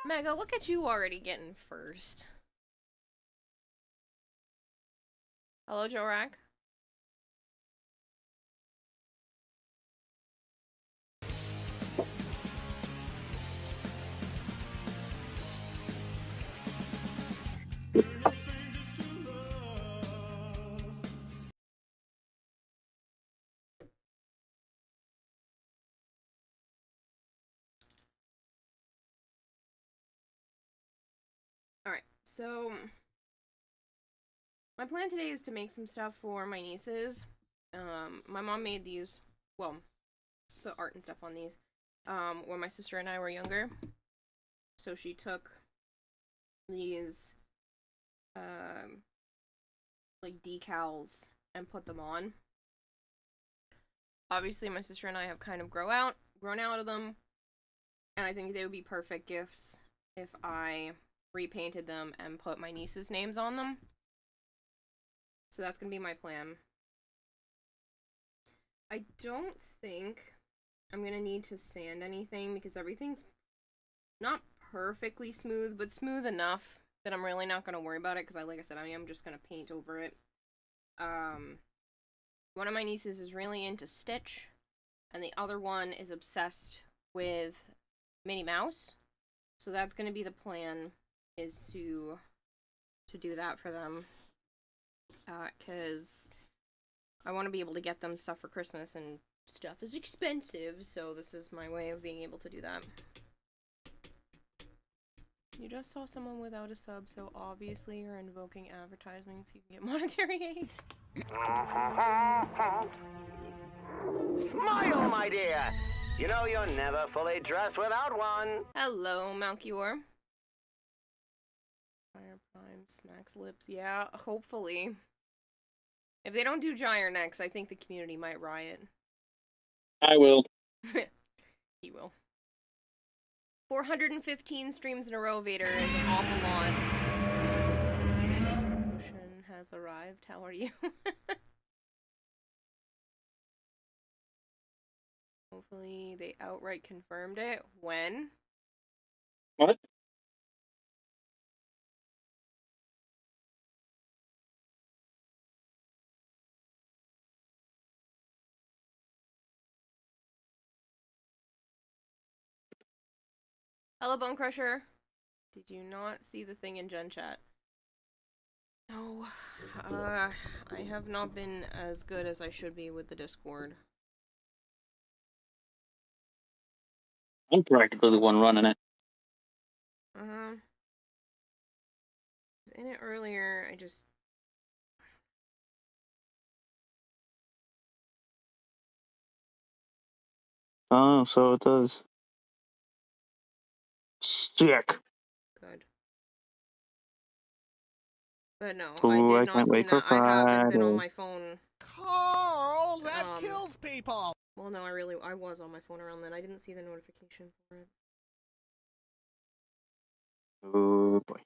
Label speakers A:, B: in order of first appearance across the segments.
A: Mega, look at you already getting first. Hello, Jorak. Alright, so my plan today is to make some stuff for my nieces. My mom made these, well, the art and stuff on these, when my sister and I were younger. So she took these, like decals and put them on. Obviously, my sister and I have kind of grown out of them, and I think they would be perfect gifts if I repainted them and put my nieces' names on them. So that's gonna be my plan. I don't think I'm gonna need to sand anything because everything's not perfectly smooth, but smooth enough that I'm really not gonna worry about it because like I said, I am just gonna paint over it. One of my nieces is really into Stitch, and the other one is obsessed with Minnie Mouse. So that's gonna be the plan, is to do that for them. Because I want to be able to get them stuff for Christmas, and stuff is expensive, so this is my way of being able to do that. You just saw someone without a sub, so obviously you're invoking advertisements so you can get monetary aid.
B: Smile, my dear! You know you're never fully dressed without one.
A: Hello, Malchior. Fire Prime smacks lips. Yeah, hopefully. If they don't do Gyre next, I think the community might riot.
C: I will.
A: He will. 415 streams in a row, Vader, is an awful lot. Cushion has arrived. How are you? Hopefully they outright confirmed it. When?
C: What?
A: Hello, Bone Crusher. Did you not see the thing in Gen Chat? No. I have not been as good as I should be with the Discord.
C: I'm practically the one running it.
A: I was in it earlier, I just...
C: Oh, so it does. Sick.
A: Good. But no, I
C: Ooh,
A: did
C: I
A: not
C: can't
A: see
C: wait for
A: that. I haven't been on
C: Friday.
A: my phone.
D: Carl, that kills people!
A: Well, no, I was on my phone around then. I didn't see the notification for it.
C: Oh boy.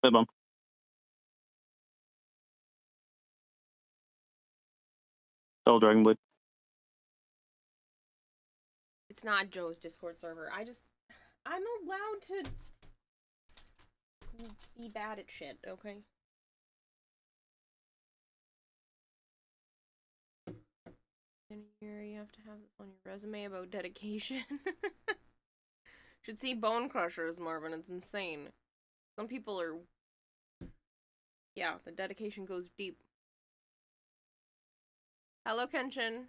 C: Hey, Bum. Tell Dragon Blade.
A: It's not Joe's Discord server. I'm allowed to be bad at shit, okay? In a year, you have to have this on your resume about dedication. Should see Bone Crushers, Marvin. It's insane. Some people are... Yeah, the dedication goes deep. Hello, Kenshin.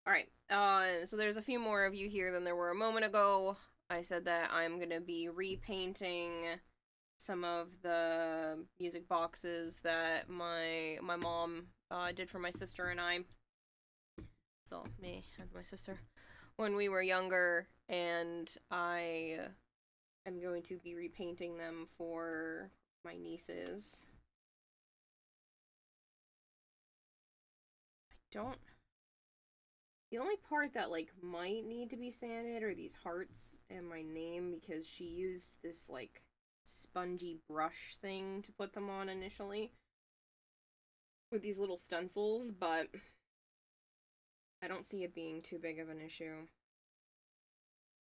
A: Alright, so there's a few more of you here than there were a moment ago. I said that I'm gonna be repainting some of the music boxes that my mom did for my sister and I. So, me and my sister. When we were younger, and I am going to be repainting them for my nieces. The only part that, like, might need to be sanded are these hearts and my name, because she used this, like, spongy brush thing to put them on initially. with these little stencils, but I don't see it being too big of an issue.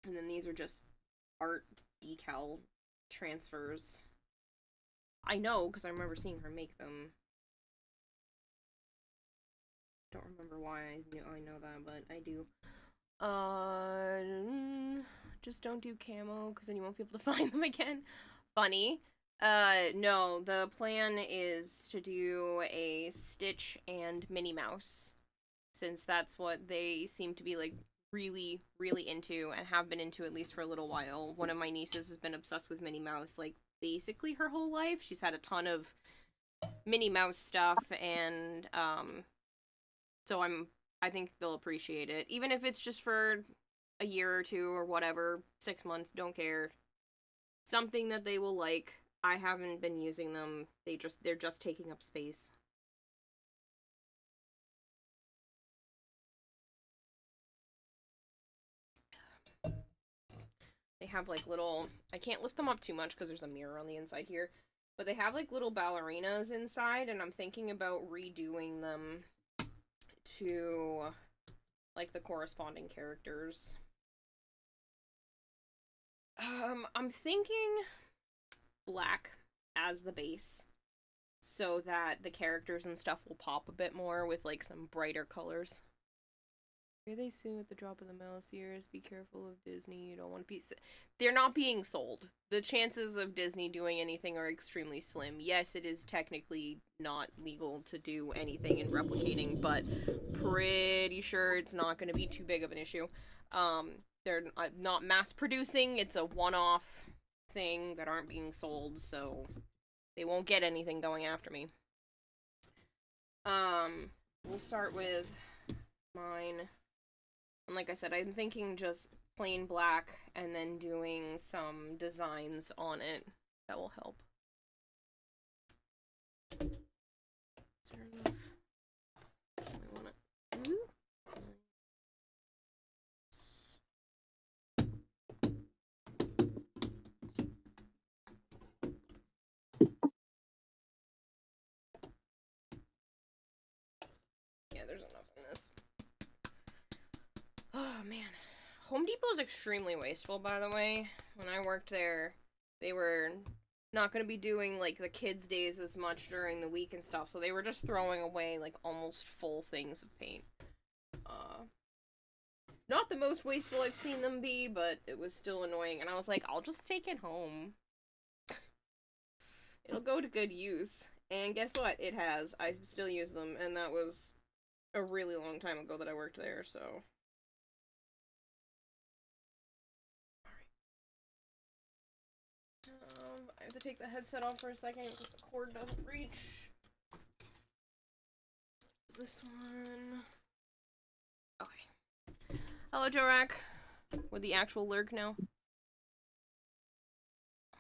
A: And then these are just art decal transfers. I know, because I remember seeing her make them. Don't remember why I know that, but I do. Just don't do camo, because then you won't be able to find them again. Funny. No, the plan is to do a Stitch and Minnie Mouse, since that's what they seem to be, like, really, really into, and have been into at least for a little while. One of my nieces has been obsessed with Minnie Mouse, like, basically her whole life. She's had a ton of Minnie Mouse stuff, and, so I think they'll appreciate it. Even if it's just for a year or two or whatever, 6 months, don't care. Something that they will like. I haven't been using them. They're just taking up space. They have like little, I can't lift them up too much because there's a mirror on the inside here, but they have like little ballerinas inside, and I'm thinking about redoing them to like the corresponding characters. I'm thinking black as the base, so that the characters and stuff will pop a bit more with like some brighter colors. Here they sue at the drop of the mouse ears. Be careful of Disney. You don't want to be. They're not being sold. The chances of Disney doing anything are extremely slim. Yes, it is technically not legal to do anything in replicating, but pretty sure it's not going to be too big of an issue. They're not mass producing. It's a one-off thing that aren't being sold, so they won't get anything going after me. We'll start with mine. And like I said, I'm thinking just plain black and then doing some designs on it that will help. Is there enough? I want to. Yeah, there's enough in this. Oh, man. Home Depot's extremely wasteful, by the way. When I worked there, they were not going to be doing, like, the kids' days as much during the week and stuff, so they were just throwing away, like, almost full things of paint. Not the most wasteful I've seen them be, but it was still annoying, and I was like, I'll just take it home. It'll go to good use. And guess what? It has. I still use them, and that was a really long time ago that I worked there, so... I have to take the headset off for a second because the cord doesn't reach. Is this one? Okay. Hello, Jorak. With the actual lurk now.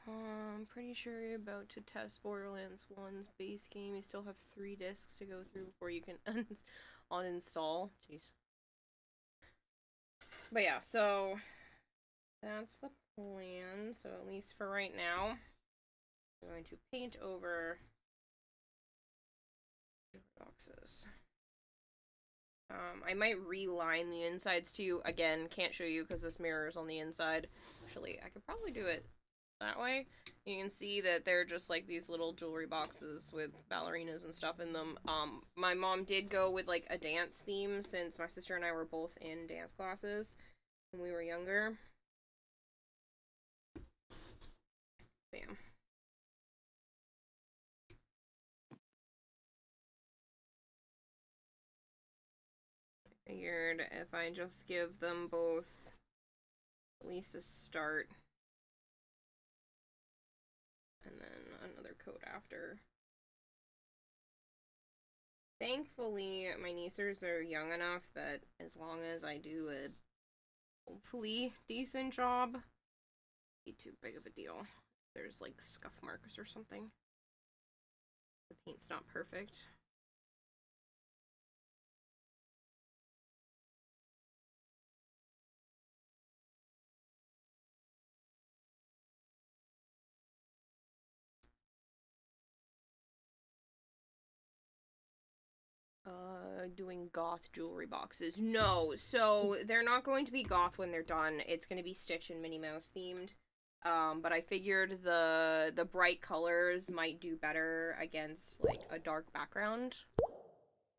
A: I'm pretty sure you're about to test Borderlands 1's base game. You still have 3 discs to go through before you can uninstall. Jeez. But yeah, so that's the plan. So at least for right now, I'm going to paint over boxes. I might reline the insides too. Again, can't show you because this mirror is on the inside. Actually, I could probably do it that way. You can see that they're just like these little jewelry boxes with ballerinas and stuff in them. My mom did go with like a dance theme since my sister and I were both in dance classes when we were younger. Bam. Figured if I just give them both at least a start and then another coat after. Thankfully, my nieces are young enough that as long as I do a hopefully decent job, be too big of a deal. There's like scuff marks or something. The paint's not perfect. Doing goth jewelry boxes. No, so they're not going to be goth when they're done. It's going to be Stitch and Minnie Mouse themed. But I figured the bright colors might do better against, like, a dark background.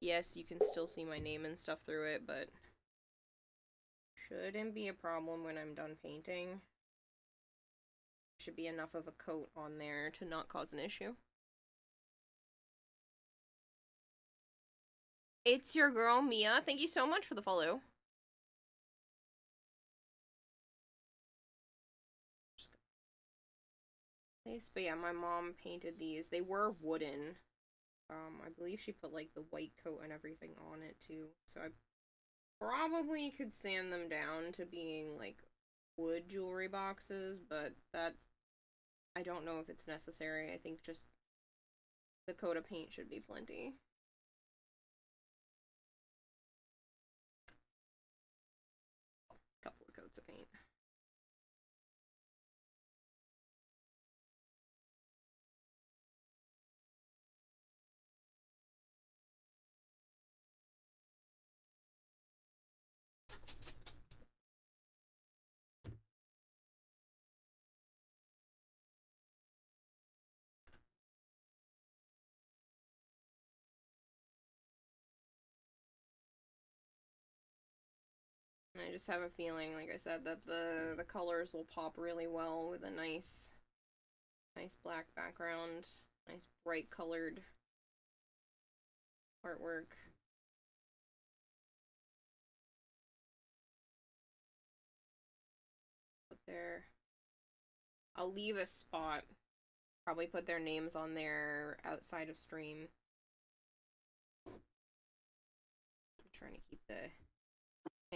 A: Yes, you can still see my name and stuff through it, but shouldn't be a problem when I'm done painting. Should be enough of a coat on there to not cause an issue. It's your girl, Mia. Thank you so much for the follow. But yeah, my mom painted these. They were wooden. I believe she put, like, the white coat and everything on it, too. So I probably could sand them down to being, like, wood jewelry boxes, but that... I don't know if it's necessary. I think just the coat of paint should be plenty. Couple of coats of paint. And I just have a feeling, like I said, that the colors will pop really well with a nice black background, nice bright colored artwork. Put their... I'll leave a spot. Probably put their names on there outside of stream. I'm trying to keep the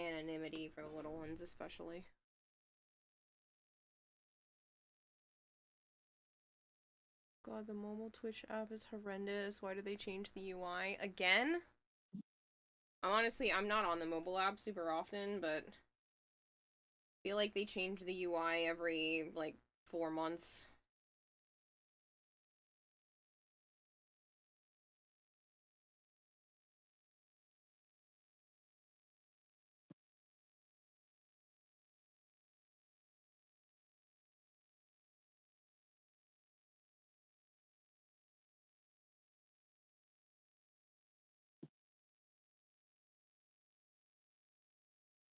A: anonymity for the little ones, especially. God, the mobile Twitch app is horrendous. Why did they change the UI again? I'm not on the mobile app super often, but I feel like they change the UI every, like, 4 months.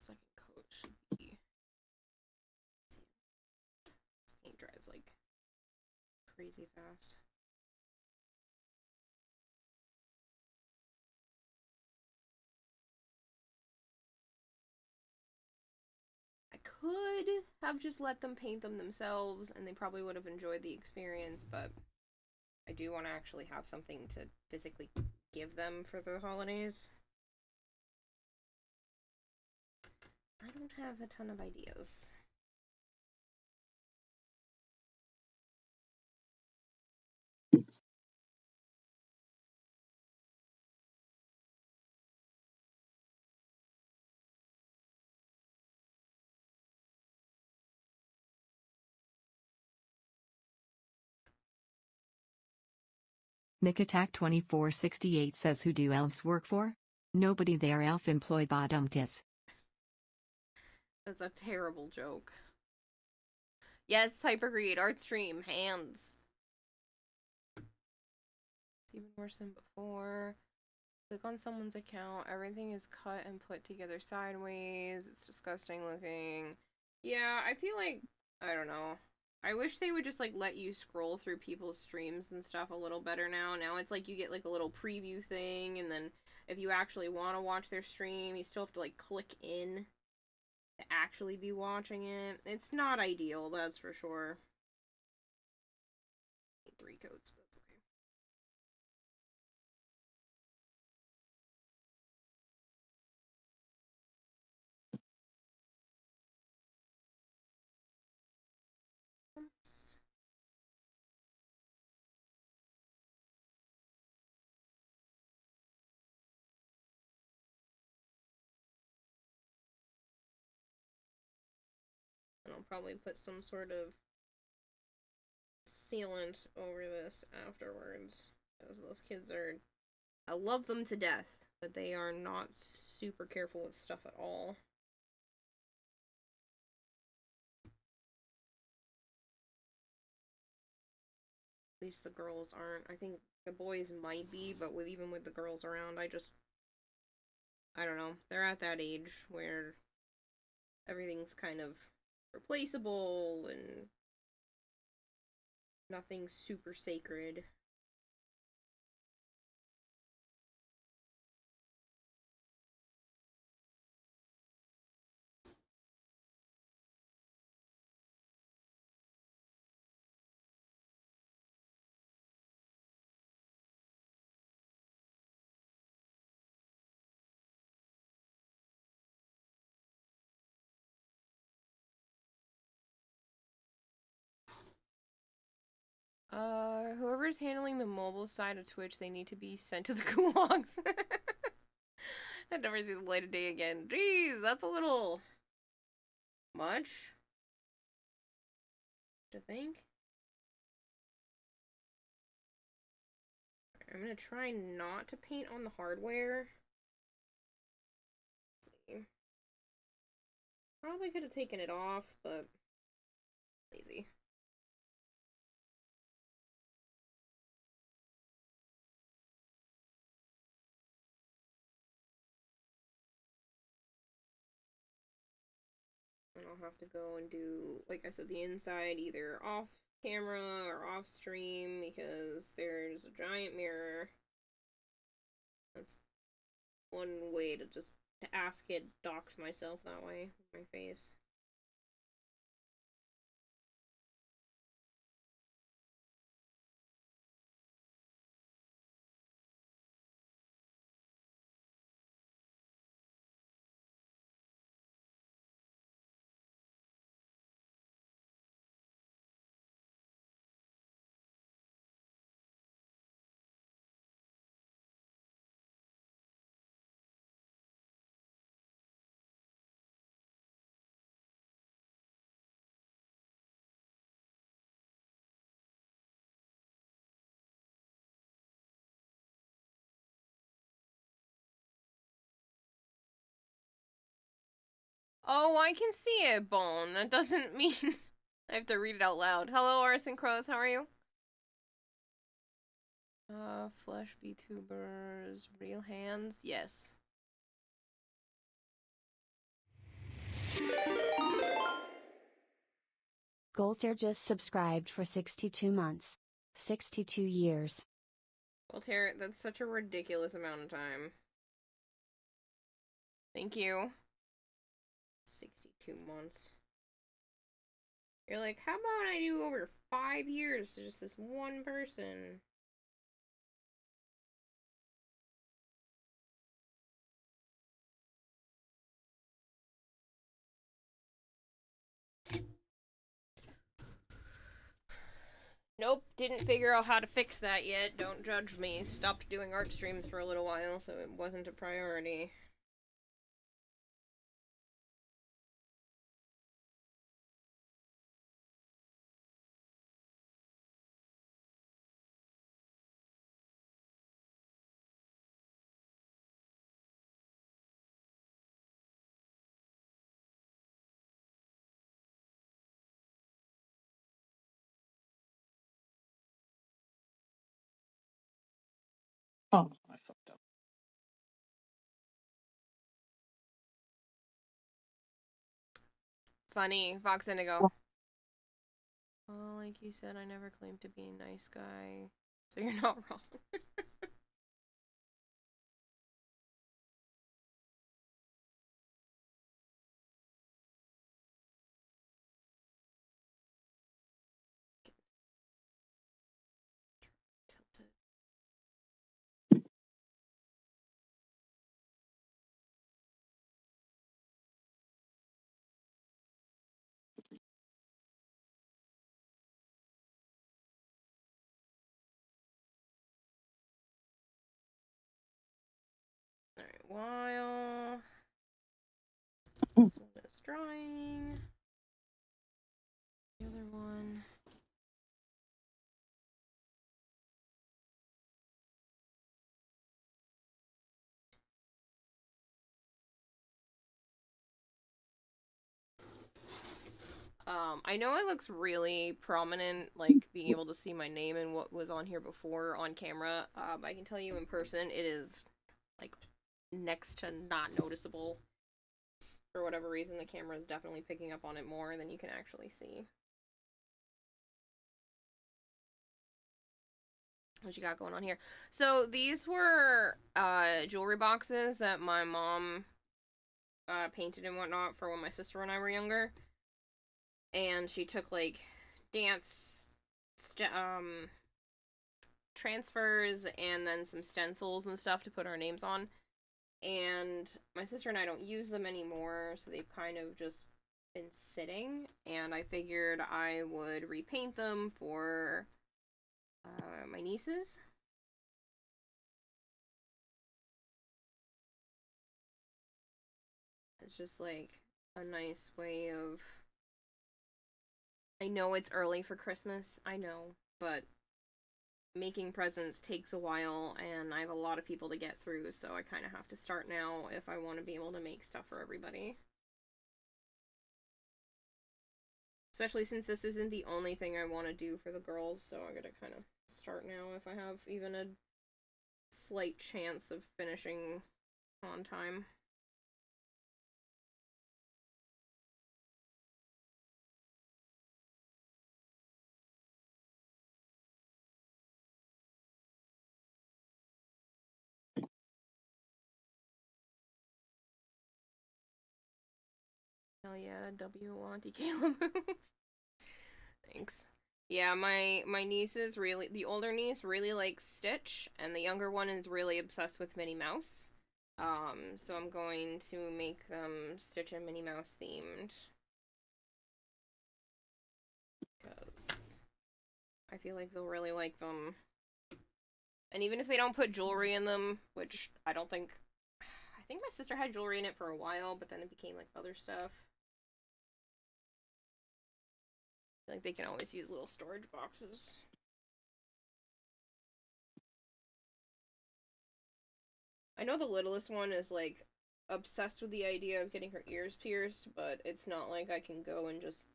A: Second coat should be... This paint dries, like, crazy fast. I could have just let them paint them themselves, and they probably would have enjoyed the experience, but I do want to actually have something to physically give them for the holidays. I don't have a ton of ideas.
E: McAttack2468 says who do elves work for? Nobody, they are elf employed bottom tis.
A: That's a terrible joke. Yes, Hypergreed, art stream, hands. It's even worse than before. Click on someone's account, everything is cut and put together sideways. It's disgusting looking. Yeah, I feel like, I don't know. I wish they would just, like, let you scroll through people's streams and stuff a little better now. Now it's like you get, like, a little preview thing, and then if you actually want to watch their stream, you still have to, like, click in to actually be watching it. It's not ideal, that's for sure. 3 coats, but it's okay. Oops. And I'll probably put some sort of sealant over this afterwards, because those kids are... I love them to death, but they are not super careful with stuff at all. At least the girls aren't. I think the boys might be, but even with the girls around, I don't know. They're at that age where everything's kind of replaceable and nothing's super sacred. Whoever's handling the mobile side of Twitch, they need to be sent to the gulags. I'd never see the light of day again. Jeez, that's a little much to think. I'm gonna try not to paint on the hardware. Let's see. Probably could have taken it off, but lazy. And I'll have to go and do, like I said, the inside either off camera or off stream because there's a giant mirror. That's one way to just to ask it dox myself that way with my face. Oh, I can see it, Bone. That doesn't mean I have to read it out loud. Hello, Arson Crows. How are you? Flesh VTubers. Real hands? Yes.
F: Golter just subscribed for 62 months. 62 years.
A: Voltaire, that's such a ridiculous amount of time. Thank you. 62 months. You're like, how about I do over 5 years to just this one person? Nope, didn't figure out how to fix that yet. Don't judge me. Stopped doing art streams for a little while, so it wasn't a priority.
C: Oh, I fucked up.
A: Funny, Fox Indigo. Well, like you said, I never claimed to be a nice guy, so you're not wrong. Tilted. Alright, while this one is drying, the other one. I know it looks really prominent, like being able to see my name and what was on here before on camera. I can tell you in person, it is like next to not noticeable. For whatever reason, the camera is definitely picking up on it more than you can actually see. What you got going on here? So these were jewelry boxes that my mom painted and whatnot for when my sister and I were younger. And she took like dance transfers and then some stencils and stuff to put our names on. And my sister and I don't use them anymore, so they've kind of just been sitting. And I figured I would repaint them for my nieces. It's just like a nice way of... I know it's early for Christmas, I know, but making presents takes a while, and I have a lot of people to get through, so I kind of have to start now if I want to be able to make stuff for everybody. Especially since this isn't the only thing I want to do for the girls, so I gotta kind of start now if I have even a slight chance of finishing on time. Hell yeah, W want Caleb. Thanks. Yeah, my nieces really, the older niece really likes Stitch, and the younger one is really obsessed with Minnie Mouse. So I'm going to make them Stitch and Minnie Mouse themed. Because I feel like they'll really like them. And even if they don't put jewelry in them, which I don't think... I think my sister had jewelry in it for a while, but then it became like other stuff. Like they can always use little storage boxes. I know the littlest one is like obsessed with the idea of getting her ears pierced, but it's not like I can go and just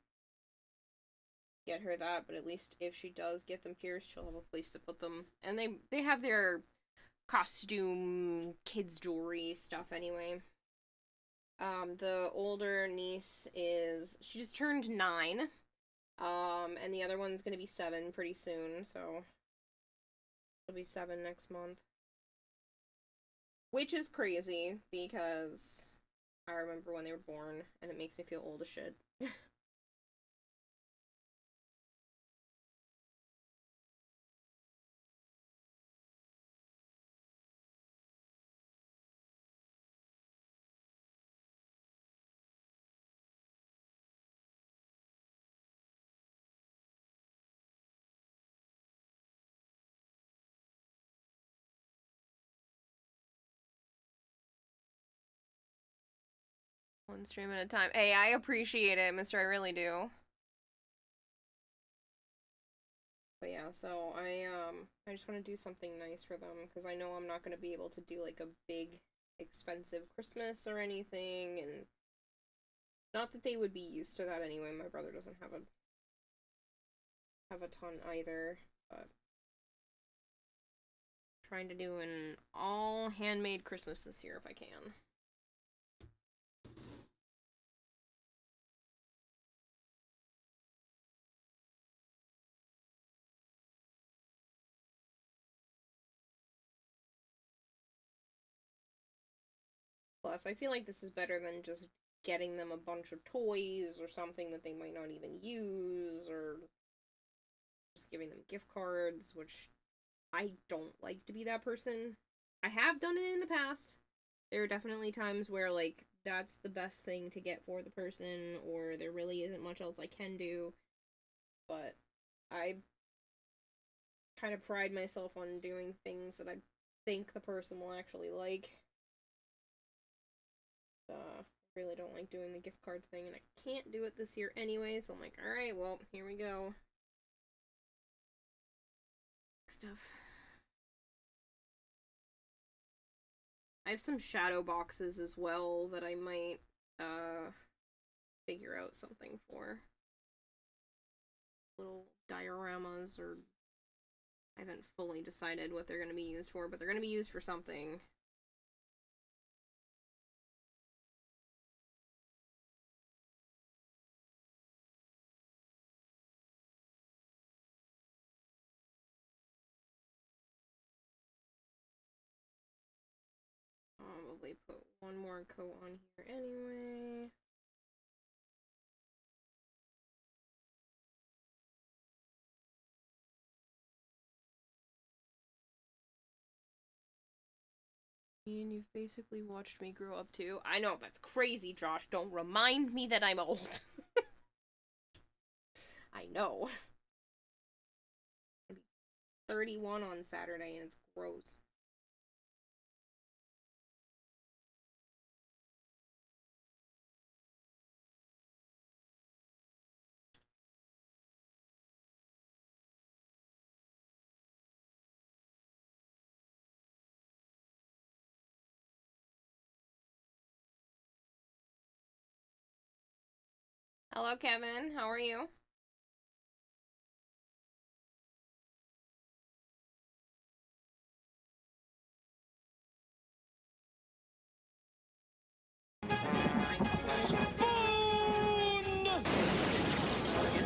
A: get her that, but at least if she does get them pierced, she'll have a place to put them. And they have their costume kids jewelry stuff anyway. The older niece she just turned 9. And the other one's gonna be 7 pretty soon, so it'll be 7 next month. Which is crazy, because I remember when they were born, and it makes me feel old as shit. One stream at a time. Hey, I appreciate it, mister, I really do. But yeah, so I just want to do something nice for them, because I know I'm not going to be able to do like a big, expensive Christmas or anything, and not that they would be used to that anyway. My brother doesn't have a ton either, but trying to do an all handmade Christmas this year if I can. Plus, I feel like this is better than just getting them a bunch of toys or something that they might not even use, or just giving them gift cards, which I don't like to be that person. I have done it in the past. There are definitely times where, like, that's the best thing to get for the person, or there really isn't much else I can do. But I kind of pride myself on doing things that I think the person will actually like. I really don't like doing the gift card thing, and I can't do it this year anyway, so I'm like, alright, well, here we go. Stuff. I have some shadow boxes as well that I might, figure out something for. little dioramas, or I haven't fully decided what they're going to be used for, but they're going to be used for something. Probably put one more coat on here anyway. And you've basically watched me grow up too. I know, that's crazy, Josh. Don't remind me that I'm old. I know. I'll be 31 on Saturday and it's gross. Hello, Kevin. How are you?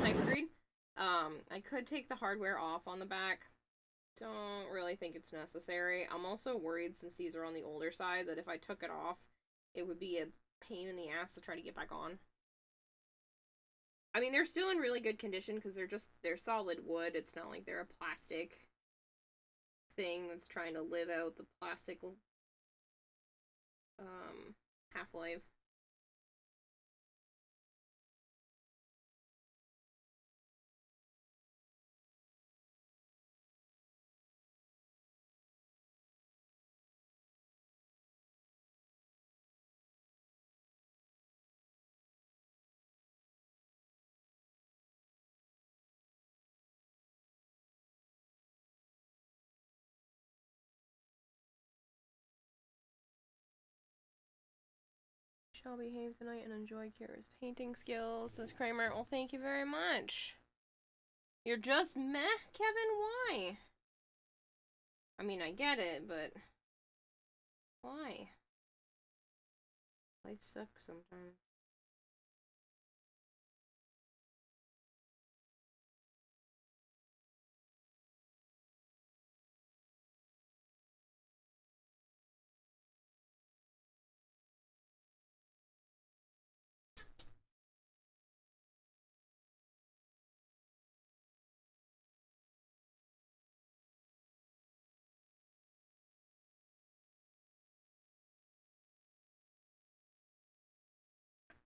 A: Hypergreed. I could take the hardware off on the back. Don't really think it's necessary. I'm also worried, since these are on the older side, that if I took it off, it would be a pain in the ass to try to get back on. I mean, they're still in really good condition because they're solid wood. It's not like they're a plastic thing that's trying to live out the plastic half-life. Shall behave tonight and enjoy Kira's painting skills, says Kramer. Well, thank you very much. You're just meh, Kevin? Why? I mean, I get it, but why? Life sucks sometimes.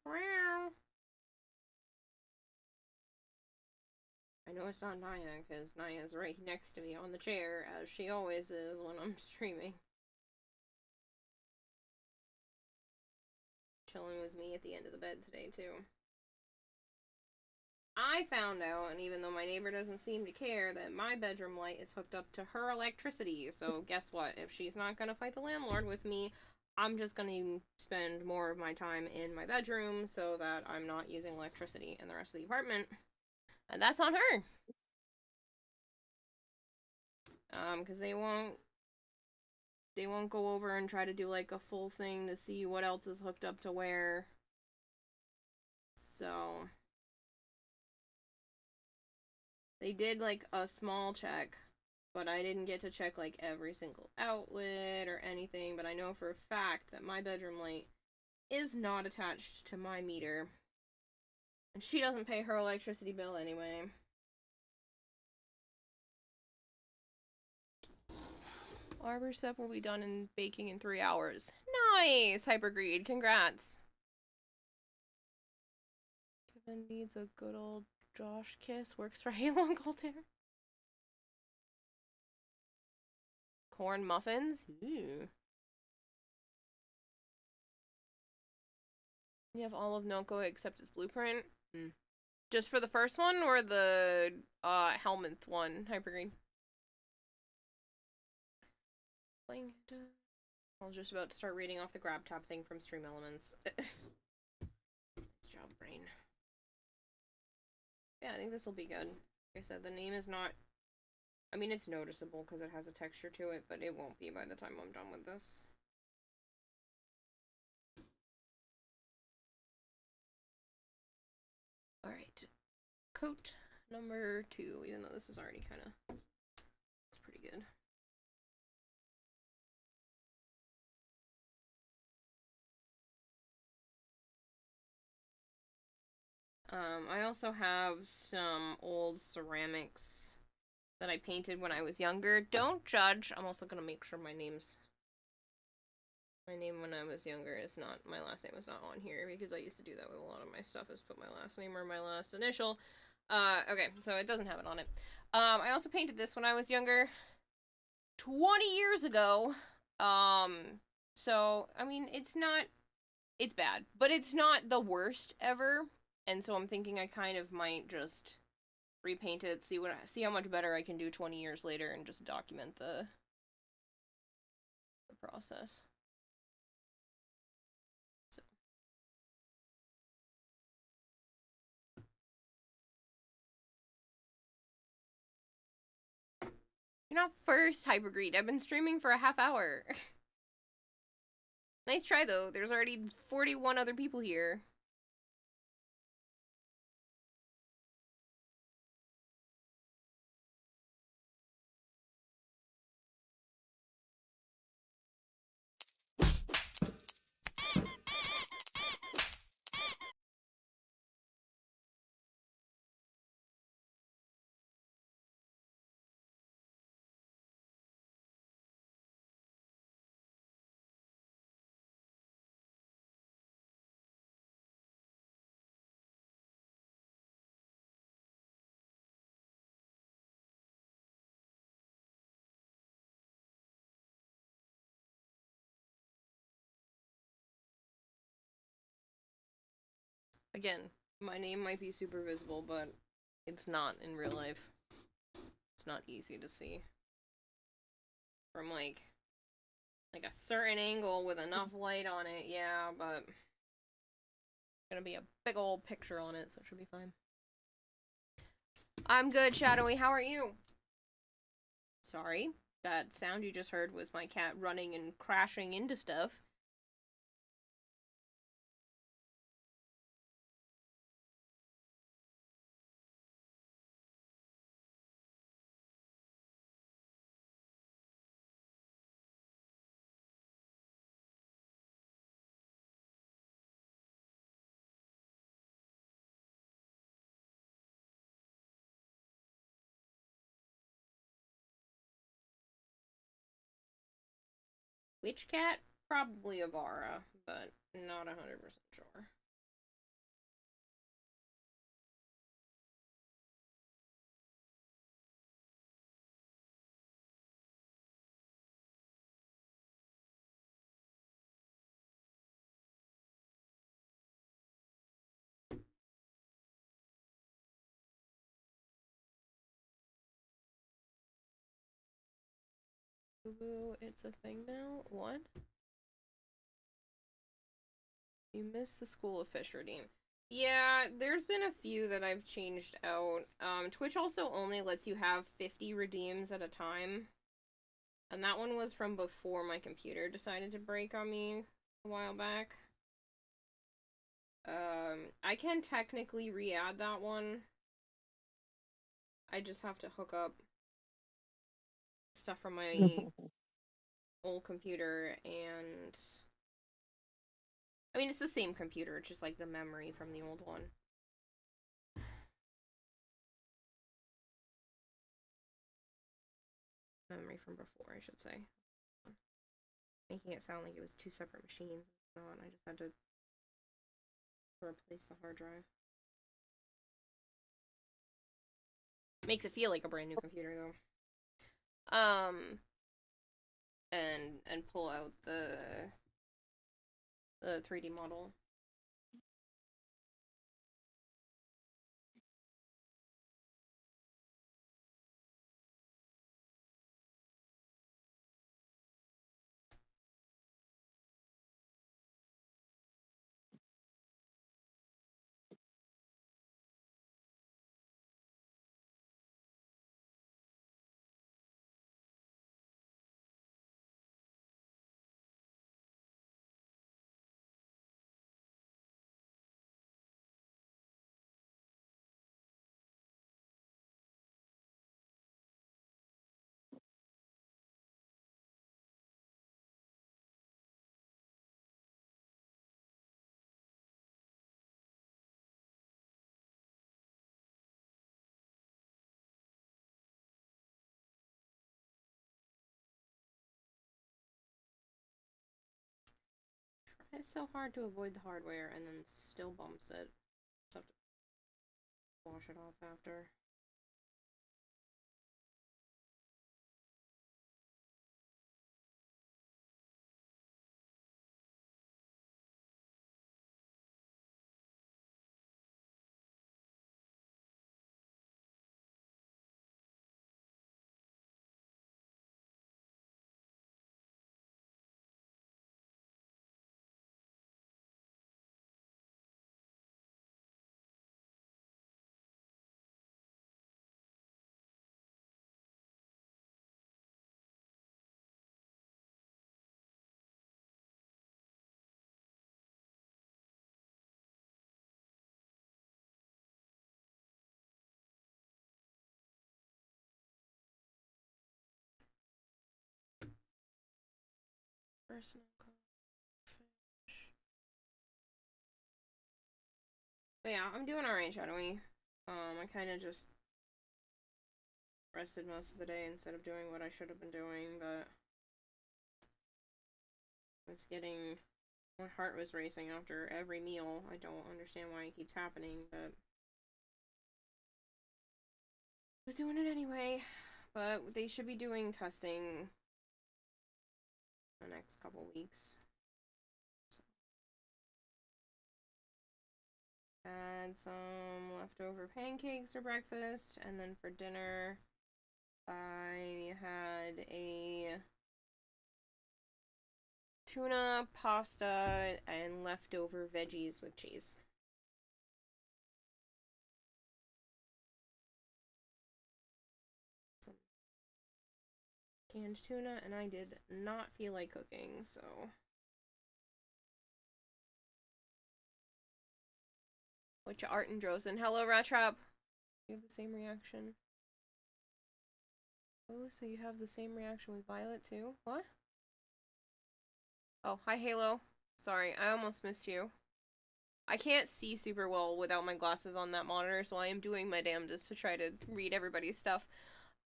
A: Wow. I know it's not Naya, because Naya's right next to me on the chair, as she always is when I'm streaming. Chilling with me at the end of the bed today, too. I found out, and even though my neighbor doesn't seem to care, that my bedroom light is hooked up to her electricity. So guess what? If she's not going to fight the landlord with me, I'm just going to spend more of my time in my bedroom so that I'm not using electricity in the rest of the apartment. And that's on her. Because they won't go over and try to do like a full thing to see what else is hooked up to where. So they did like a small check, but I didn't get to check like every single outlet or anything. But I know for a fact that my bedroom light is not attached to my meter, and she doesn't pay her electricity bill anyway. Arbor step will be done in baking in 3 hours. Nice, Hypergreed. Congrats. Kevin needs a good old Josh kiss. Works for Halo and Colter. Corn muffins? Ooh. You have all of Noko except its blueprint? Just for the first one or the Helminth one, Hypergreen? I was just about to start reading off the grab tab thing from Stream Elements. Nice job, brain. Yeah, I think this will be good. Like I said, the name is not... I mean, it's noticeable because it has a texture to it, but it won't be by the time I'm done with this. Alright. Coat number 2, even though this is already kind of... looks pretty good. I also have some old ceramics that I painted when I was younger. Don't judge. I'm also gonna make sure my name when I was younger is not, my last name is not on here, because I used to do that with a lot of my stuff, is put my last name or my last initial. Okay, so it doesn't have it on it. I also painted this when I was younger, 20 years ago. So, I mean, it's bad, but it's not the worst ever. And so I'm thinking I kind of might just repaint it, see how much better I can do 20 years later, and just document the process. So. You're not first, Hypergreed. I've been streaming for a half hour. Nice try, though. There's already 41 other people here. Again, my name might be super visible, but it's not in real life. It's not easy to see. From, like a certain angle with enough light on it, yeah, but... gonna be a big old picture on it, so it should be fine. I'm good, Shadowy. How are you? Sorry, that sound you just heard was my cat running and crashing into stuff. Which cat? Probably Avara, but not 100% sure. Ooh, it's a thing now? What? You missed the School of Fish redeem. Yeah, there's been a few that I've changed out. Twitch also only lets you have 50 redeems at a time. And that one was from before my computer decided to break on me a while back. I can technically re-add that one. I just have to hook up stuff from my old computer, and... I mean, it's the same computer, it's just like the memory from the old one. Memory from before, I should say. Making it sound like it was two separate machines. No, and I just had to replace the hard drive. Makes it feel like a brand new computer, though. And pull out the 3D model. It's so hard to avoid the hardware and then still bumps it. Just have to wash it off after. Personal fish. But yeah, I'm doing alright, shadowy. I kind of just rested most of the day instead of doing what I should have been doing, but was getting my heart was racing after every meal. I don't understand why it keeps happening, but I was doing it anyway. But they should be doing testing the next couple weeks. So. Had some leftover pancakes for breakfast, and then for dinner I had a tuna, pasta, and leftover veggies with cheese. Some canned tuna, and I did not feel like cooking, so. Which Art and Drosen. Hello, Ratrap. You have the same reaction. Oh, so you have the same reaction with Violet too? What? Oh, hi Halo. Sorry, I almost missed you. I can't see super well without my glasses on that monitor, so I am doing my damnedest to try to read everybody's stuff.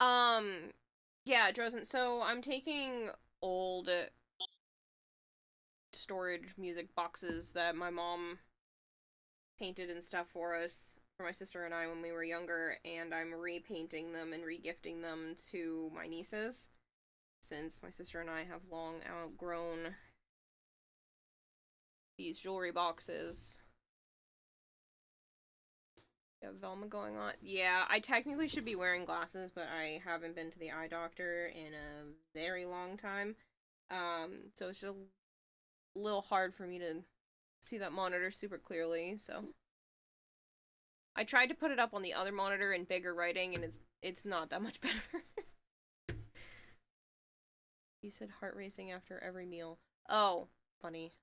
A: Yeah, Drosen, so I'm taking old storage music boxes that my mom painted and stuff for us, for my sister and I when we were younger, and I'm repainting them and regifting them to my nieces, since my sister and I have long outgrown these jewelry boxes. We have Velma going on. Yeah, I technically should be wearing glasses, but I haven't been to the eye doctor in a very long time. So it's just a little hard for me to see that monitor super clearly, so. I tried to put it up on the other monitor in bigger writing, and it's not that much better. You said heart racing after every meal. Oh, funny.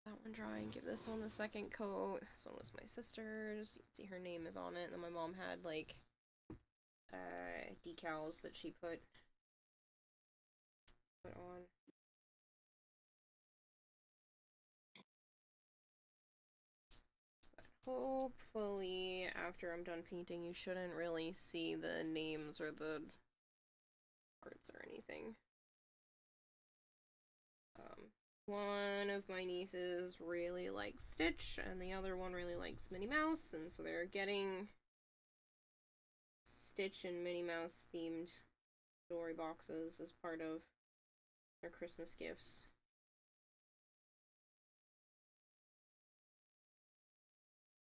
A: That one drying. Give this one the second coat. This one was my sister's. You can see her name is on it. And then my mom had like decals that she put on. But hopefully, after I'm done painting, you shouldn't really see the names or the parts or anything. One of my nieces really likes Stitch, and the other one really likes Minnie Mouse, and so they're getting Stitch and Minnie Mouse themed jewelry boxes as part of their Christmas gifts.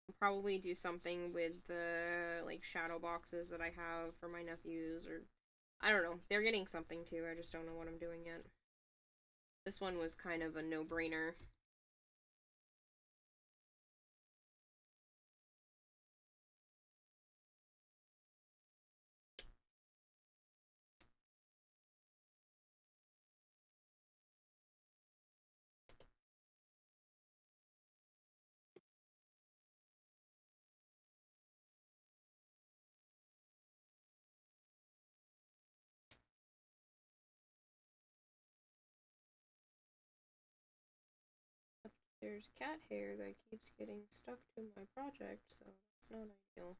A: I'll probably do something with the like shadow boxes that I have for my nephews, or I don't know. They're getting something too. I just don't know what I'm doing yet. This one was kind of a no-brainer. There's cat hair that keeps getting stuck to my project, so that's not ideal.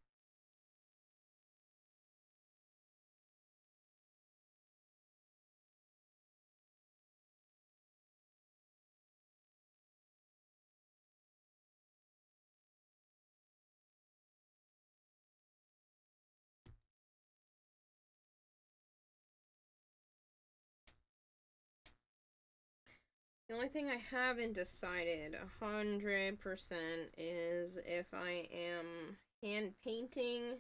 A: The only thing I haven't decided 100% is if I am hand painting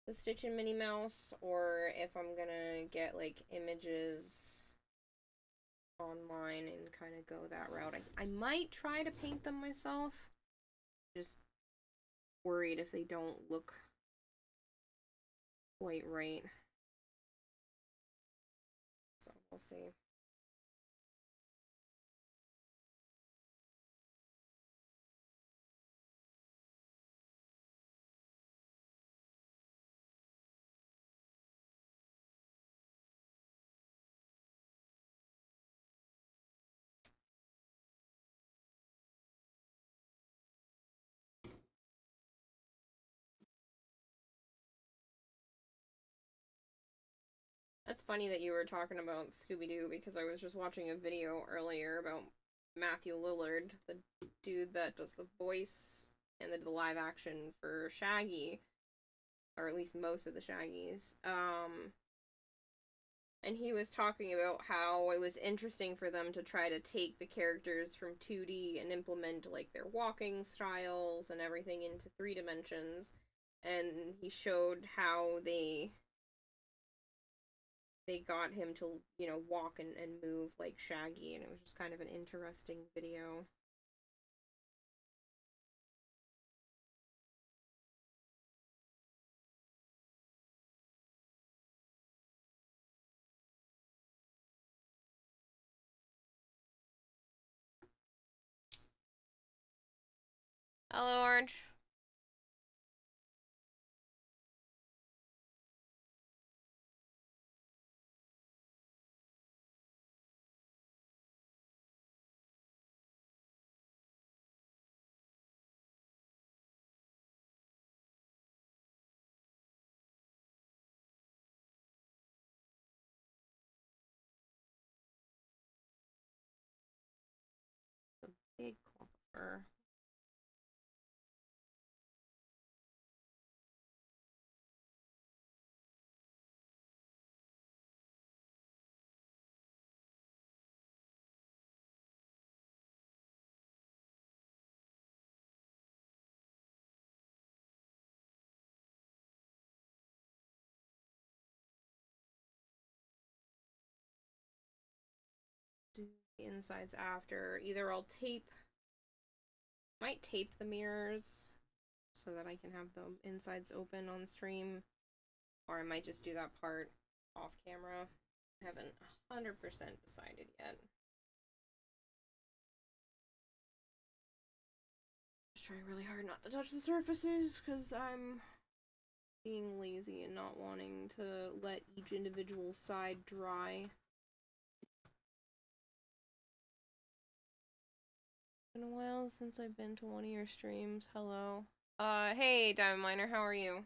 A: the Stitch and Minnie Mouse or if I'm gonna get like images online and kind of go that route. I might try to paint them myself. Just worried if they don't look quite right. So we'll see. That's funny that you were talking about Scooby-Doo because I was just watching a video earlier about Matthew Lillard, the dude that does the voice and the live action for Shaggy, or at least most of the Shaggies. And he was talking about how it was interesting for them to try to take the characters from 2D and implement like their walking styles and everything into 3 dimensions. And he showed how they got him to, you know, walk and move like Shaggy, and it was just kind of an interesting video. Hello, Orange. Big clump of fur. Do the insides after. Either I'll might tape the mirrors so that I can have the insides open on stream, or I might just do that part off camera. I haven't 100% decided yet. Just trying really hard not to touch the surfaces because I'm being lazy and not wanting to let each individual side dry. Been a while since I've been to one of your streams. Hello. Hey, Diamond Miner, how are you?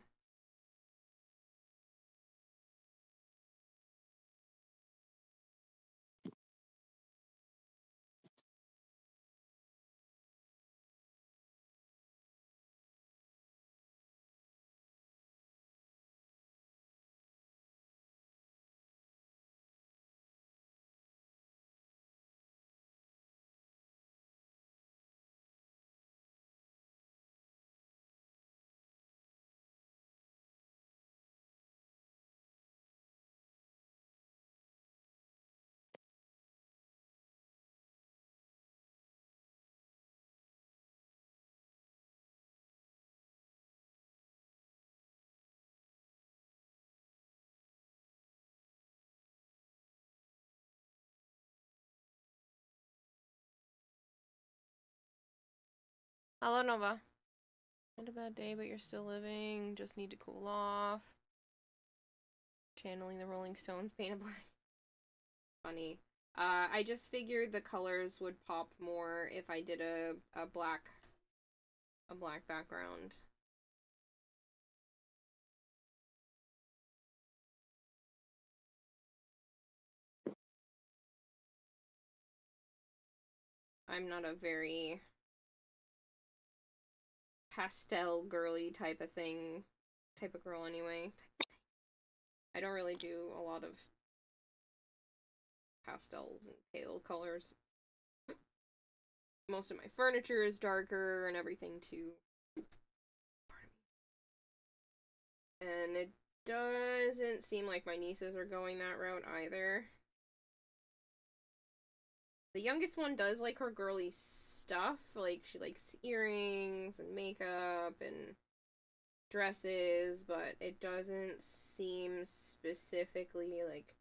A: Hello, Nova. Had a bad day, but you're still living. Just need to cool off. Channeling the Rolling Stones, painted black. Funny. I just figured the colors would pop more if I did a black background. I'm not a very pastel girly type of girl anyway. I don't really do a lot of pastels and pale colors. most of my furniture is darker and everything too. Pardon me. And it doesn't seem like my nieces are going that route either. The youngest one does like her girly stuff. Like, she likes earrings and makeup and dresses, but it doesn't seem specifically like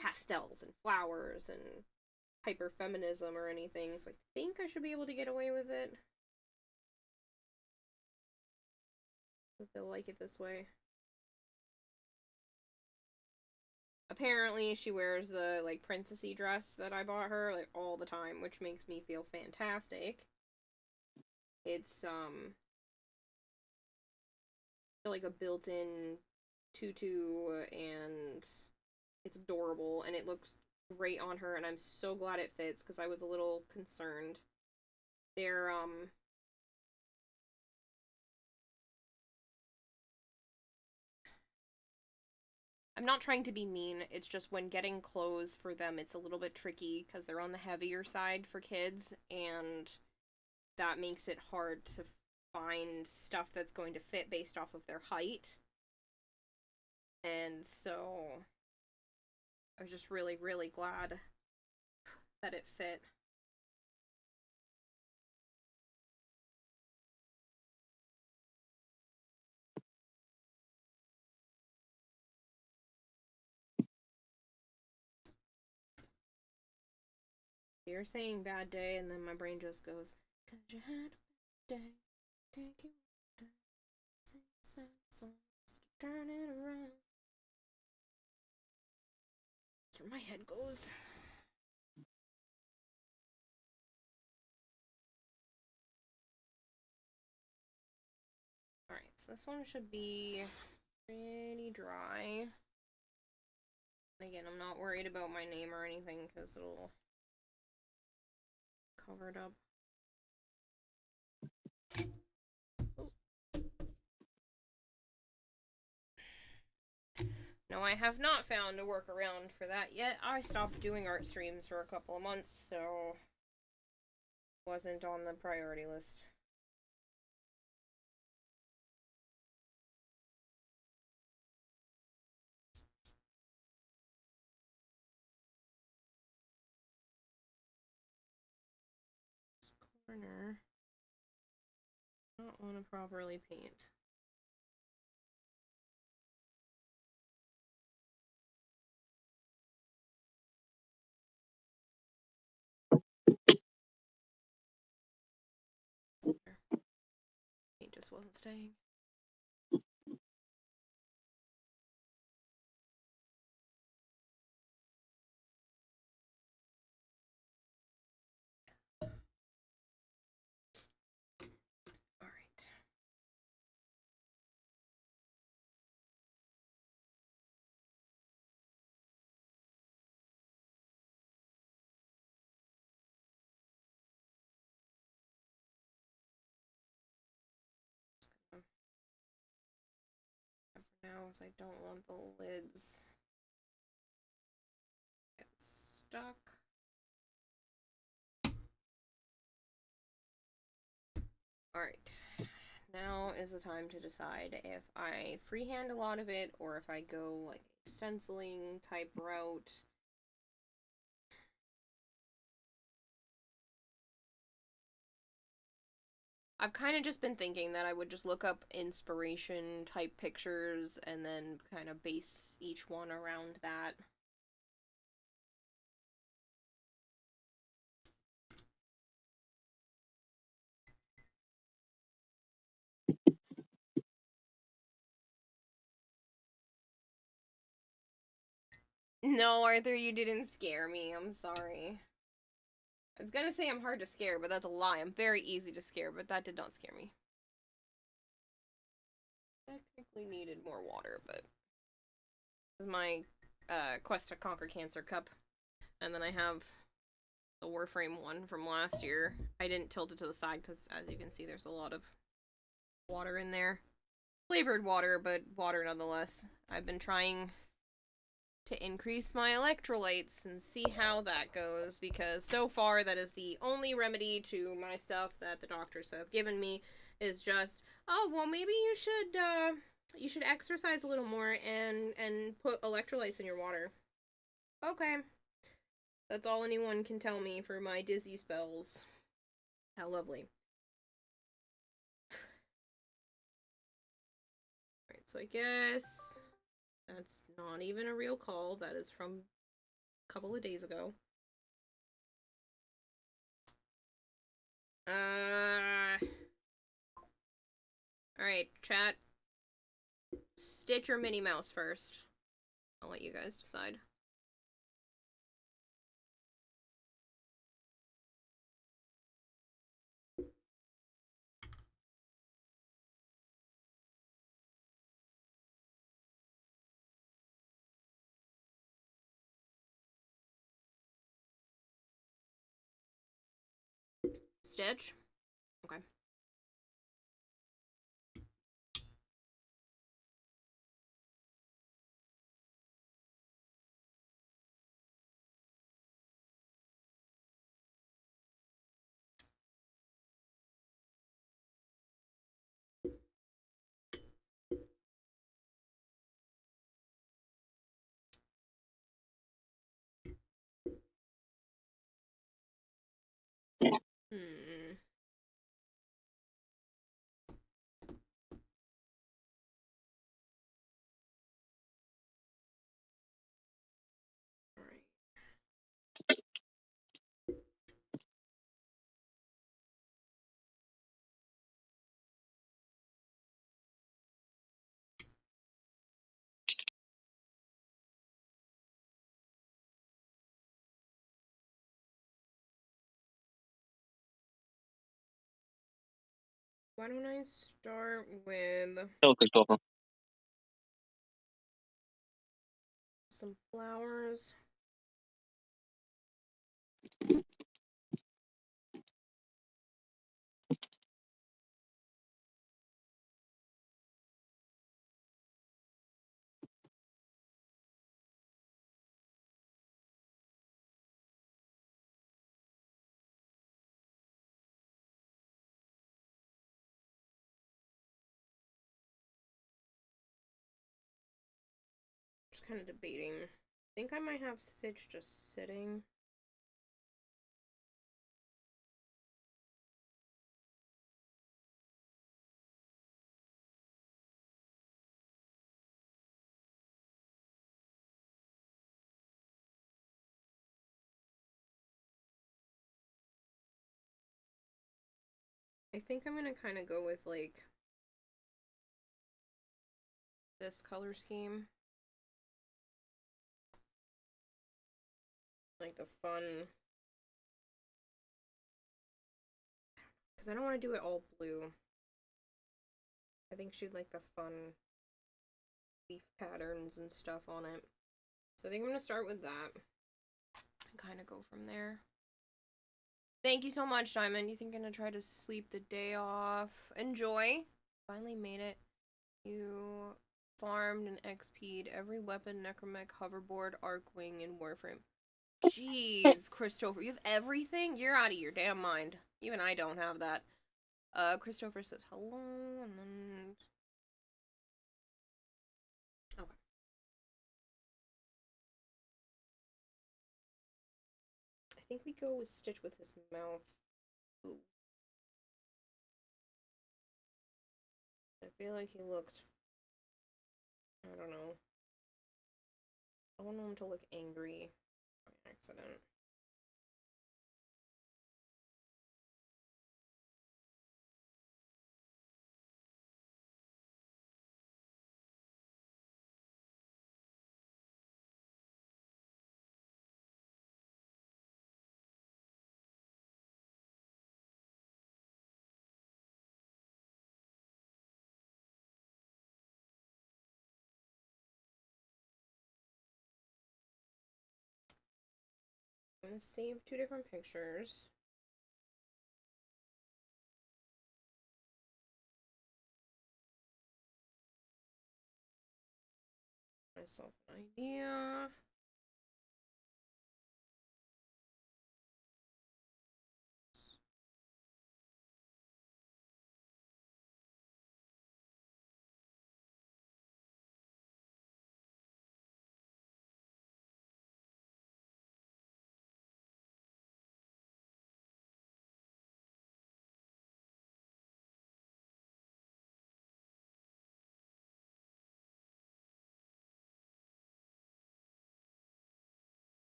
A: pastels and flowers and hyper-feminism or anything, so I think I should be able to get away with it. If they'll like it this way. Apparently, she wears the, like, princessy dress that I bought her, like, all the time, which makes me feel fantastic. It's, like a built-in tutu, and it's adorable, and it looks great on her, and I'm so glad it fits, because I was a little concerned. They're, I'm not trying to be mean, it's just when getting clothes for them, it's a little bit tricky, because they're on the heavier side for kids, and that makes it hard to find stuff that's going to fit based off of their height. And so I was just really, really glad that it fit. You're saying bad day, and then my brain just goes, 'cause you had a bad day, take it one day, sing sad songs to turn it around. That's where my head goes. Alright, so this one should be pretty dry. And again, I'm not worried about my name or anything, because it'll cover it up. Ooh. No, I have not found a workaround for that yet. I stopped doing art streams for a couple of months, so it wasn't on the priority list. This corner, I don't want to properly paint. Paint just wasn't staying. Alright. For now, is I don't want the lids to get stuck. Alright, now is the time to decide if I freehand a lot of it or if I go like a stenciling type route. I've kind of just been thinking that I would just look up inspiration type pictures and then kind of base each one around that. No, Arthur, you didn't scare me. I'm sorry. I was gonna say I'm hard to scare, but that's a lie. I'm very easy to scare, but that did not scare me. Technically needed more water, but this is my Quest to Conquer Cancer cup. And then I have the Warframe one from last year. I didn't tilt it to the side because, as you can see, there's a lot of water in there. Flavored water, but water nonetheless. I've been trying to increase my electrolytes and see how that goes, because so far that is the only remedy to my stuff that the doctors have given me, is just, oh, well, maybe you should exercise a little more and put electrolytes in your water. Okay. That's all anyone can tell me for my dizzy spells. How lovely. Alright, so I guess that's not even a real call. That is from a couple of days ago. Alright, chat. Stitch or Minnie Mouse first. I'll let you guys decide. Stitch? Okay. Hmm. Alright. Why don't I start with
C: Tell Christopher.
A: some flowers? Just kind of debating. I think I might have Stitch just sitting. I think I'm gonna kind of go with, like, this color scheme. Like the fun. Because I don't want to do it all blue. I think she'd like the fun leaf patterns and stuff on it. So I think I'm gonna start with that. And kind of go from there. Thank you so much, Diamond. You think I'm gonna try to sleep the day off? Enjoy. Finally made it. You farmed and XP'd every weapon, necromech, hoverboard, arcwing, and warframe. Jeez, Christopher, you have everything? You're out of your damn mind. Even I don't have that. Christopher says hello, and then... Okay. I think we go with Stitch with his mouth. Ooh. I feel like he looks... I don't know. I want him to look angry by accident. I'm gonna save 2 different pictures. I'm gonna myself an idea.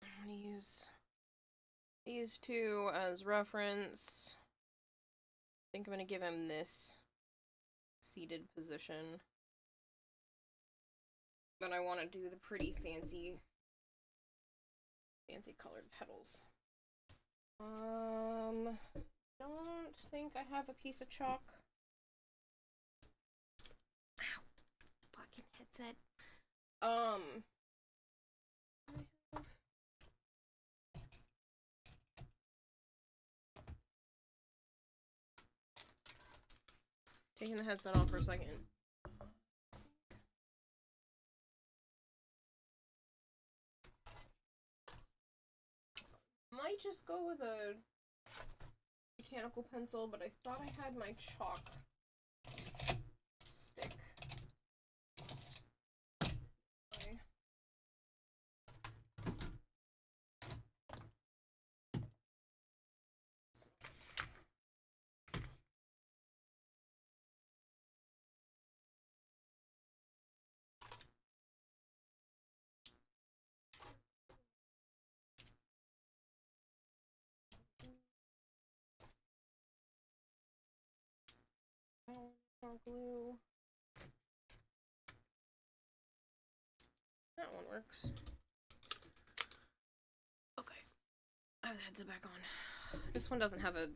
A: I'm gonna use these two as reference. I think I'm gonna give him this seated position. But I want to do the pretty fancy colored petals. Don't think I have a piece of chalk. Ow, fucking headset. Taking the headset off for a second. Might just go with a mechanical pencil, but I thought I had my chalk stick. Okay. More glue. That one works. Okay. I have the headset back on. This one doesn't have a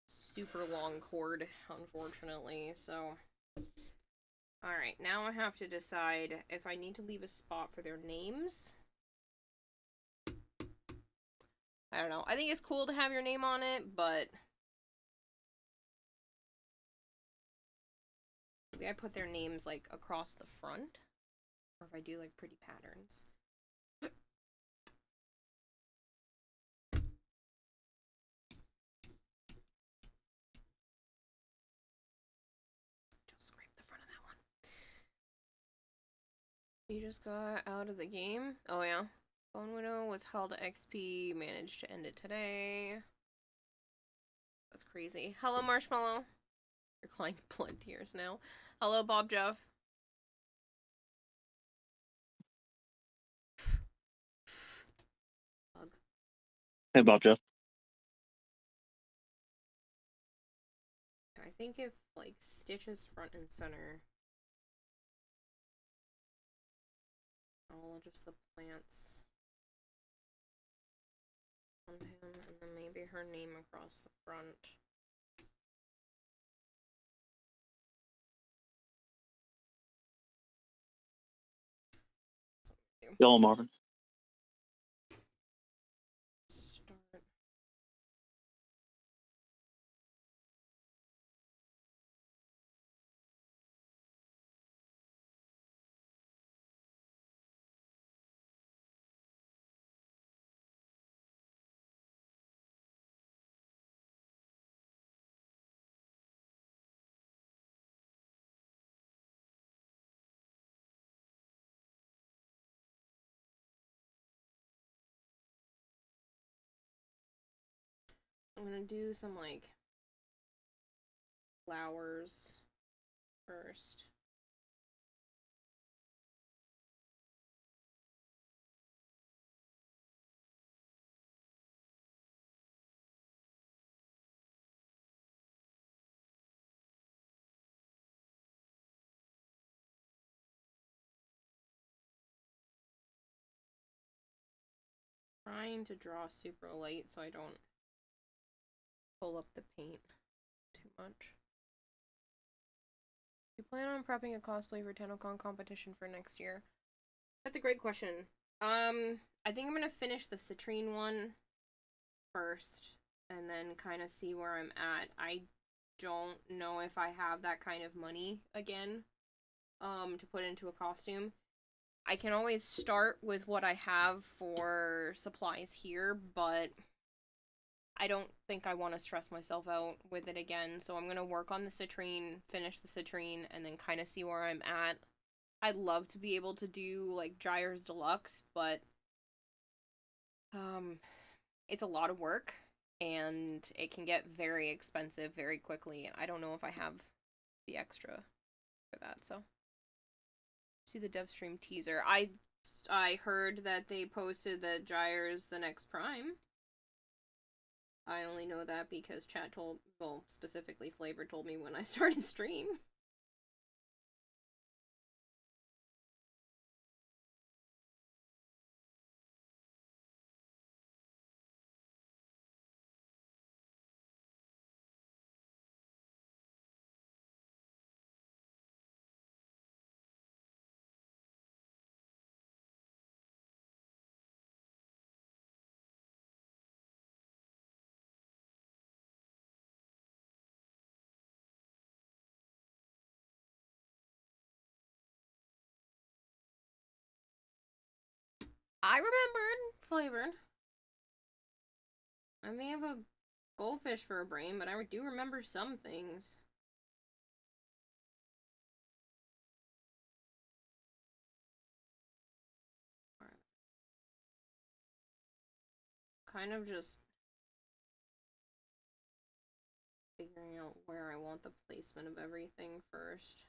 A: super long cord, unfortunately, so... Alright, now I have to decide if I need to leave a spot for their names. I don't know. I think it's cool to have your name on it, but... maybe I put their names, like, across the front. Or if I do, like, pretty patterns. Just scrape the front of that one. You just got out of the game? Oh, yeah. Phone window was held to XP. Managed to end it today. That's crazy. Hello, Marshmallow. You're crying blood tears now. Hello, Bob Jeff.
C: Hey, Bob Jeff.
A: I think if, like, Stitch is front and center, I'll adjust the plants on him, and then maybe her name across the front.
C: Yellow Marvin.
A: Start. I'm gonna do some, like, flowers first. Trying to draw super light so I don't pull up the paint too much. You plan on prepping a cosplay for TennoCon competition for next year? That's a great question. I think I'm gonna finish the citrine one first, and then kind of see where I'm at. I don't know if I have that kind of money again, to put into a costume. I can always start with what I have for supplies here, but I don't think I want to stress myself out with it again, so I'm gonna work on the citrine, finish the citrine, and then kind of see where I'm at. I'd love to be able to do, like, Gyre's Deluxe, but, it's a lot of work, and it can get very expensive very quickly, and I don't know if I have the extra for that, so. See the dev stream teaser. I heard that they posted that Gyre's the next Prime. I only know that because chat told, well, specifically Flavor told me when I started stream. I remembered Flavored. I may have a goldfish for a brain, but I do remember some things. Kind of just figuring out where I want the placement of everything first.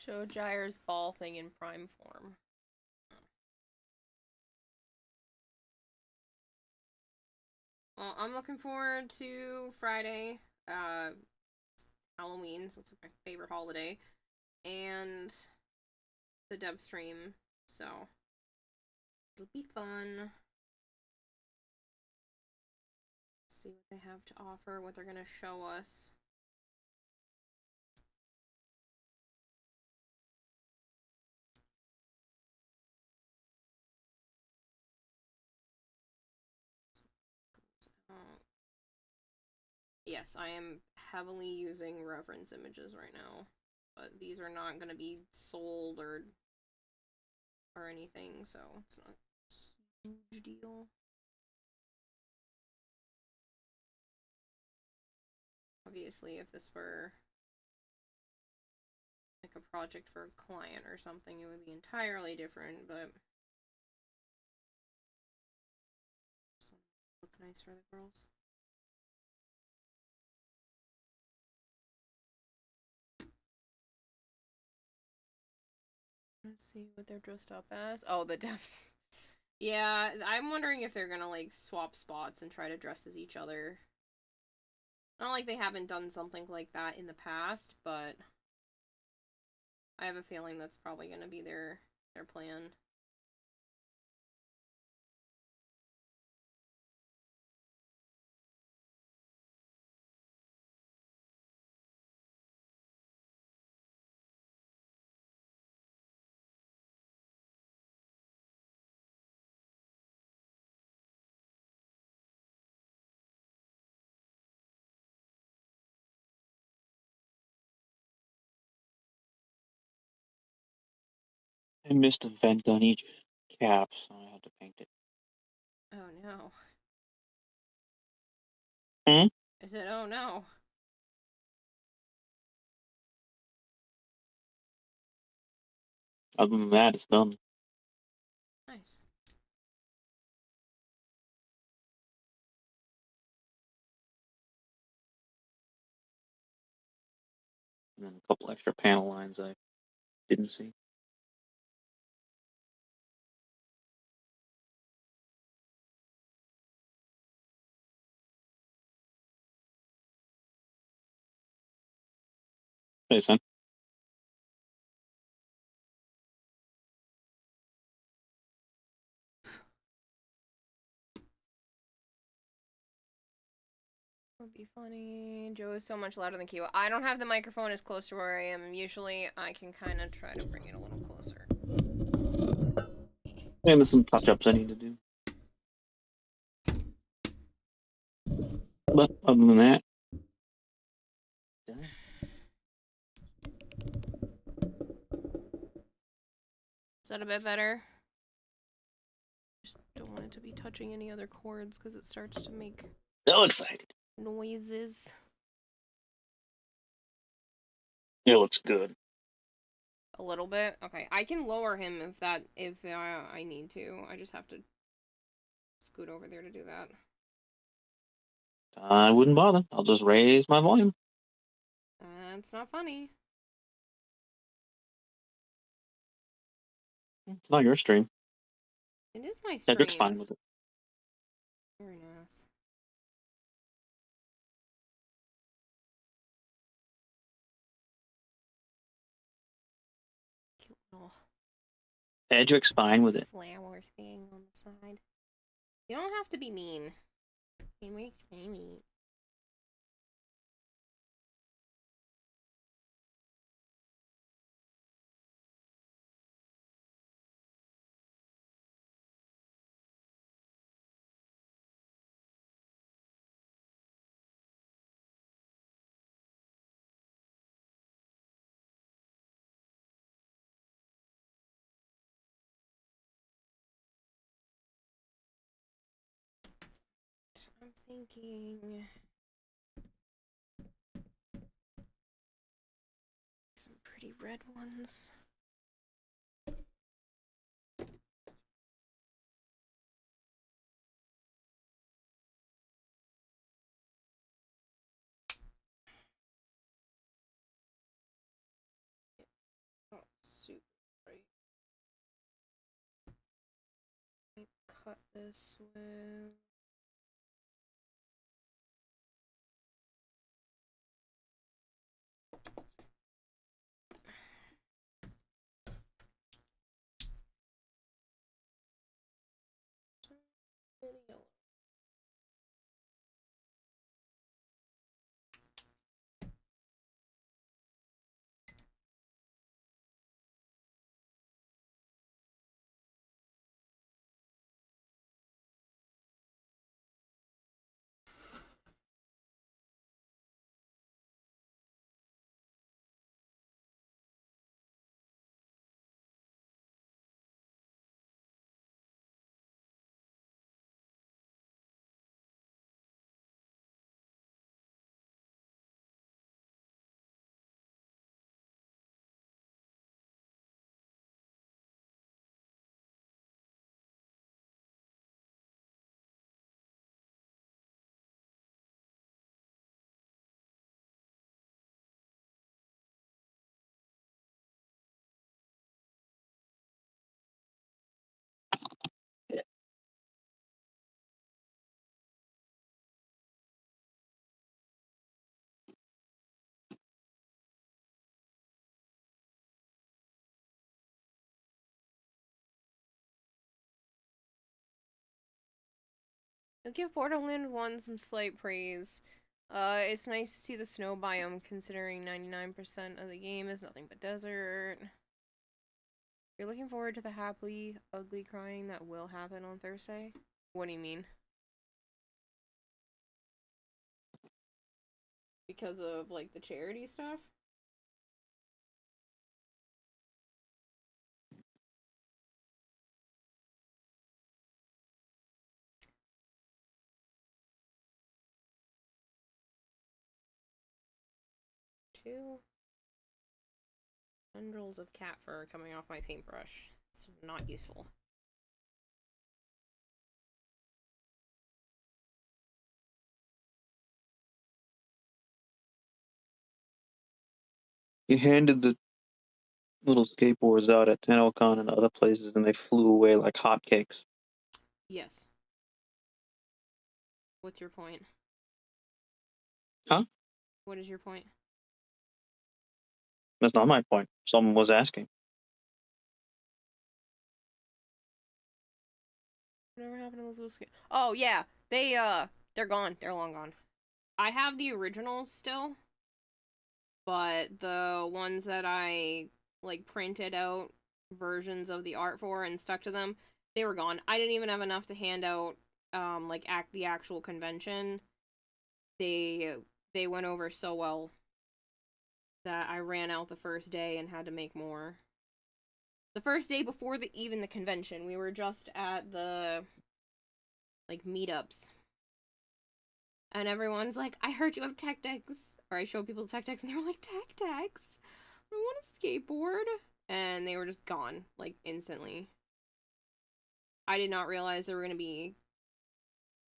A: Show Gyre's ball thing in prime form. Well, I'm looking forward to Friday. Halloween, so it's my favorite holiday. And the dev stream, so it'll be fun. See what they have to offer, what they're gonna show us. Yes, I am heavily using reference images right now, but these are not going to be sold or anything, so it's not a huge deal. Obviously, if this were like a project for a client or something, it would be entirely different, but this one look nice for the girls. Let's see what they're dressed up as. Oh, the devs. Yeah, I'm wondering if they're gonna, like, swap spots and try to dress as each other. Not like they haven't done something like that in the past, but I have a feeling that's probably gonna be their plan.
C: I missed a vent on each cap, so I had to paint it.
A: Oh no.
C: Hmm?
A: I said, oh no.
C: Other than that, it's done.
A: Nice.
C: And then a couple extra panel lines I didn't see. Makes sense.
A: Would be funny. Joe is so much louder than Kiwa. I don't have the microphone as close to where I am. Usually, I can kind of try to bring it a little closer.
C: And there's some touch-ups I need to do. But other than that,
A: Is that a bit better? Just don't want it to be touching any other cords because it starts to make
C: so excited.
A: noises.
C: It looks good.
A: A little bit? Okay, I can lower him if I need to. I just have to scoot over there to do that.
C: I wouldn't bother. I'll just raise my volume.
A: That's not funny.
C: It's not your stream.
A: It is my stream.
C: Cedric's fine with it.
A: Very nice. Cute little
C: Cedric's fine with it.
A: flower thing on the side. You don't have to be mean. It makes me mean. I'm thinking some pretty red ones. Not super bright. I cut this with yellow. I'll give Borderland 1 some slight praise. It's nice to see the snow biome considering 99% of the game is nothing but desert. You're looking forward to the happily ugly crying that will happen on Thursday? What do you mean? Because of, like, the charity stuff? Two tendrils of cat fur coming off my paintbrush. It's not useful.
C: You handed the little skateboards out at TennoCon and other places, and they flew away like hotcakes.
A: Yes. What's your point?
C: Huh?
A: What is your point?
C: That's not my point. Someone was asking.
A: Whatever happened to those little Oh yeah, they're gone. They're long gone. I have the originals still, but the ones that I like printed out versions of the art for and stuck to them, they were gone. I didn't even have enough to hand out like the actual convention. They went over so well that I ran out the first day and had to make more. The first day before even the convention, we were just at the like meetups. And everyone's like, I heard you have tech decks. Or I showed people tech decks and they were like, tech decks? I want a skateboard. And they were just gone, like, instantly. I did not realize they were going to be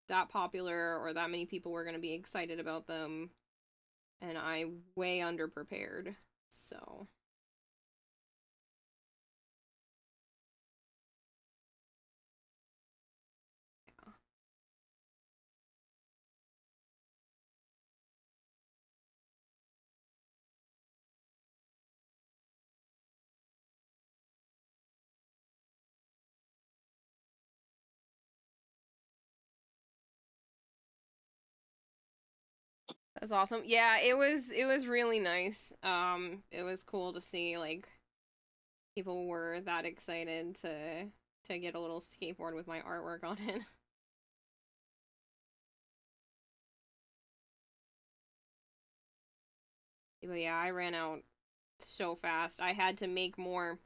A: that popular or that many people were going to be excited about them. And I way underprepared. So... That's awesome. Yeah, it was really nice. It was cool to see like people were that excited to get a little skateboard with my artwork on it. But yeah, I ran out so fast. I had to make more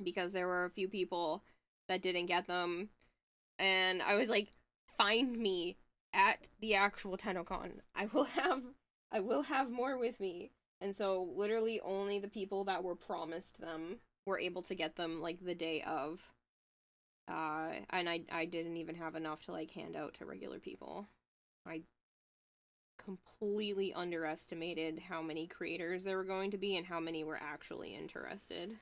A: because there were a few people that didn't get them, and I was like, "Find me at the actual TennoCon. I will have more with me." And so literally only the people that were promised them were able to get them like the day of. And I didn't even have enough to like hand out to regular people. I completely underestimated how many creators there were going to be and how many were actually interested.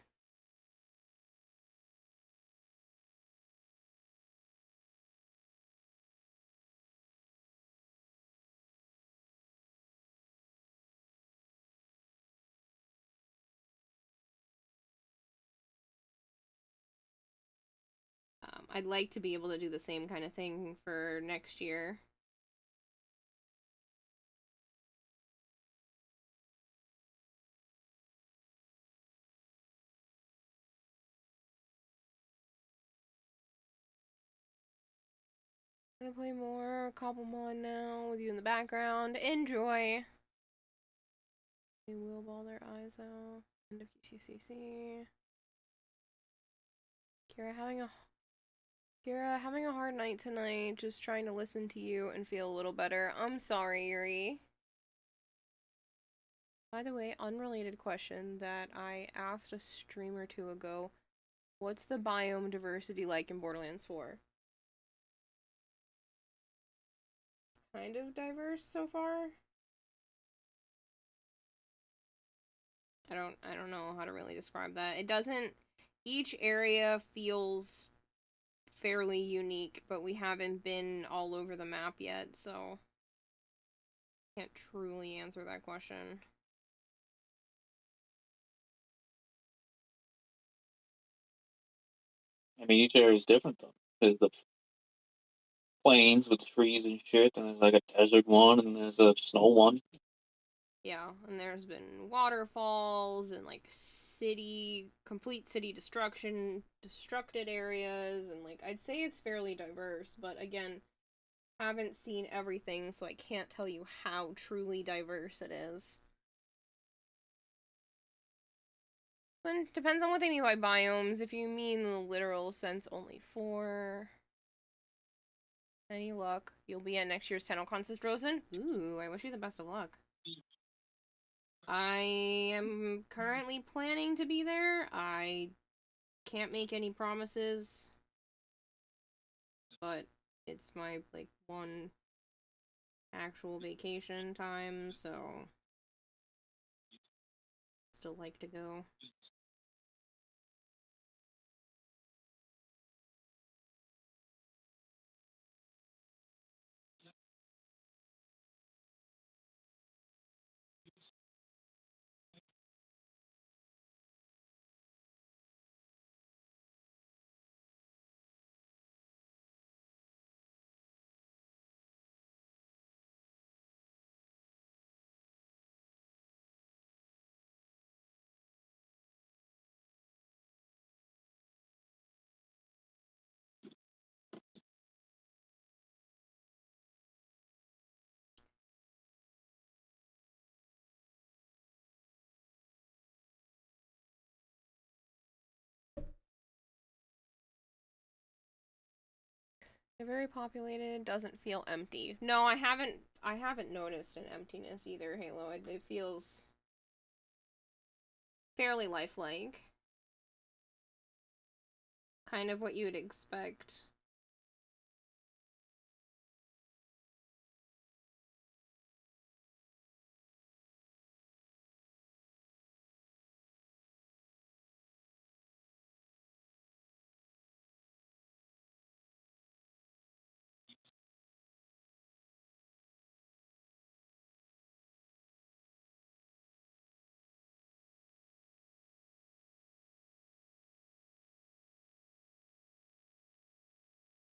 A: I'd like to be able to do the same kind of thing for next year. I'm gonna play more Cobblemon now with you in the background. Enjoy! They will ball their eyes out. End of QTCC. Kira having a hard night tonight, just trying to listen to you and feel a little better. I'm sorry, Yuri. By the way, unrelated question that I asked a stream or two ago. What's the biome diversity like in Borderlands 4? Kind of diverse so far. I don't know how to really describe that. It doesn't each area feels fairly unique, but we haven't been all over the map yet, so can't truly answer that question.
C: I mean, each area is different though. There's the plains with trees and shit, and there's like a desert one, and there's a snow one.
A: Yeah, and there's been waterfalls and like complete city destructed areas, and like I'd say it's fairly diverse, but again, haven't seen everything, so I can't tell you how truly diverse it is. But depends on what they mean by biomes. If you mean the literal sense, only 4. Any luck, you'll be at next year's TennoCon, says Drosen. Ooh, I wish you the best of luck. I am currently planning to be there. I can't make any promises, but it's my like one actual vacation time, so still like to go. They're very populated, doesn't feel empty. No, I haven't noticed an emptiness either, Halo. It feels fairly lifelike. Kind of what you would expect.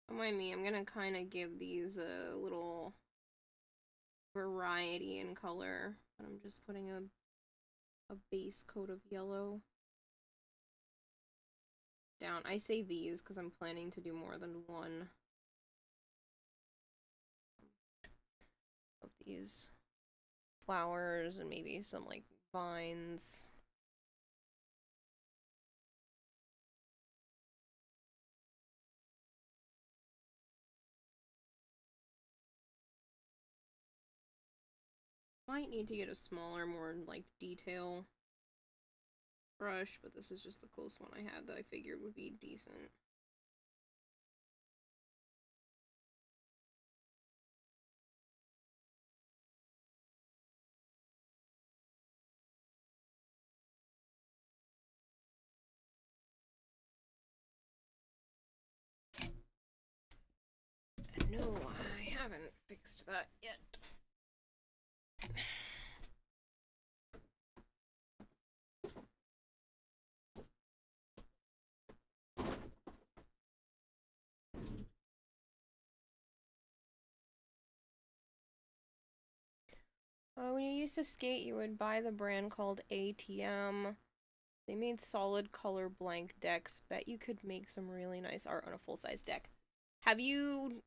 A: Don't mind me, I'm gonna kind of give these a little variety in color. But I'm just putting a base coat of yellow down. I say these because I'm planning to do more than one of these flowers and maybe some like vines. Might need to get a smaller, more like detail brush, but this is just the close one I had that I figured would be decent. No, I haven't fixed that yet. When you used to skate, you would buy the brand called ATM. They made solid color blank decks. Bet you could make some really nice art on a full-size deck. Have you...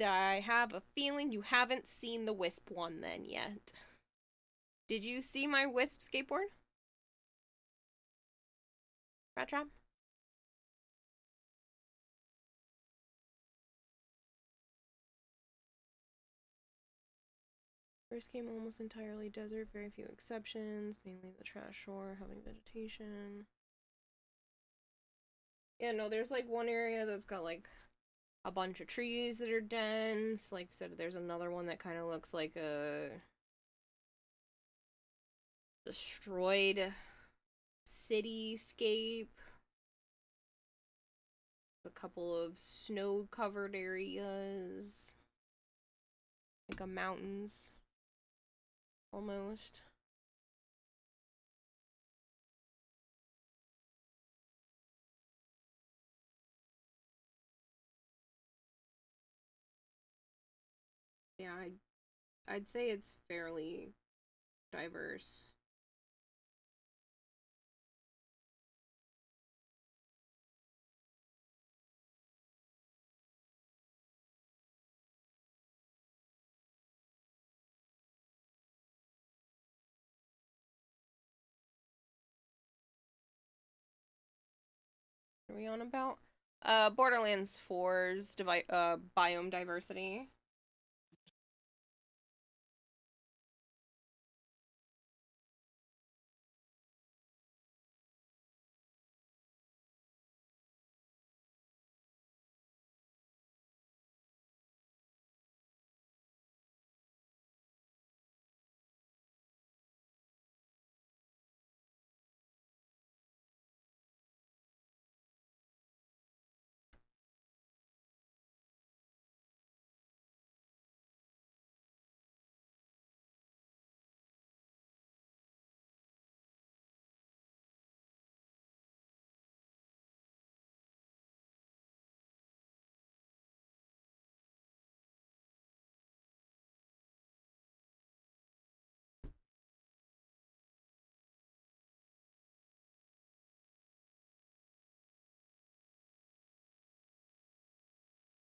A: I have a feeling you haven't seen the Wisp one then yet. Did you see my Wisp skateboard? Rat Trap? First game almost entirely desert, very few exceptions, mainly the trash shore, having vegetation. Yeah, no, there's like one area that's got like a bunch of trees that are dense. Like I said, there's another one that kind of looks like a destroyed cityscape. A couple of snow-covered areas. Like a mountains. Almost. Yeah, I'd say it's fairly diverse. What are we on about? Borderlands 4's biome diversity.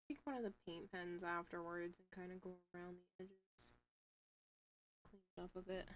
A: Take one of the paint pens afterwards and kind of go around the edges. Clean it up a bit.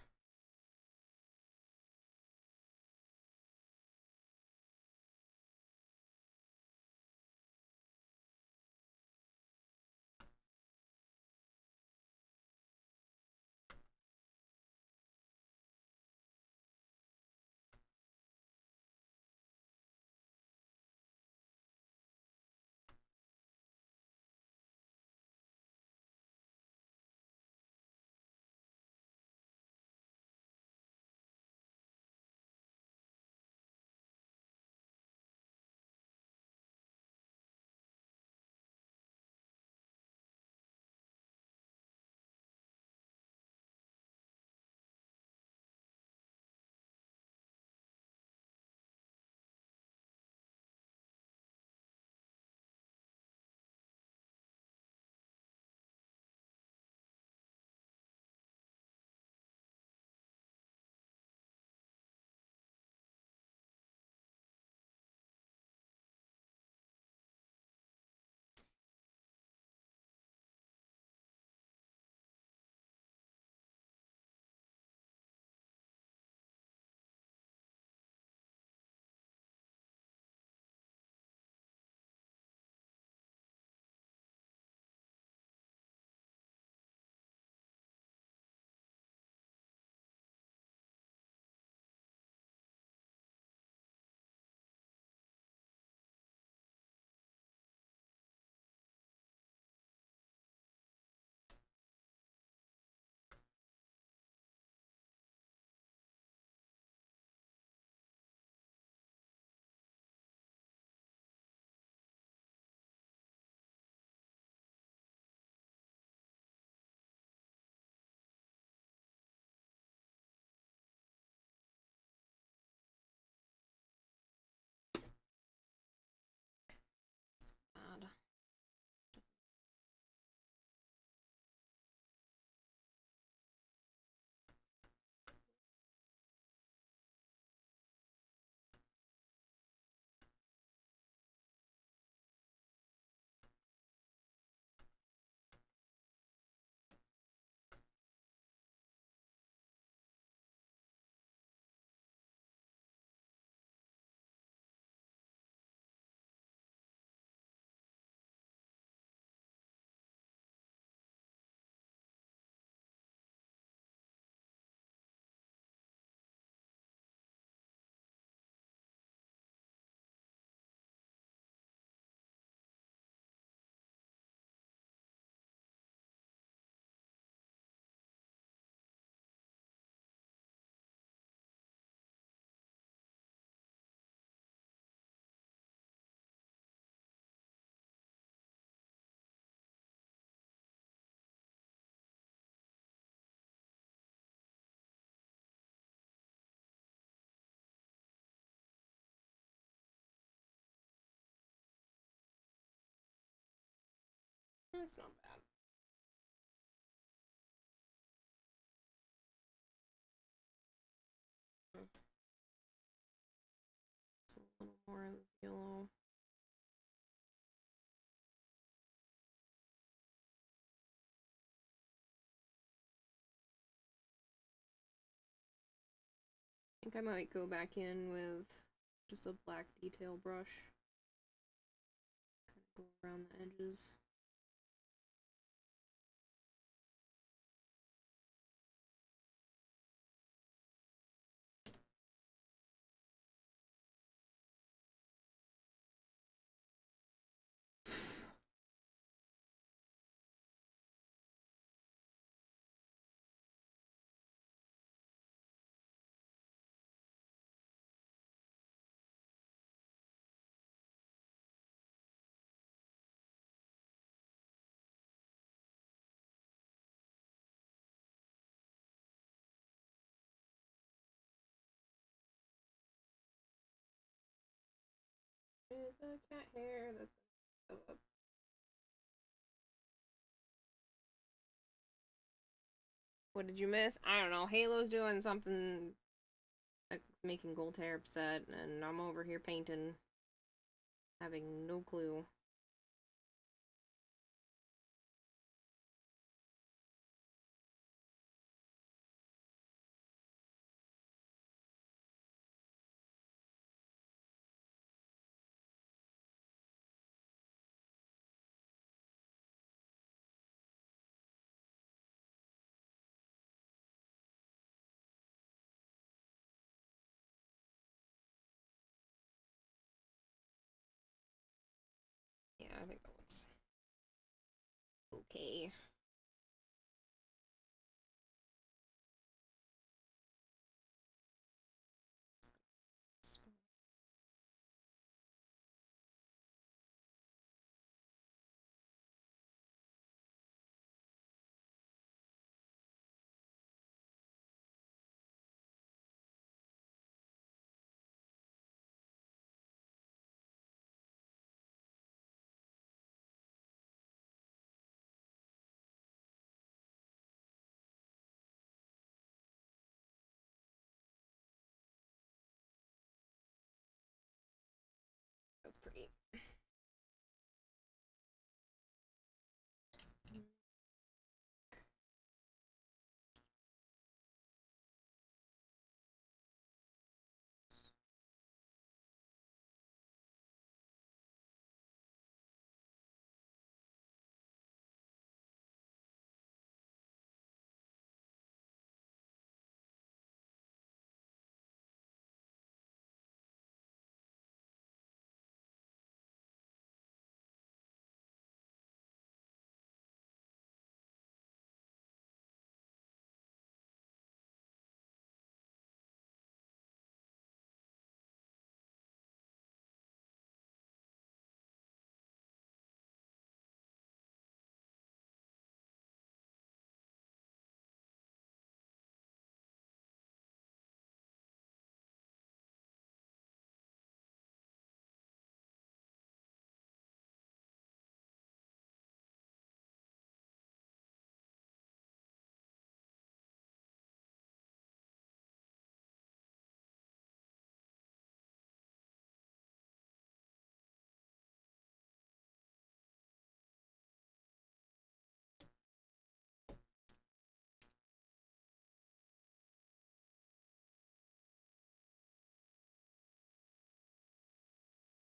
A: That's not bad. Just a little more of this yellow. I think I might go back in with just a black detail brush. Kind of go around the edges. There's a cat hair that's gonna go up. What did you miss? I don't know. Halo's doing something like making Voltaire upset, and I'm over here painting, having no clue. Yeah, I think that looks okay. That's pretty.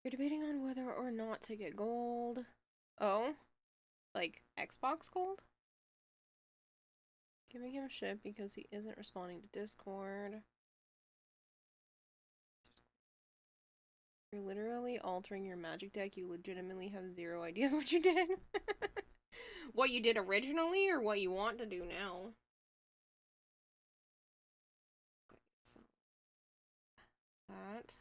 A: You're debating on whether or not to get gold. Oh? Like Xbox gold? Giving him shit because he isn't responding to Discord. You're literally altering your magic deck. You legitimately have zero ideas what you did. What you did originally or what you want to do now? Okay, so that.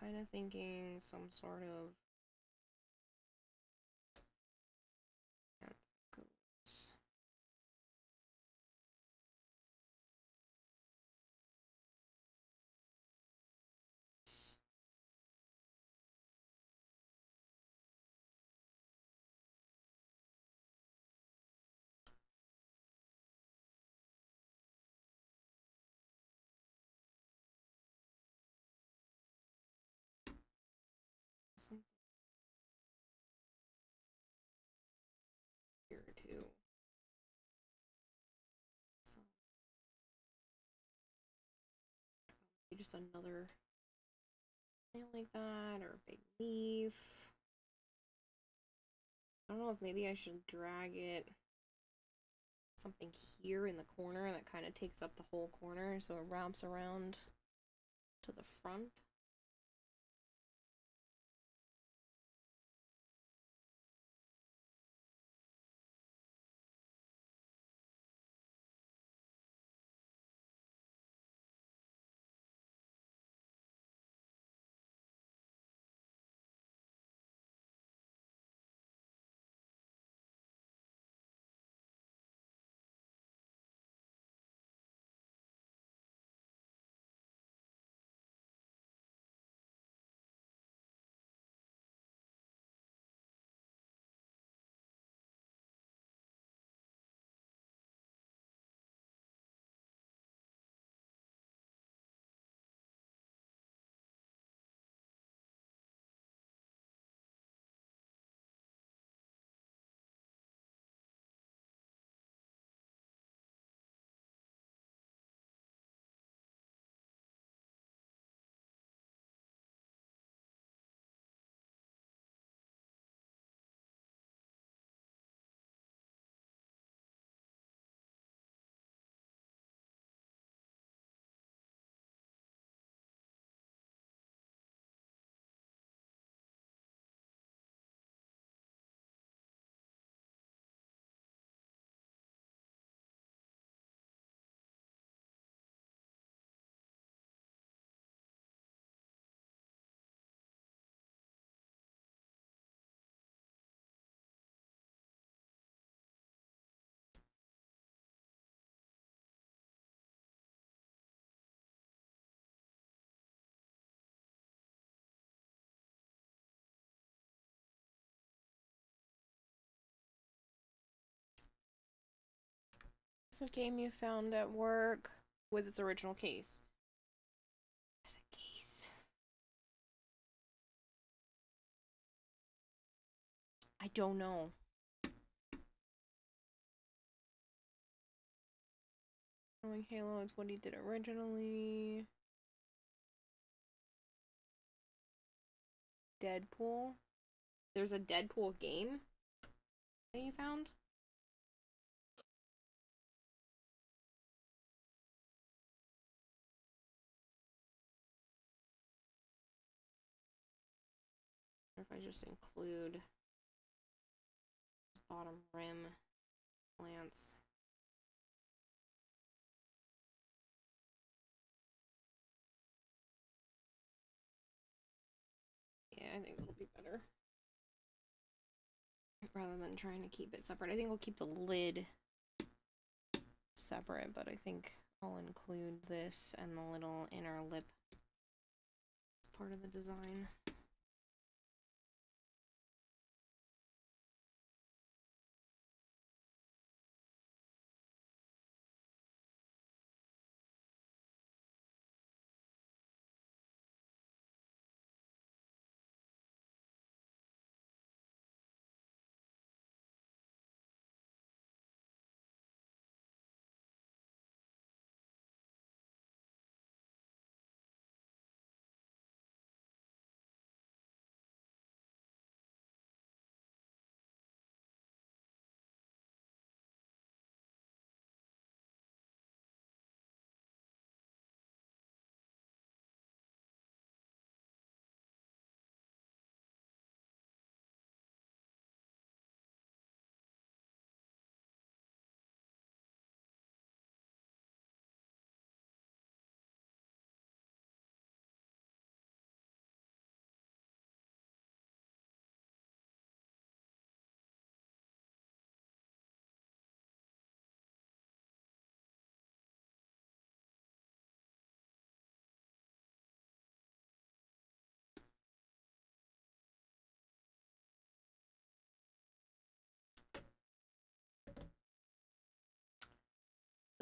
A: Kind of thinking some sort of goes. just another plant like that, or a big leaf. I don't know if maybe I should drag it something here in the corner that kind of takes up the whole corner so it wraps around to the front. So game you found at work with its original case. It's a case. I don't know. Knowing Halo is what he did originally. Deadpool. There's a Deadpool game that you found? Or if I just include bottom rim plants. Yeah, I think it'll be better. Rather than trying to keep it separate. I think we'll keep the lid separate, but I think I'll include this and the little inner lip as part of the design.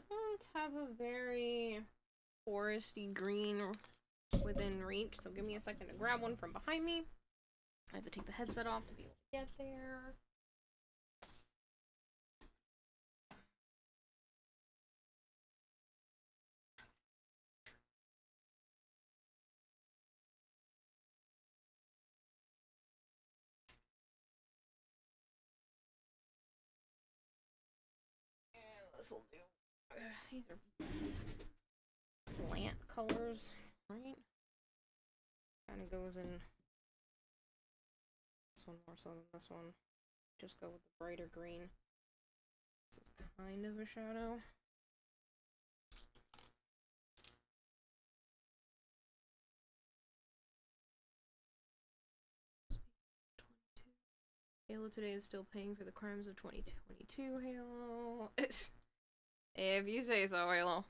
A: Don't have a very foresty green within reach, so give me a second to grab one from behind me. I have to take the headset off to be able to get there. this'll do. These are plant colors, right? Kind of goes in this one more so than this one. Just go with the brighter green. This is kind of a shadow. Halo today is still paying for the crimes of 2022, Halo. If you say so, Halo.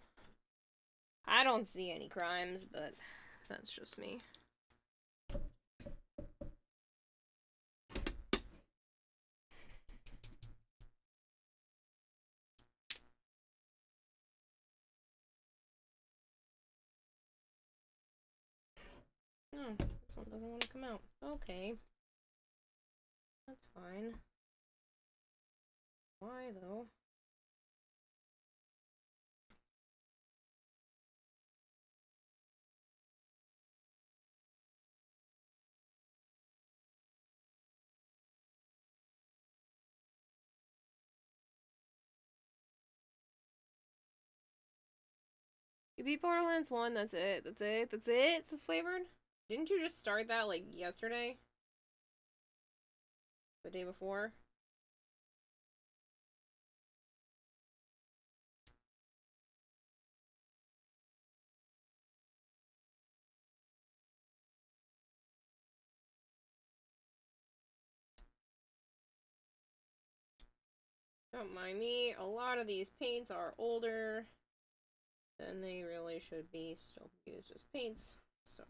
A: I don't see any crimes, but that's just me. Oh, this one doesn't want to come out. Okay. That's fine. Why, though? You beat Borderlands 1, that's it. That's it. That's it. It's flavored? Didn't you just start that, like, yesterday? The day before? Don't mind me. A lot of these paints are older than they really should be. Still used as paints, so.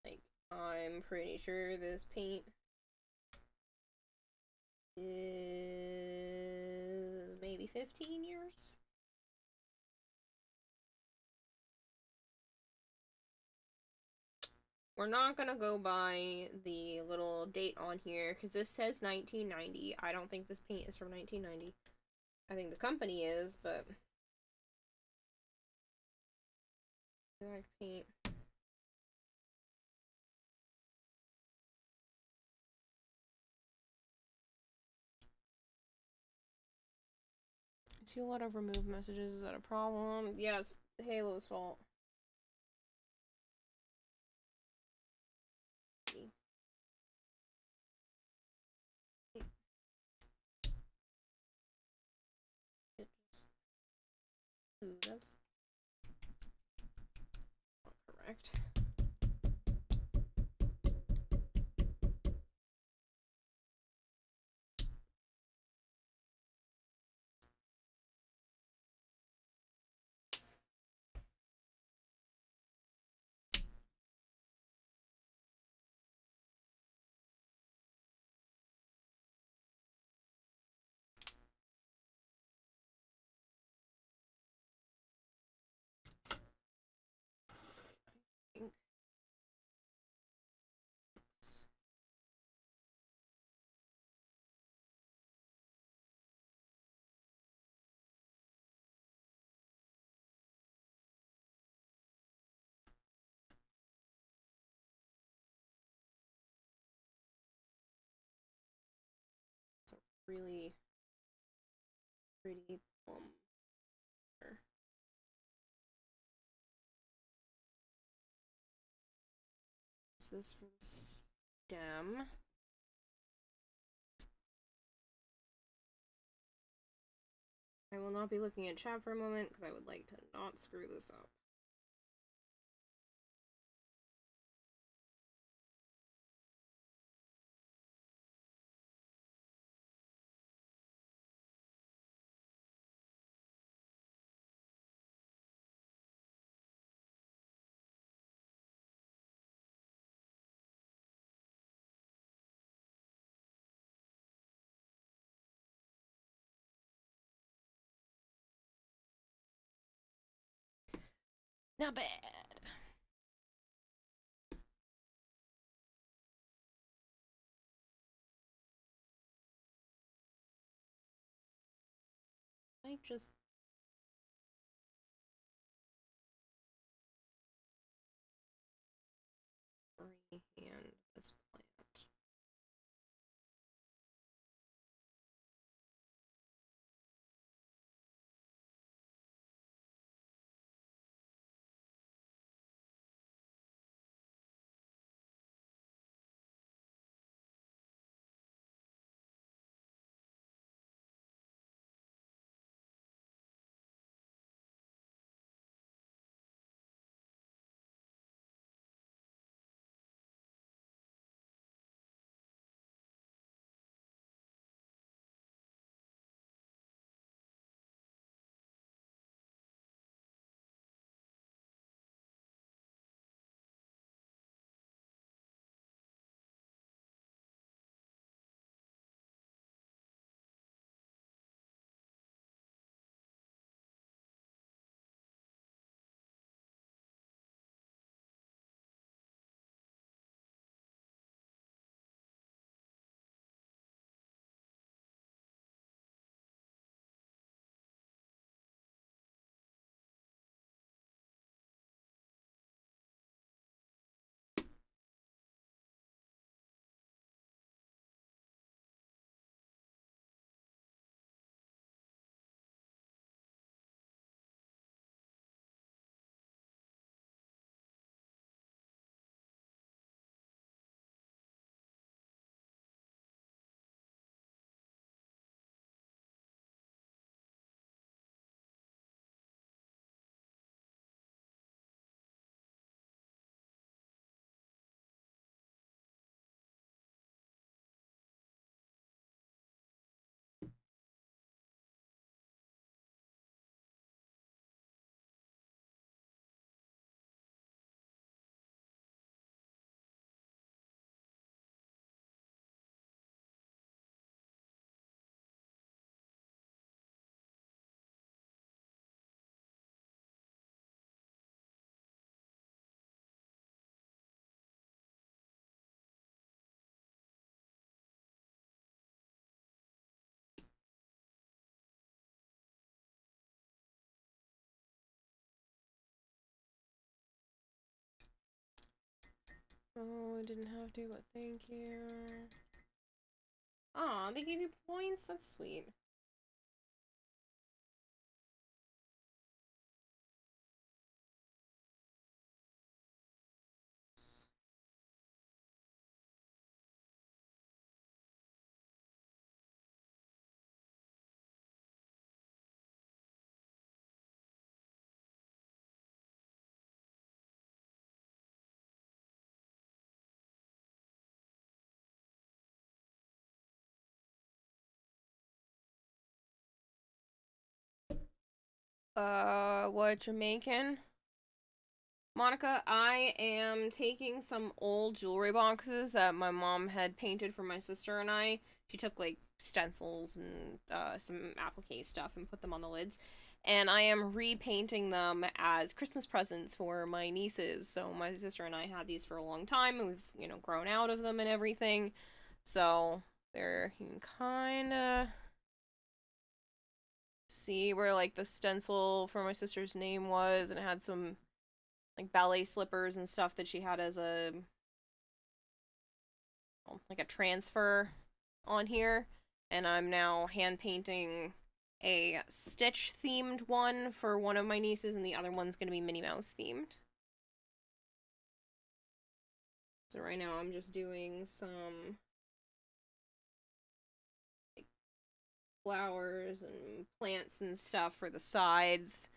A: Like, I'm pretty sure this paint is maybe 15 years. We're not gonna go by the little date on here because this says 1990. I don't think this paint is from 1990. I think the company is, but black paint. I see a lot of removed messages. Is that a problem? Yeah, it's Halo's fault. Ooh, that's not correct. I think it's a really pretty plum. Is this for the stem? I will not be looking at chat for a moment because I would like to not screw this up. Not bad. I just this plant. Oh, I didn't have to, but thank you. Aw, they gave you points? That's sweet. What Jamaican? Monica, I am taking some old jewelry boxes that my mom had painted for my sister and I. She took like stencils and some applique stuff and put them on the lids. And I am repainting them as Christmas presents for my nieces. So my sister and I had these for a long time and we've, you know, grown out of them and everything. So they're, you can kinda see where like the stencil for my sister's name was, and it had some like ballet slippers and stuff that she had as a like a transfer on here. And I'm now hand painting a Stitch themed one for one of my nieces, and the other one's gonna be Minnie Mouse themed. So right now I'm just doing some like flowers and plants and stuff for the sides.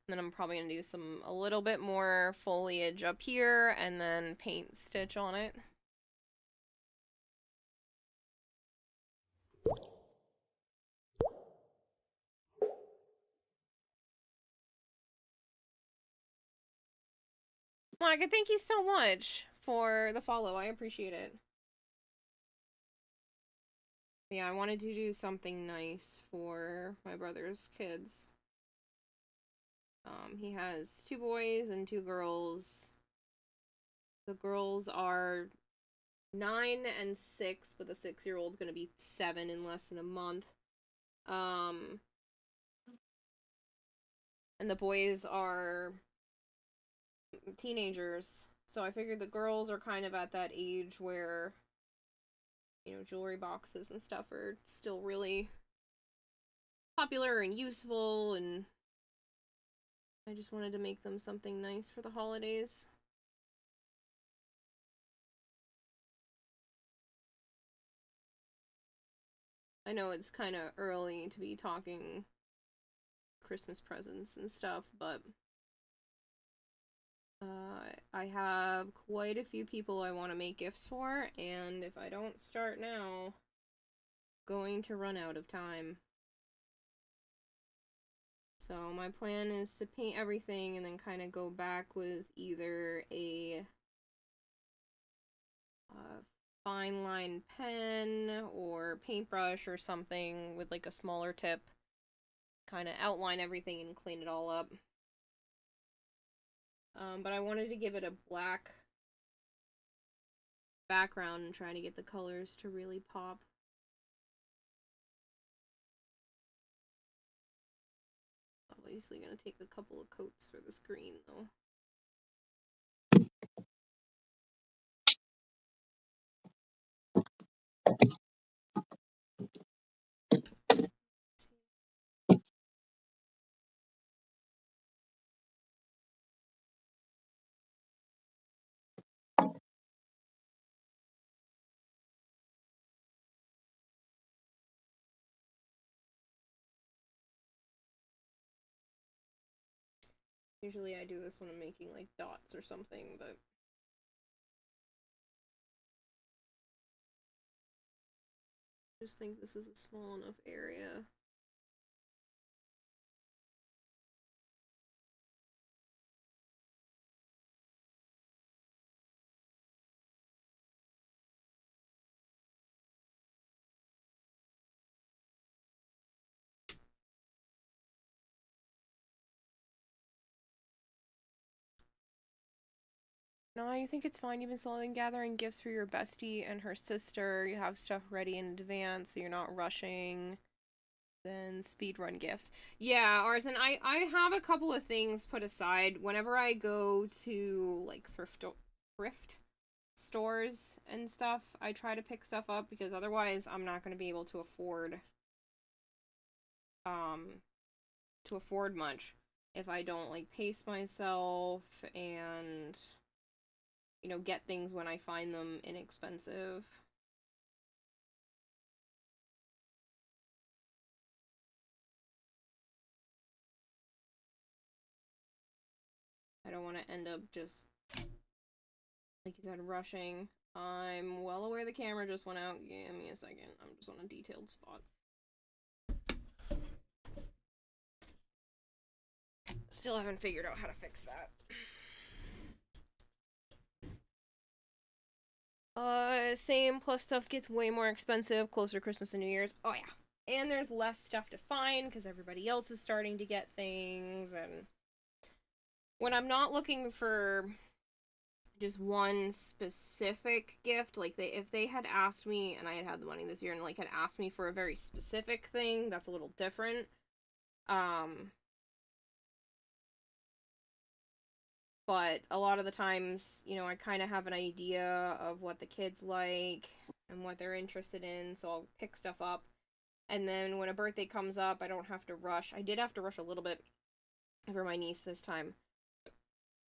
A: And then I'm probably gonna do a little bit more foliage up here and then paint Stitch on it. Monica, thank you so much for the follow. I appreciate it. Yeah, I wanted to do something nice for my brother's kids. He has 2 boys and 2 girls. The girls are 9 and 6, but the 6-year-old's gonna be 7 in less than a month. And the boys are teenagers, So I figured the girls are kind of at that age where, you know, jewelry boxes and stuff are still really popular and useful, and I just wanted to make them something nice for the holidays. I know it's kind of early to be talking Christmas presents and stuff, but I have quite a few people I want to make gifts for, and if I don't start now, I'm going to run out of time. So my plan is to paint everything and then kind of go back with either a fine line pen or paintbrush or something with like a smaller tip, kind of outline everything and clean it all up. But I wanted to give it a black background and try to get the colors to really pop. Obviously gonna take a couple of coats for this green though. Usually I do this when I'm making like dots or something, but I just think this is a small enough area. No, you think it's fine. You've been slowly gathering gifts for your bestie and her sister. You have stuff ready in advance, so you're not rushing. Then speedrun gifts. Yeah, Arson, I have a couple of things put aside. Whenever I go to, like, thrift stores and stuff, I try to pick stuff up, because otherwise I'm not going to be able to afford much if I don't, like, pace myself and, you know, get things when I find them inexpensive. I don't want to end up just, like you said, rushing. I'm well aware the camera just went out. Give me a second. I'm just on a detailed spot. Still haven't figured out how to fix that. Same, plus stuff gets way more expensive closer to Christmas and New Year's. Oh yeah. And there's less stuff to find because everybody else is starting to get things, and when I'm not looking for just one specific gift, like if they had asked me, and I had the money this year, and like had asked me for a very specific thing, that's a little different. But a lot of the times, you know, I kind of have an idea of what the kids like and what they're interested in, so I'll pick stuff up. And then when a birthday comes up, I don't have to rush. I did have to rush a little bit for my niece this time,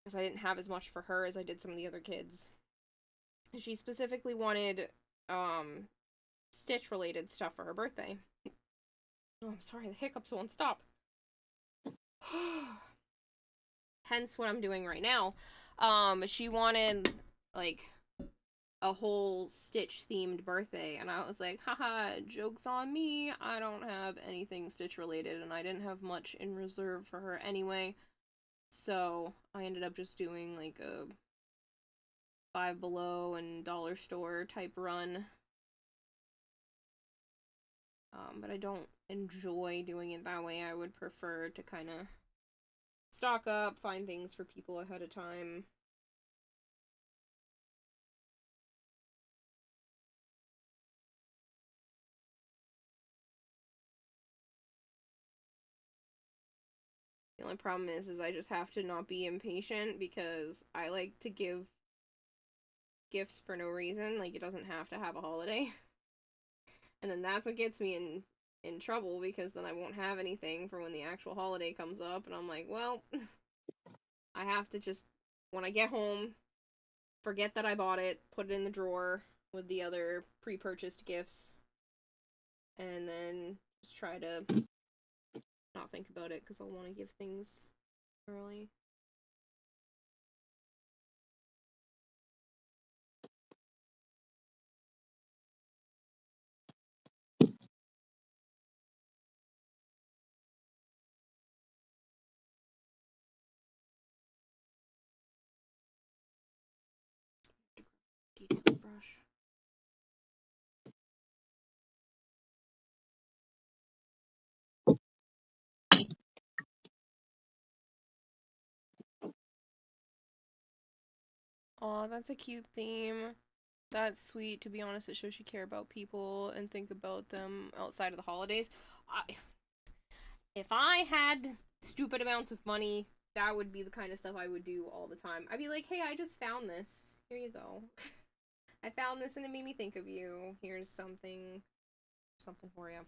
A: because I didn't have as much for her as I did some of the other kids. She specifically wanted Stitch related stuff for her birthday. Oh, I'm sorry, the hiccups won't stop. Hence what I'm doing right now. She wanted like a whole Stitch themed birthday, and I was like, haha, joke's on me. I don't have anything Stitch related, and I didn't have much in reserve for her anyway. So I ended up just doing like a Five Below and dollar store type run. But I don't enjoy doing it that way. I would prefer to kind of stock up, find things for people ahead of time. The only problem is I just have to not be impatient, because I like to give gifts for no reason. Like, it doesn't have to have a holiday. And then that's what gets me in trouble, because then I won't have anything for when the actual holiday comes up, and I'm like, well, I have to just, when I get home, forget that I bought it, put it in the drawer with the other pre-purchased gifts, and then just try to not think about it, because I'll want to give things early. Detail brush. Aw, that's a cute theme. That's sweet. To be honest, it shows you care about people and think about them outside of the holidays. If I had stupid amounts of money, that would be the kind of stuff I would do all the time. I'd be like, hey, I just found this. Here you go. I found this and it made me think of you. Here's something for you.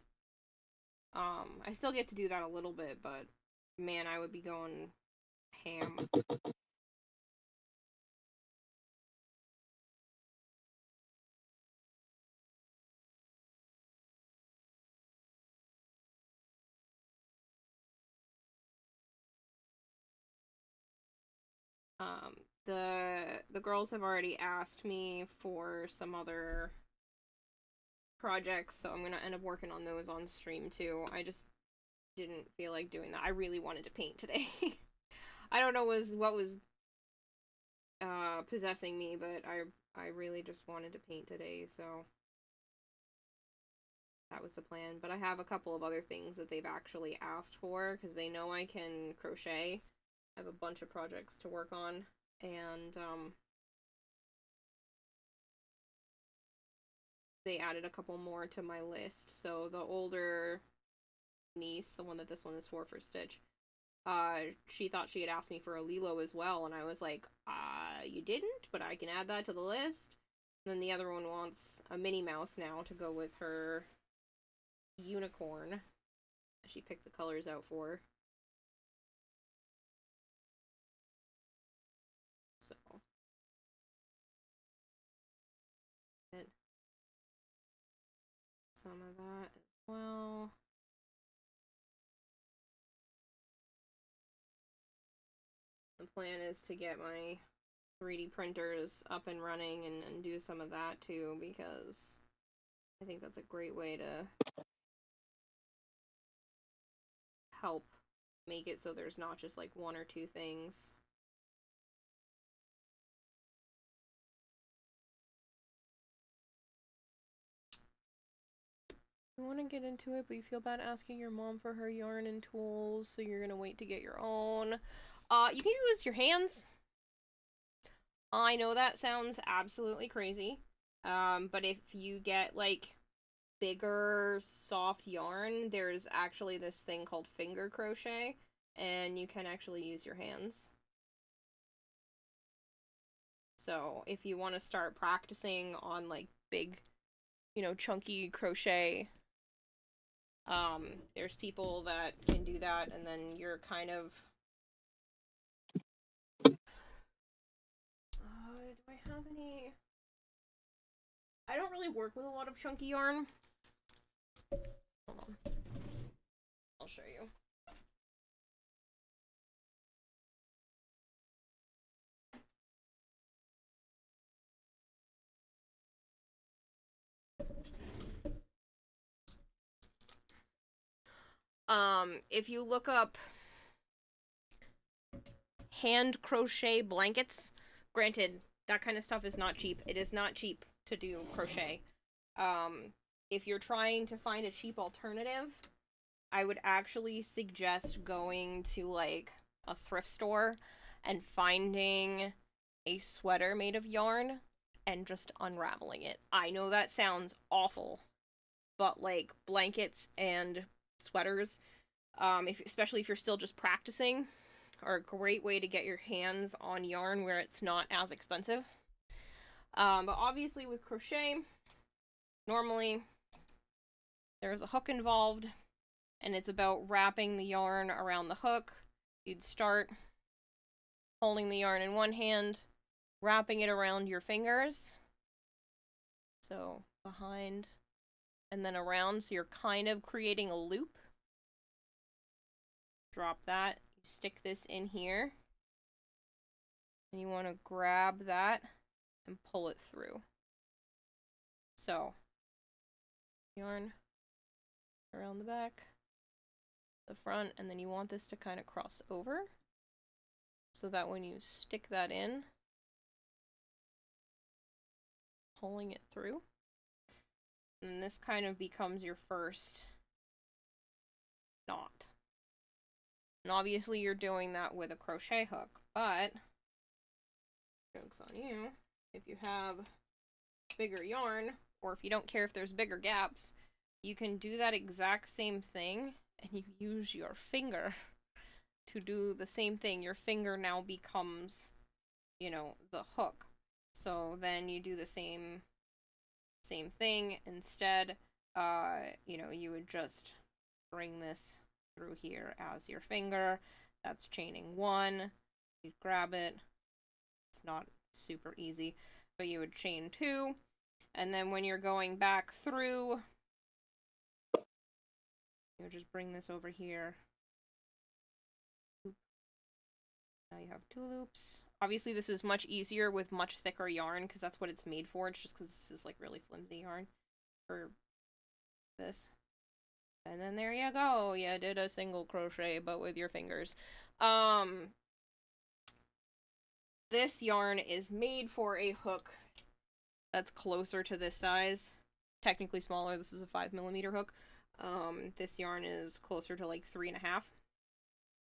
A: I still get to do that a little bit, but man, I would be going ham. The girls have already asked me for some other projects, so I'm gonna end up working on those on stream too. I just didn't feel like doing that. I really wanted to paint today. I don't know what was possessing me, but I really just wanted to paint today, so that was the plan. But I have a couple of other things that they've actually asked for, because they know I can crochet. I have a bunch of projects to work on, and they added a couple more to my list. So the older niece, the one that this one is for Stitch, she thought she had asked me for a Lilo as well, and I was like, you didn't, but I can add that to the list. And then the other one wants a Minnie Mouse now to go with her unicorn. She picked the colors out for. So. And some of that as well. The plan is to get my 3D printers up and running and do some of that too, because I think that's a great way to help make it so there's not just like one or two things. You want to get into it, but you feel bad asking your mom for her yarn and tools, so you're gonna wait to get your own. You can use your hands. I know that sounds absolutely crazy, but if you get like bigger soft yarn, there's actually this thing called finger crochet, and you can actually use your hands. So if you want to start practicing on like big, chunky crochet, there's people that can do that, and then you're kind of do I have any? I don't really work with a lot of chunky yarn. Hold on. I'll show you. If you look up hand crochet blankets, granted, that kind of stuff is not cheap. It is not cheap to do crochet. If you're trying to find a cheap alternative, I would actually suggest going to like a thrift store and finding a sweater made of yarn and just unraveling it. I know that sounds awful, but like blankets and sweaters, especially if you're still just practicing, are a great way to get your hands on yarn where it's not as expensive. But obviously with crochet, normally there's a hook involved, and it's about wrapping the yarn around the hook. You'd start holding the yarn in one hand, wrapping it around your fingers. So behind and then around, so you're kind of creating a loop. Drop that, you stick this in here, and you want to grab that and pull it through. So, yarn around the back, the front, and then you want this to kind of cross over, so that when you stick that in, pulling it through, and this kind of becomes your first knot. And obviously you're doing that with a crochet hook, but joke's on you, if you have bigger yarn, or if you don't care if there's bigger gaps, you can do that exact same thing, and you use your finger to do the same thing. Your finger now becomes, you know, the hook. So then you do the same thing. Instead, you know, you would just bring this through here as your finger. That's chaining one. You grab it. It's not super easy, but you would chain two. And then when you're going back through, you would just bring this over here. Now you have two loops. Obviously this is much easier with much thicker yarn, because that's what it's made for. It's just because this is like really flimsy yarn for this. And then there you go. You did a single crochet, but with your fingers. This yarn is made for a hook that's closer to this size. Technically smaller. This is a 5mm hook. This yarn is closer to like 3.5.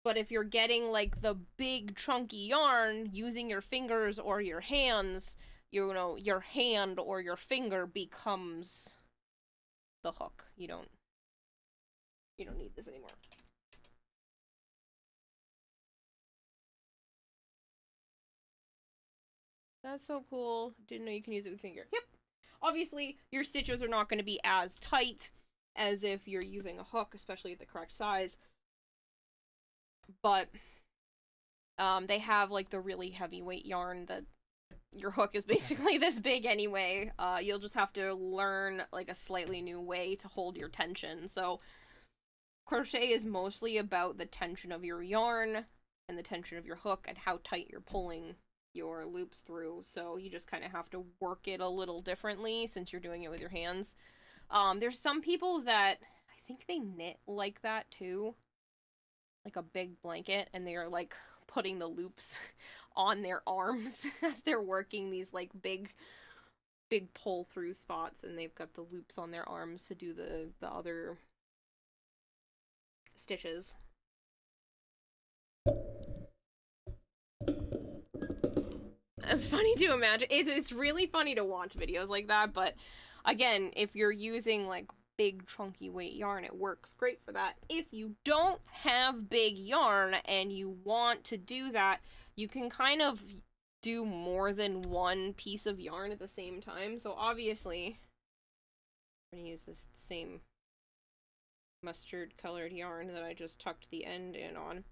A: But if you're getting like the big chunky yarn using your fingers or your hands, you know, your hand or your finger becomes the hook. You don't need this anymore. That's so cool. Didn't know you can use it with finger. Yep. Obviously, your stitches are not going to be as tight as if you're using a hook, especially at the correct size. But they have like the really heavyweight yarn that your hook is basically this big anyway. You'll just have to learn like a slightly new way to hold your tension. So crochet is mostly about the tension of your yarn and the tension of your hook and how tight you're pulling your loops through. So you just kind of have to work it a little differently since you're doing it with your hands. There's some people that I think they knit like that too, like a big blanket, and they are like putting the loops on their arms as they're working these like big pull through spots, and they've got the loops on their arms to do the other stitches. It's funny to imagine. It's really funny to watch videos like that, but again, if you're using like big chunky weight yarn, it works great for that. If you don't have big yarn and you want to do that, you can kind of do more than one piece of yarn at the same time. So obviously, I'm going to use this same mustard colored yarn that I just tucked the end in on.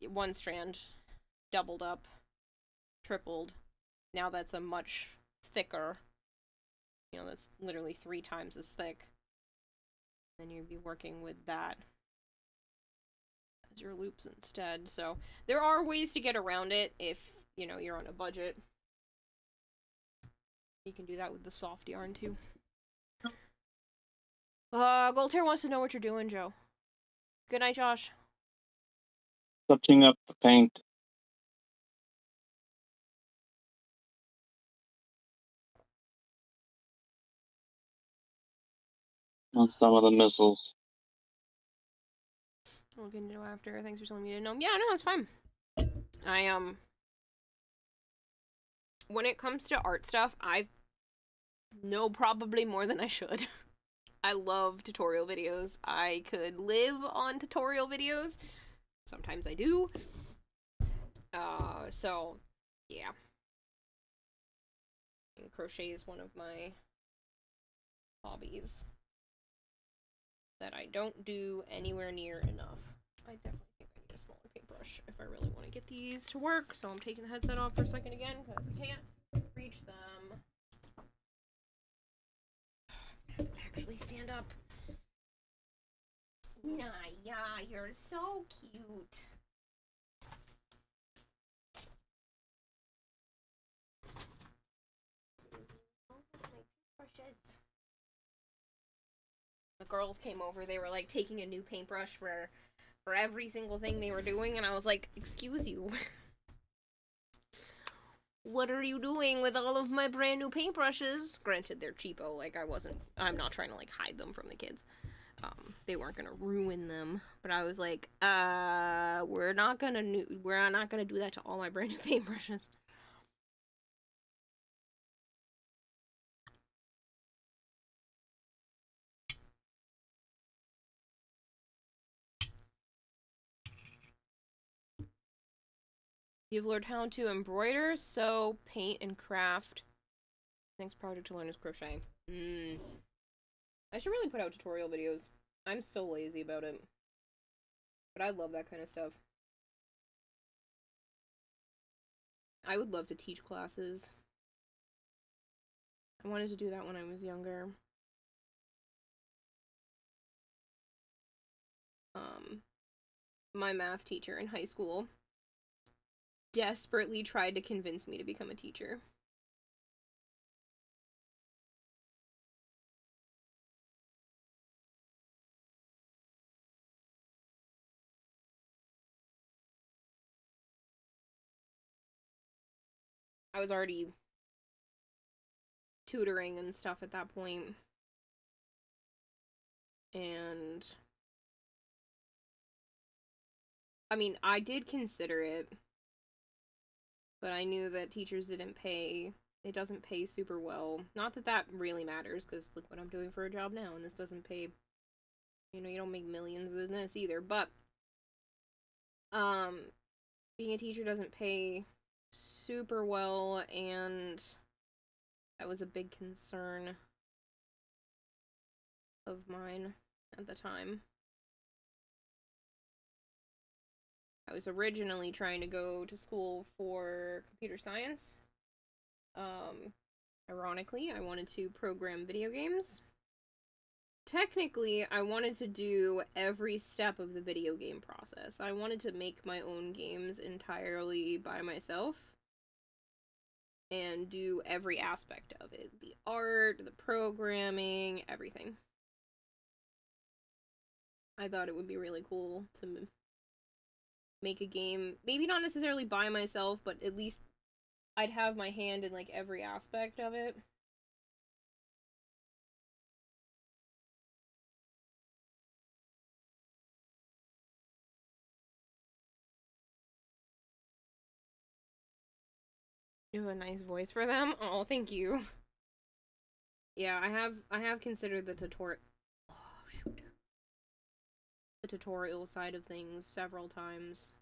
A: One strand doubled up, tripled. Now that's a much thicker, you know, that's literally 3 times as thick. Then you'd be working with that as your loops instead. So there are ways to get around it if, you know, you're on a budget. You can do that with the soft yarn too. Goldhair wants to know what you're doing, Joe. Good night, Josh.
C: Touching up the paint. On some of the missiles.
A: I'll get into after. Thanks for telling me to know. Yeah, no, it's fine. When it comes to art stuff, I know probably more than I should. I love tutorial videos. I could live on tutorial videos. Sometimes I do. So, yeah. And crochet is one of my hobbies that I don't do anywhere near enough. I definitely think I need a smaller paintbrush if I really want to get these to work. So I'm taking the headset off for a second again because I can't reach them. I have to actually stand up. Naya, you're so cute. The girls came over, they were like taking a new paintbrush for every single thing they were doing, and I was like, excuse you. What are you doing with all of my brand new paintbrushes? Granted, they're cheapo, like I'm not trying to like hide them from the kids. They weren't gonna ruin them, but I was like, we're not gonna do that to all my brand new paintbrushes. You've learned how to embroider, sew, paint, and craft. Next project to learn is crochet. I should really put out tutorial videos. I'm so lazy about it. But I love that kind of stuff. I would love to teach classes. I wanted to do that when I was younger. My math teacher in high school desperately tried to convince me to become a teacher. I was already tutoring and stuff at that point. And I mean, I did consider it, but I knew that teachers didn't pay. It doesn't pay super well. Not that that really matters, because look what I'm doing for a job now, and this doesn't pay. You know, you don't make millions in this either, but being a teacher doesn't pay super well, and that was a big concern of mine at the time. I was originally trying to go to school for computer science. Ironically, I wanted to program video games. Technically, I wanted to do every step of the video game process. I wanted to make my own games entirely by myself and do every aspect of it. The art, the programming, everything. I thought it would be really cool to make a game, maybe not necessarily by myself, but at least I'd have my hand in like every aspect of it. You have a nice voice for them. Oh, thank you. Yeah, I have considered the tutorial. Oh, shoot. The tutorial side of things several times.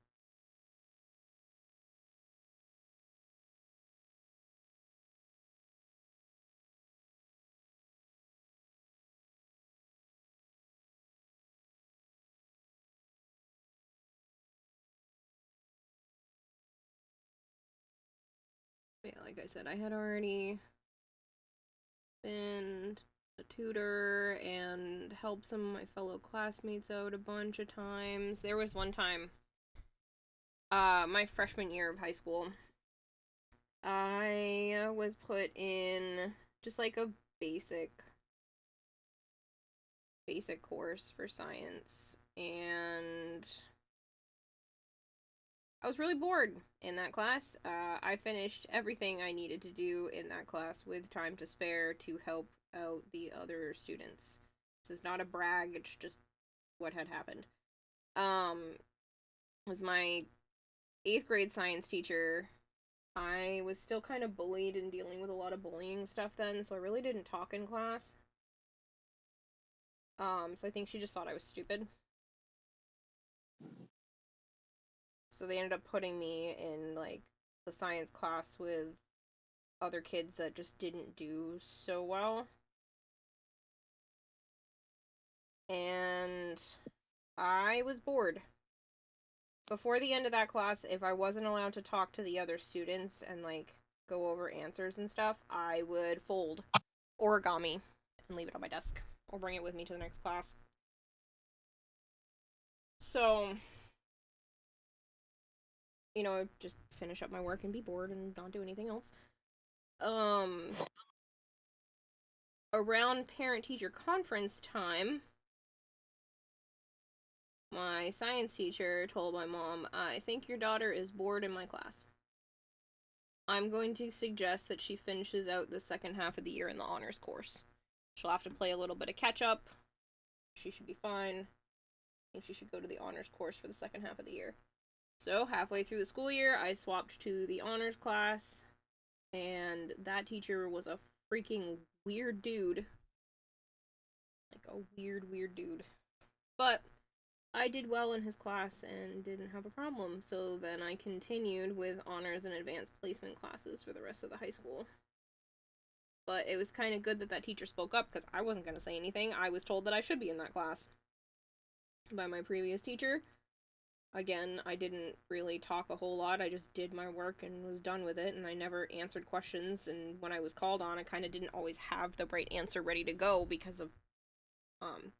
A: Yeah, like I said, I had already been a tutor and helped some of my fellow classmates out a bunch of times. There was one time, my freshman year of high school, I was put in just like a basic course for science, and I was really bored in that class. I finished everything I needed to do in that class with time to spare to help out the other students. This is not a brag, it's just what had happened. Was my 8th grade science teacher. I was still kind of bullied and dealing with a lot of bullying stuff then, so I really didn't talk in class. So I think she just thought I was stupid. So they ended up putting me in, like, the science class with other kids that just didn't do so well. And I was bored. Before the end of that class, if I wasn't allowed to talk to the other students and, like, go over answers and stuff, I would fold origami and leave it on my desk. Or bring it with me to the next class. So, you know, just finish up my work and be bored and not do anything else. Around parent-teacher conference time, my science teacher told my mom, I think your daughter is bored in my class. I'm going to suggest that she finishes out the second half of the year in the honors course. She'll have to play a little bit of catch-up. She should be fine. I think she should go to the honors course for the second half of the year. So, halfway through the school year, I swapped to the honors class, and that teacher was a freaking weird dude. Like, a weird dude. But I did well in his class and didn't have a problem, so then I continued with honors and advanced placement classes for the rest of the high school. But it was kind of good that that teacher spoke up, because I wasn't going to say anything. I was told that I should be in that class by my previous teacher. Again, I didn't really talk a whole lot. I just did my work and was done with it, and I never answered questions, and when I was called on, I kind of didn't always have the right answer ready to go because of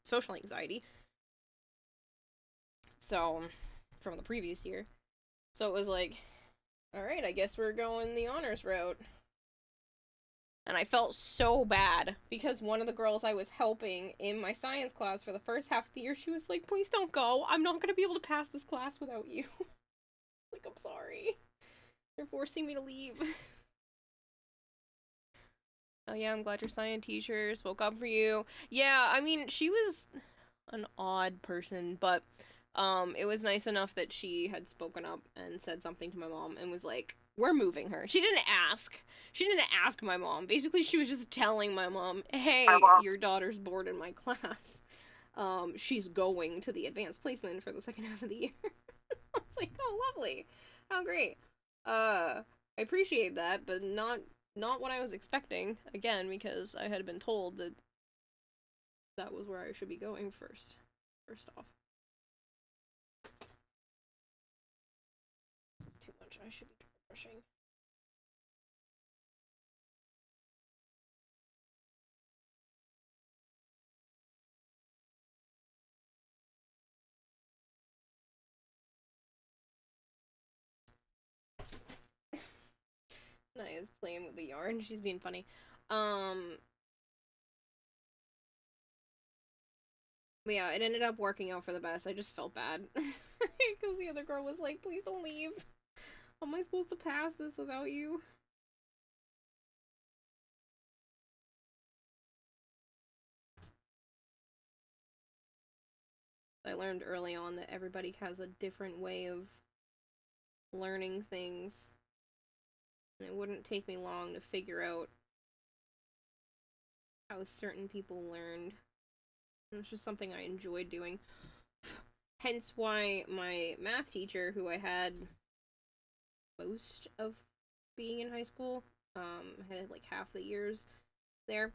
A: social anxiety. So, from the previous year. So it was like, alright, I guess we're going the honors route. And I felt so bad, because one of the girls I was helping in my science class for the first half of the year, she was like, please don't go, I'm not gonna be able to pass this class without you. Like, I'm sorry. They're forcing me to leave. Oh yeah, I'm glad your science teacher spoke up for you. Yeah, I mean, she was an odd person, but it was nice enough that she had spoken up and said something to my mom and was like, we're moving her. She didn't ask my mom. Basically, she was just telling my mom, hey, your daughter's bored in my class. She's going to the advanced placement for the second half of the year. I was like, oh, lovely. How great. I appreciate that, but not what I was expecting. Again, because I had been told that that was where I should be going first off. This is too much. I should be brushing. Naya's playing with the yarn. She's being funny. But yeah, it ended up working out for the best. I just felt bad. Because the other girl was like, please don't leave. How am I supposed to pass this without you? I learned early on that everybody has a different way of learning things. And it wouldn't take me long to figure out how certain people learned. And it's just something I enjoyed doing. Hence why my math teacher, who I had most of being in high school, had like half the years there,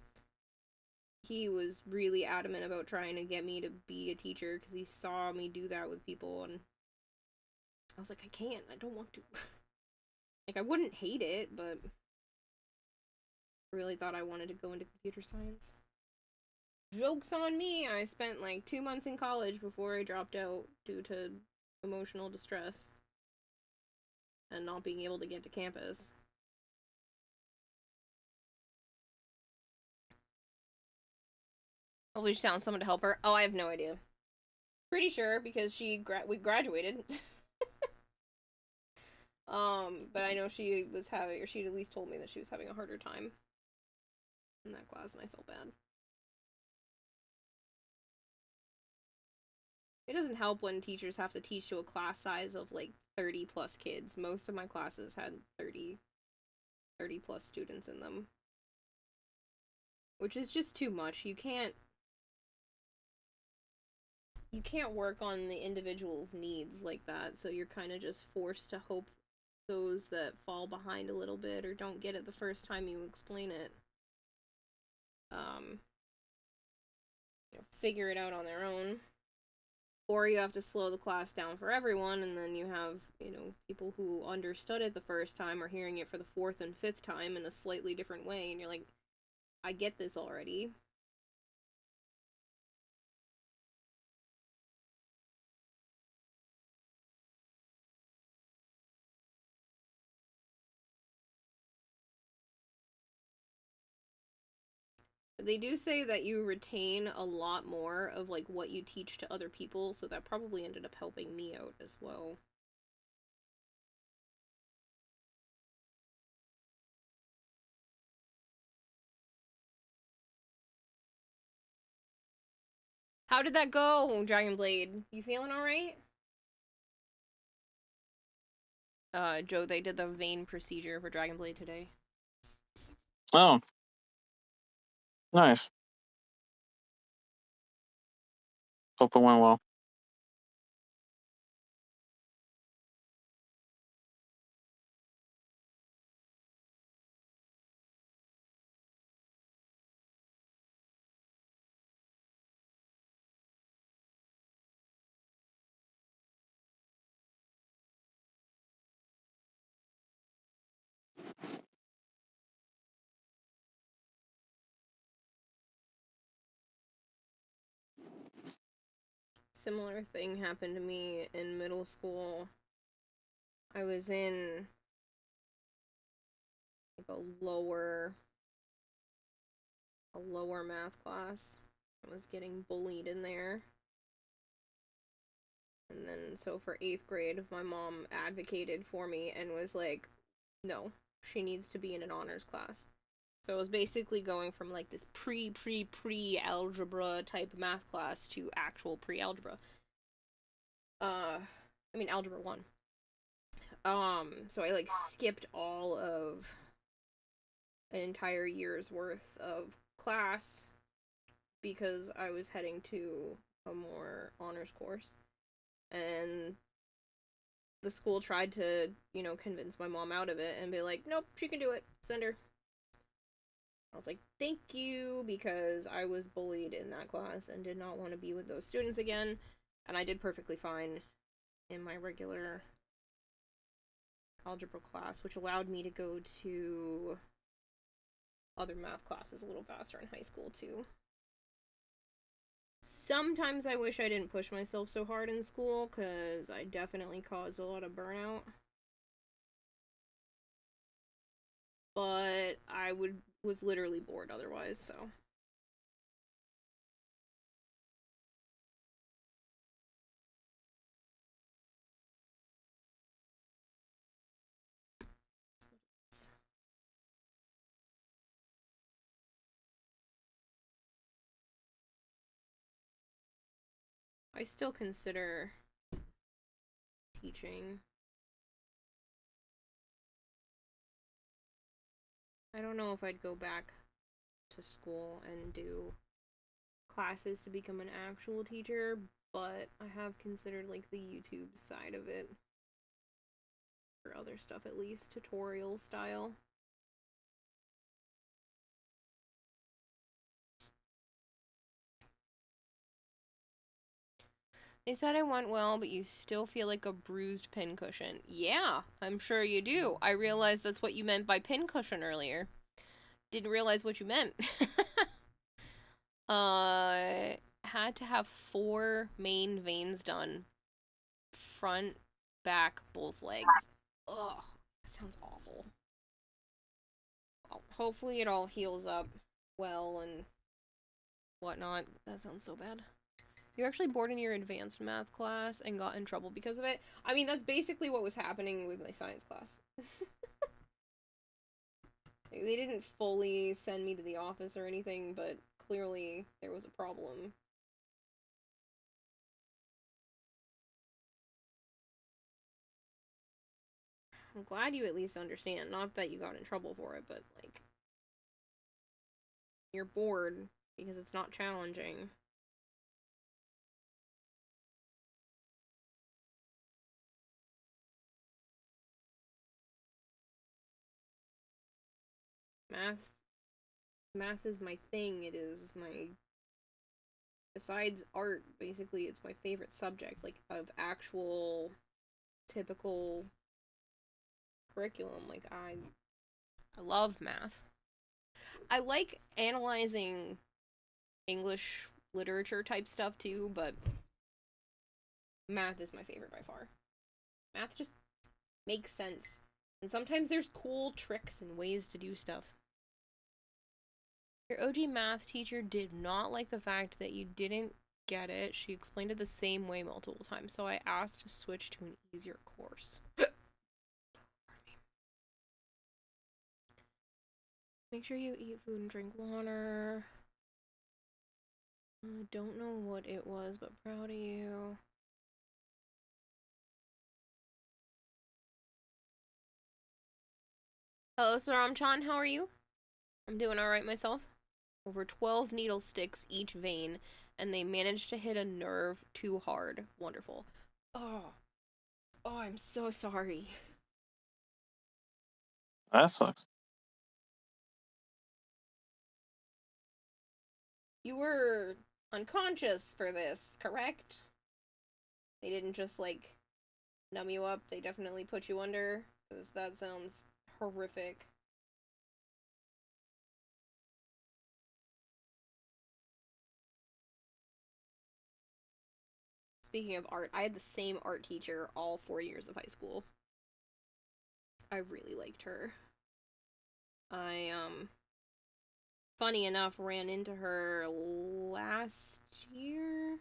A: he was really adamant about trying to get me to be a teacher because he saw me do that with people, and I was like, I can't, I don't want to. Like, I wouldn't hate it, but I really thought I wanted to go into computer science. Joke's on me, I spent like 2 months in college before I dropped out due to emotional distress and not being able to get to campus. Hopefully she found someone to help her. Oh, I have no idea. Pretty sure, because we graduated. But I know she was having, or she'd at least told me that she was having a harder time in that class, and I felt bad. It doesn't help when teachers have to teach to a class size of like 30 plus kids. Most of my classes had 30 plus students in them. Which is just too much. You can't work on the individual's needs like that, so you're kind of just forced to hope those that fall behind a little bit or don't get it the first time you explain it, figure it out on their own. Or you have to slow the class down for everyone, and then you have, people who understood it the first time are hearing it for the fourth and fifth time in a slightly different way, and you're like, I get this already. They do say that you retain a lot more of, like, what you teach to other people, so that probably ended up helping me out as well. How did that go, Dragon Blade? You feeling alright? Joe, they did the vein procedure for Dragon Blade today.
C: Oh. Nice. Hope it went well.
A: Similar thing happened to me in middle school. I was in like a lower math class. I was getting bullied in there. And then so for 8th grade, my mom advocated for me and was like, no, she needs to be in an honors class. So it was basically going from like this pre-algebra type math class to actual pre-algebra. Algebra 1. So I like skipped all of an entire year's worth of class because I was heading to a more honors course. And the school tried to, convince my mom out of it and be like, nope, she can do it. Send her. I was like, thank you, because I was bullied in that class and did not want to be with those students again. And I did perfectly fine in my regular algebra class, which allowed me to go to other math classes a little faster in high school, too. Sometimes I wish I didn't push myself so hard in school, because I definitely caused a lot of burnout. But I was literally bored otherwise, so. I still consider teaching. I don't know if I'd go back to school and do classes to become an actual teacher, but I have considered like the YouTube side of it for other stuff, at least tutorial style. They said it went well, but you still feel like a bruised pincushion. Yeah, I'm sure you do. I realized that's what you meant by pincushion earlier. Didn't realize what you meant. Had to have 4 main veins done. Front, back, both legs. Ugh, that sounds awful. Well, hopefully it all heals up well and whatnot. That sounds so bad. You actually bored in your advanced math class and got in trouble because of it? I mean, that's basically what was happening with my science class. They didn't fully send me to the office or anything, but clearly there was a problem. I'm glad you at least understand. Not that you got in trouble for it, but, like, you're bored because it's not challenging. Math is my thing. It is my, besides art, basically it's my favorite subject, like, of actual typical curriculum. Like, I love math. I like analyzing English literature type stuff too, but math is my favorite by far. Math just makes sense. And sometimes there's cool tricks and ways to do stuff. Your OG math teacher did not like the fact that you didn't get it. She explained it the same way multiple times, so I asked to switch to an easier course. Make sure you eat food and drink water. I don't know what it was, but proud of you. Hello, Saramchan, how are you? I'm doing alright myself. Over 12 needle sticks each vein, and they managed to hit a nerve too hard. Wonderful. Oh, I'm so sorry.
C: That sucks.
A: You were unconscious for this, correct? They didn't just, like, numb you up. They definitely put you under, because that sounds horrific. Speaking of art, I had the same art teacher all 4 years of high school. I really liked her. I, funny enough, ran into her last year?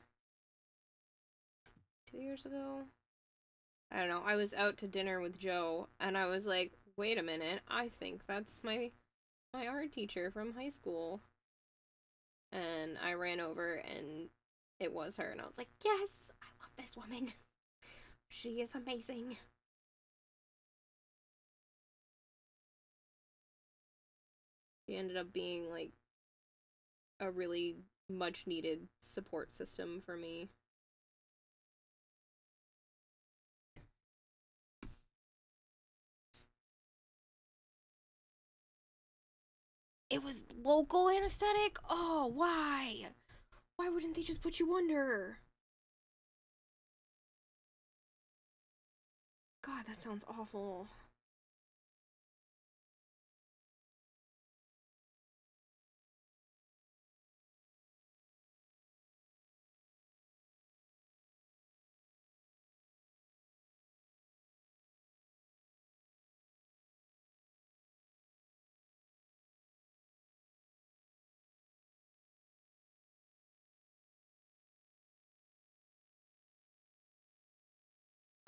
A: 2 years ago? I don't know. I was out to dinner with Joe, and I was like, wait a minute, I think that's my art teacher from high school. And I ran over, and it was her, and I was like, yes, I love this woman. She is amazing. She ended up being, like, a really much needed support system for me. It was local anesthetic? Oh, why? Why wouldn't they just put you under? God, that sounds awful.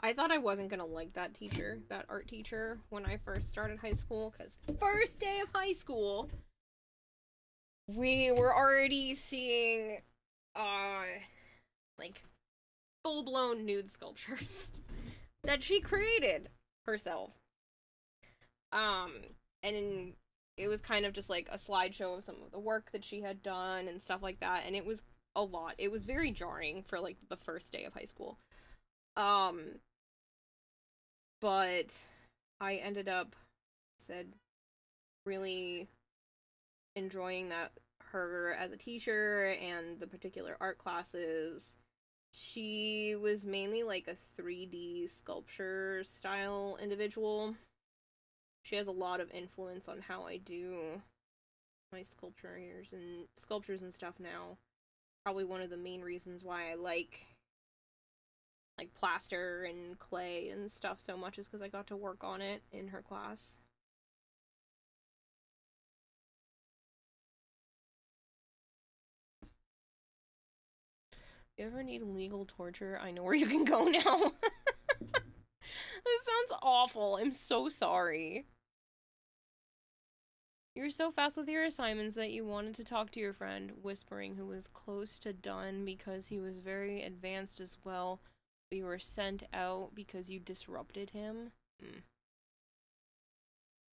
A: I thought I wasn't gonna like that teacher, that art teacher, when I first started high school, because first day of high school, we were already seeing, like, full-blown nude sculptures that she created herself. And it was kind of just like a slideshow of some of the work that she had done and stuff like that, and it was a lot. It was very jarring for, like, the first day of high school. But I ended up, really enjoying her as a teacher and the particular art classes. She was mainly like a 3D sculpture style individual. She has a lot of influence on how I do my sculptures and stuff now. Probably one of the main reasons why I like plaster and clay and stuff so much is because I got to work on it in her class. If you ever need legal torture, I know where you can go now. This sounds awful. I'm so sorry. You were so fast with your assignments that you wanted to talk to your friend, whispering, who was close to done because he was very advanced as well. We were sent out because you disrupted him.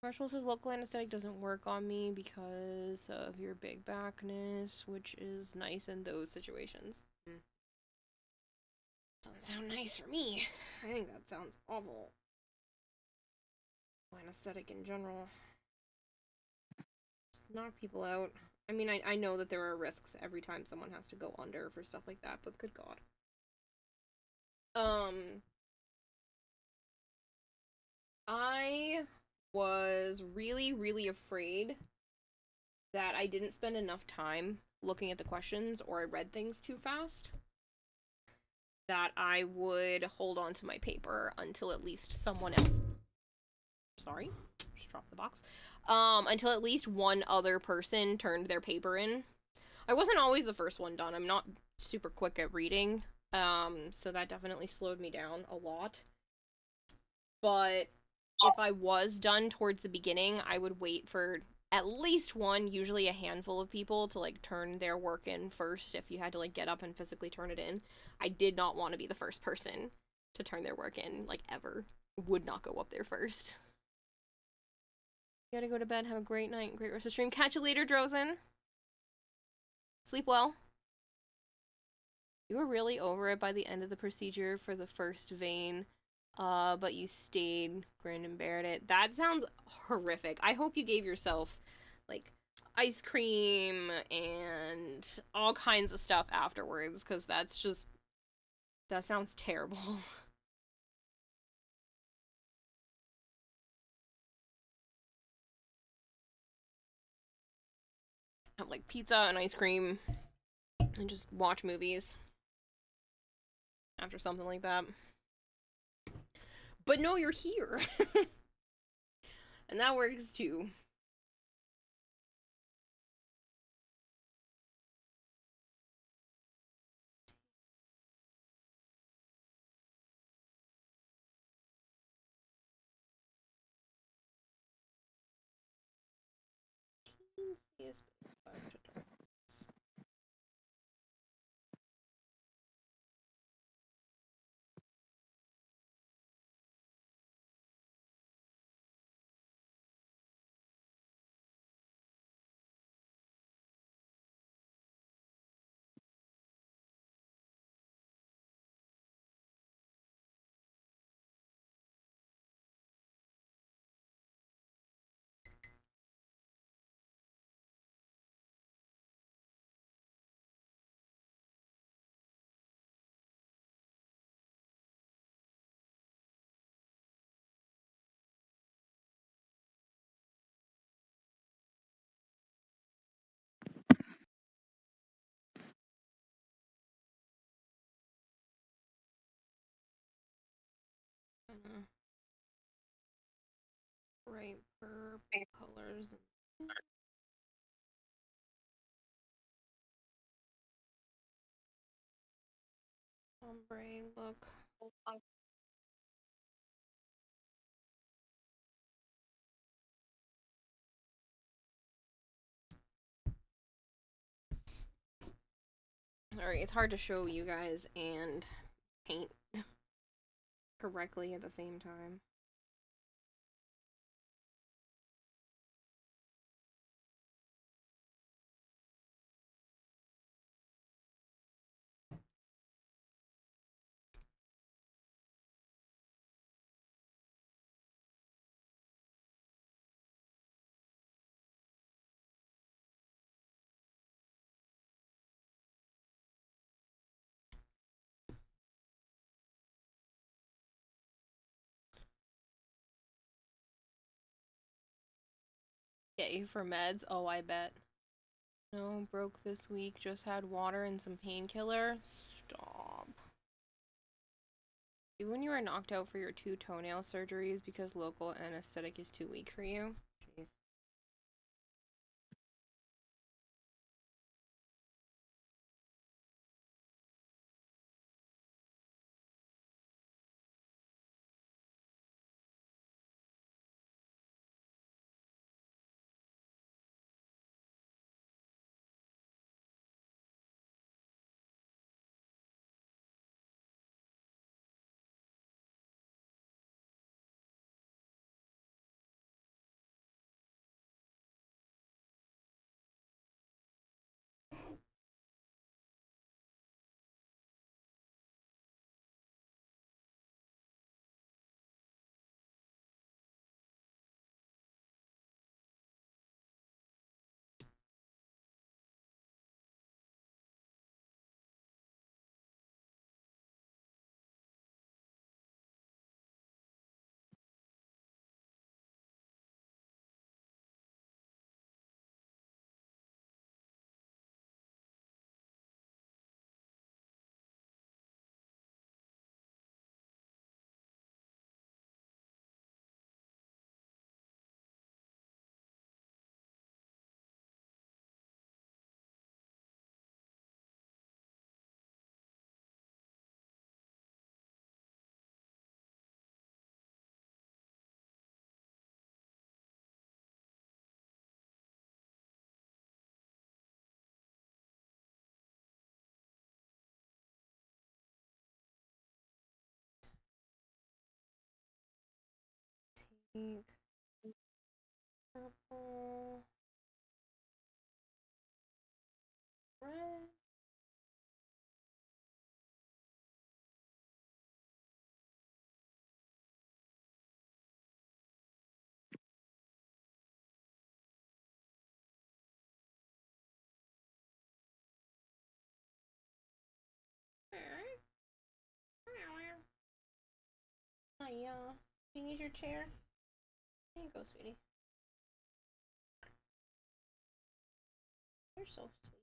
A: Marshall says local anesthetic doesn't work on me because of your big backness, which is nice in those situations. Doesn't sound nice for me. I think that sounds awful. Anesthetic in general. knock people out. I mean, I know that there are risks every time someone has to go under for stuff like that, but good God. I was really, really afraid that I didn't spend enough time looking at the questions or I read things too fast, that I would hold on to my paper until at least someone else. Sorry, just dropped the box. Until at least one other person turned their paper in. I wasn't always the first one done. I'm not super quick at reading, so that definitely slowed me down a lot. But if I was done towards the beginning, I would wait for at least one, usually a handful of people, to like turn their work in first if you had to like get up and physically turn it in. I did not want to be the first person to turn their work in, like, ever. Would not go up there first. You gotta go to bed. Have a great night. Great rest of the stream. Catch you later, Drozen. Sleep well. You were really over it by the end of the procedure for the first vein, but you stayed, grinned, and bared it. That sounds horrific. I hope you gave yourself, like, ice cream and all kinds of stuff afterwards, because that's just... that sounds terrible. Have, like, pizza and ice cream and just watch movies after something like that. But no, you're here. And that works too. Bright purple colors. Ombre look. Alright, it's hard to show you guys and paint correctly at the same time. Get you for meds? Oh, I bet. No, broke this week. Just had water and some painkiller. Stop. Even when you were knocked out for your 2 toenail surgeries because local anesthetic is too weak for you? Jeez. Pink. Purple. Red. Hi, yeah. Do you need your chair? There you go, sweetie. You're so sweet.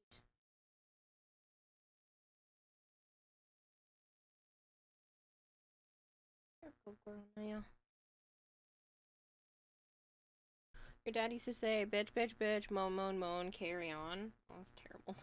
A: You're a good girl, Naya. Your dad used to say, bitch, bitch, bitch, moan, moan, moan, carry on. Oh, that's terrible.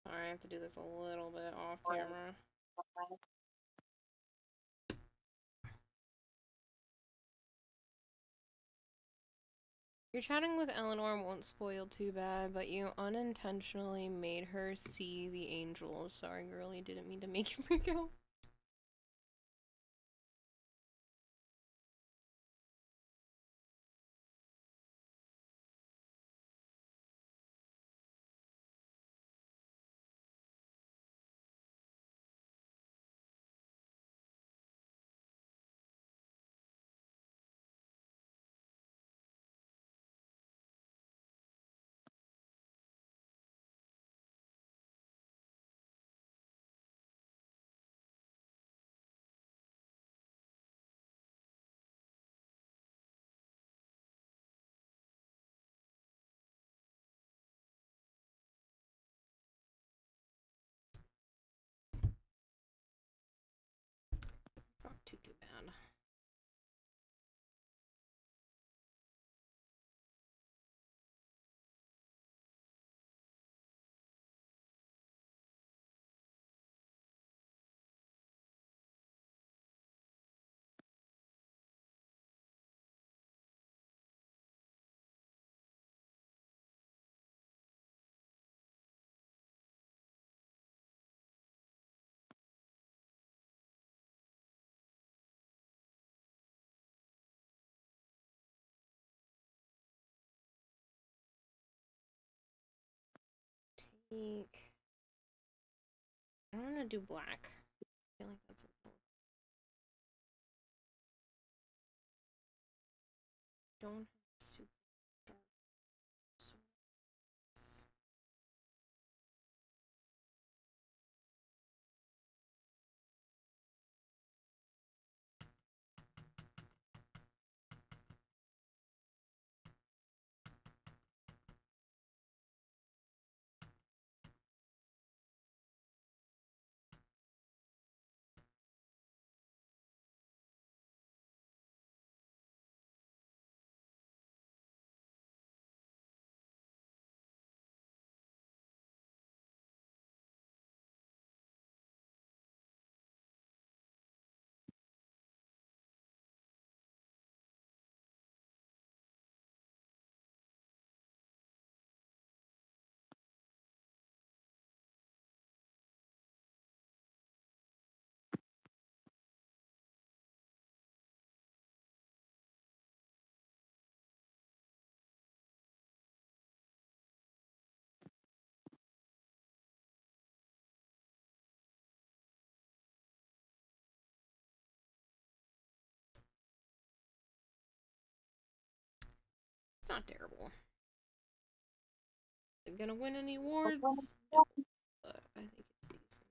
A: Sorry, I have to do this a little bit off camera. Your chatting with Eleanor won't spoil too bad, but you unintentionally made her see the angels. Sorry, girlie, didn't mean to make you freak out. It's not too bad. Take. I don't want to do black. I feel like that's a little. Don't have super dark. It's not terrible. They're gonna win any awards, but I think it's decent.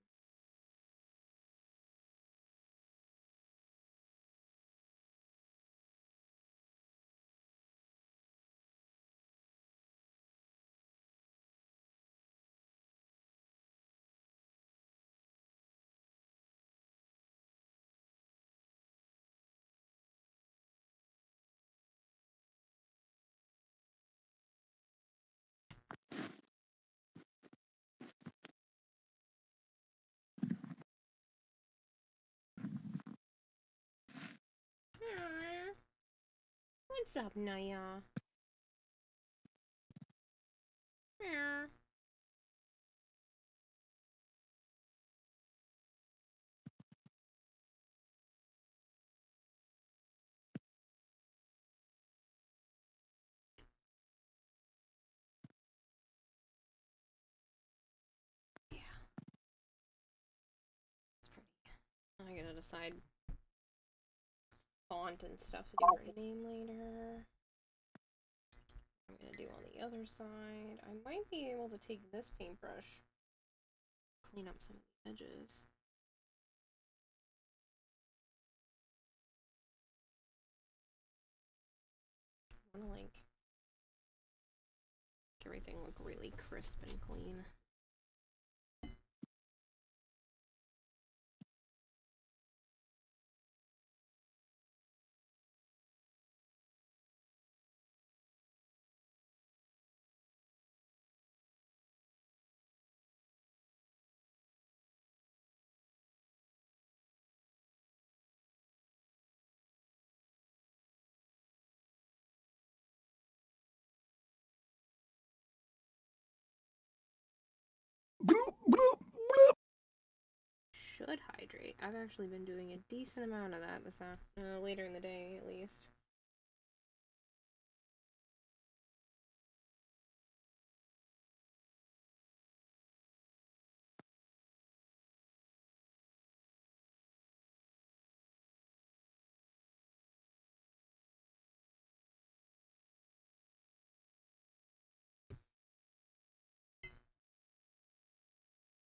A: Aww. What's up, Naya? Yeah. Yeah. It's pretty. I gotta decide font and stuff to do her name later. I'm gonna do on the other side. I might be able to take this paintbrush, clean up some of the edges. I wanna like make everything look really crisp and clean. Should hydrate. I've actually been doing a decent amount of that this later in the day at least.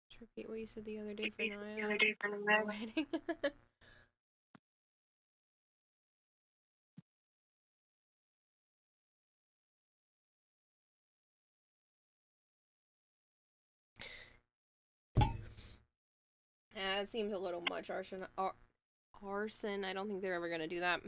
A: Just repeat what you said the other day for Naya. Wedding. It seems a little much arson. Arson. I don't think they're ever gonna do that.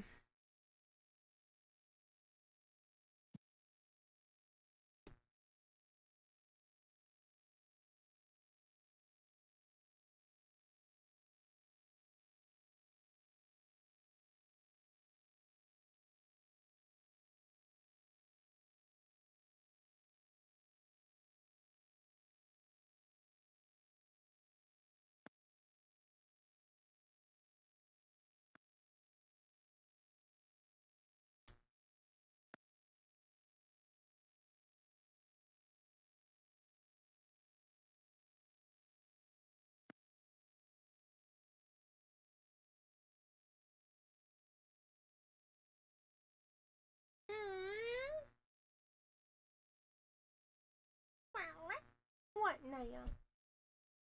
A: What, Naya?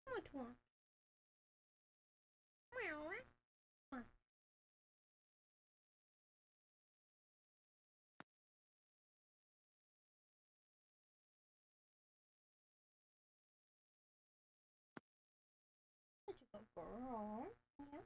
A: What one? What? Such a good girl. Yeah.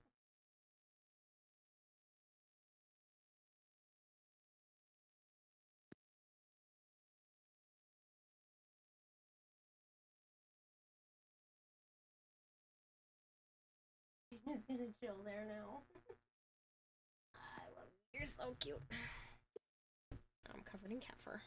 A: She's gonna chill there now. I love you. You're so cute. I'm covered in cat fur.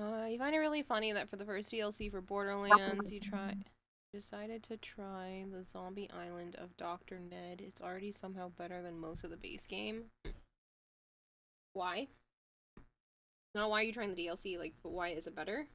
A: You find it really funny that for the first DLC for Borderlands, you decided to try the zombie island of Dr. Ned. It's already somehow better than most of the base game. Why? Not why are you trying the DLC, like, but why is it better?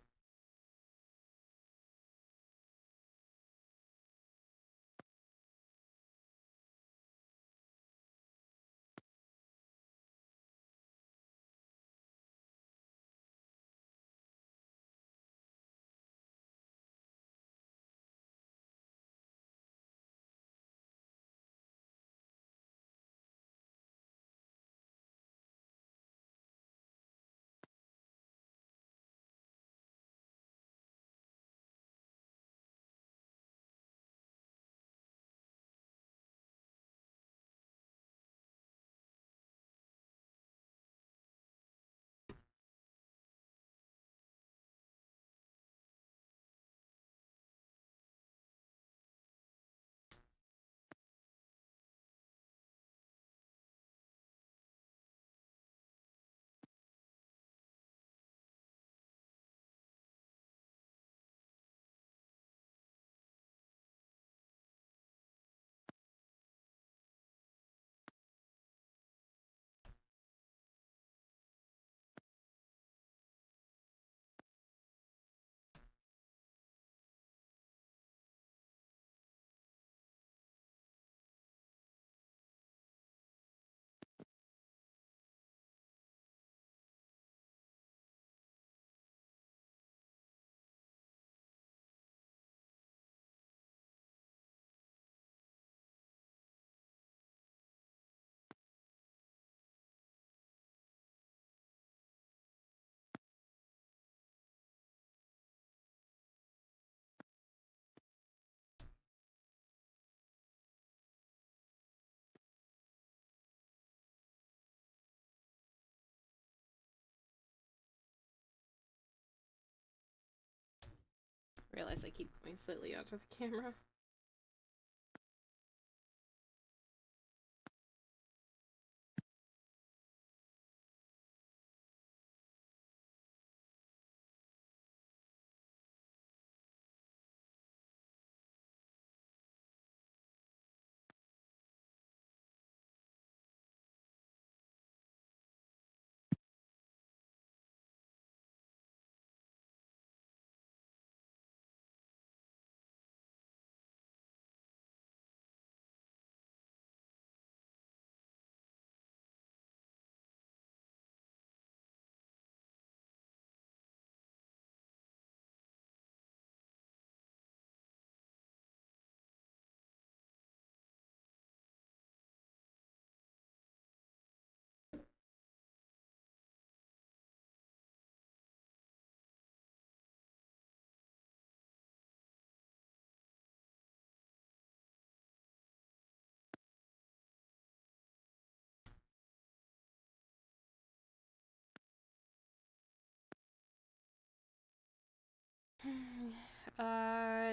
A: I realize I keep going slightly out of the camera.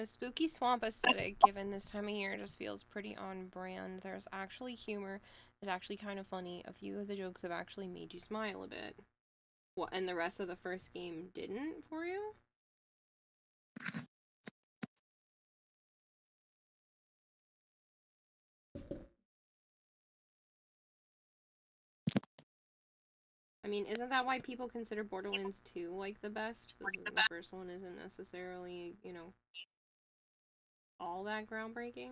A: Spooky swamp aesthetic, given this time of year, just feels pretty on brand. There's actually humor. It's actually kind of funny. A few of the jokes have actually made you smile a bit. What, and the rest of the first game didn't for you? I mean, isn't that why people consider Borderlands 2, like, the best? Because the first one isn't necessarily, you know, all that groundbreaking?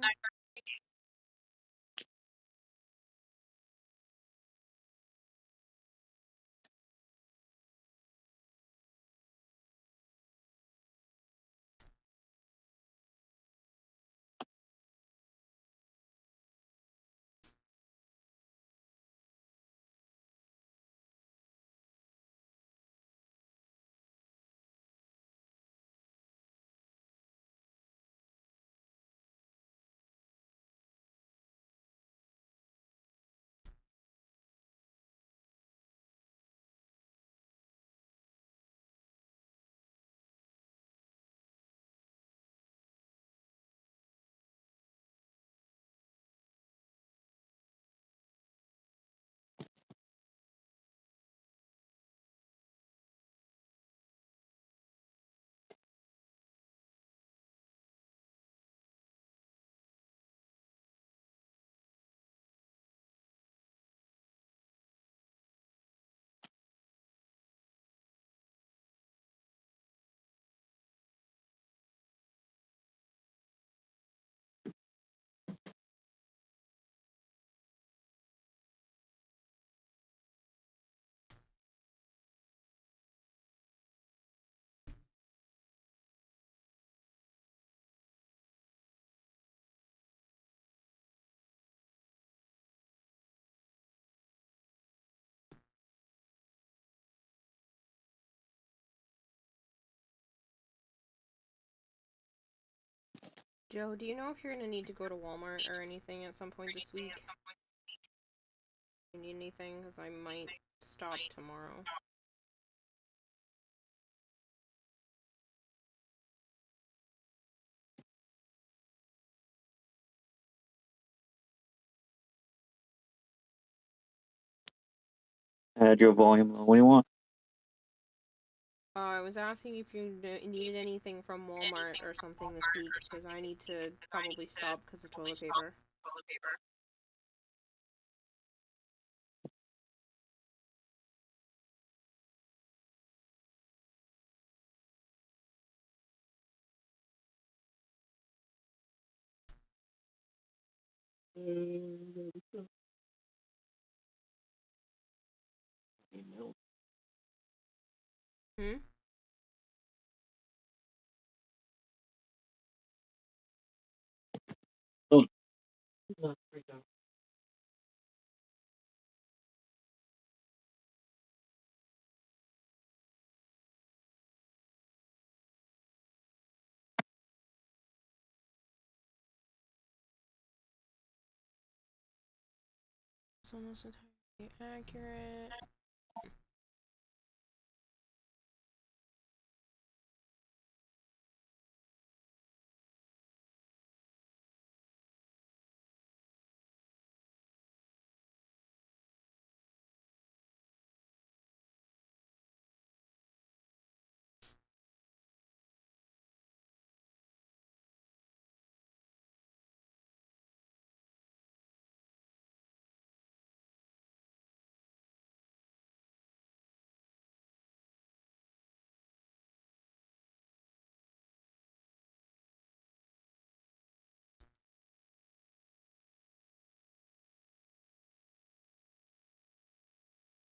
A: Joe, do you know if you're gonna need to go to Walmart or anything at some point this week? You need anything? Because I might stop tomorrow.
C: Add your volume low. What do you want?
A: I was asking if you needed anything from Walmart or something this week, because I need to probably stop because of toilet paper. Hmm?
C: Oh.
A: It's almost entirely accurate.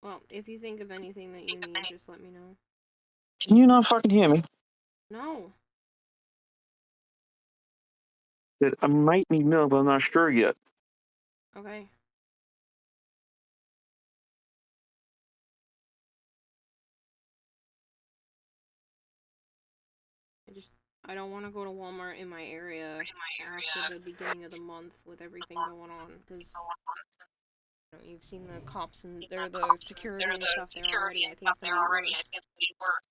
A: Well, if you think of anything that you need, just let me know.
C: Can you not fucking hear me?
A: No.
C: That I might need milk, but I'm not sure yet.
A: Okay. I don't want to go to Walmart in my area after the beginning of the month with everything going on, because you've seen the cops and they're the security and stuff there already. I think it's gonna be worse.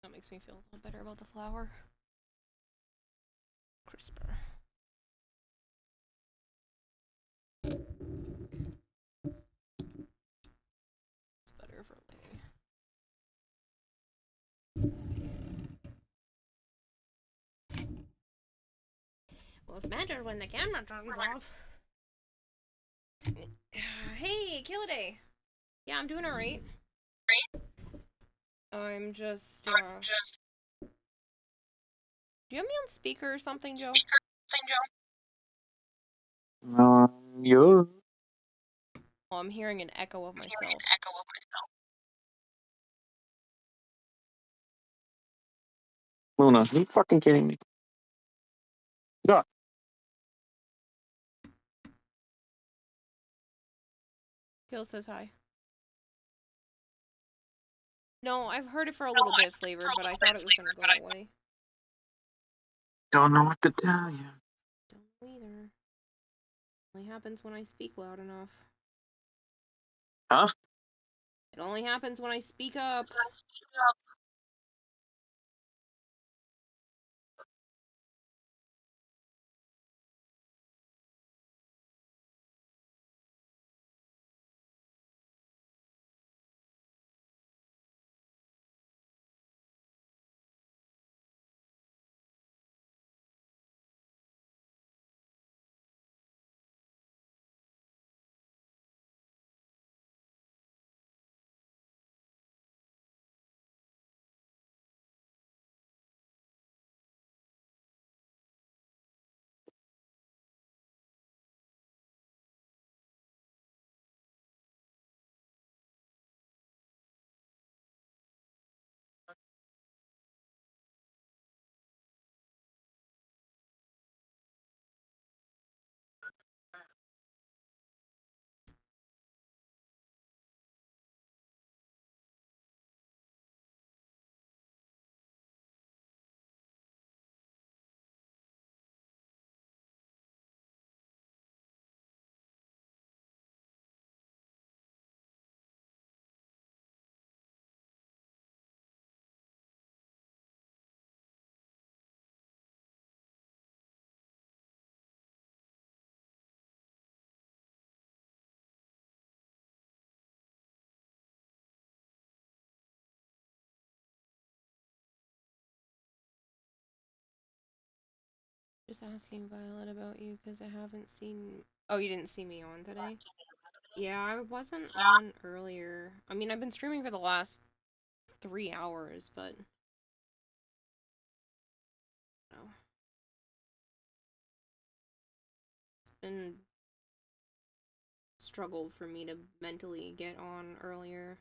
A: That makes me feel a little better about the flour. Crisper. Well, it's better when the camera turns off. Hey, Killaday. Yeah, I'm doing alright. I'm just, Do you have me on speaker or something, Joe?
C: Yeah.
A: Well, I'm hearing an echo of myself.
C: Luna, are you fucking kidding me? God.
A: Kill says hi. No, I've heard it for a little bit, Flavor, but I thought it was gonna go away.
C: Don't know what to tell you.
A: Don't either. Only happens when I speak loud enough.
C: Huh?
A: It only happens when I speak up. Just asking Violet about you because I haven't seen. Oh, you didn't see me on today? Yeah, I wasn't on earlier. I mean, I've been streaming for the last 3 hours, but no. It's been struggled for me to mentally get on earlier.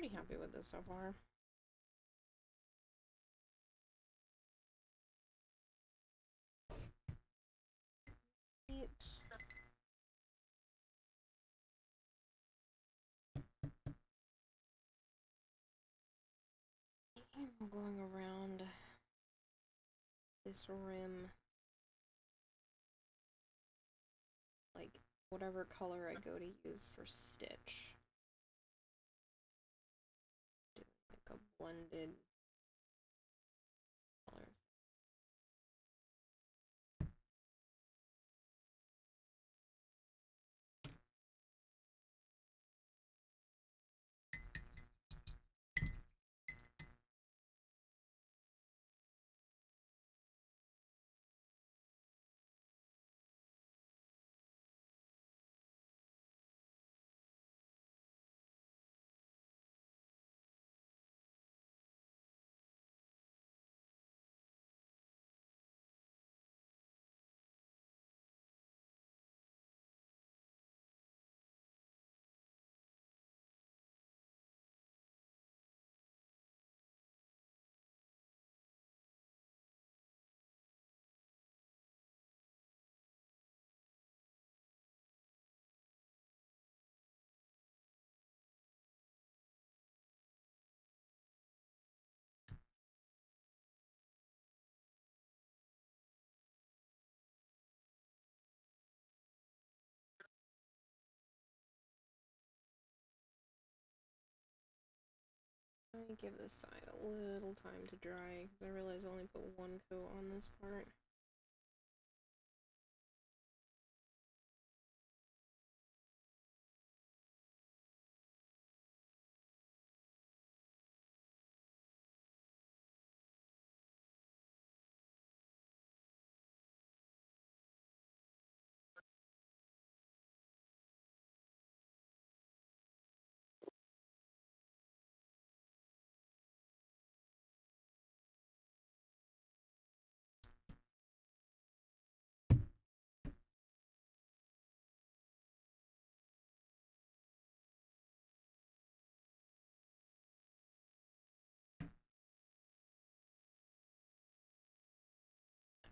A: Pretty happy with this so far. I'm going around this rim, like whatever color I go to use for stitch. Do like a blended color. I give this side a little time to dry because I realize I only put one coat on this part.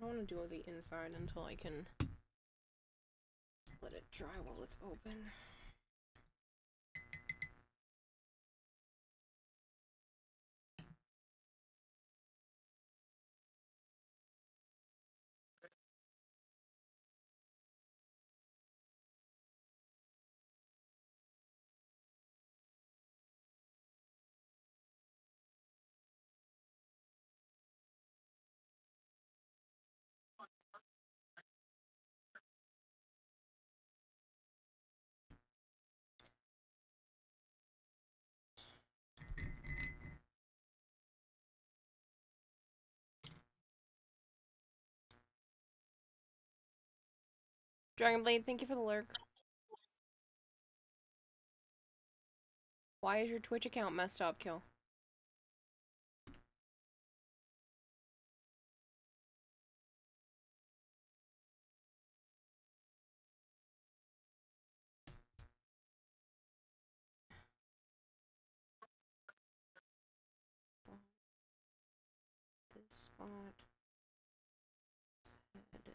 A: I don't want to do the inside until I can let it dry while it's open. Dragonblade, thank you for the lurk. Why is your Twitch account messed up, Kill? This spot. Head.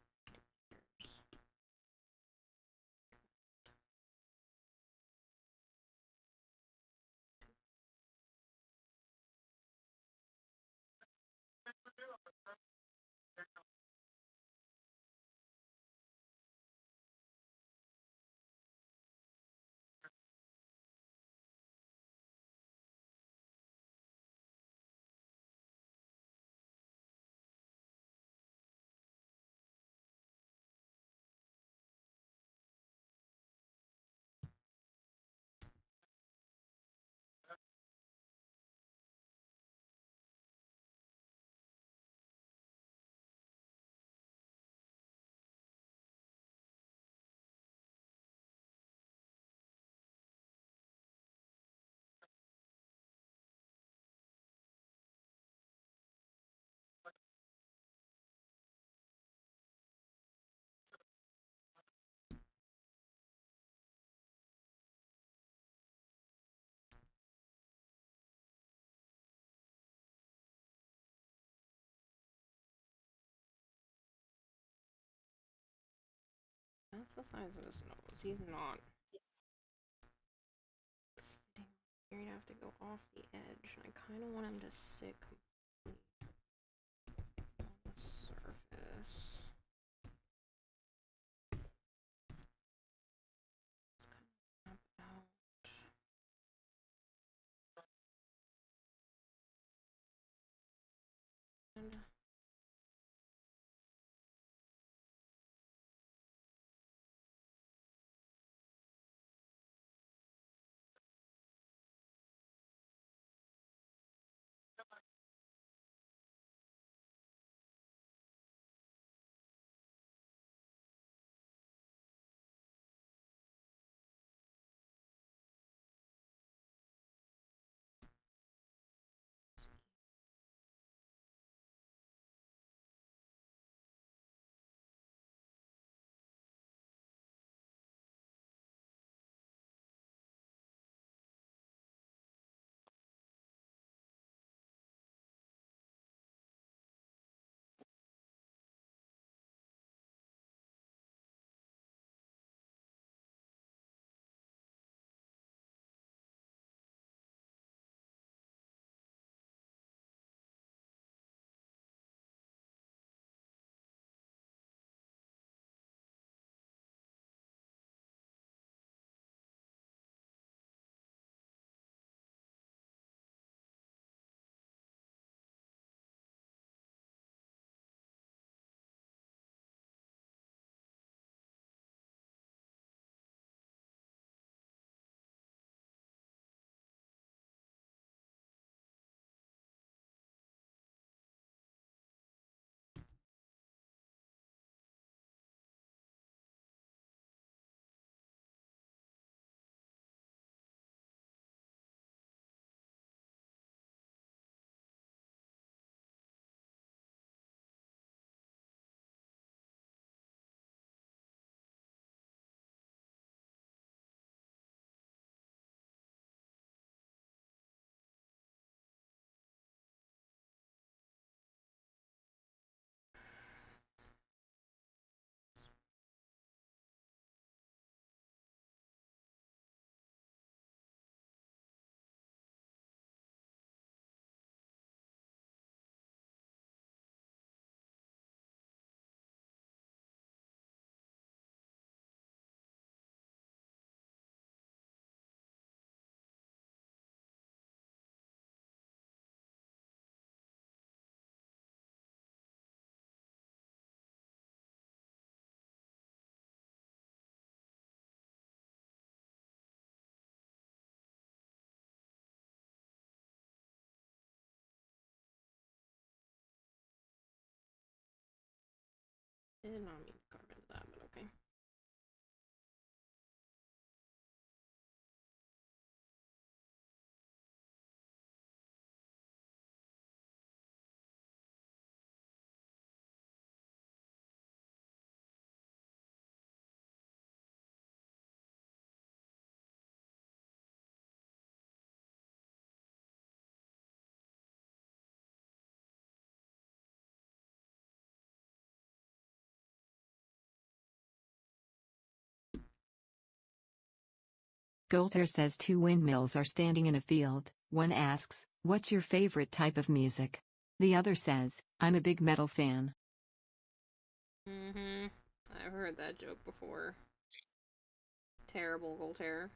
A: What's the size of his nose? He's not. You're gonna have to go off the edge. I kind of want him to sit completely on the surface. Let's kind of map out. And I did not mean to carve into that, but okay.
E: Golter says two windmills are standing in a field. One asks, "What's your favorite type of music?" The other says, "I'm a big metal fan."
A: I've heard that joke before. It's terrible, Voltaire.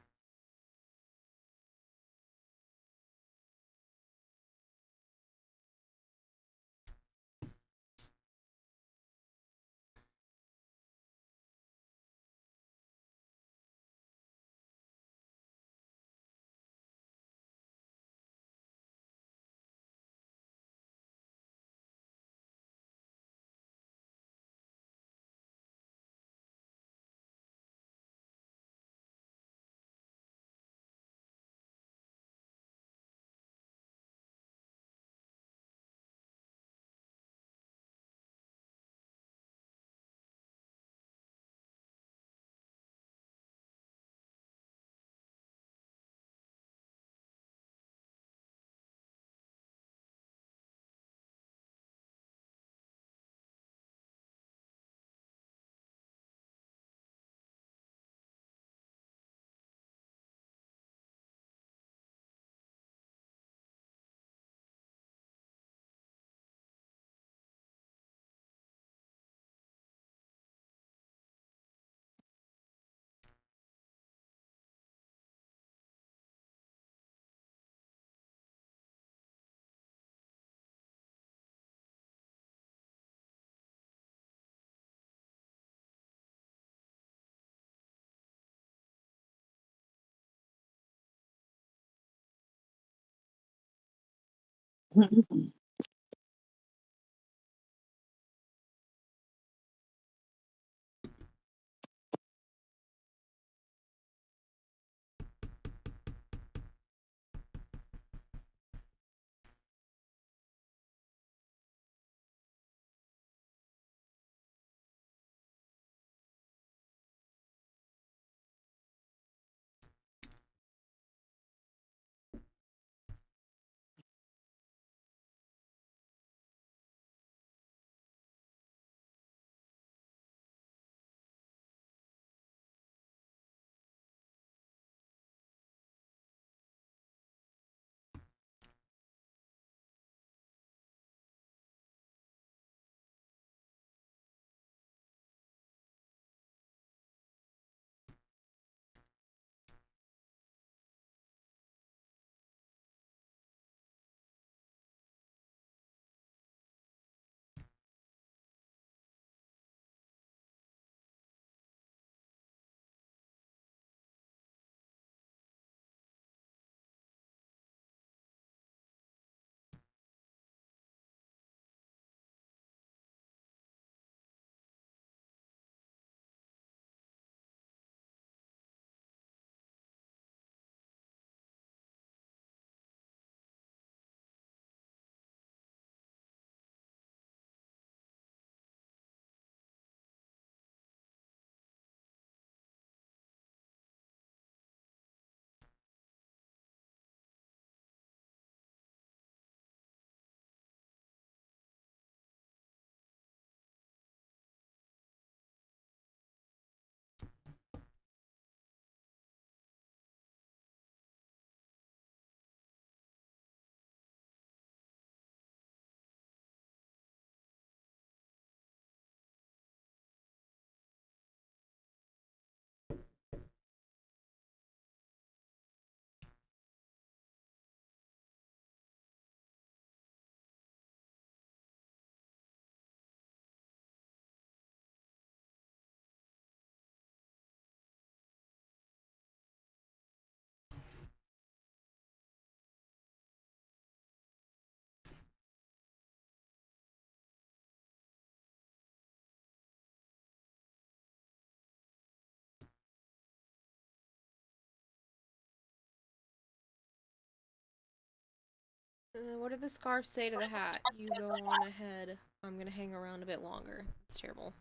A: What did the scarf say to the hat? You go on ahead. I'm gonna hang around a bit longer. It's terrible.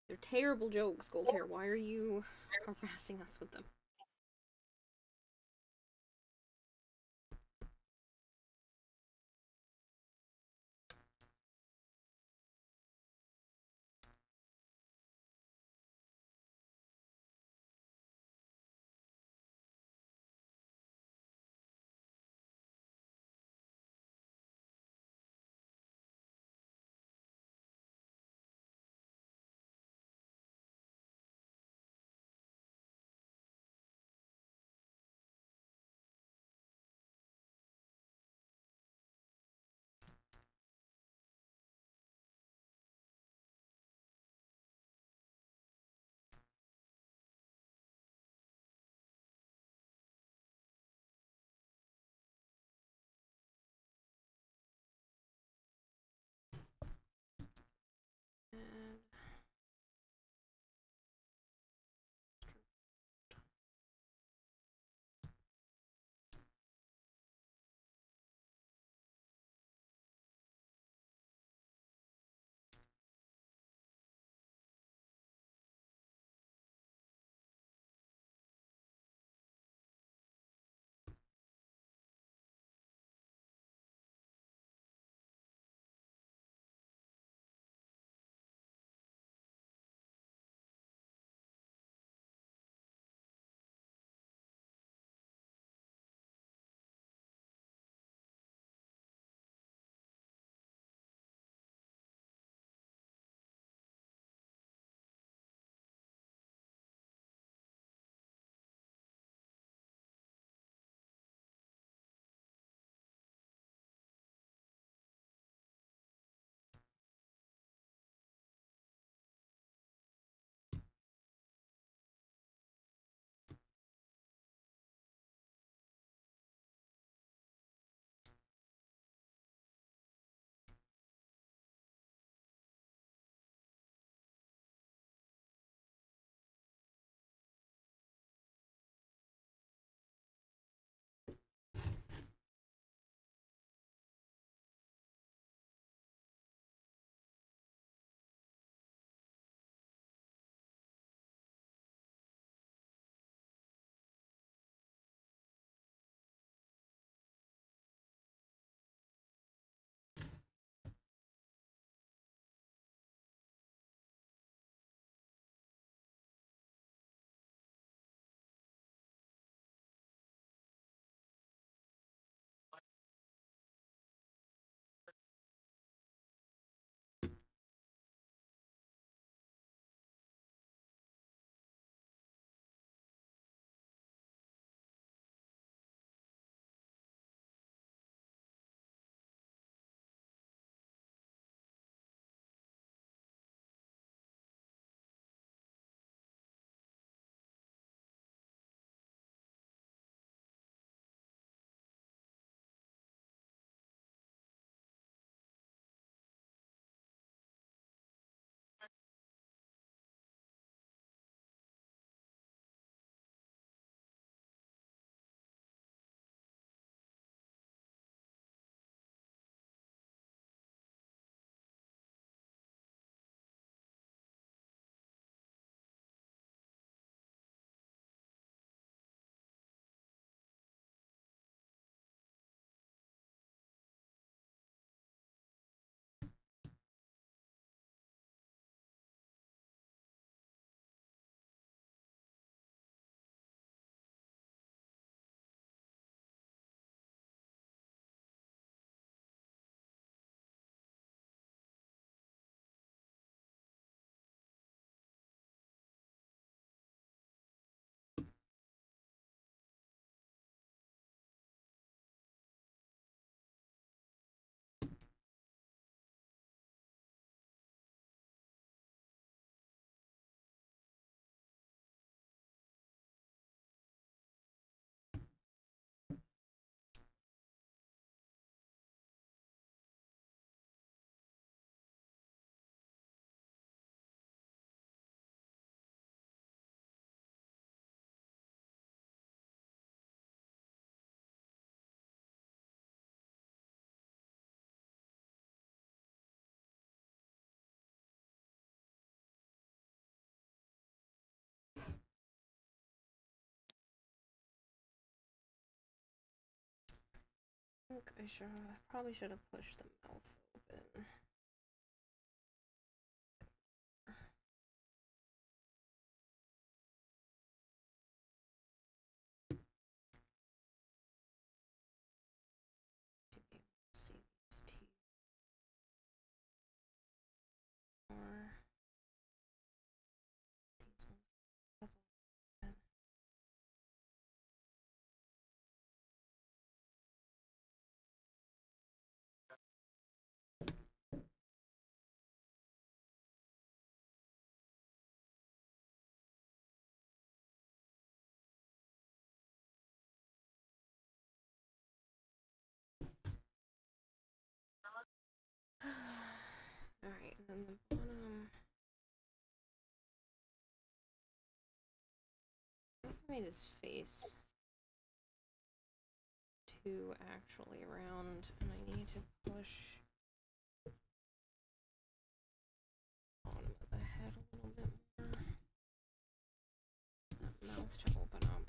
A: They're terrible jokes, Goldhair. Why are you harassing us with them? think I probably should have pushed the mouth open. To be able to see these teeth more. These ones up a bit. Alright, and then the bottom. I think I made his face too actually round, and I need to push the bottom of the head a little bit more. That mouth to open up.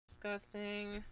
A: Disgusting.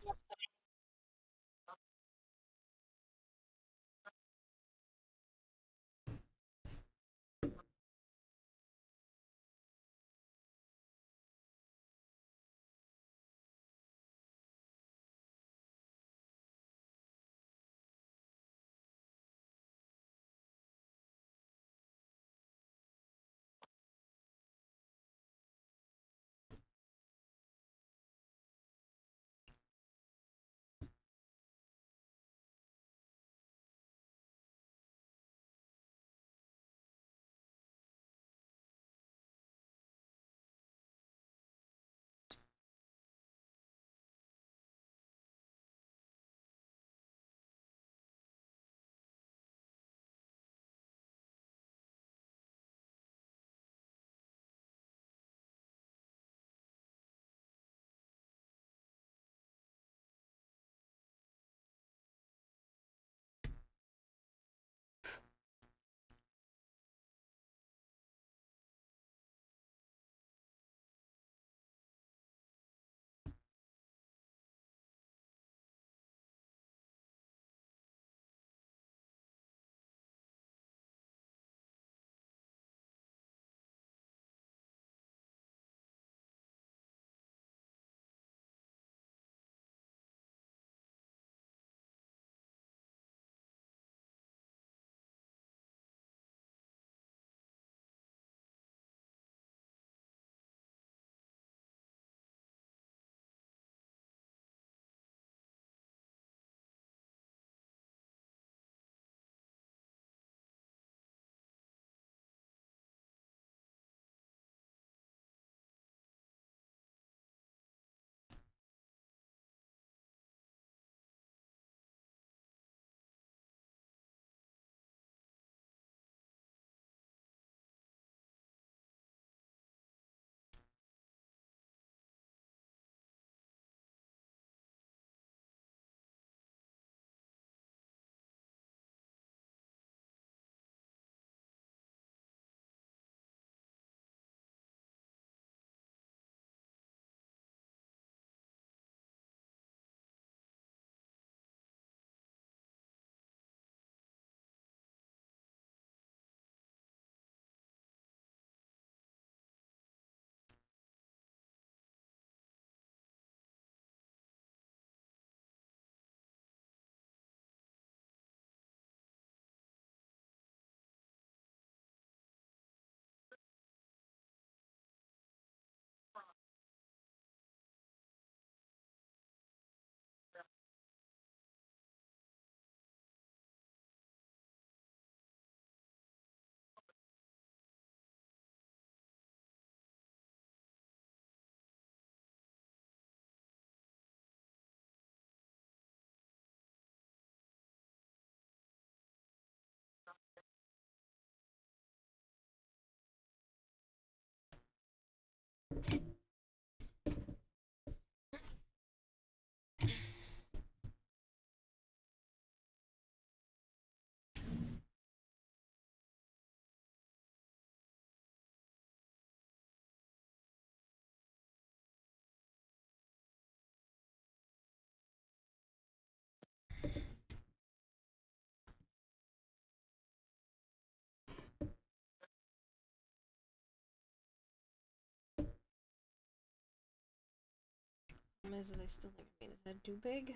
A: Is I still think I made his head too big.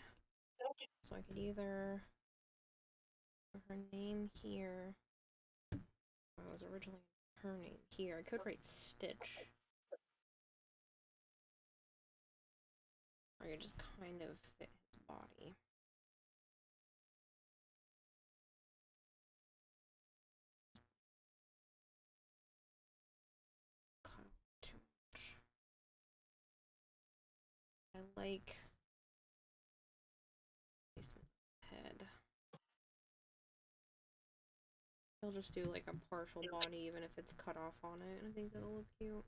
A: So I could either put her name here. It was originally her name here. I could write Stitch. Or I could just kind of fit his body. Cut off too much. I like head. I'll just do like a partial body even if it's cut off on it. I think that'll look cute.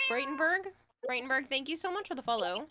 A: Brightenberg, thank you so much for the follow.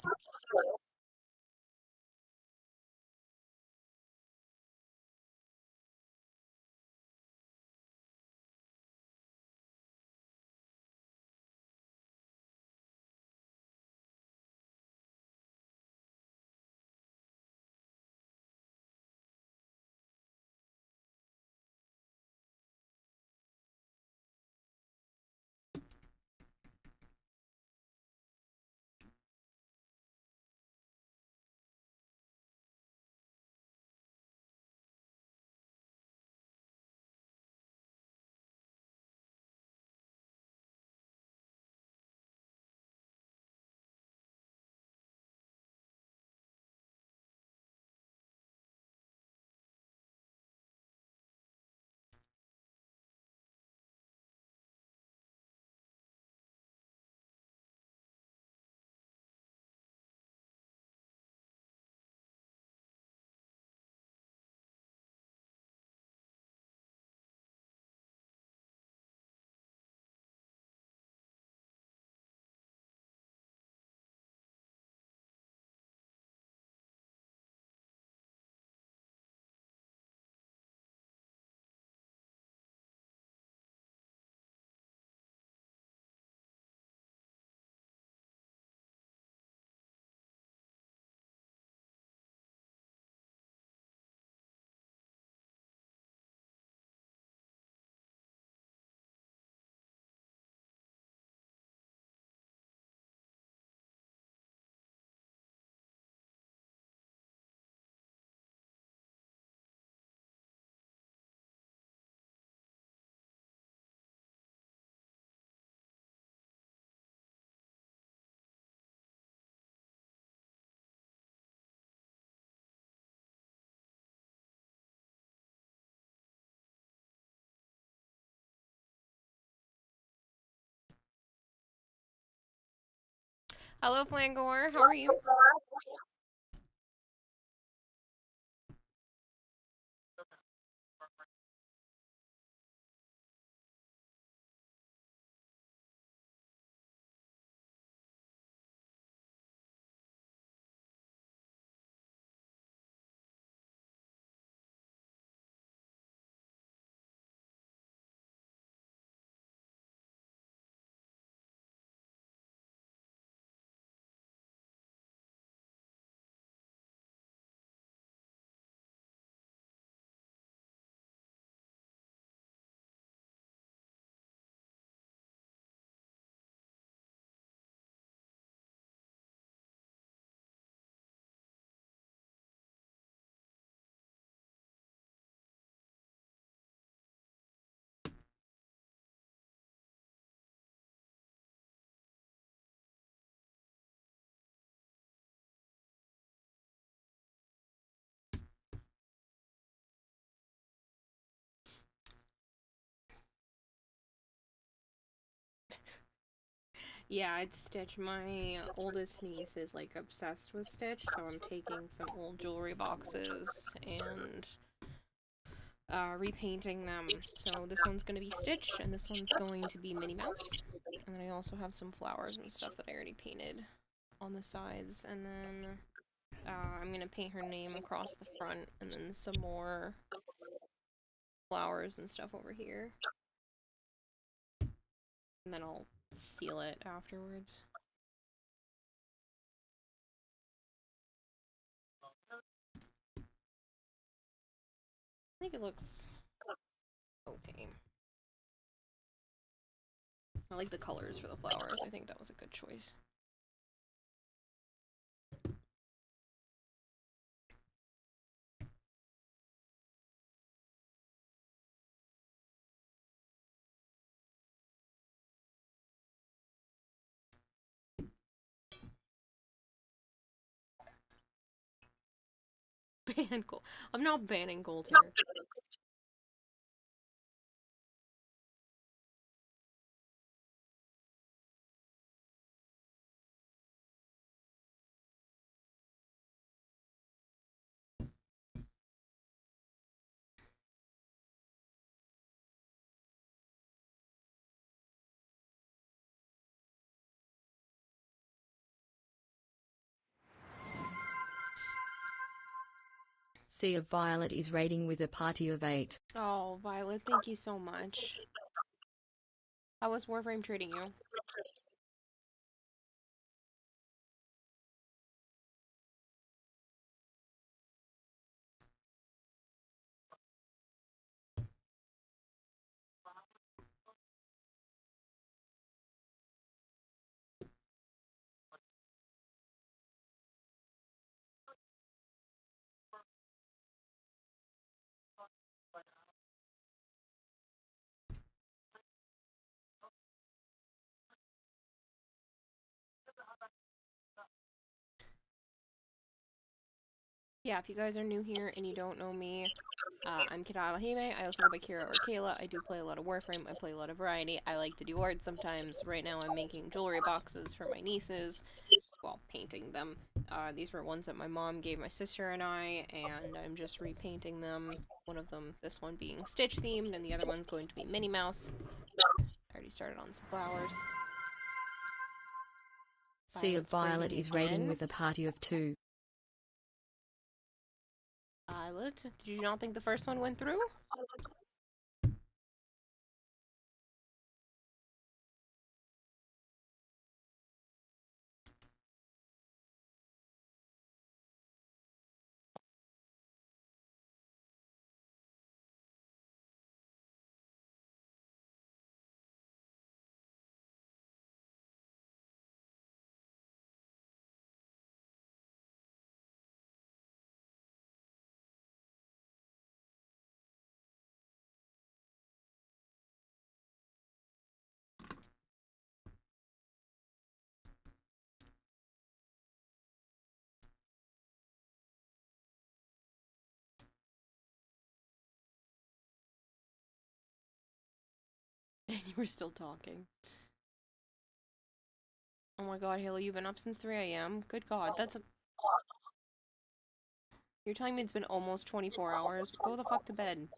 A: Hello, Flangor. How are you? Yeah, it's Stitch. My oldest niece is like obsessed with Stitch, so I'm taking some old jewelry boxes and repainting them. So this one's gonna be Stitch, and this one's going to be Minnie Mouse. And then I also have some flowers and stuff that I already painted on the sides. And then I'm gonna paint her name across the front, and then some more flowers and stuff over here. And then I'll seal it afterwards. I think it looks okay. I like the colors for the flowers. I think that was a good choice. Ban gold. I'm not banning gold here.
E: Sea of Violet is rating with a party of 8.
A: Oh, Violet, thank you so much. How was Warframe treating you? Yeah, if you guys are new here and you don't know me, I'm Kirarahime. I also go by Kira or Kayla. I do play a lot of Warframe. I play a lot of variety. I like to do art sometimes. Right now I'm making jewelry boxes for my nieces. Well, painting them. These were ones that my mom gave my sister and I, and I'm just repainting them. One of them, this one being Stitch themed, and the other one's going to be Minnie Mouse. I already started on some flowers.
E: Sea of Violet is rating with a party of 2.
A: Violet, did you not think the first one went through? And you were still talking. Oh my god, Haley, you've been up since 3 a.m.? Good god, that's a... You're telling me it's been almost 24 hours? Go the fuck to bed.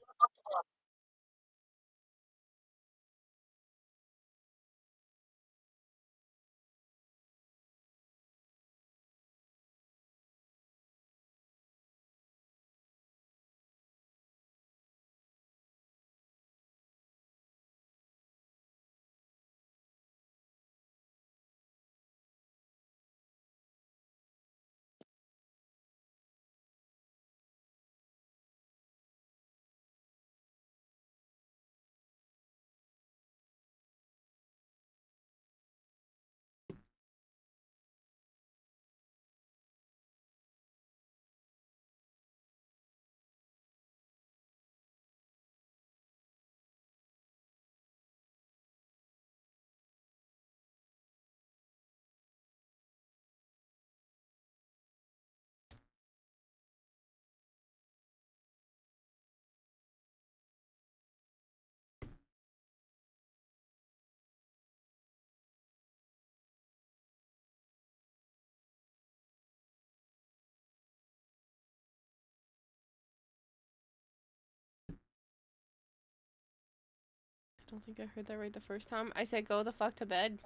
A: I don't think I heard that right the first time. I said go the fuck to bed.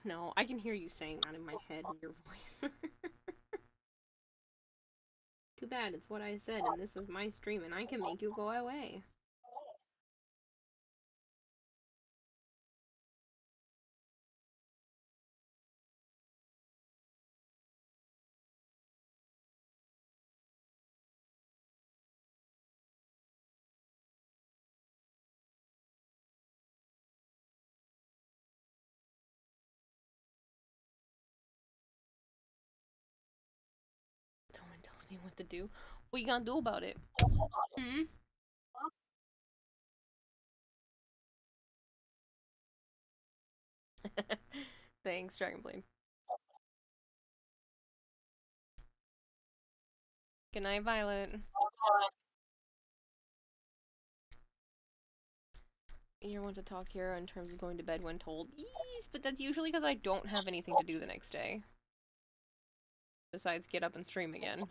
A: No, I can hear you saying that in my head in your voice. Too bad, it's what I said, and this is my stream, and I can make you go away. No one tells me what to do. What you gonna do about it? Hmm? Thanks, Dragonblade. Good night, Violet. You're one to talk here in terms of going to bed when told. Ease, but that's usually because I don't have anything to do the next day. Besides get up and stream again.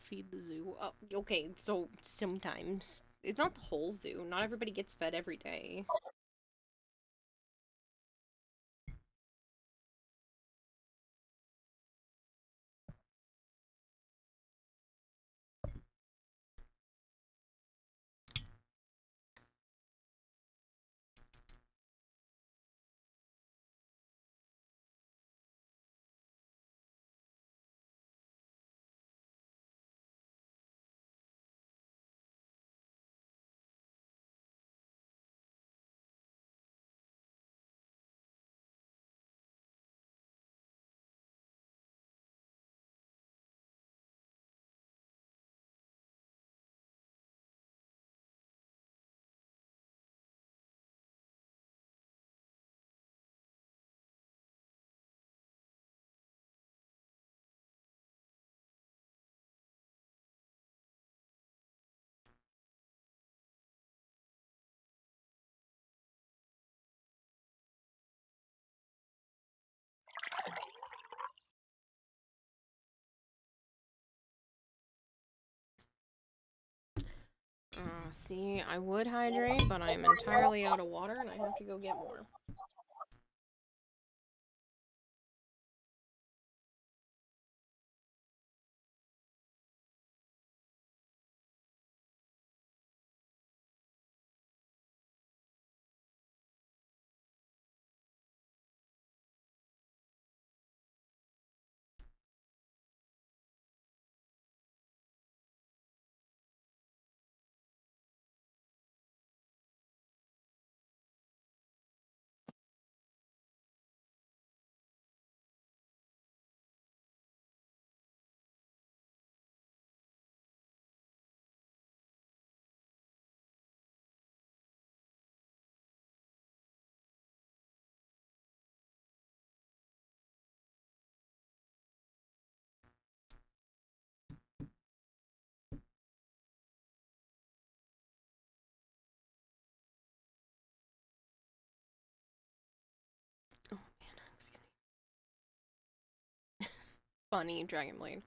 A: feed the zoo. Oh, okay, so sometimes. It's not the whole zoo. Not everybody gets fed every day. See, I would hydrate, but I'm entirely out of water and I have to go get more. Oh man, excuse me. Funny, Dragon Blade.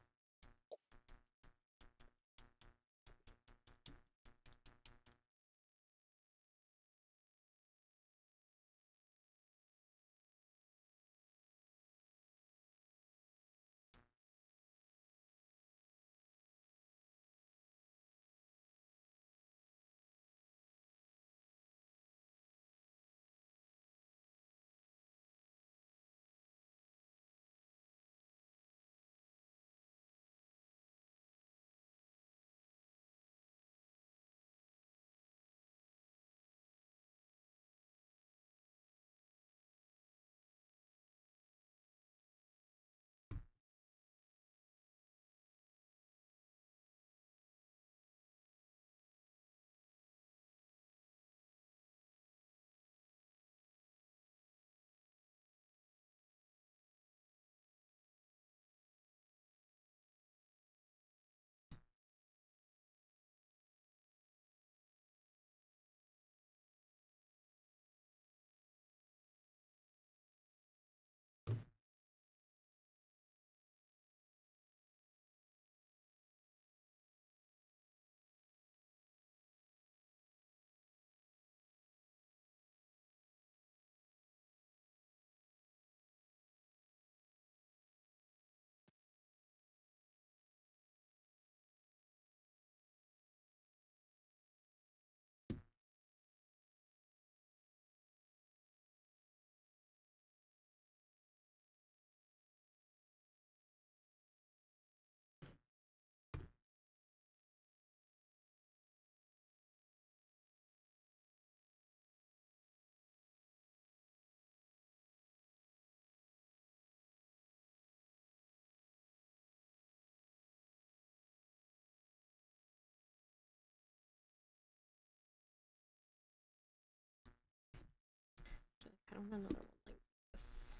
A: I don't know another one like this.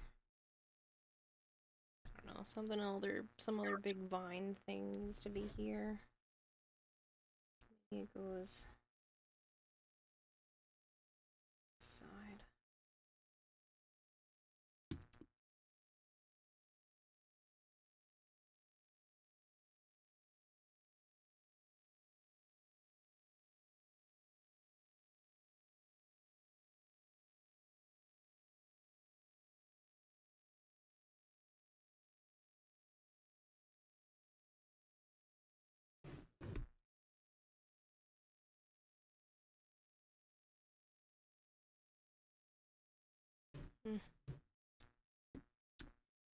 A: I don't know, some other big vine thing needs to be here. Maybe it goes side.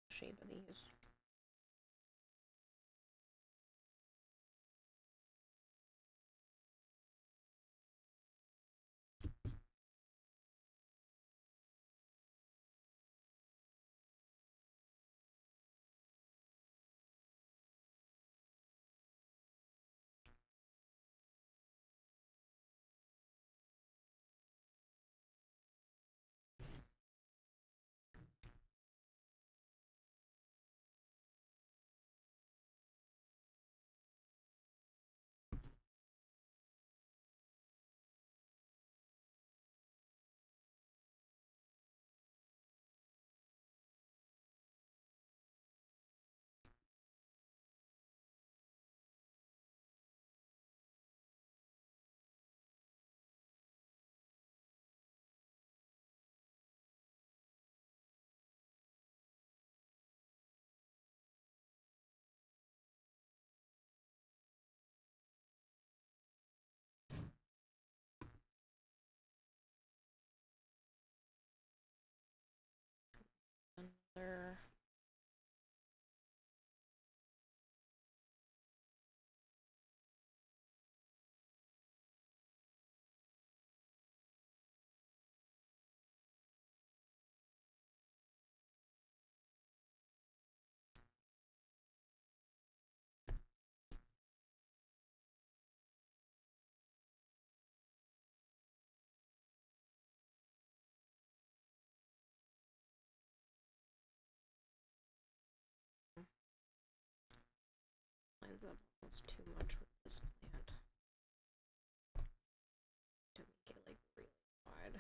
A: Shape of these. Another. Lines up almost too much with this plant to make it like really wide.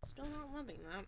A: Still not loving that.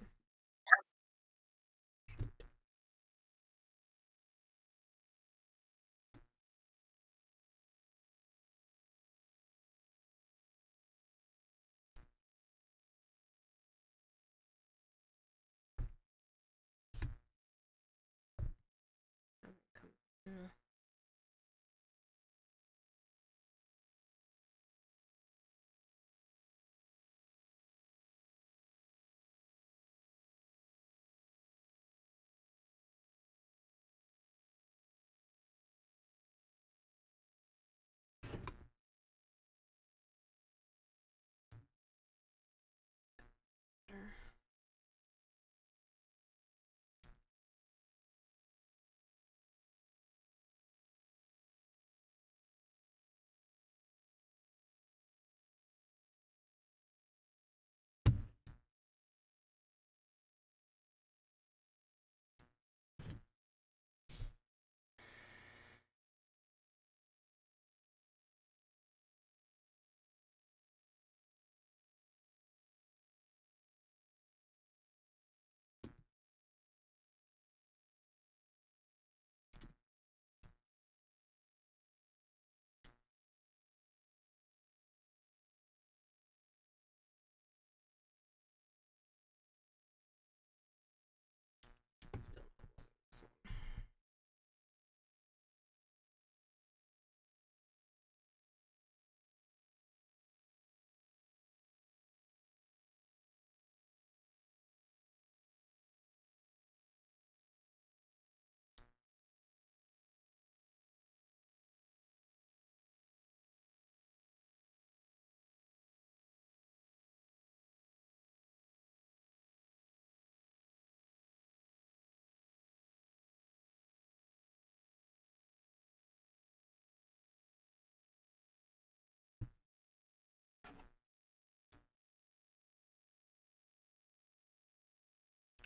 A: Still not loving this one.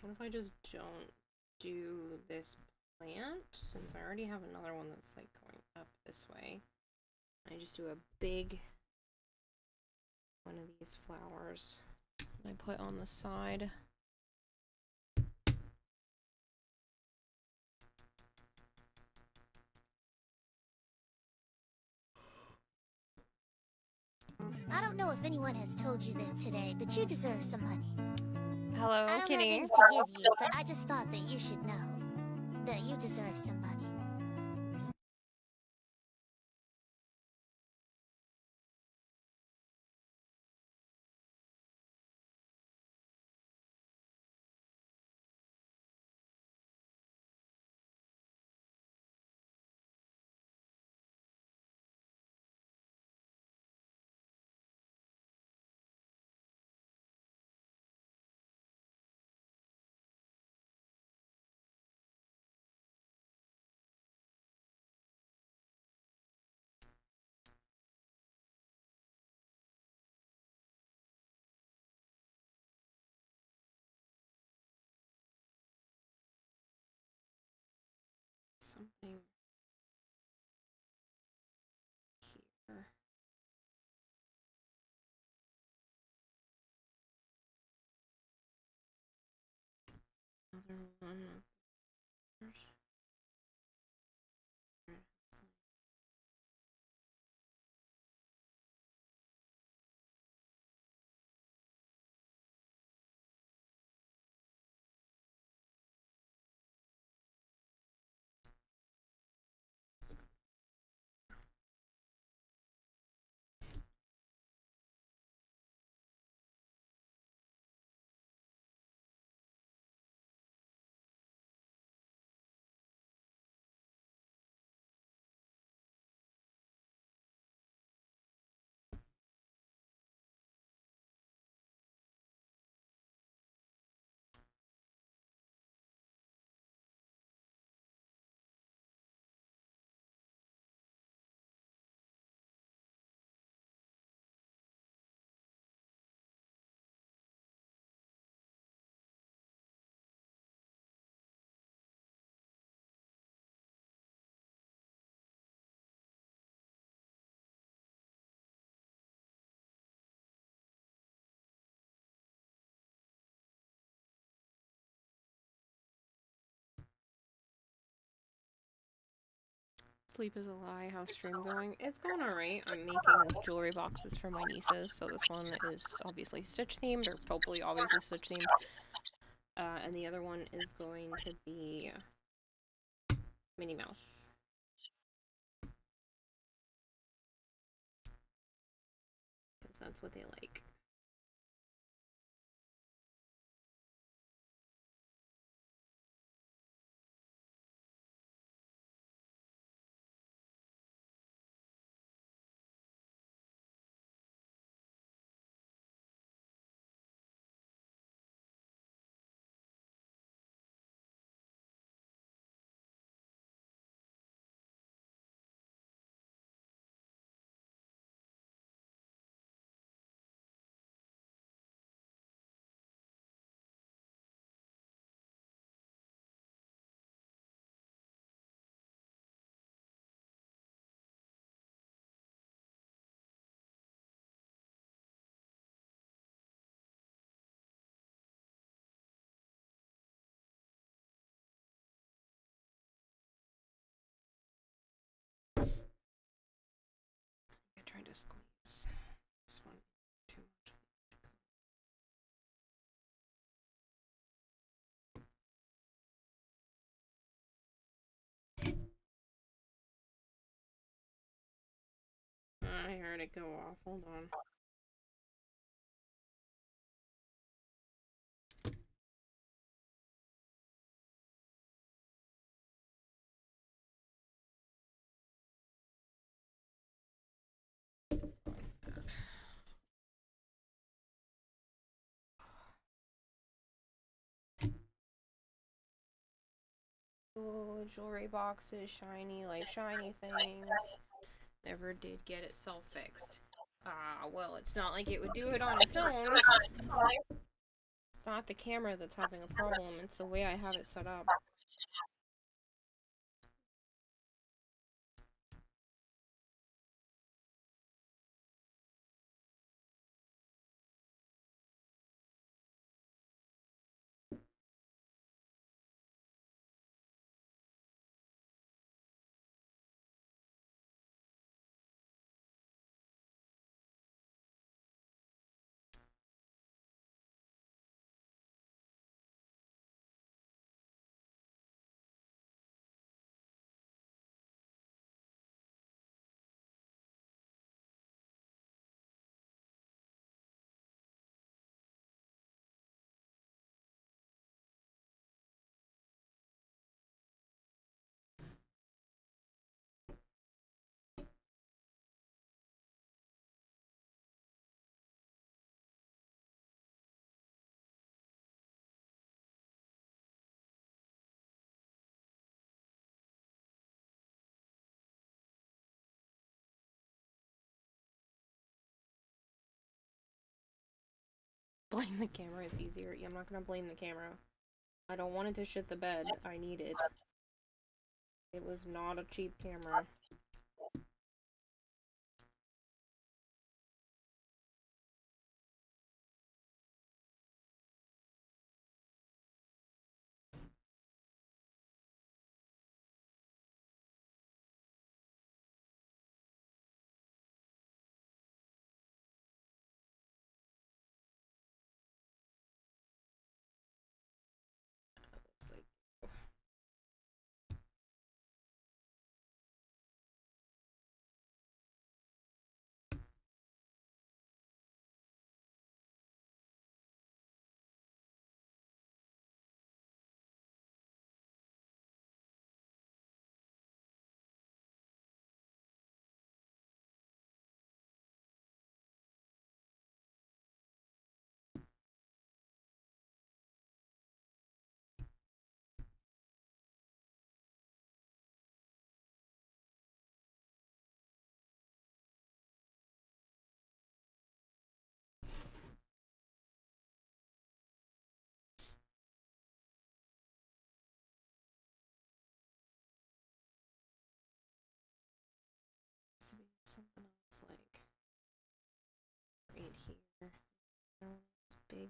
A: What if I just don't do this plant, since I already have another one that's like going up this way? I just do a big one of these flowers I put on the side.
G: I don't know if anyone has told you this today, but you deserve some honey.
A: Hello,
G: I don't have
A: Kitty.
G: any to give you, but I just thought that you should know that you deserve somebody.
A: Something here. Another one. Sleep is a lie. How's stream going? It's going alright. I'm making jewelry boxes for my nieces, so this one is obviously Stitch themed, or hopefully obviously Stitch themed. And the other one is going to be Minnie Mouse. Because that's what they like. I tried to squeeze this one too much. I heard it go off. Hold on. Ooh, jewelry boxes, shiny, like shiny things. Never did get itself fixed. Ah, well, it's not like it would do it on its own. It's not the camera that's having a problem, it's the way I have it set up. Blame the camera, it's easier. Yeah, I'm not gonna blame the camera. I don't want it to shit the bed. I need it. It was not a cheap camera. Looks like something else like right here. No, it's big.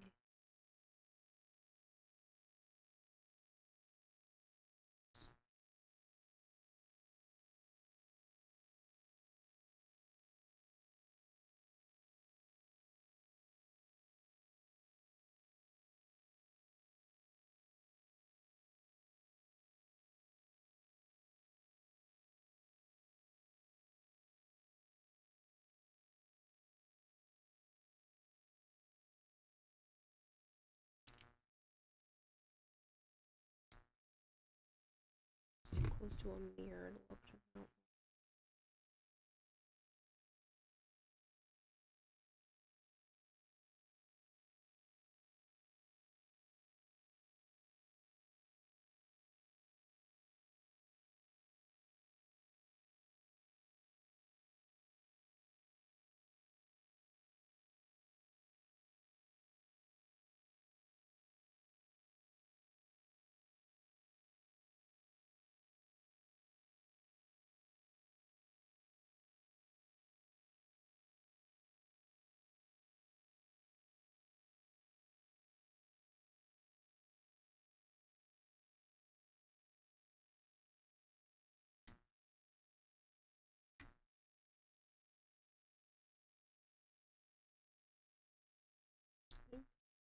A: It's too close to a mirror to look at.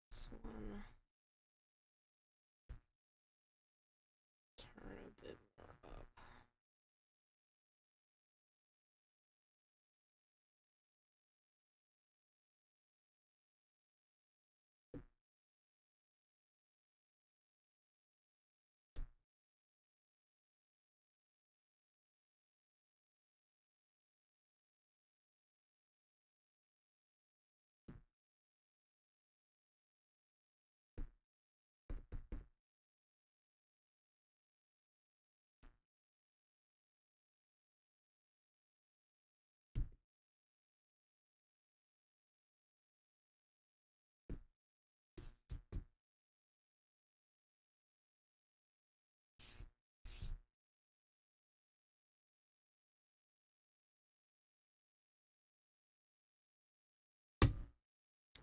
A: This one. Turn a bit more up.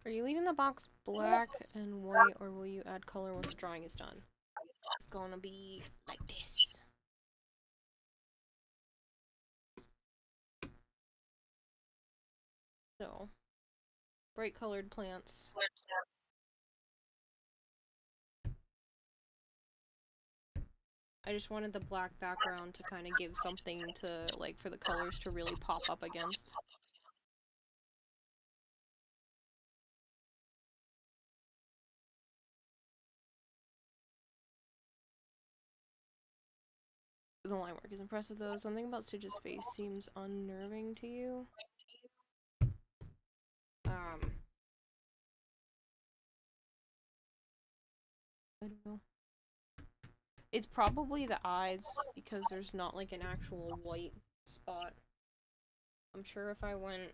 A: Are you leaving the box black and white, or will you add color once the drawing is done? It's gonna be like this. So, bright colored plants. I just wanted the black background to kind of give something to, like, for the colors to really pop up against. The line work is impressive, though. Something about Stitch's face seems unnerving to you. I don't know. It's probably the eyes, because there's not, like, an actual white spot. I'm sure if I went...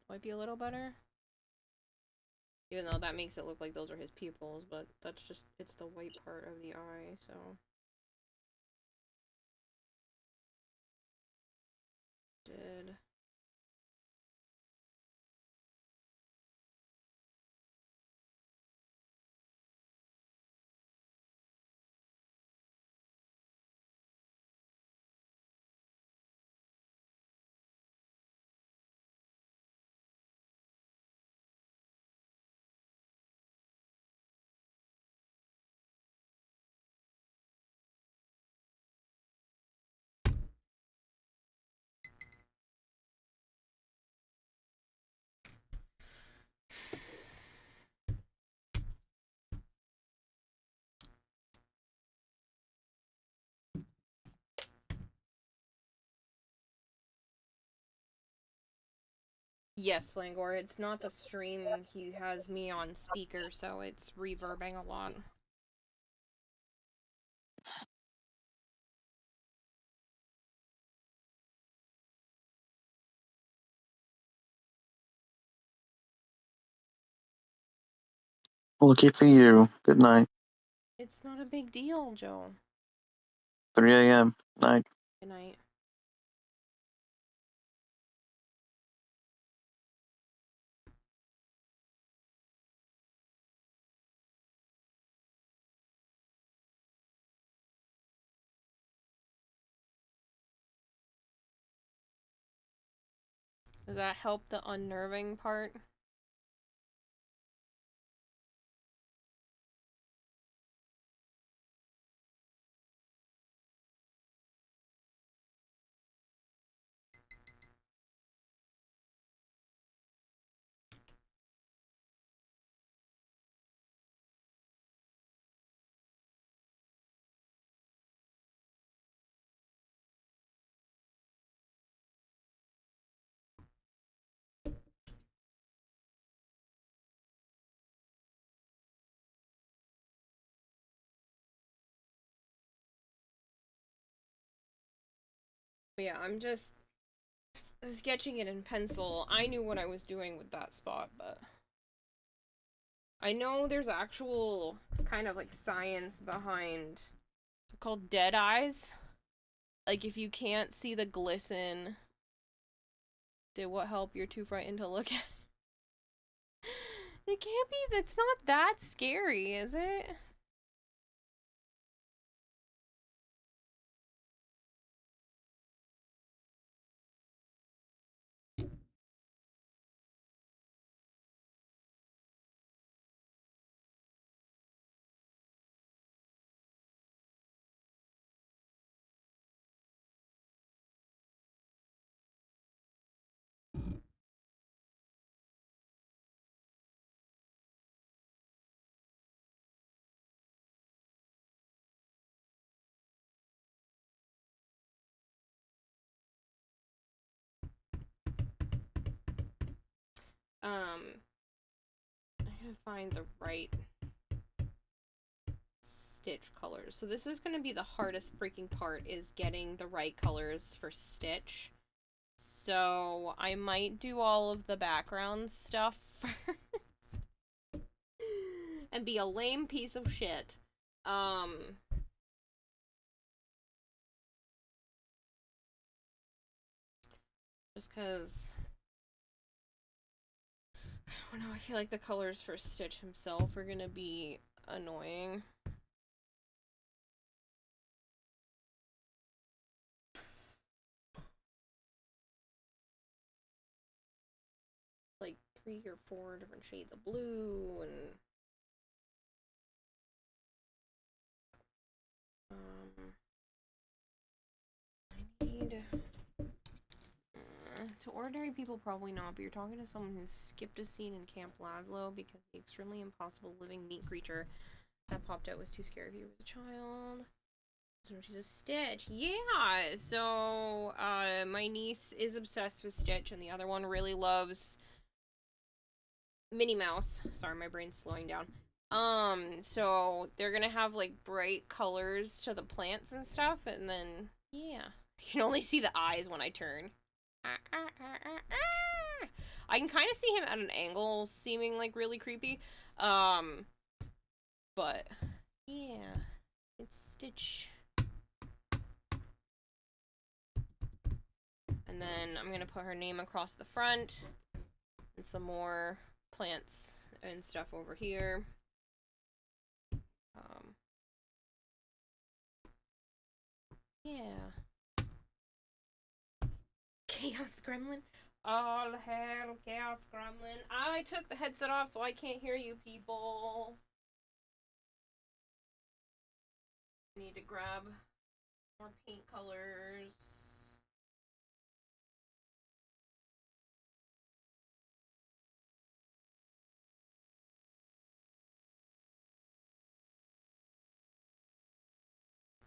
A: Might be a little better. Even though that makes it look like those are his pupils, but that's just, it's the white part of the eye, so. Did. Yes, Flangor, it's not the stream. He has me on speaker, so it's reverbing a lot.
C: Lucky for you. Good night.
A: It's not a big deal, Joe.
C: 3 a.m. Night.
A: Good night. Does that help the unnerving part? But yeah, I'm just sketching it in pencil. I knew what I was doing with that spot, but I know there's actual kind of like science behind, they're called dead eyes. Like if you can't see the glisten, did what help? You're too frightened to look at. It can't be, that's not that scary, is it? I gotta find the right stitch colors. So this is gonna be the hardest freaking part, is getting the right colors for Stitch. So I might do all of the background stuff first. And be a lame piece of shit. Just cause I don't know, I feel like the colors for Stitch himself are gonna be annoying. Like 3 or 4 different shades of blue, and I need to ordinary people probably not, but you're talking to someone who's skipped a scene in Camp Laszlo because the extremely impossible living meat creature that popped out was too scary for you as a child. So she's a Stitch. Yeah, so my niece is obsessed with Stitch, and the other one really loves Minnie Mouse. Sorry, my brain's slowing down. So they're gonna have like bright colors to the plants and stuff, and then yeah, you can only see the eyes when I turn. I can kind of see him at an angle seeming like really creepy. But yeah, it's Stitch. And then I'm gonna put her name across the front and some more plants and stuff over here. Yeah. Chaos Gremlin. All hail Chaos Gremlin. I took the headset off so I can't hear you people. I need to grab more paint colors.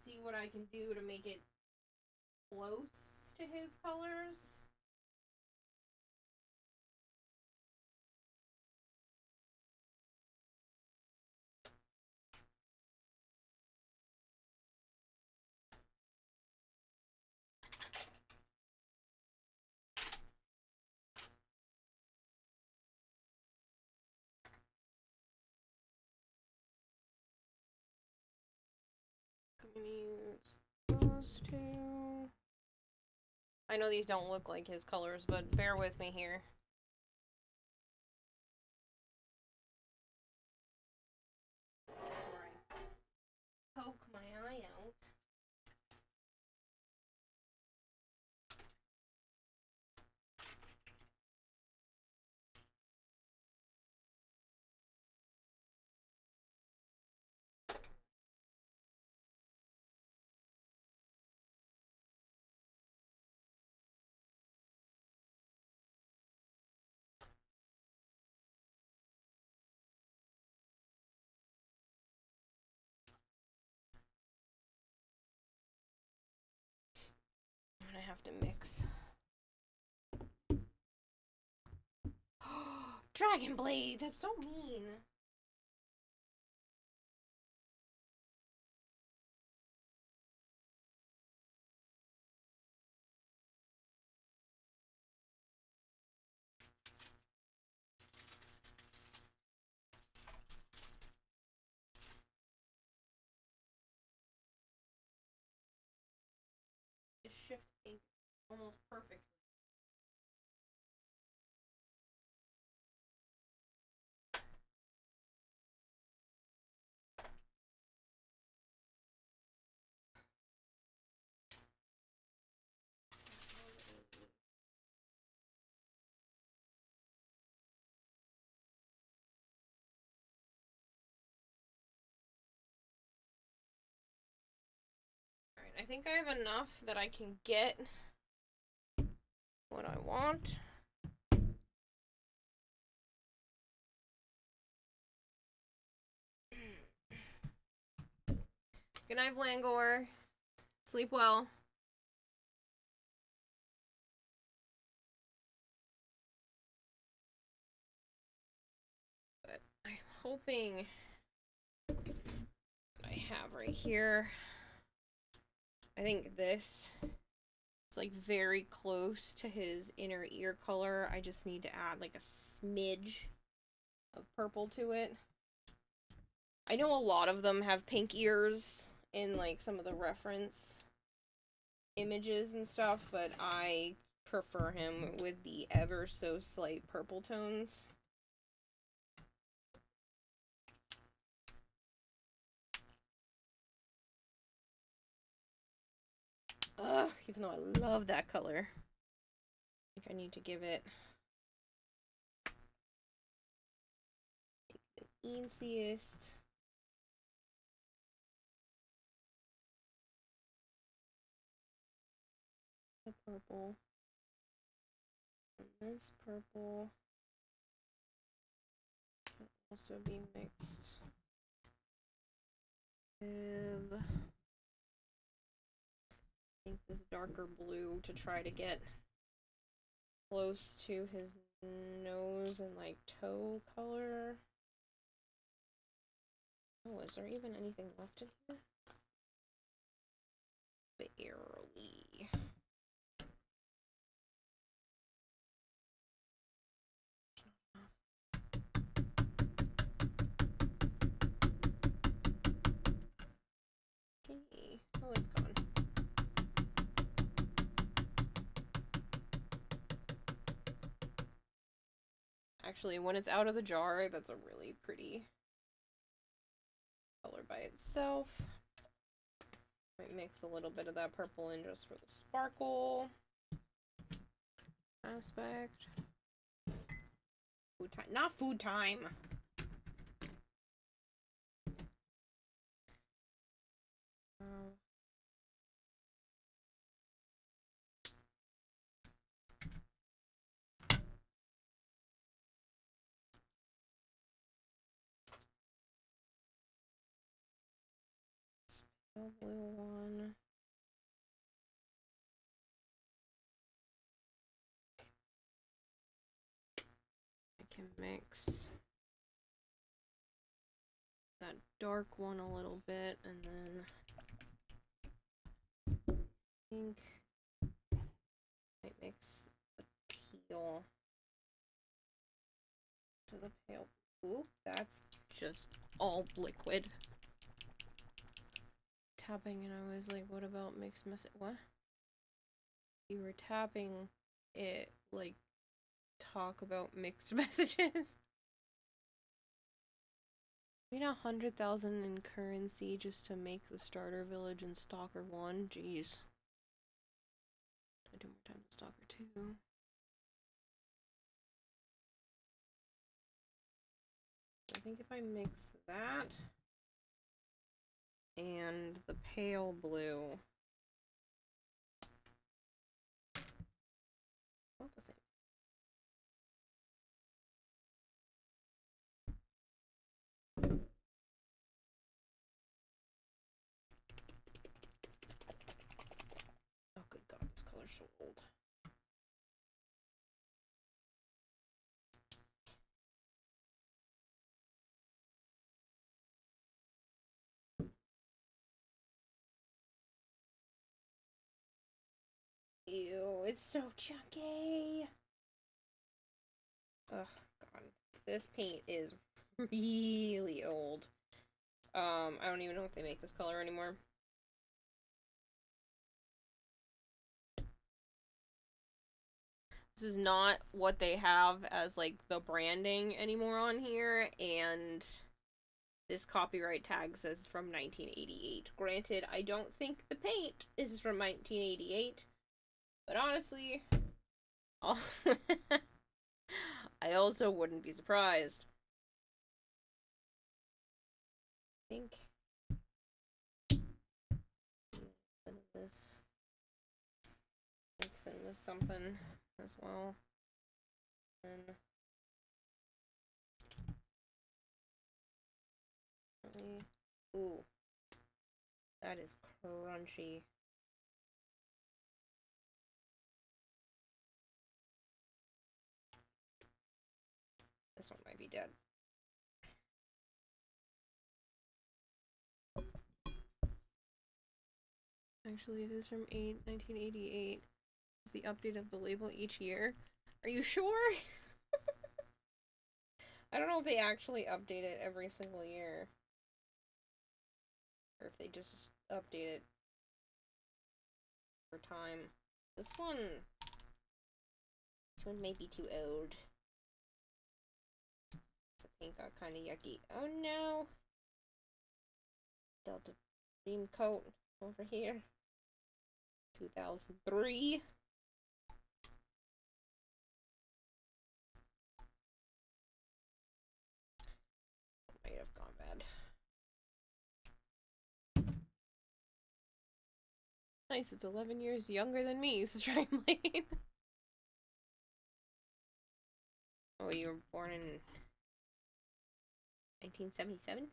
A: See what I can do to make it close to his colors. I'm gonna use those two. I know these don't look like his colors, but bear with me here. Before I poke my eye out. I'm gonna have to mix. Dragon Blade! That's so mean. This shift ink almost perfect. Alright, I think I have enough that I can get what I want. Good night, Blangor. Sleep well. But I'm hoping I have right here. I think this is like very close to his inner ear color. I just need to add like a smidge of purple to it. I know a lot of them have pink ears in like some of the reference images and stuff, but I prefer him with the ever so slight purple tones. Ugh, even though I love that color. I think I need to give it the easiest. The purple. And this purple will also be mixed with, I think, this darker blue to try to get close to his nose and like toe color. Oh, is there even anything left in here? Barely. Oh, it's gone. Actually, when it's out of the jar, that's a really pretty color by itself. Might mix a little bit of that purple in just for the sparkle aspect. Food time. Not food time! Blue one. I can mix that dark one a little bit, and then I think I mix the teal to the pale. Ooh, that's just all liquid. Tapping, and I was like, what about mixed message? What? You were tapping it, like, talk about mixed messages. We need 100,000 in currency just to make the starter village and Stalker 1. Jeez. I do more time to Stalker 2. I think if I mix that and the pale blue. Not the same. Oh, good God, this color's so old. Ew, it's so chunky. Oh, God. This paint is really old. I don't even know if they make this color anymore. This is not what they have as, like, the branding anymore on here, and this copyright tag says from 1988. Granted, I don't think the paint is from 1988, but honestly, I also wouldn't be surprised. I think this mix in with something as well. And ooh, that is crunchy. This one might be dead. Actually, it is from 1988. It's the update of the label each year. Are you sure? I don't know if they actually update it every single year. Or if they just update it over time. This one may be too old. The paint got kind of yucky. Oh no! Delta Dream Coat over here. 2003. Might have gone bad. Nice, it's 11 years younger than me, Streamlane. Oh, you were born in 1977?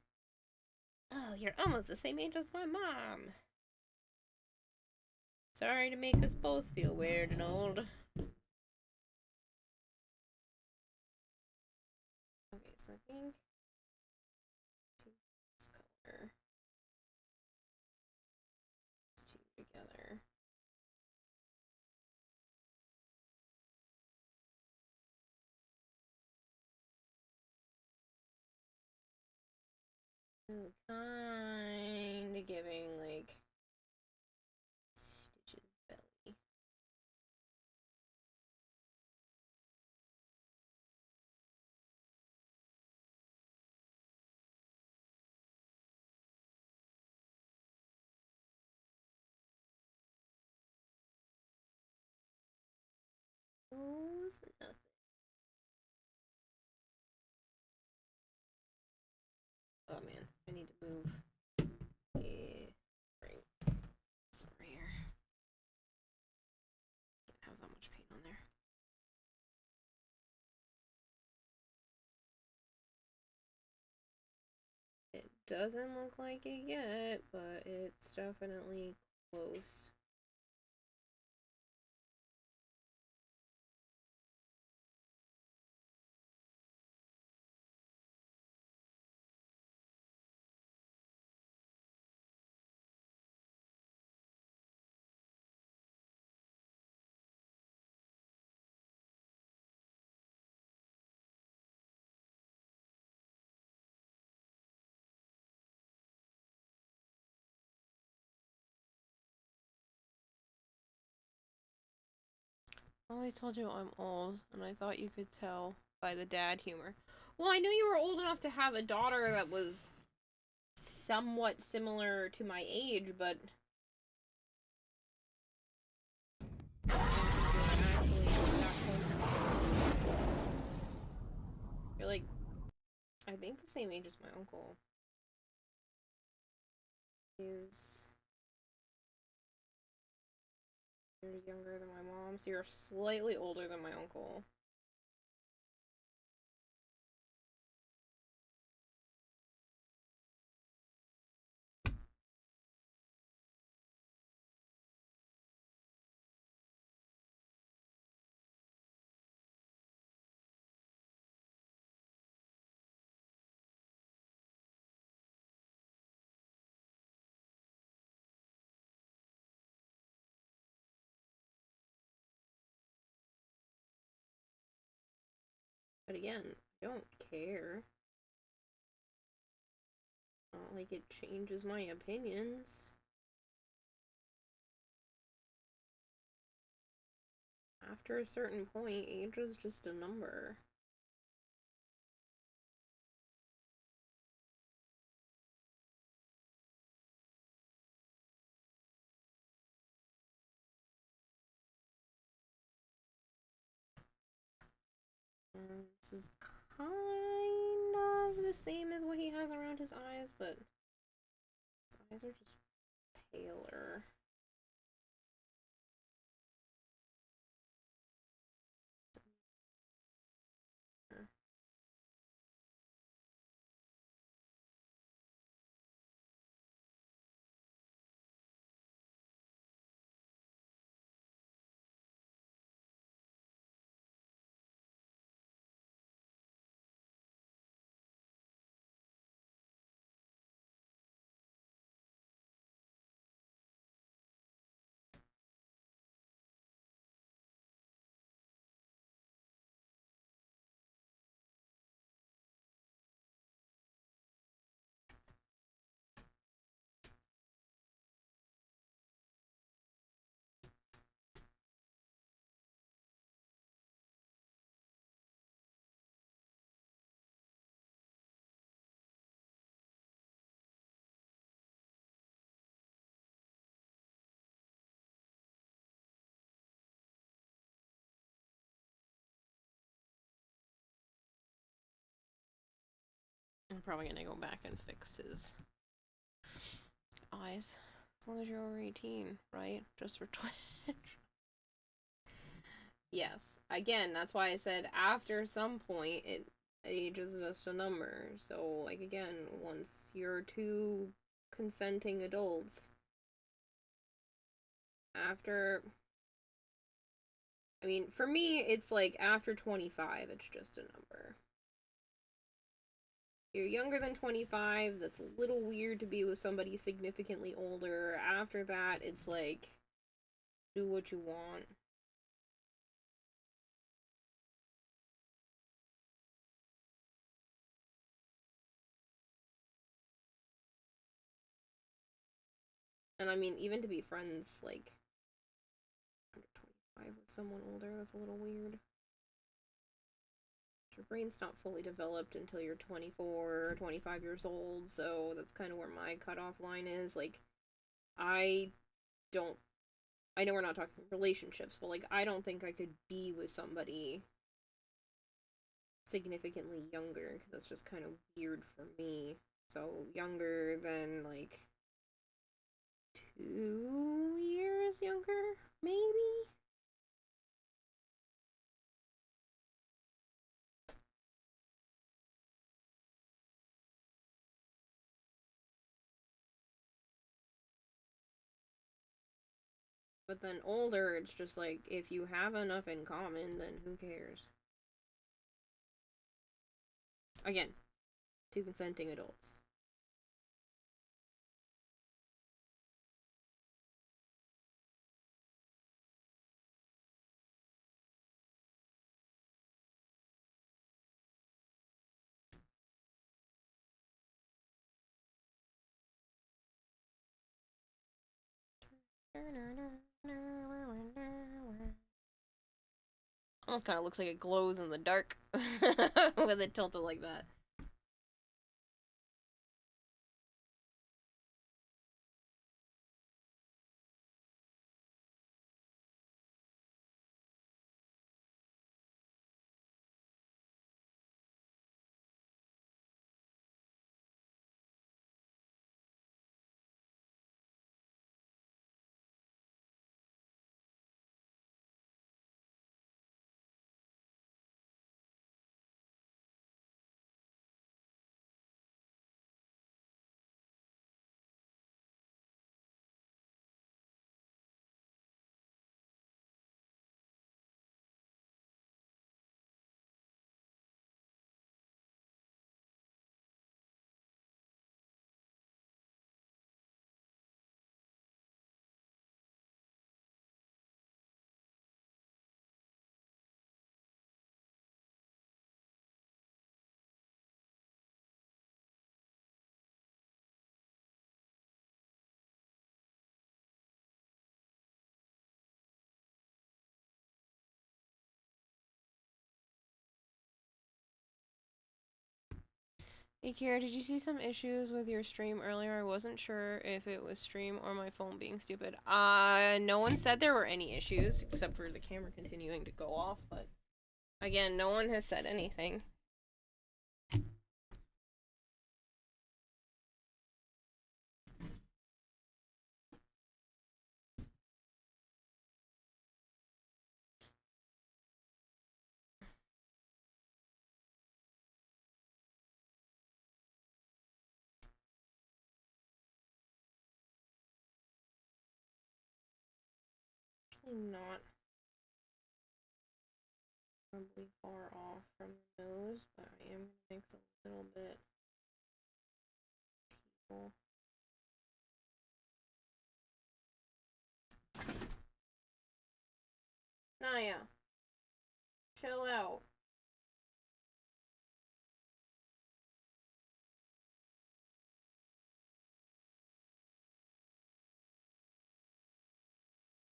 A: Oh, you're almost the same age as my mom. Sorry to make us both feel weird and old. Okay, so I think this color. These two together. Kind of giving like Oh man, I need to move. Yeah, right. Sorry here. Can't have that much paint on there. It doesn't look like it yet, but it's definitely close. I always told you I'm old, and I thought you could tell by the dad humor. Well, I knew you were old enough to have a daughter that was somewhat similar to my age, but you're like, I think the same age as my uncle. He's years younger than my mom, so you're slightly older than my uncle. But again, I don't care. Not like it changes my opinions. After a certain point, age is just a number. This is kind of the same as what he has around his eyes, but his eyes are just paler. I'm probably gonna go back and fix his eyes. As long as you're over 18, right? Just for Twitch. Yes. Again, that's why I said after some point, age is just a number. So, like, again, once you're two consenting adults, after. I mean, for me, it's like after 25, it's just a number. You're younger than 25, that's a little weird to be with somebody significantly older. After that, it's like, do what you want. And I mean, even to be friends, like, under 25 with someone older, that's a little weird. Your brain's not fully developed until you're 24 or 25 years old, so that's kind of where my cutoff line is. Like, I don't. I know we're not talking relationships, but, like, I don't think I could be with somebody significantly younger, because that's just kind of weird for me. So younger than like 2 years younger, maybe? But then older, it's just like, if you have enough in common, then who cares? Again, two consenting adults. Almost kind of looks like it glows in the dark with it tilted like that. Hey Kira, did you see some issues with your stream earlier? I wasn't sure if it was stream or my phone being stupid. No one said there were any issues, except for the camera continuing to go off, but again, no one has said anything. Not probably far off from the nose, but I am gonna mix a little bit. Naya, chill out.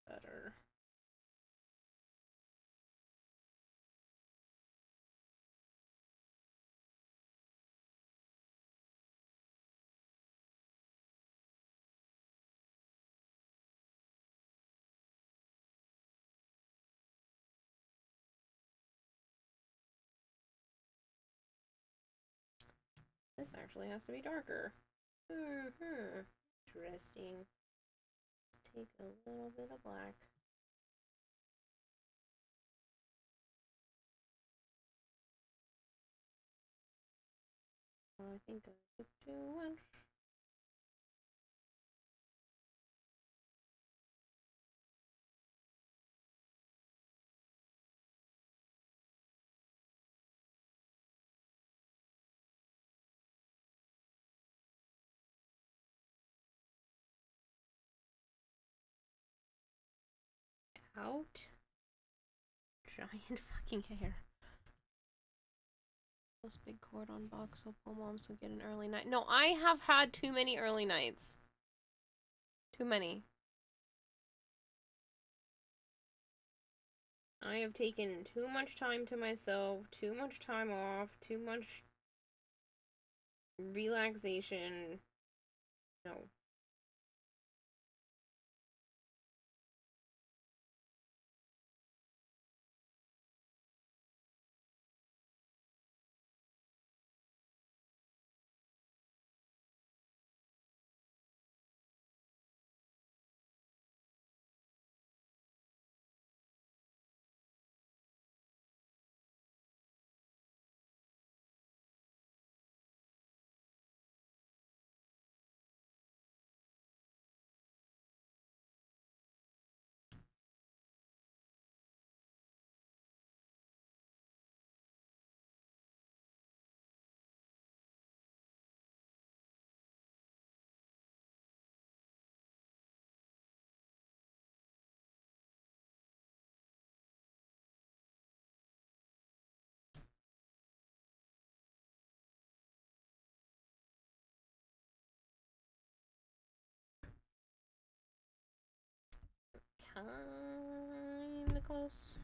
A: Better. This actually has to be darker. Interesting. Let's take a little bit of black. I think I took too much. Out. Giant fucking hair. Plus big cord on box so poor moms will get an early night. No, I have had too many early nights. Too many. I have taken too much time to myself, too much time off, too much relaxation. No. kinda close.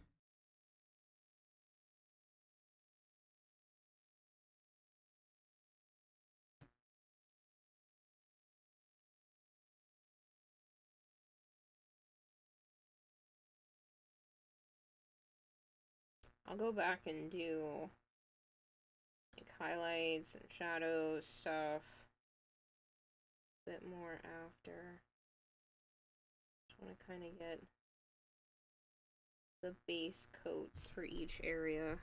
A: I'll go back and do like highlights and shadows stuff a bit more after. Just want to kind of get the base coats for each area.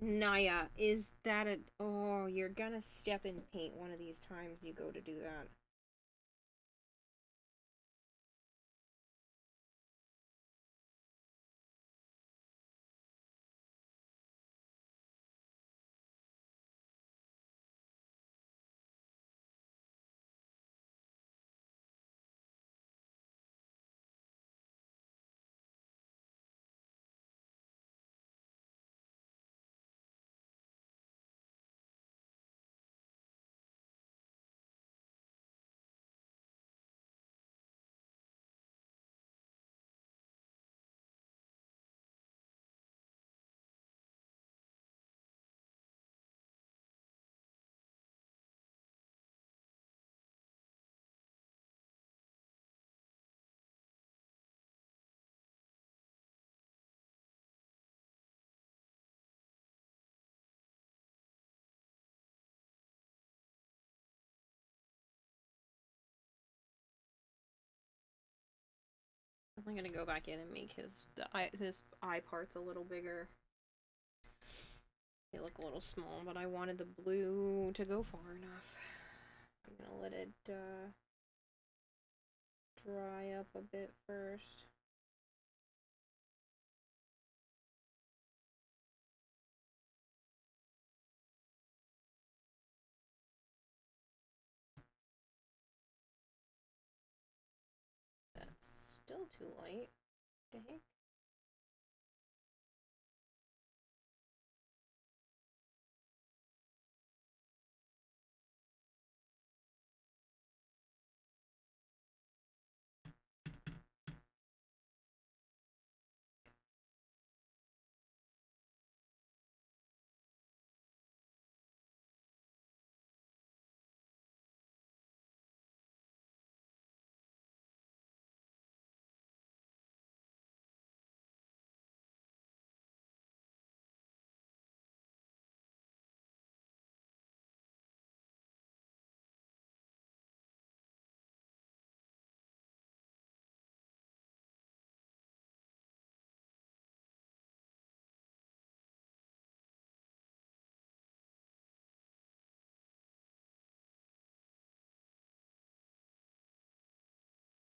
A: Naya, is that a... Oh, you're gonna step in paint one of these times you go to do that. I'm gonna go back in and make his this eye part's a little bigger. They look a little small, but I wanted the blue to go far enough. I'm gonna let it dry up a bit first. That's still too light. What the heck?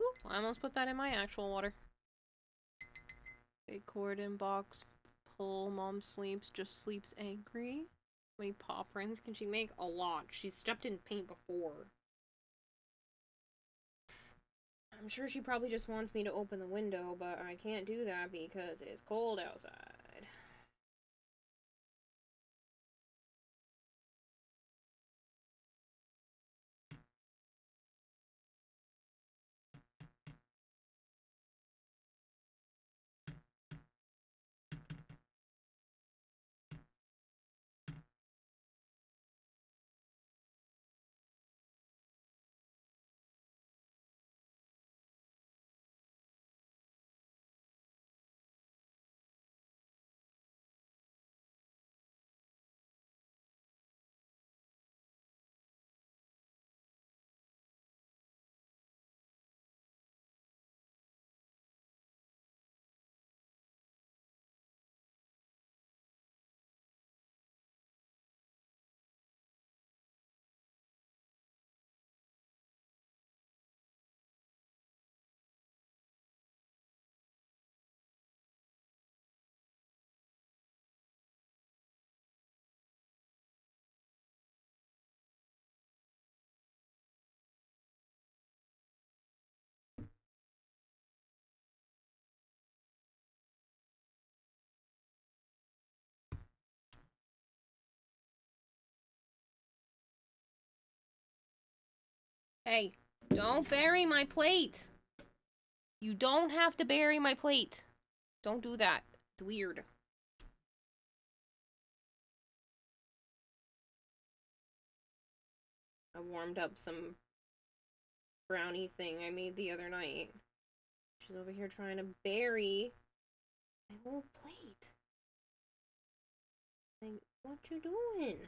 A: Ooh, I almost put that in my actual water. Big cord in box. Pull. Mom sleeps. Just sleeps angry. How many paw prints can she make? A lot. She's stepped in paint before. I'm sure she probably just wants me to open the window, but I can't do that because it's cold outside. Hey, don't bury my plate. You don't have to bury my plate. Don't do that. It's weird. I warmed up some brownie thing I made the other night. She's over here trying to bury my whole plate. Like, what you doing?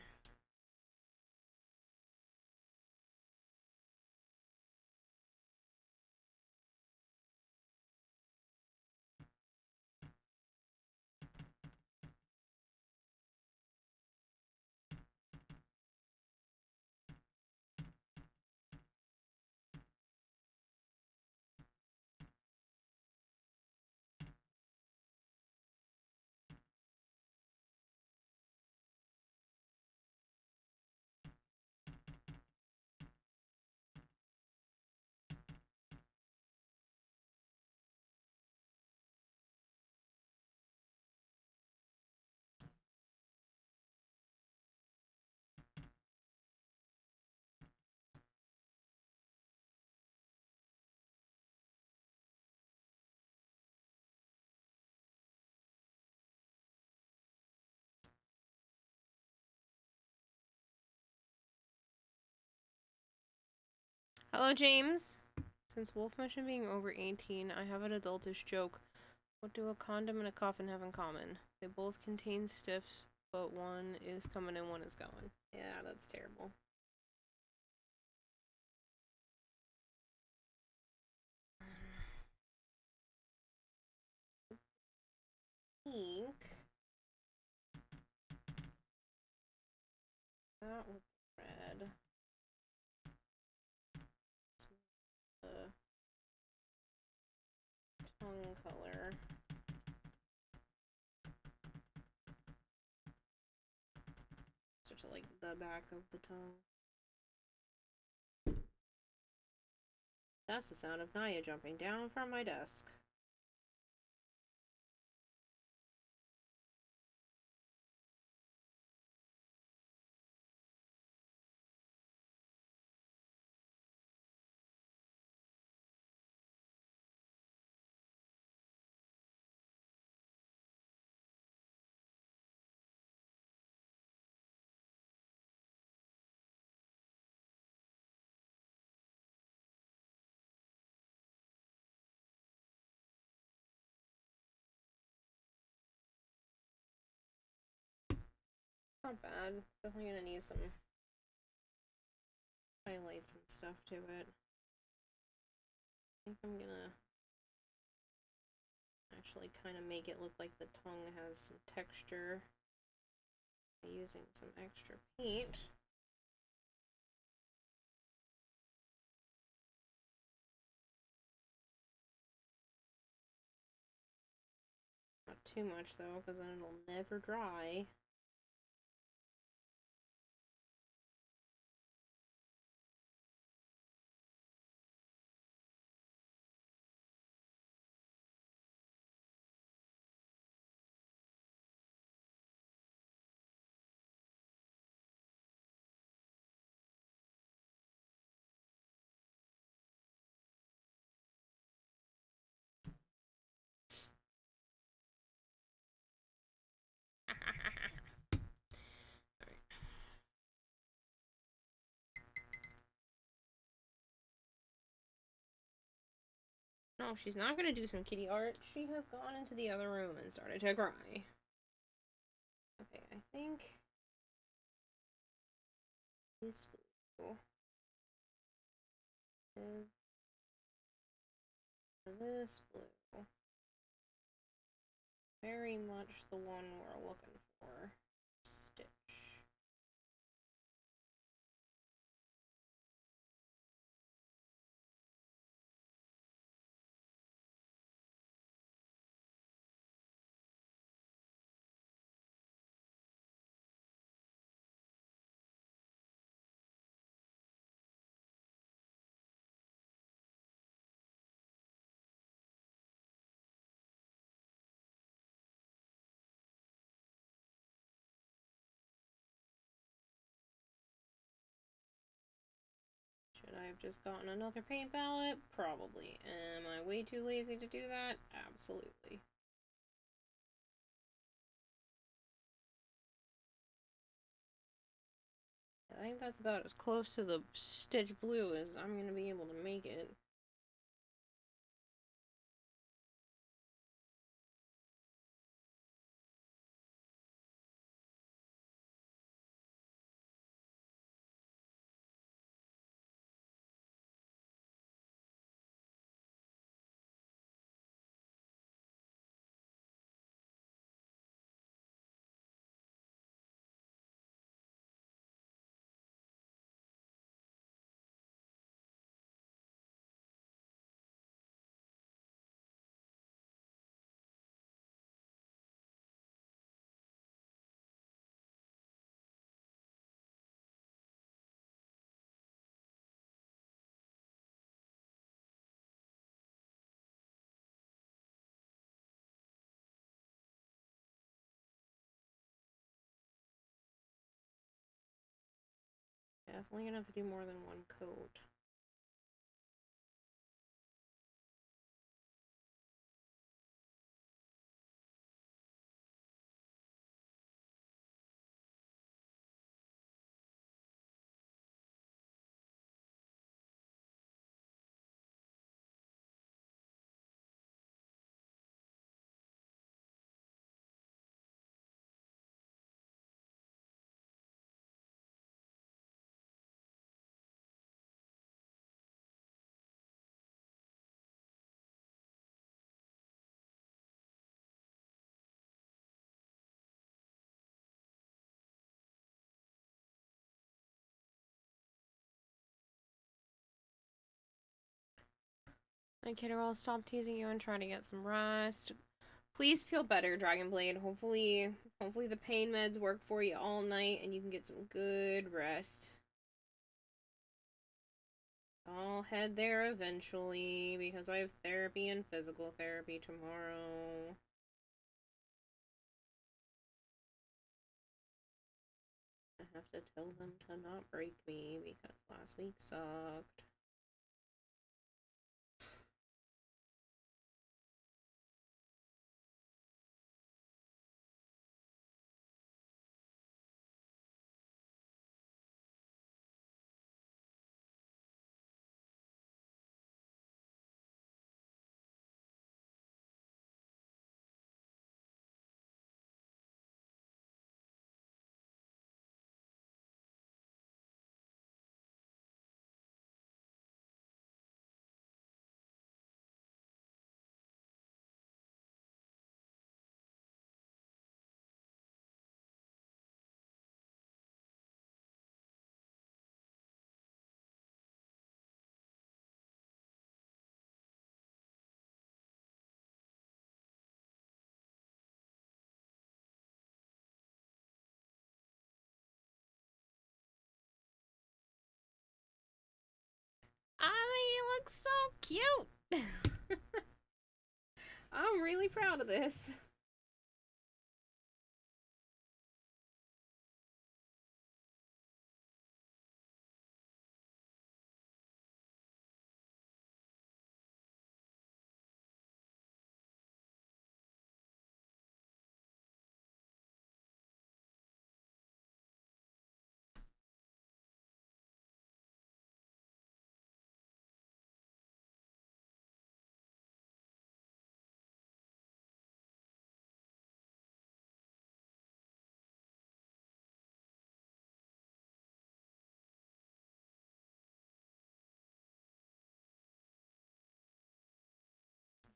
A: Hello, James. Since Wolf mentioned being over 18, I have an adultish joke. What do a condom and a coffin have in common? They both contain stiffs, but one is coming and one is going. Yeah, that's terrible. Pink. That was red. The tongue color. Such a, like, the back of the tongue. That's the sound of Naya jumping down from my desk. Not bad. Definitely gonna need some highlights and stuff to it. I think I'm gonna actually kind of make it look like the tongue has some texture by using some extra paint. Not too much though, because then it'll never dry. No, she's not gonna do some kitty art. She has gone into the other room and started to cry. Okay, I think this blue is this blue. Very much the one we're looking for. Stitch. I've just gotten another paint palette? Probably. Am I way too lazy to do that? Absolutely. I think that's about as close to the Stitch Blue as I'm gonna be able to make it. Definitely gonna have to do more than one coat. Hey kiddo, I'll stop teasing you and try to get some rest. Please feel better, Dragonblade. Hopefully the pain meds work for you all night and you can get some good rest. I'll head there eventually because I have therapy and physical therapy tomorrow. I have to tell them to not break me because last week sucked. I think he looks so cute. I'm really proud of this.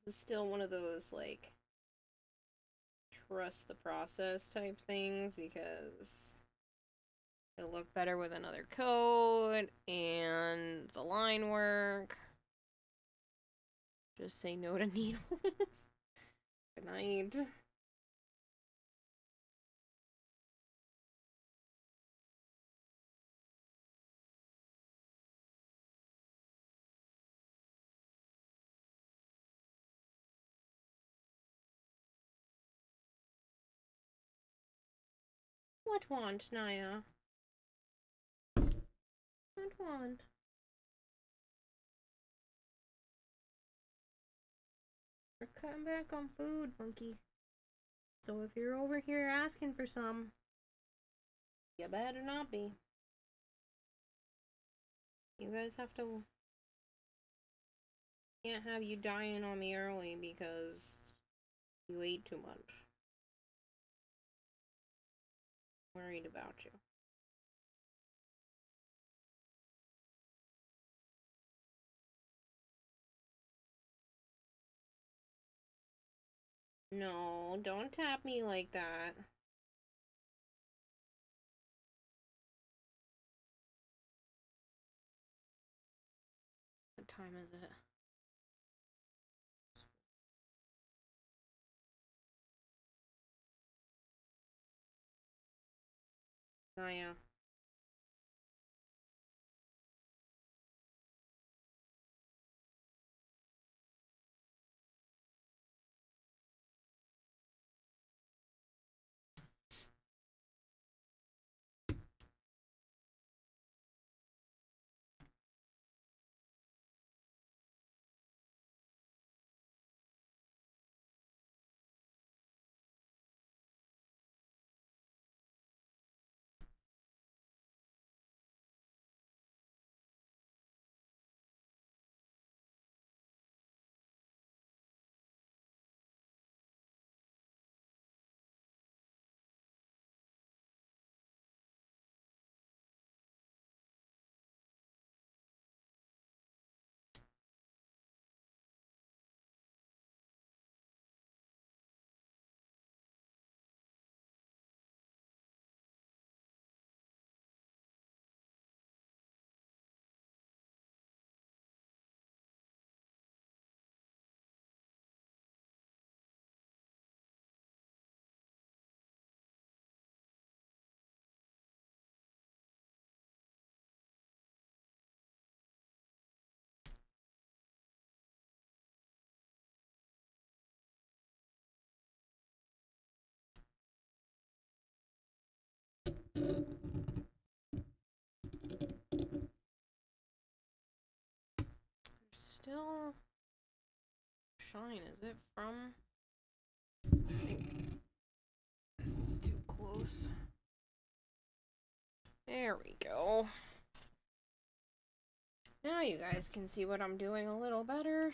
A: This is still one of those, like, trust the process type things because it'll look better with another coat and the line work. Just say no to needles. Good night. What want, Naya? What want? cutting back on food, monkey. So if you're over here asking for some, you better not be. You guys have to... Can't have you dying on me early because you ate too much. Worried about you. No, don't tap me like that. What time is it? Oh yeah. Still shine. Is it from? I think this is too close. There we go. Now you guys can see what I'm doing a little better.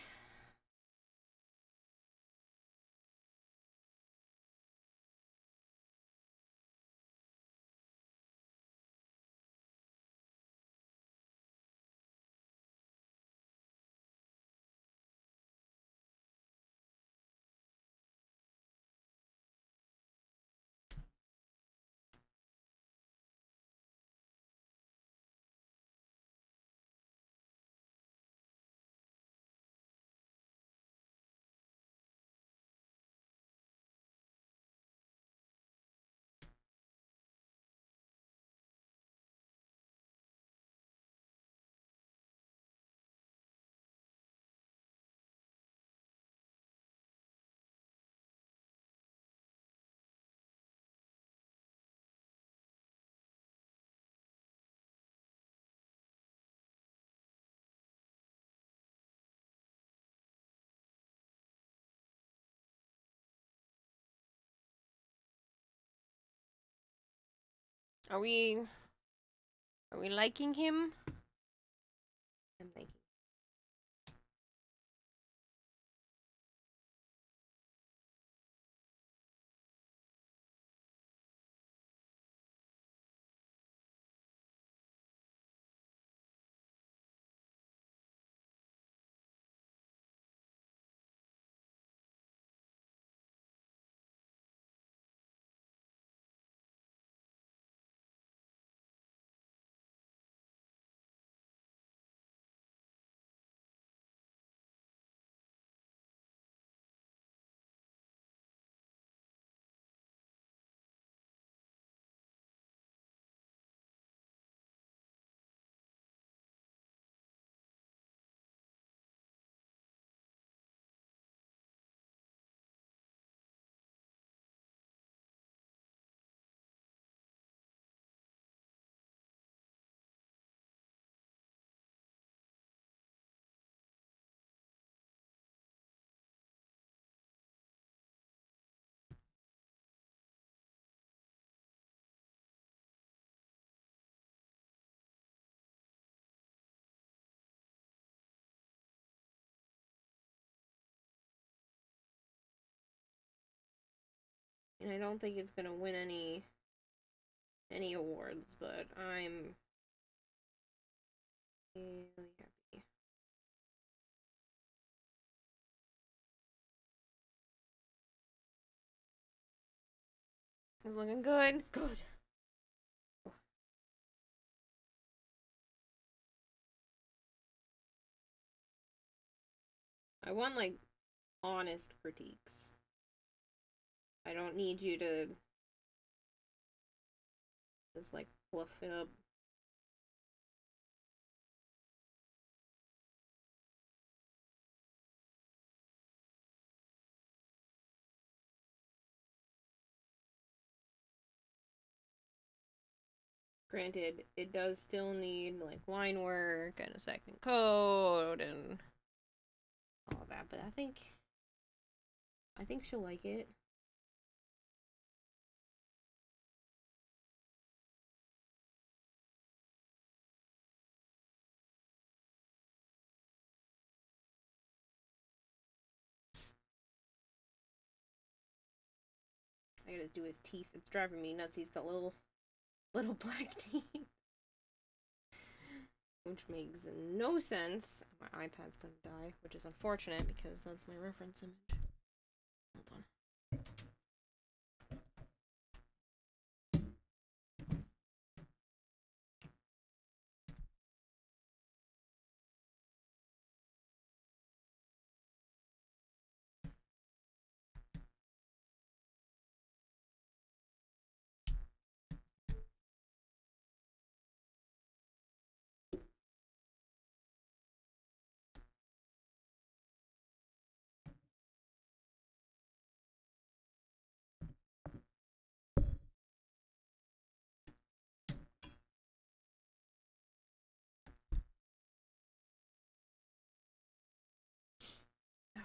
A: Are we liking him? I'm liking. And I don't think it's gonna win any awards, but I'm really happy. It's looking good. Good. I want, like, honest critiques. I don't need you to just, like, fluff it up. Granted, it does still need, like, line work and a second coat and all of that, but I think she'll like it. I gotta do his teeth. It's driving me nuts. He's got little black teeth. Which makes no sense. My iPad's gonna die, which is unfortunate because that's my reference image. Hold on. Okay.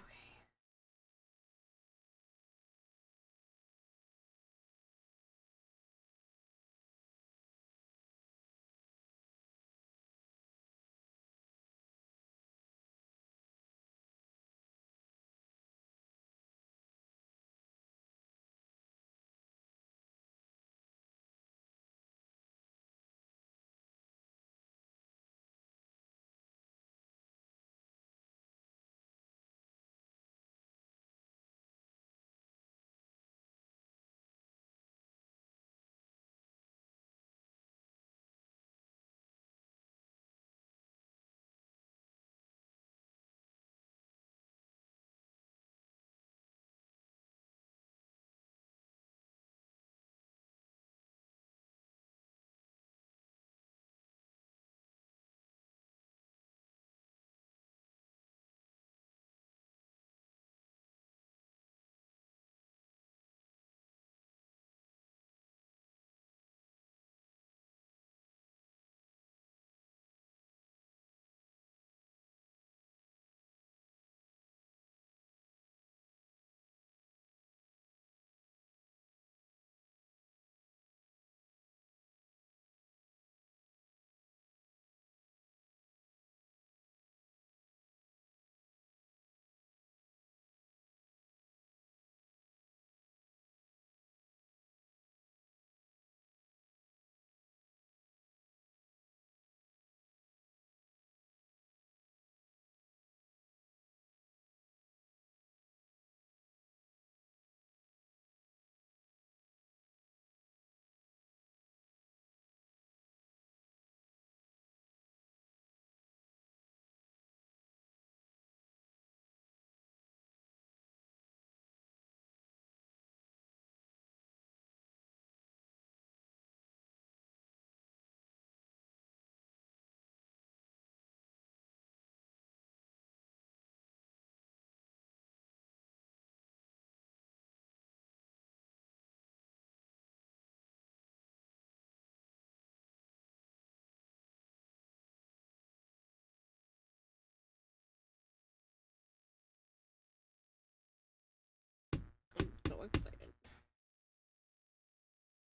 A: I'm so excited.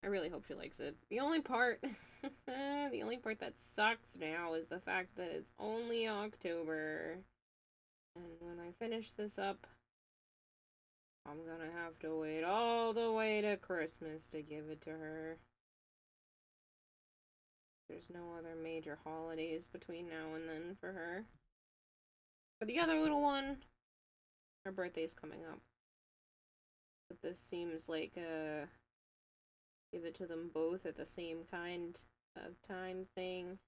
A: I really hope she likes it. The only part that sucks now is the fact that it's only October. And when I finish this up, I'm gonna have to wait all the way to Christmas to give it to her. There's no other major holidays between now and then for her. For the other little one, her birthday's coming up. But this seems like a give it to them both at the same kind of time thing.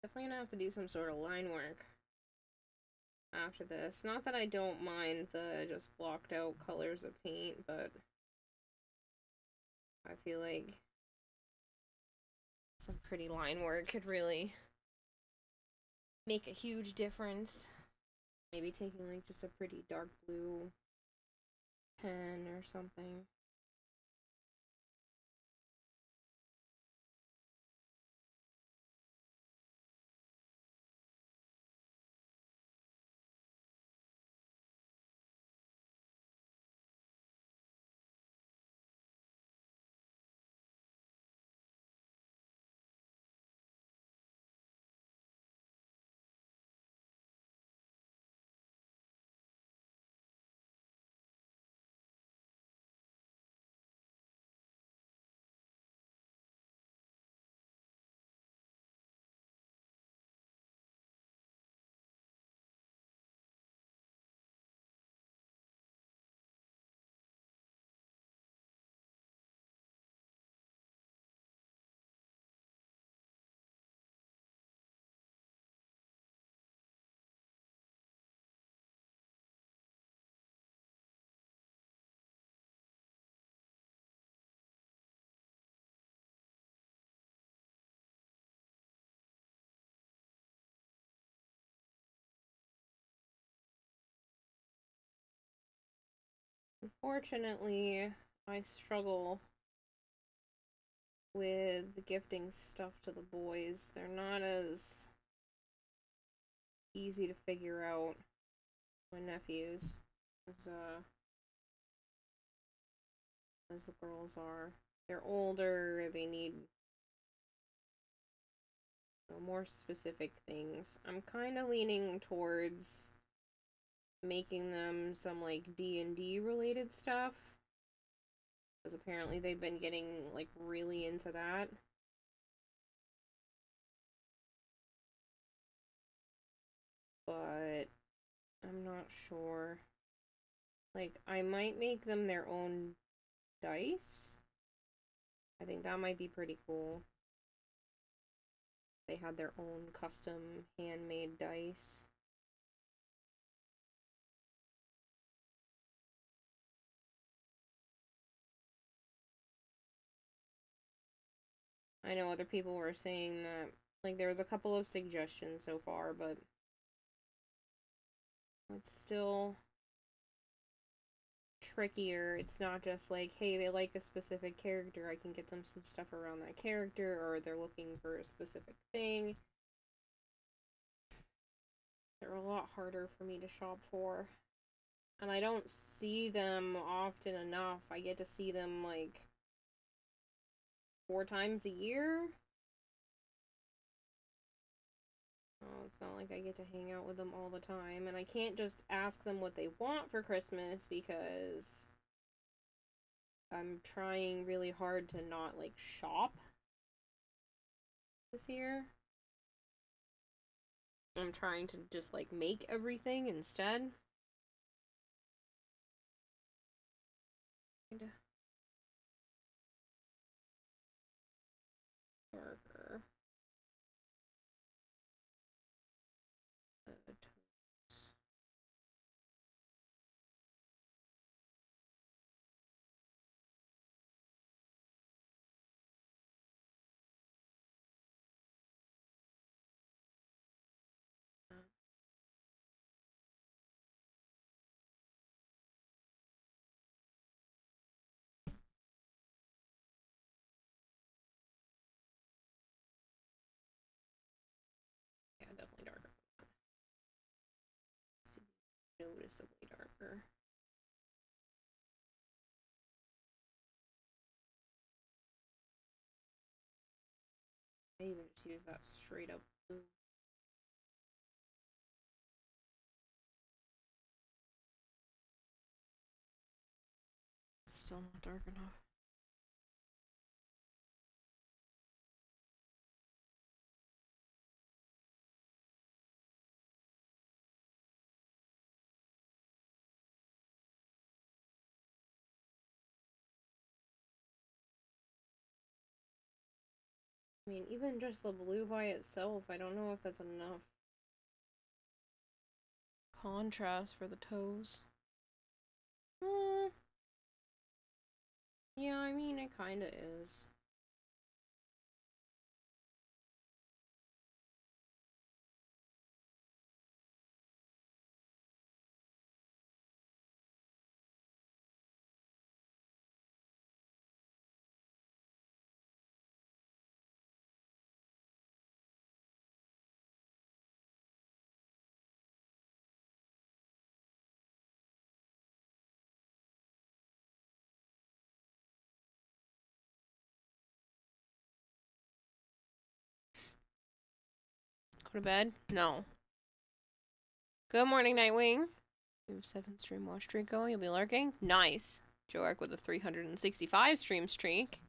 A: Definitely gonna have to do some sort of line work after this. Not that I don't mind the just blocked out colors of paint, but I feel like some pretty line work could really make a huge difference. Maybe taking like just a pretty dark blue pen or something. Unfortunately, I struggle with gifting stuff to the boys. They're not as easy to figure out, my nephews, as the girls are. They're older, they need more specific things. I'm kind of leaning towards making them some like D&D related stuff, because apparently they've been getting like really into that. But I'm not sure. Like, I might make them their own dice. I think that might be pretty cool. They had their own custom handmade dice. I know other people were saying that, like, there was a couple of suggestions so far, but it's still trickier. It's not just like, hey, they like a specific character, I can get them some stuff around that character, or they're looking for a specific thing. They're a lot harder for me to shop for. And I don't see them often enough. I get to see them like 4 times a year. Oh, it's not like I get to hang out with them all the time. And I can't just ask them what they want for Christmas because I'm trying really hard to not like shop this year. I'm trying to just like make everything instead. Darker. Yeah, definitely darker. Noticeably darker. I even just use that straight up blue. Still not dark enough. I mean, even just the blue by itself, I don't know if that's enough contrast for the toes. Yeah, I mean, it kinda is. Go to bed? No. Good morning, Nightwing. You have 7 stream watch streak going. You'll be lurking. Nice. Joark with a 365 stream streak.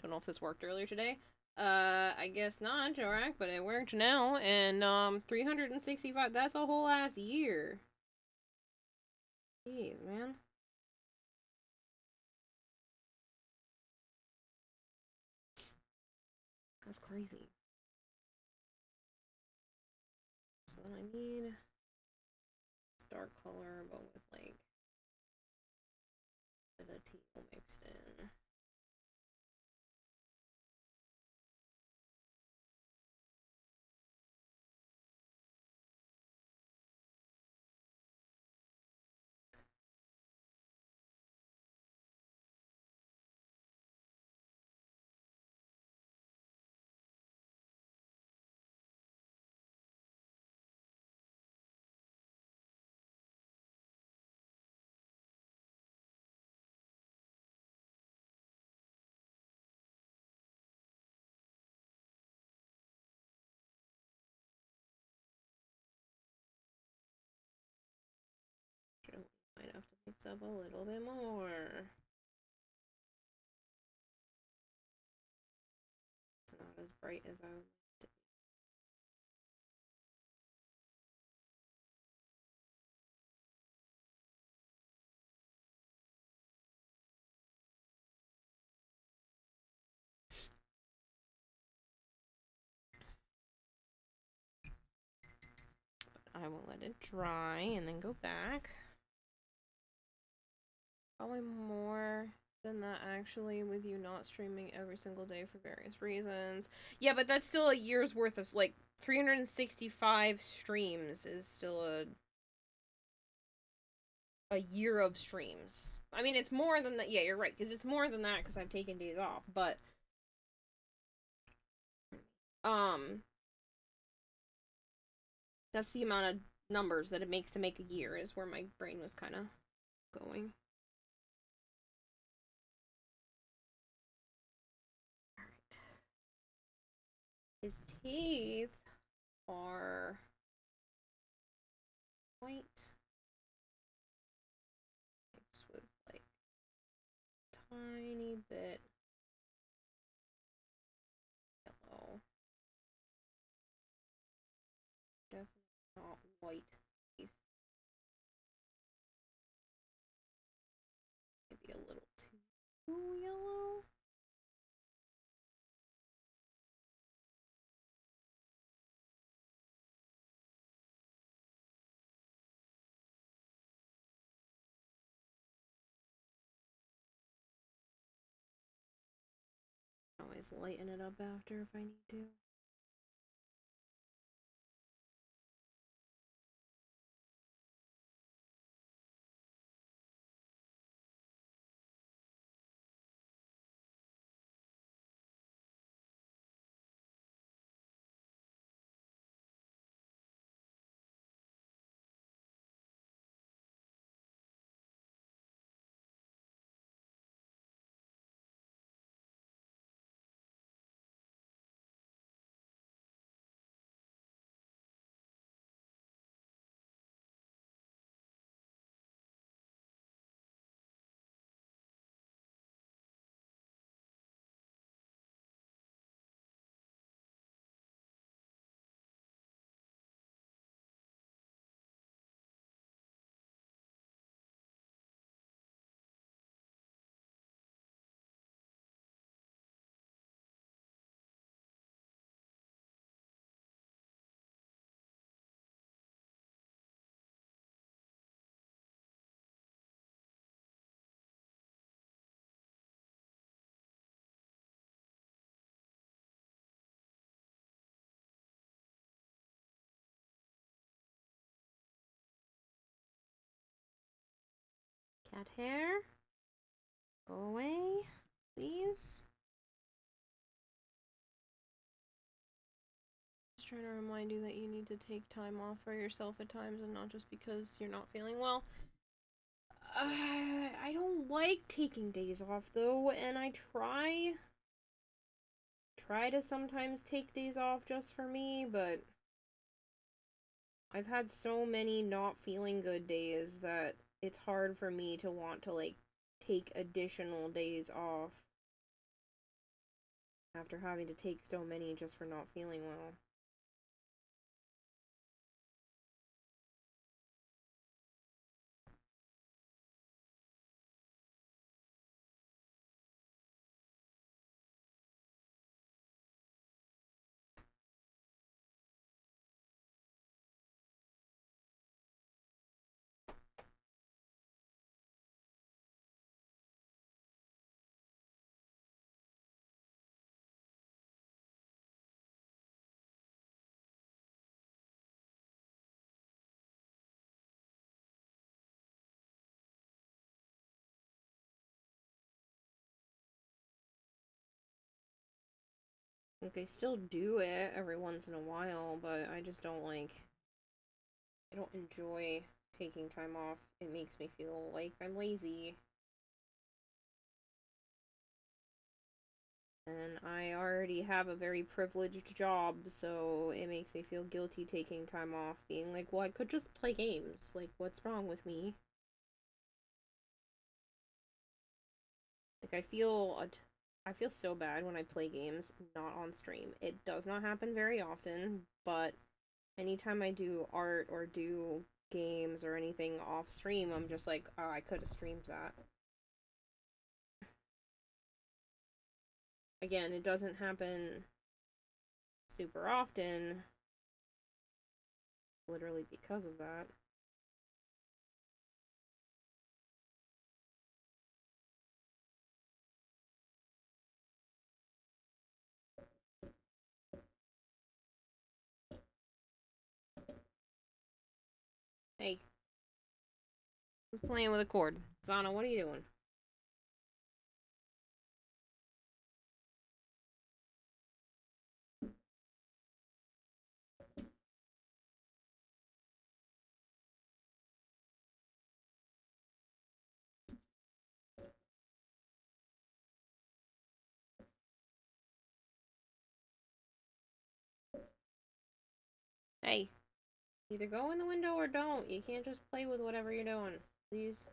A: Don't know if this worked earlier today. I guess not, Jorak, but it worked now. And 365. That's a whole ass year. Jeez, man. That's crazy. So then I need dark color, but with like a bit of teal mixed in. Might have to mix up a little bit more. It's not as bright as I would like it. But I will let it dry and then go back. Probably more than that, actually, with you not streaming every single day for various reasons. Yeah, but that's still a year's worth of, like, 365 streams is still a year of streams. I mean, it's more than that. Yeah, you're right, because it's more than that because I've taken days off, but that's the amount of numbers that it makes to make a year is where my brain was kind of going. Alright. His teeth are white mixed with like tiny bit yellow. Definitely not white teeth. Maybe a little too yellow. Always lighten it up after if I need to. Cat hair? Go away, please. Just trying to remind you that you need to take time off for yourself at times and not just because you're not feeling well. I don't like taking days off though, and I try to sometimes take days off just for me, but I've had so many not feeling good days that it's hard for me to want to like take additional days off after having to take so many just for not feeling well. Like, I still do it every once in a while, but I just don't like. I don't enjoy taking time off. It makes me feel like I'm lazy. And I already have a very privileged job, so it makes me feel guilty taking time off, being like, well, I could just play games. Like, what's wrong with me? Like, I feel so bad when I play games not on stream. It does not happen very often, but anytime I do art or do games or anything off stream, I'm just like, oh, I could have streamed that. Again, it doesn't happen super often, literally because of that. Hey. Who's playing with a cord? Zana, what are you doing? Hey, either go in the window or don't. You can't just play with whatever you're doing. Please.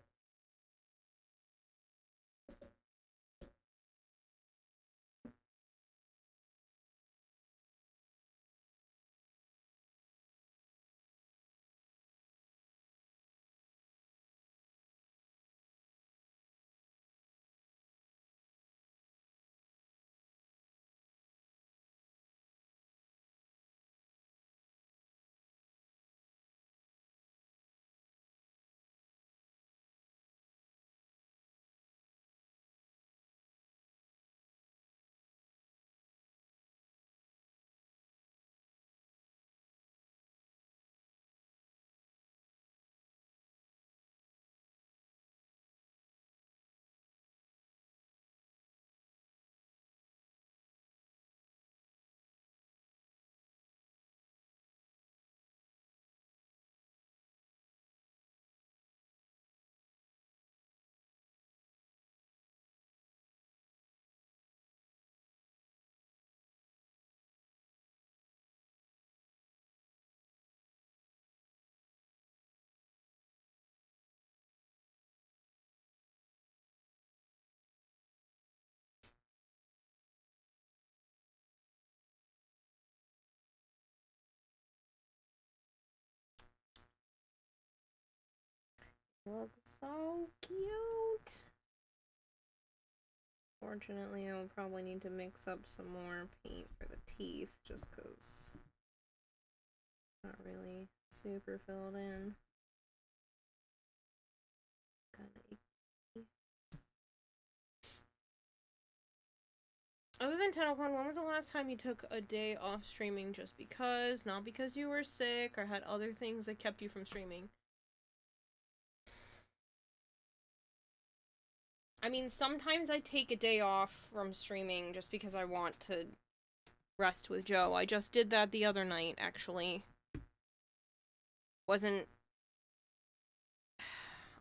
A: Looks so cute. Fortunately, I will probably need to mix up some more paint for the teeth, just because not really super filled in. Kind of icky. Other than TennoCon, when was the last time you took a day off streaming just because? Not because you were sick or had other things that kept you from streaming. I mean, sometimes I take a day off from streaming just because I want to rest with Joe. I just did that the other night, actually. Wasn't...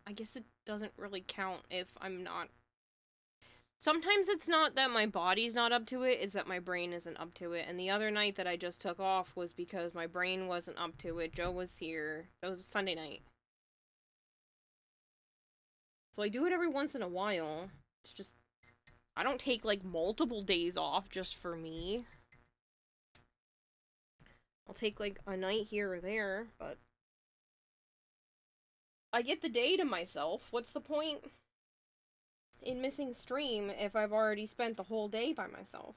A: I guess it doesn't really count if I'm not... Sometimes it's not that my body's not up to it, it's that my brain isn't up to it. And the other night that I just took off was because my brain wasn't up to it. Joe was here. That was Sunday night. So I do it every once in a while. It's just... I don't take, like, multiple days off just for me. I'll take, like, a night here or there, but... I get the day to myself. What's the point in missing stream if I've already spent the whole day by myself?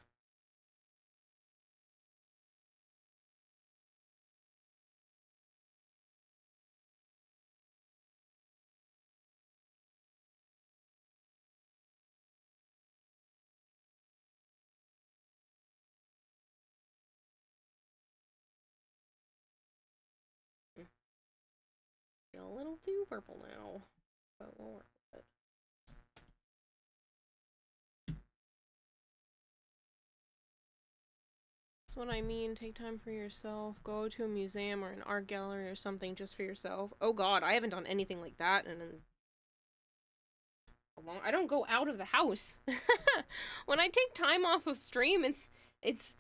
A: A little too purple now, but we'll work with it. That's what I mean. Take time for yourself. Go to a museum or an art gallery or something just for yourself. Oh god, I haven't done anything like that in a long... I don't go out of the house. When I take time off of stream, it's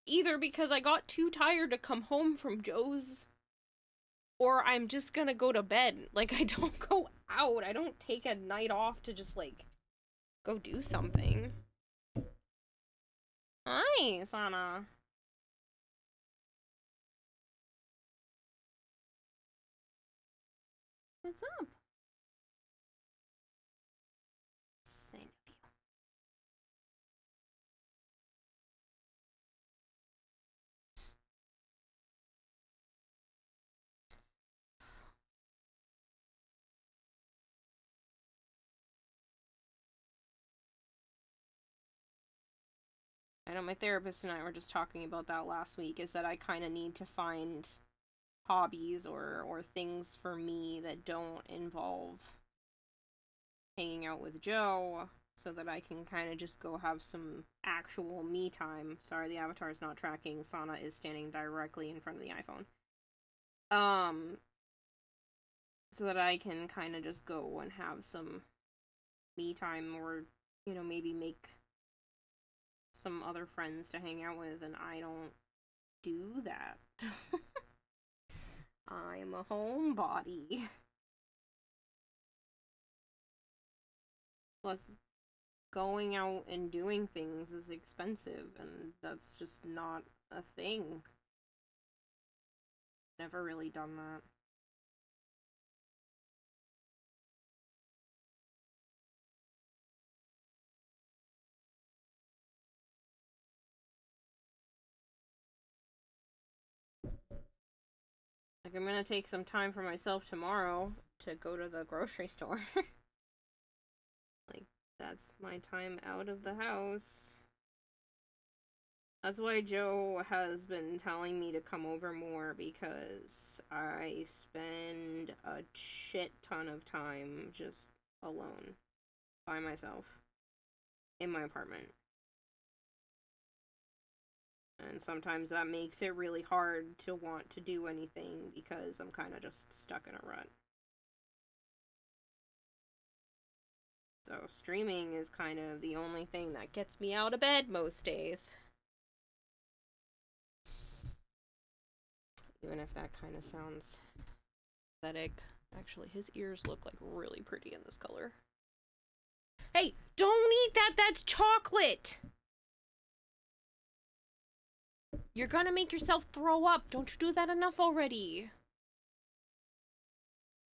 A: either because I got too tired to come home from Joe's, or I'm just gonna go to bed. Like, I don't go out. I don't take a night off to just, like, go do something. Hi, Sana. What's up? Same to you. I know my therapist and I were just talking about that last week, is that I kind of need to find hobbies or things for me that don't involve hanging out with Joe, so that I can kind of just go have some actual me time. Sorry, the avatar is not tracking. Sana is standing directly in front of the iPhone. So that I can kind of just go and have some me time, or, you know, maybe make some other friends to hang out with, and I don't do that. I'm a homebody. Plus, going out and doing things is expensive, and that's just not a thing. Never really done that. Like, I'm gonna take some time for myself tomorrow to go to the grocery store. Like, that's my time out of the house. That's why Joe has been telling me to come over more, because I spend a shit ton of time just alone, by myself, in my apartment. And sometimes that makes it really hard to want to do anything, because I'm kind of just stuck in a rut. So streaming is kind of the only thing that gets me out of bed most days. Even if that kind of sounds pathetic. Actually, his ears look like really pretty in this color. Hey, don't eat that! That's chocolate! You're gonna make yourself throw up. Don't you do that enough already?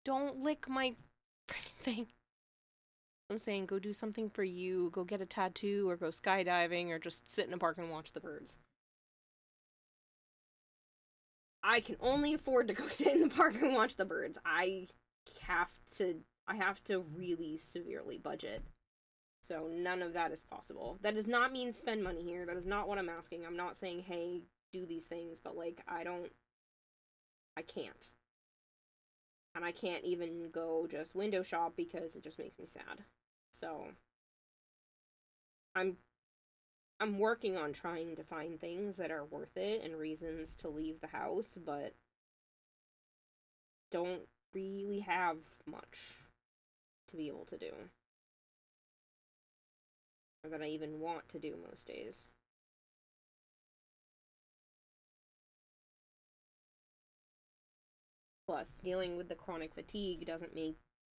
A: Don't lick my freaking thing. I'm saying, go do something for you. Go get a tattoo, or go skydiving, or just sit in a park and watch the birds. I can only afford to go sit in the park and watch the birds. I have to really severely budget. So none of that is possible. That does not mean spend money here. That is not what I'm asking. I'm not saying, hey, do these things, but, like, I can't. And I can't even go just window shop, because it just makes me sad. So I'm working on trying to find things that are worth it and reasons to leave the house, but don't really have much to be able to do. Or that I even want to do most days. Plus, dealing with the chronic fatigue doesn't make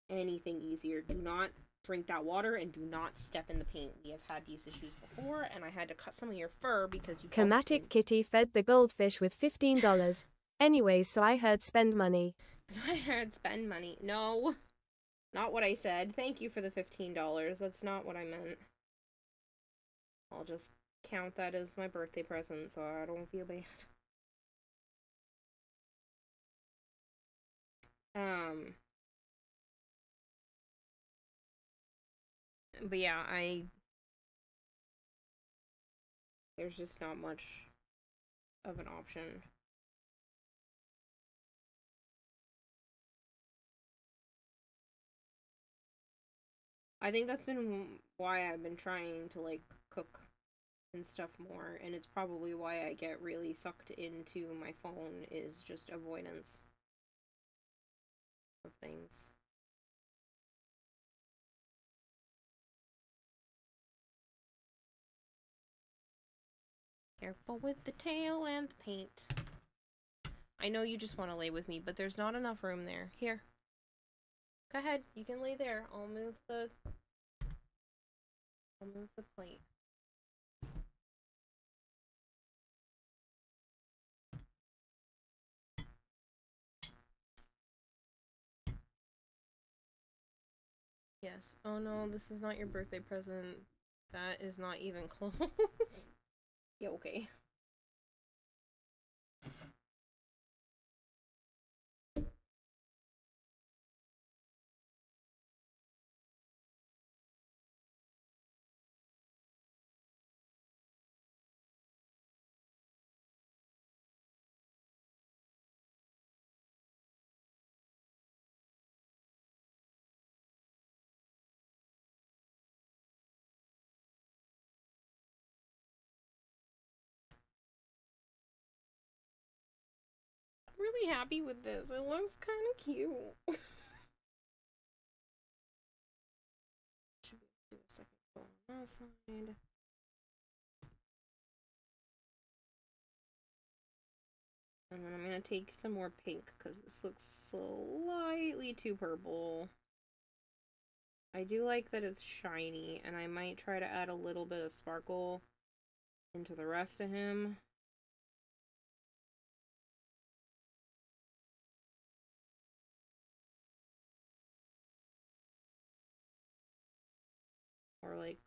A: anything easier. Do not drink that water, and do not step in the paint. We have had these issues before, and I had to cut some of your fur because you...
H: Chromatic Kitty fed the goldfish with $15. Anyways, so I heard spend money.
A: So I heard spend money. No, not what I said. Thank you for the $15. That's not what I meant. I'll just count that as my birthday present, so I don't feel bad. But yeah, there's just not much of an option. I think that's been why I've been trying to, like, cook and stuff more, and it's probably why I get really sucked into my phone, is just avoidance of things. Careful with the tail and the paint. I know you just want to lay with me, but there's not enough room there. Here. Go ahead, you can lay there. I'll move the plate. Yes. Oh no, this is not your birthday present. That is not even close. Yeah, okay. really happy with this. It looks kind of cute. Should we do a second on that side? And then I'm gonna take some more pink because this looks slightly too purple. I do like that it's shiny, and I might try to add a little bit of sparkle into the rest of him. Or like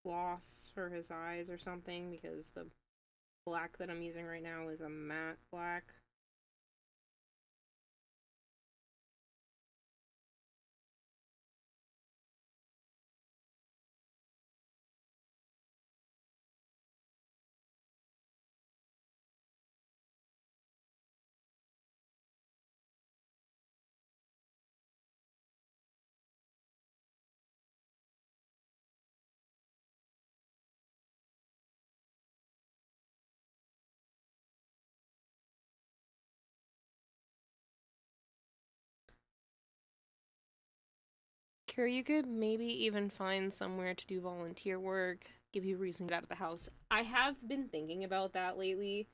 A: gloss for his eyes or something, because the black that I'm using right now is a matte black. Kira, you could maybe even find somewhere to do volunteer work, give you a reason to get out of the house. I have been thinking about that lately,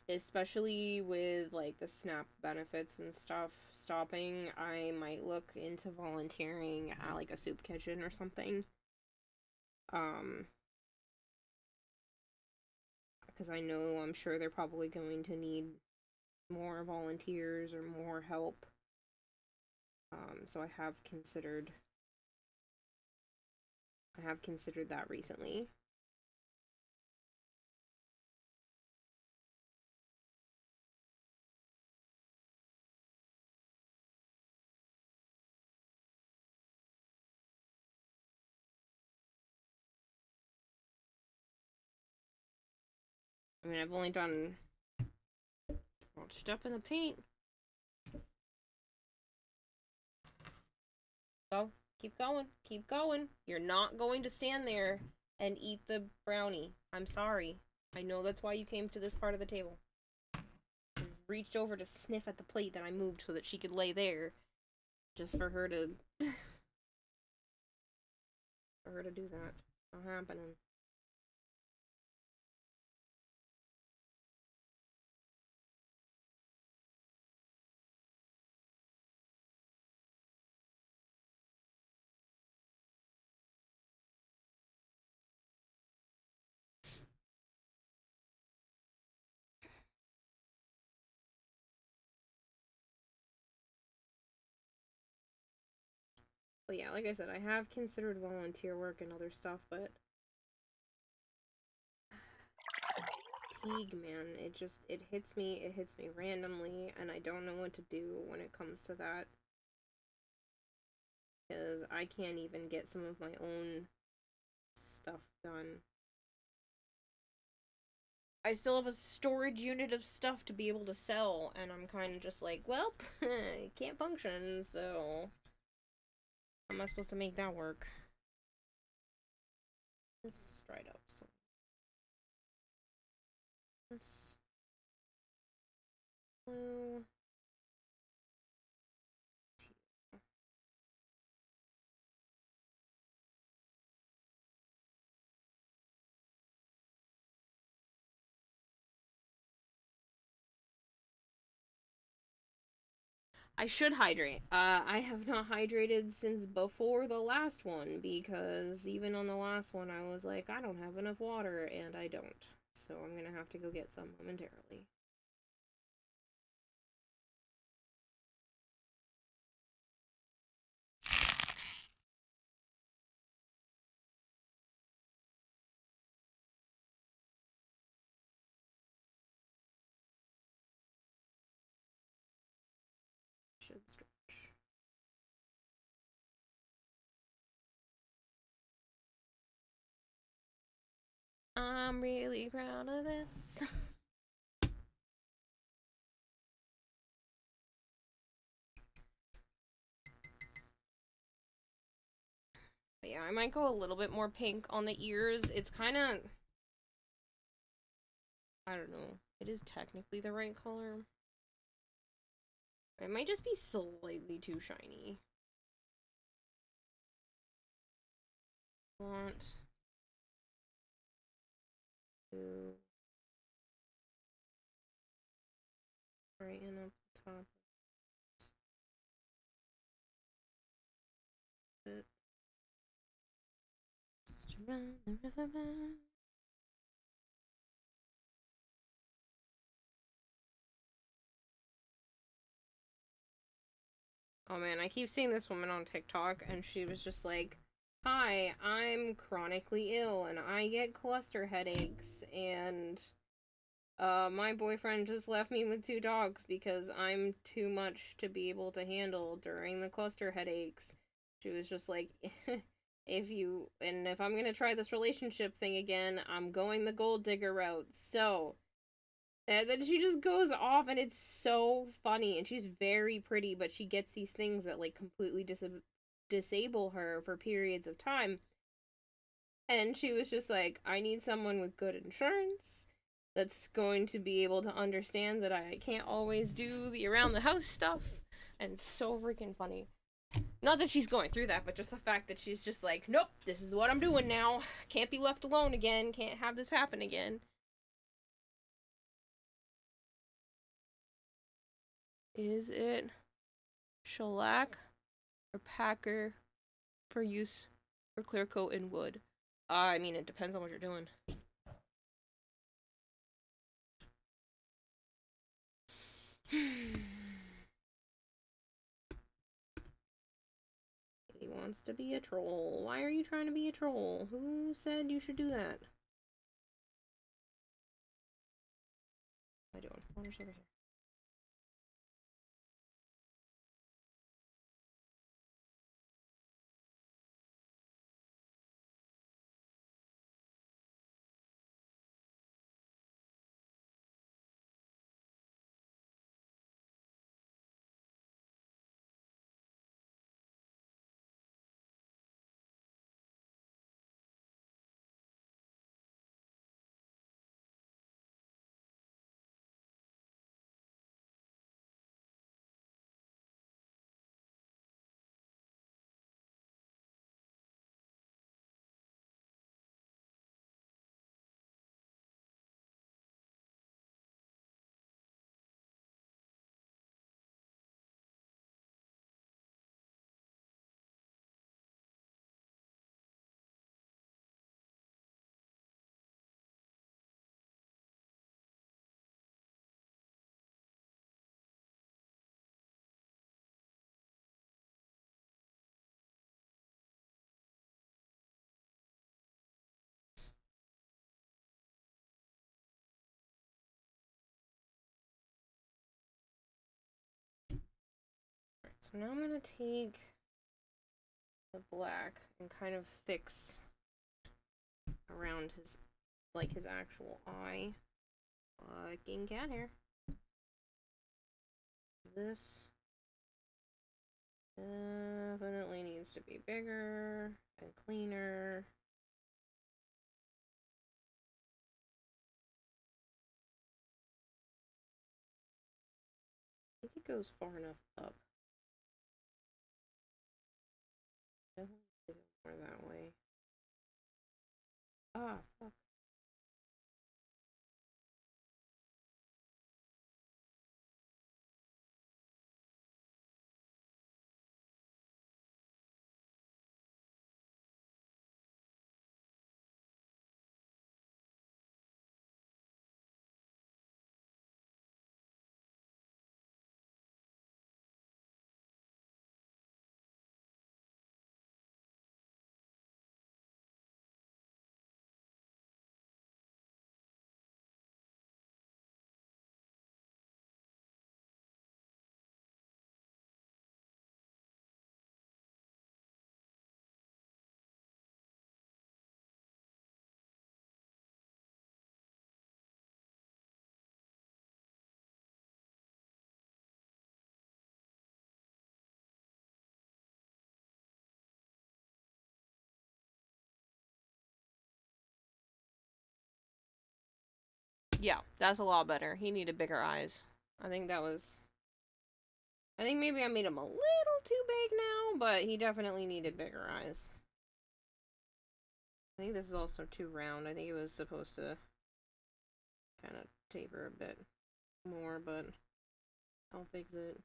A: especially with like the SNAP benefits and stuff stopping. I might look into volunteering at like a soup kitchen or something. Because I'm sure they're probably going to need more volunteers or more help. So I have considered that recently. I mean, I've only done one step in the paint. Go. Keep going. Keep going. You're not going to stand there and eat the brownie. I'm sorry. I know that's why you came to this part of the table. You reached over to sniff at the plate that I moved so that she could lay there. Just for her to... for her to do that. Not happening. But yeah, like I said, I have considered volunteer work and other stuff, but fatigue, man, it hits me randomly, and I don't know what to do when it comes to that. Because I can't even get some of my own stuff done. I still have a storage unit of stuff to be able to sell, and I'm kind of just like, well, it can't function, so how am I supposed to make that work? This dried up, so this blue. I should hydrate. I have not hydrated since before the last one, because even on the last one I was like, I don't have enough water, and I don't. So I'm gonna have to go get some momentarily. Should stretch. I'm really proud of this. But yeah, I might go a little bit more pink on the ears. It's kind of... I don't know. It is technically the right color. It might just be slightly too shiny. Want to brighten up the top a bit. Just around the riverbed. Oh man, I keep seeing this woman on TikTok, and she was just like, "Hi, I'm chronically ill, and I get cluster headaches, and my boyfriend just left me with 2 dogs because I'm too much to be able to handle during the cluster headaches." She was just like, if I'm gonna try this relationship thing again, I'm going the gold digger route. So, and then she just goes off, and it's so funny, and she's very pretty, but she gets these things that, like, completely disable her for periods of time. And she was just like, I need someone with good insurance that's going to be able to understand that I can't always do the around the house stuff. And it's so freaking funny. Not that she's going through that, but just the fact that she's just like, nope, this is what I'm doing now. Can't be left alone again. Can't have this happen again. Is it shellac or packer for use for clear coat in wood? I mean, it depends on what you're doing. He wants to be a troll. Why are you trying to be a troll? Who said you should do that? What am I doing? Water's over here. Alright, so now I'm gonna take the black and kind of fix around his, like, his actual eye. Fucking cat hair. This definitely needs to be bigger and cleaner. I think it goes far enough up. Definitely more that way. Ah, fuck. Yeah, that's a lot better. He needed bigger eyes. I think maybe I made him a little too big now, but he definitely needed bigger eyes. I think this is also too round. I think it was supposed to kind of taper a bit more, but I'll fix it.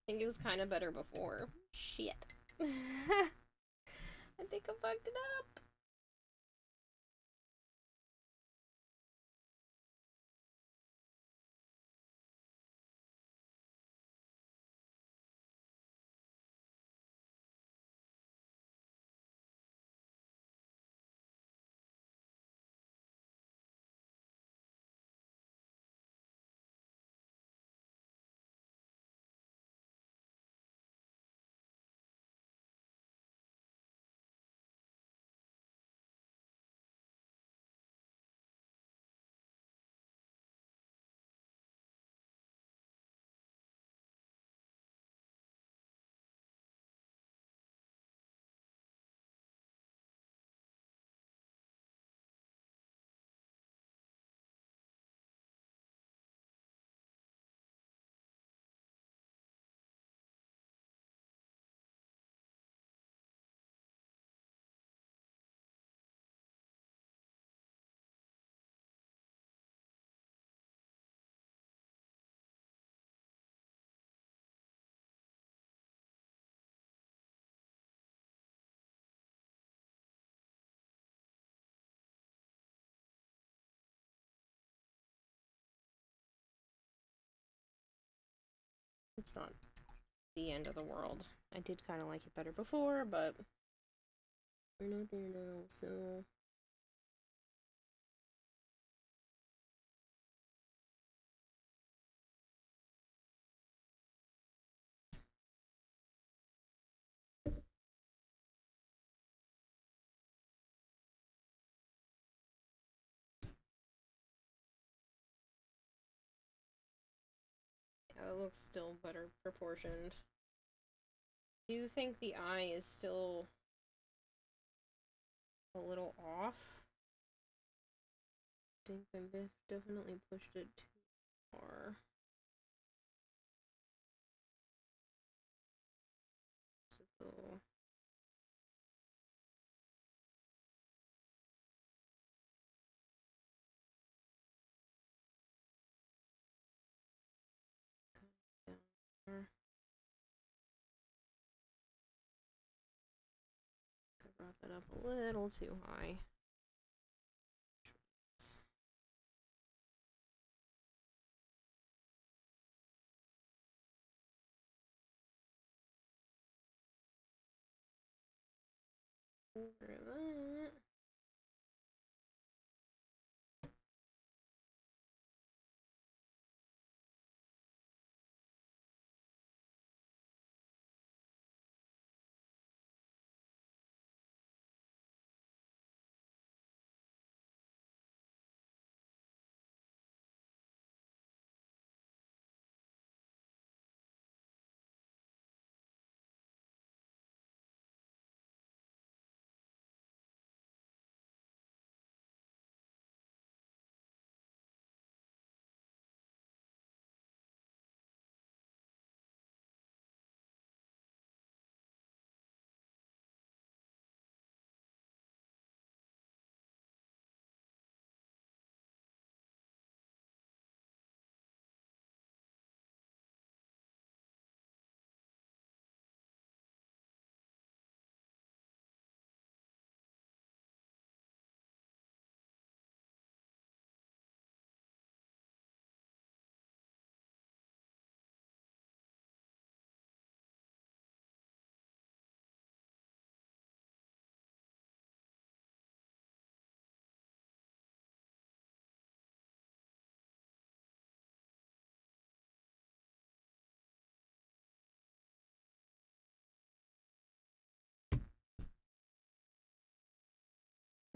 A: I think it was kind of better before. Shit. I think I fucked it up. It's not the end of the world. I did kind of like it better before, but we're not there now, so... Yeah, it looks still better proportioned. Do you think the eye is still a little off? I think I definitely pushed it too far. So... brought that up a little too high. Over that.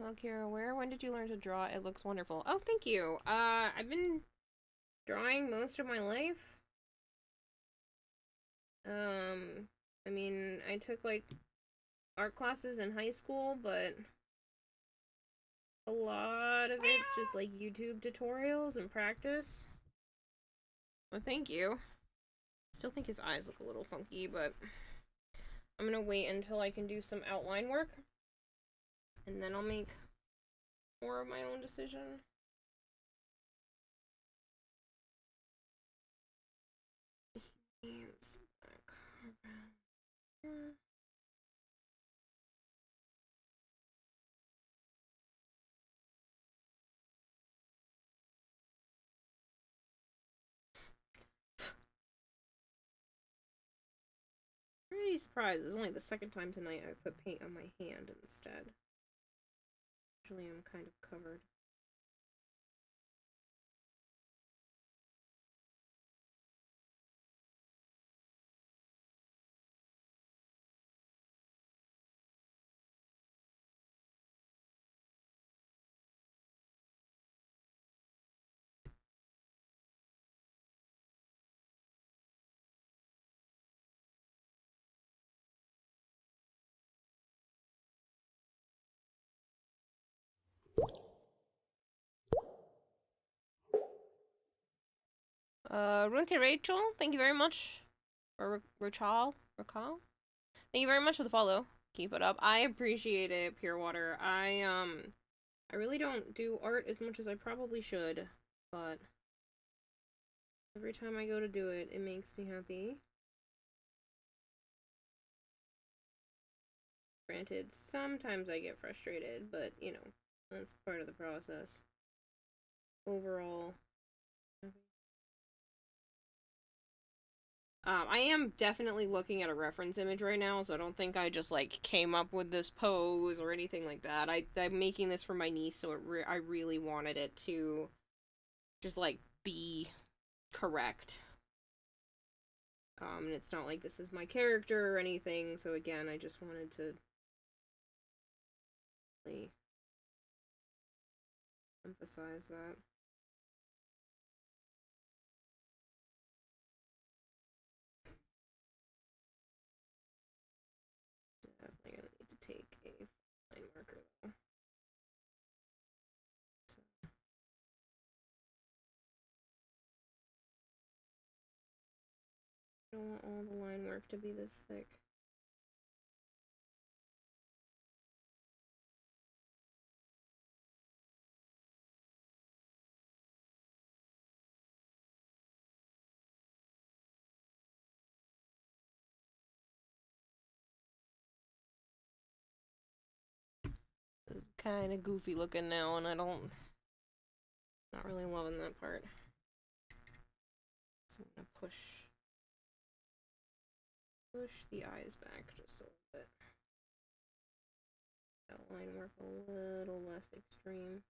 A: Hello, Kira. When did you learn to draw? It looks wonderful. Oh, thank you. I've been drawing most of my life. I mean, I took, like, art classes in high school, but a lot of it's just, like, YouTube tutorials and practice. Well, thank you. Still think his eyes look a little funky, but I'm gonna wait until I can do some outline work, and then I'll make more of my own decision. Hands back around here. Pretty surprised. It's only the second time tonight I put paint on my hand instead. Usually I'm kind of covered. Runte Rachel, thank you very much. Or Rachel? Thank you very much for the follow. Keep it up. I appreciate it, Pure Water. I really don't do art as much as I probably should, but every time I go to do it, it makes me happy. Granted, sometimes I get frustrated, but, you know, that's part of the process. Overall, I am definitely looking at a reference image right now, so I don't think I just, like, came up with this pose or anything like that. I'm making this for my niece, so I really wanted it to just, like, be correct. And it's not like this is my character or anything, so again, I just wanted to really emphasize that. Definitely gonna need to take a line marker though. I don't want all the line work to be this thick. It's kind of goofy looking now, and not really loving that part. So I'm gonna push the eyes back just a little bit. That line work a little less extreme.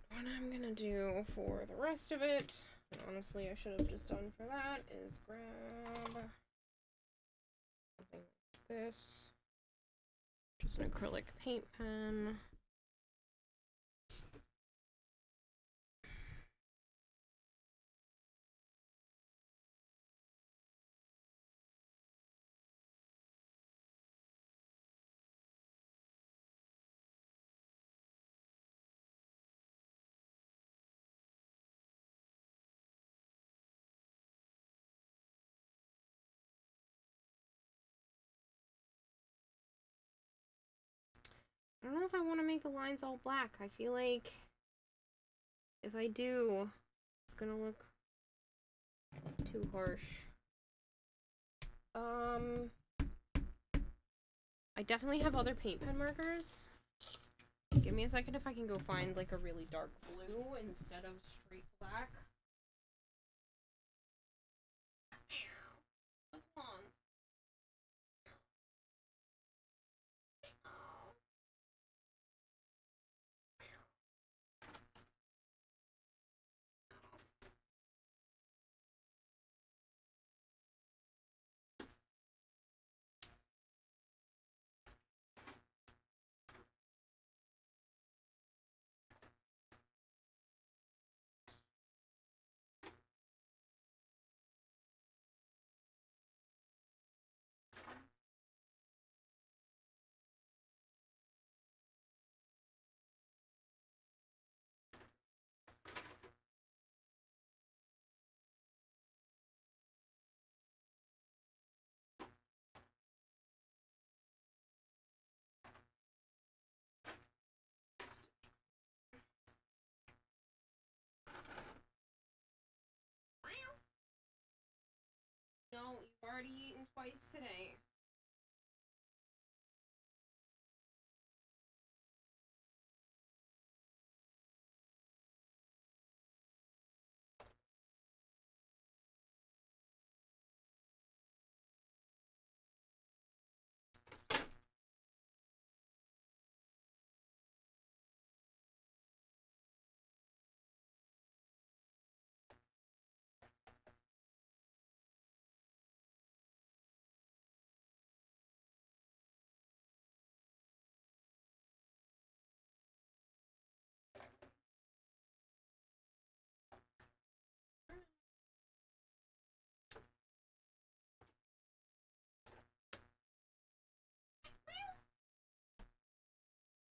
A: What I'm gonna do for the rest of it, and honestly I should have just done for that, is grab something like this. Just an acrylic paint pen. I don't know if I want to make the lines all black. I feel like if I do, it's gonna look too harsh. I definitely have other paint pen markers. Give me a second if I can go find like a really dark blue instead of straight black. What's on? No, you've already eaten twice today.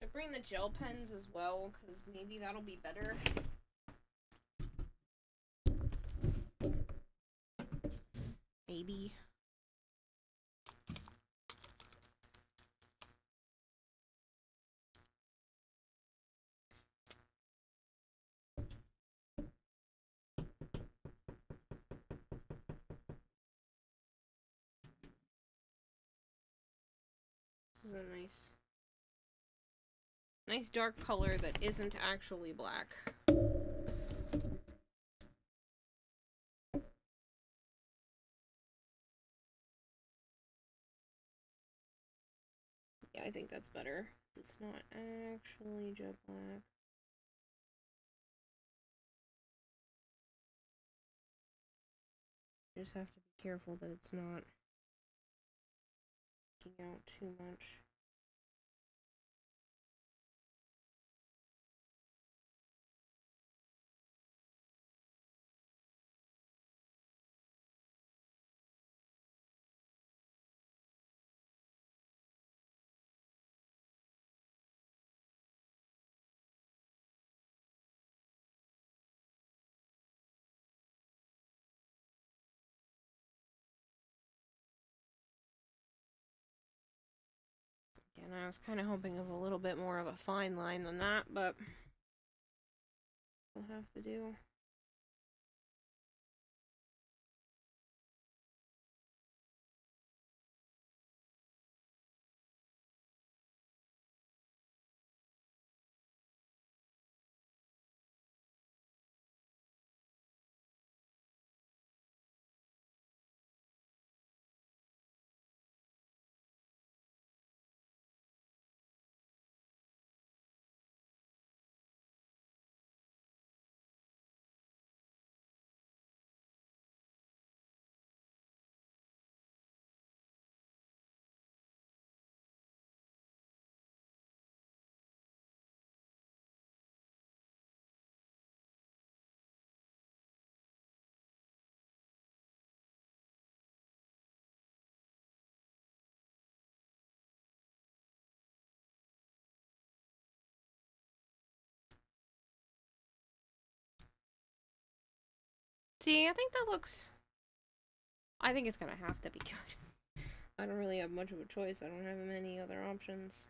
A: I bring the gel pens as well, because maybe that'll be better. Maybe. This is a nice dark color that isn't actually black. Yeah, I think that's better. It's not actually jet black. You just have to be careful that it's not sticking out too much. And I was kind of hoping of a little bit more of a fine line than that, but we'll have to do. See, I think that looks... I think it's gonna have to be good. I don't really have much of a choice. I don't have many other options.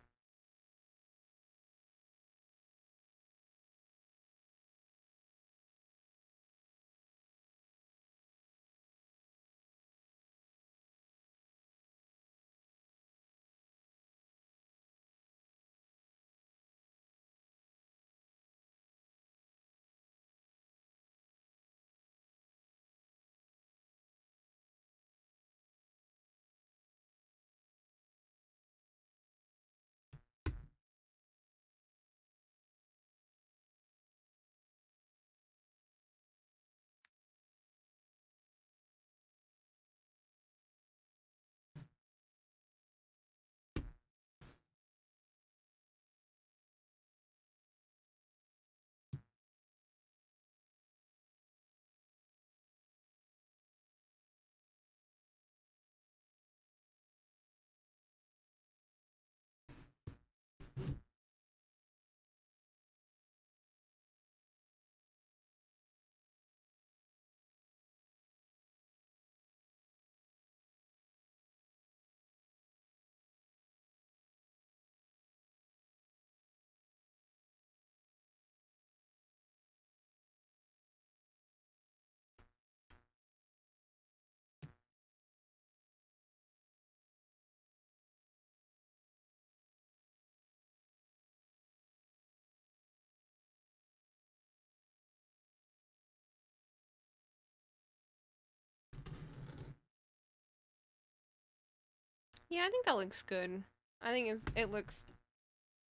A: Yeah, I think that looks good. I think it looks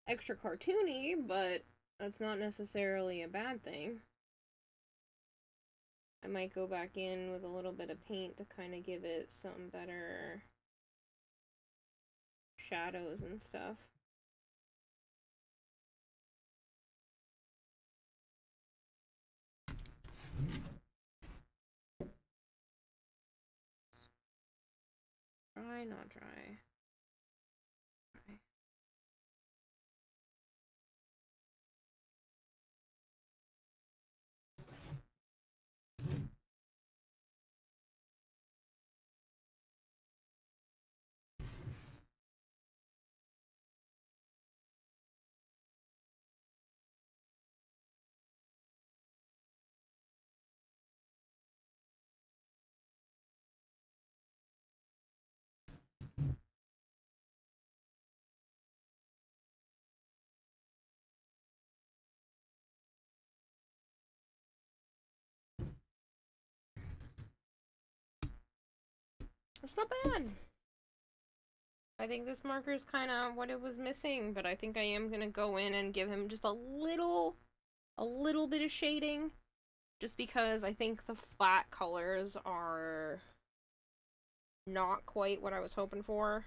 A: extra cartoony, but that's not necessarily a bad thing. I might go back in with a little bit of paint to kind of give it some better shadows and stuff. Dry, not dry. Dry. That's not bad. I think this marker is kind of what it was missing, but I think I am gonna go in and give him just a little bit of shading, just because I think the flat colors are not quite what I was hoping for.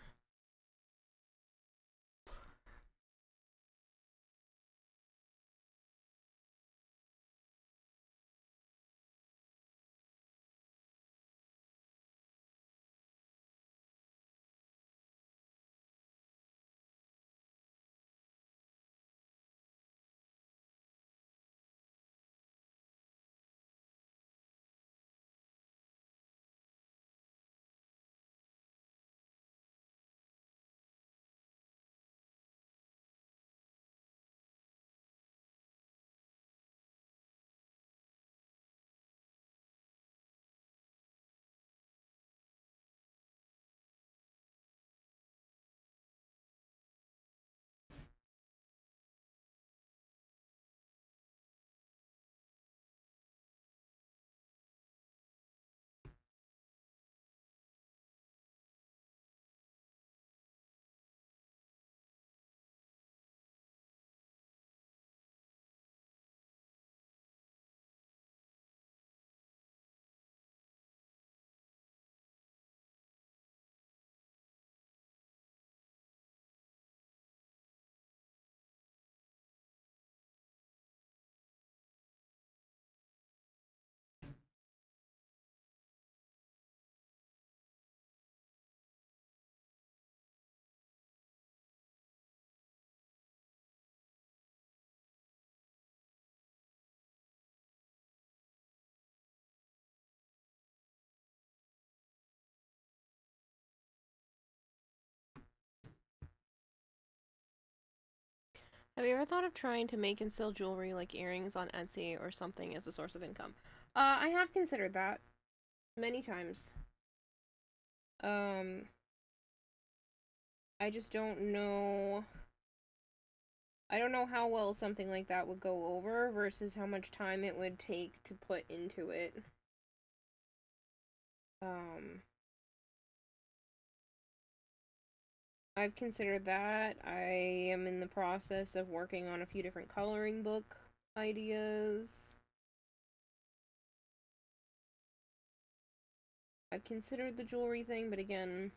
A: Have you ever thought of trying to make and sell jewelry like earrings on Etsy or something as a source of income? I have considered that many times. I just don't know. I don't know how well something like that would go over versus how much time it would take to put into it. I've considered that. I am in the process of working on a few different coloring book ideas. I've considered the jewelry thing, but again,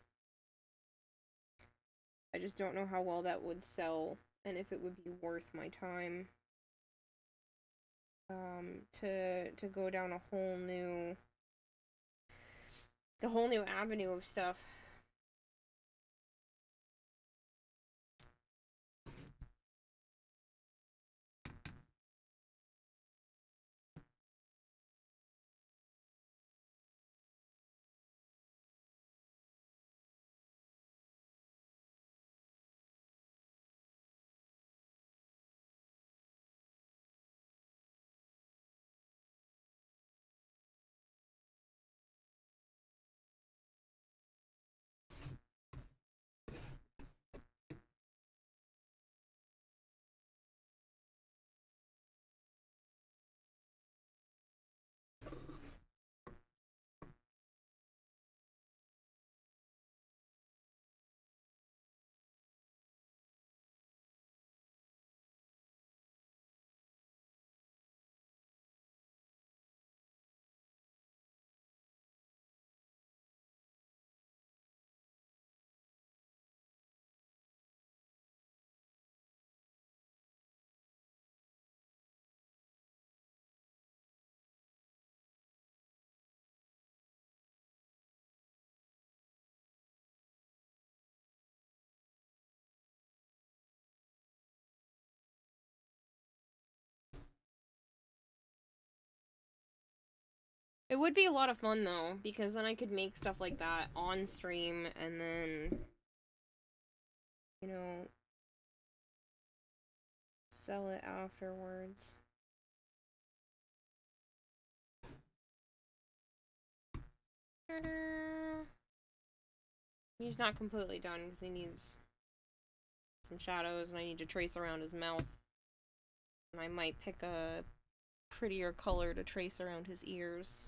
A: I just don't know how well that would sell and if it would be worth my time to go down a whole new avenue of stuff. It would be a lot of fun, though, because then I could make stuff like that on stream, and then, you know, sell it afterwards. He's not completely done, because he needs some shadows, and I need to trace around his mouth. And I might pick a prettier color to trace around his ears.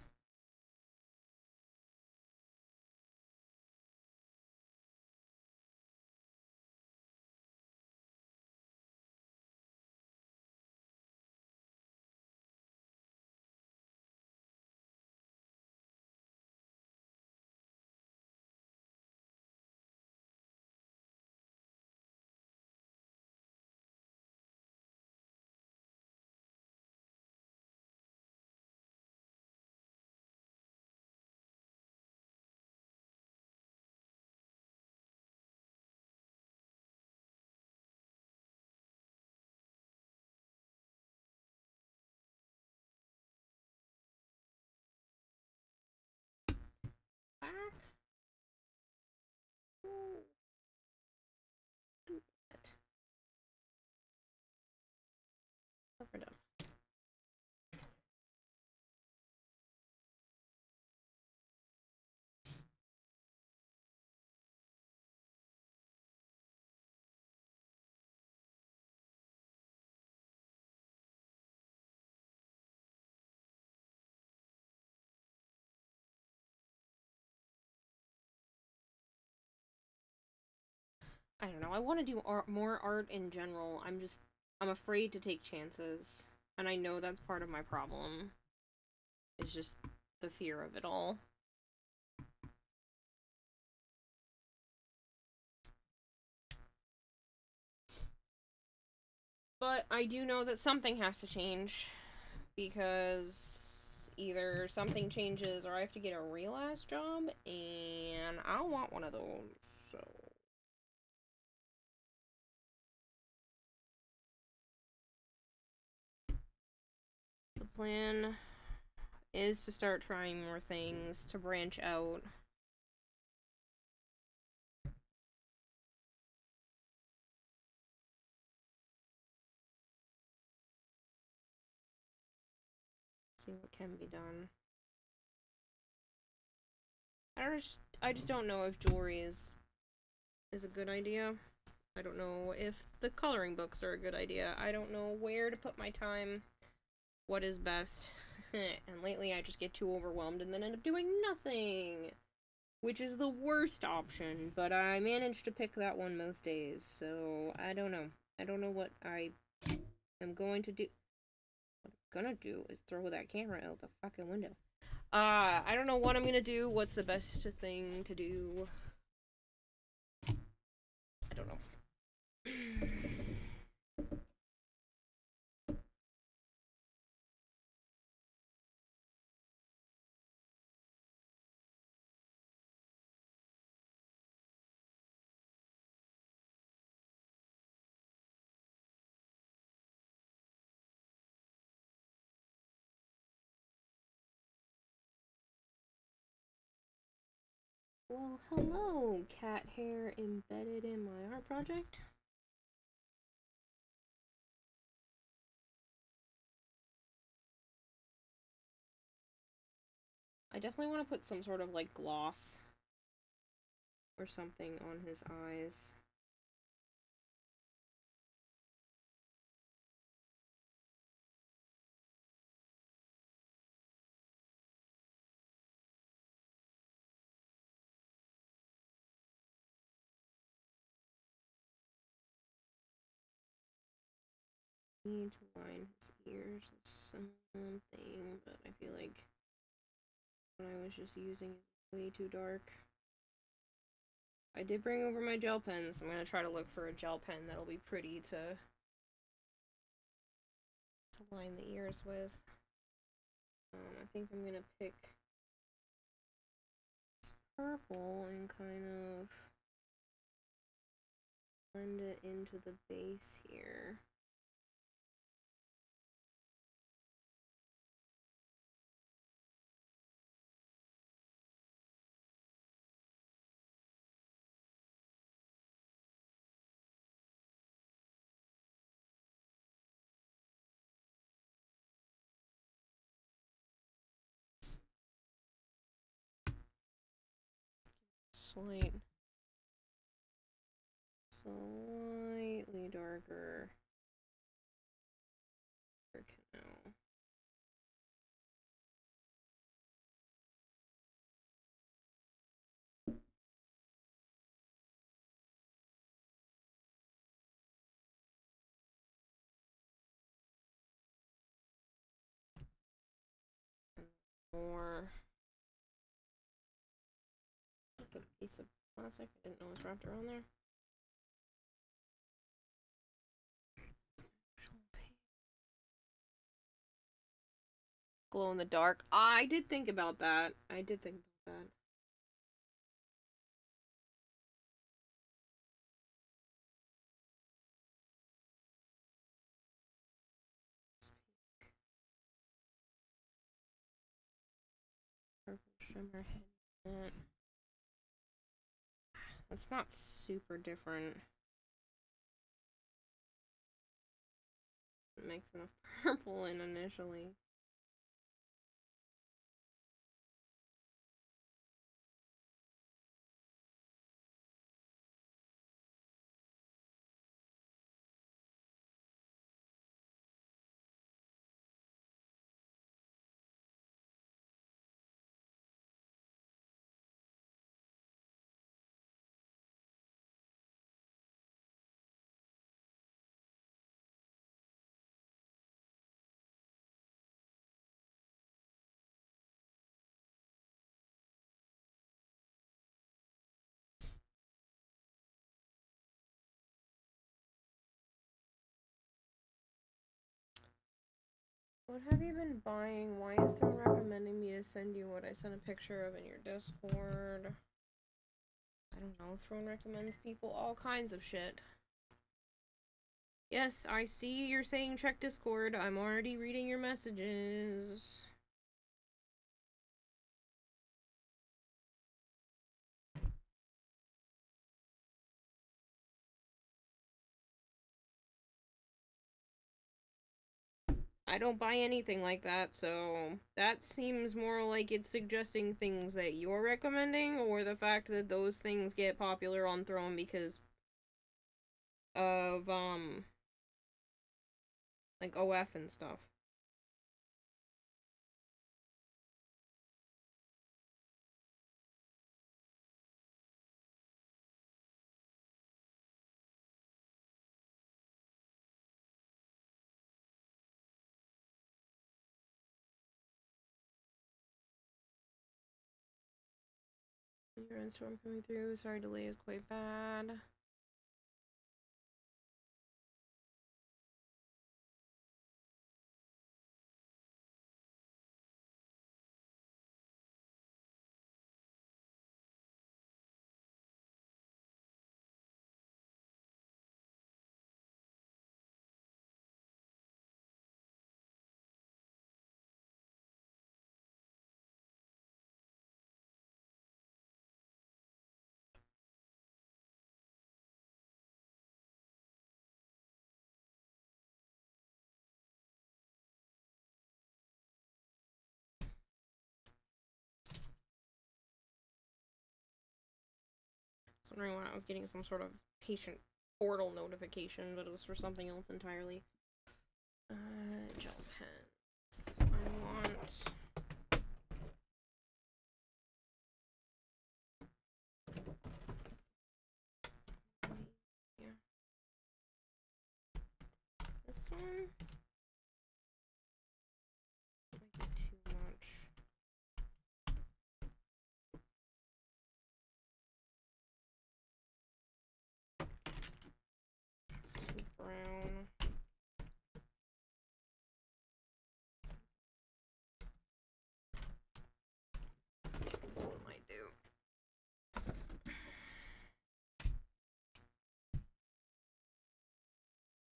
A: Back. Ooh. We're done. I don't know. I want to do more art in general. I'm afraid to take chances. And I know that's part of my problem. It's just the fear of it all. But I do know that something has to change. Because either something changes or I have to get a real ass job. And I don't want one of those. So. The plan is to start trying more things, to branch out. See what can be done. I just don't know if jewelry is a good idea. I don't know if the coloring books are a good idea. I don't know where to put my time, what is best. And lately I just get too overwhelmed and then end up doing nothing, which is the worst option, but I manage to pick that one most days, so I don't know. I don't know what I am going to do. What I'm gonna do is throw that camera out the fucking window. I don't know what I'm gonna do. What's the best thing to do? I don't know. Well, hello, cat hair embedded in my art project. I definitely want to put some sort of like gloss or something on his eyes. Need to line his ears with something, but I feel like when I was just using it way too dark. I did bring over my gel pens. So I'm gonna try to look for a gel pen that'll be pretty to line the ears with. I think I'm gonna pick this purple and kind of blend it into the base here. Slightly darker. Canal. More. That's a piece of plastic I didn't know was wrapped around there. Glow in the dark. I did think about that. Purple shimmer head. That's not super different. It makes enough purple in initially. What have you been buying? Why is Throne recommending me to send you what I sent a picture of in your Discord? I don't know. Throne recommends people all kinds of shit. Yes, I see you're saying check Discord. I'm already reading your messages. I don't buy anything like that, so that seems more like it's suggesting things that you're recommending, or the fact that those things get popular on Throne because of, like OF and stuff. Your storm coming through. Sorry, delay is quite bad. I was wondering why I was getting some sort of patient portal notification, but it was for something else entirely. Gel pens. I want... Yeah. This one? Might be too much. It's too brown. This one might do.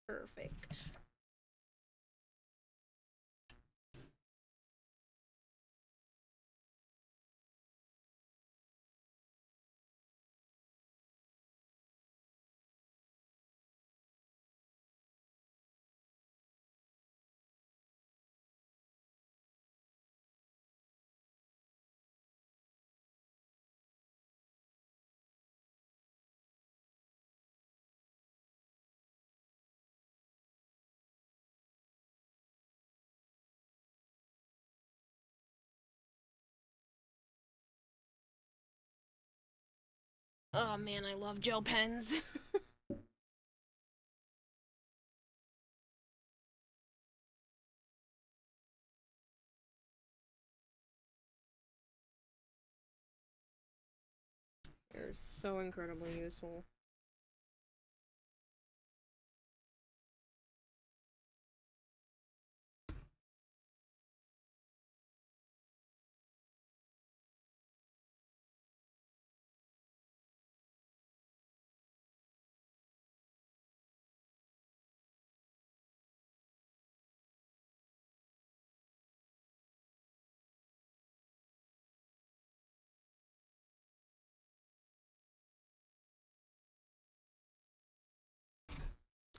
A: Perfect. Oh man, I love gel pens. They're so incredibly useful.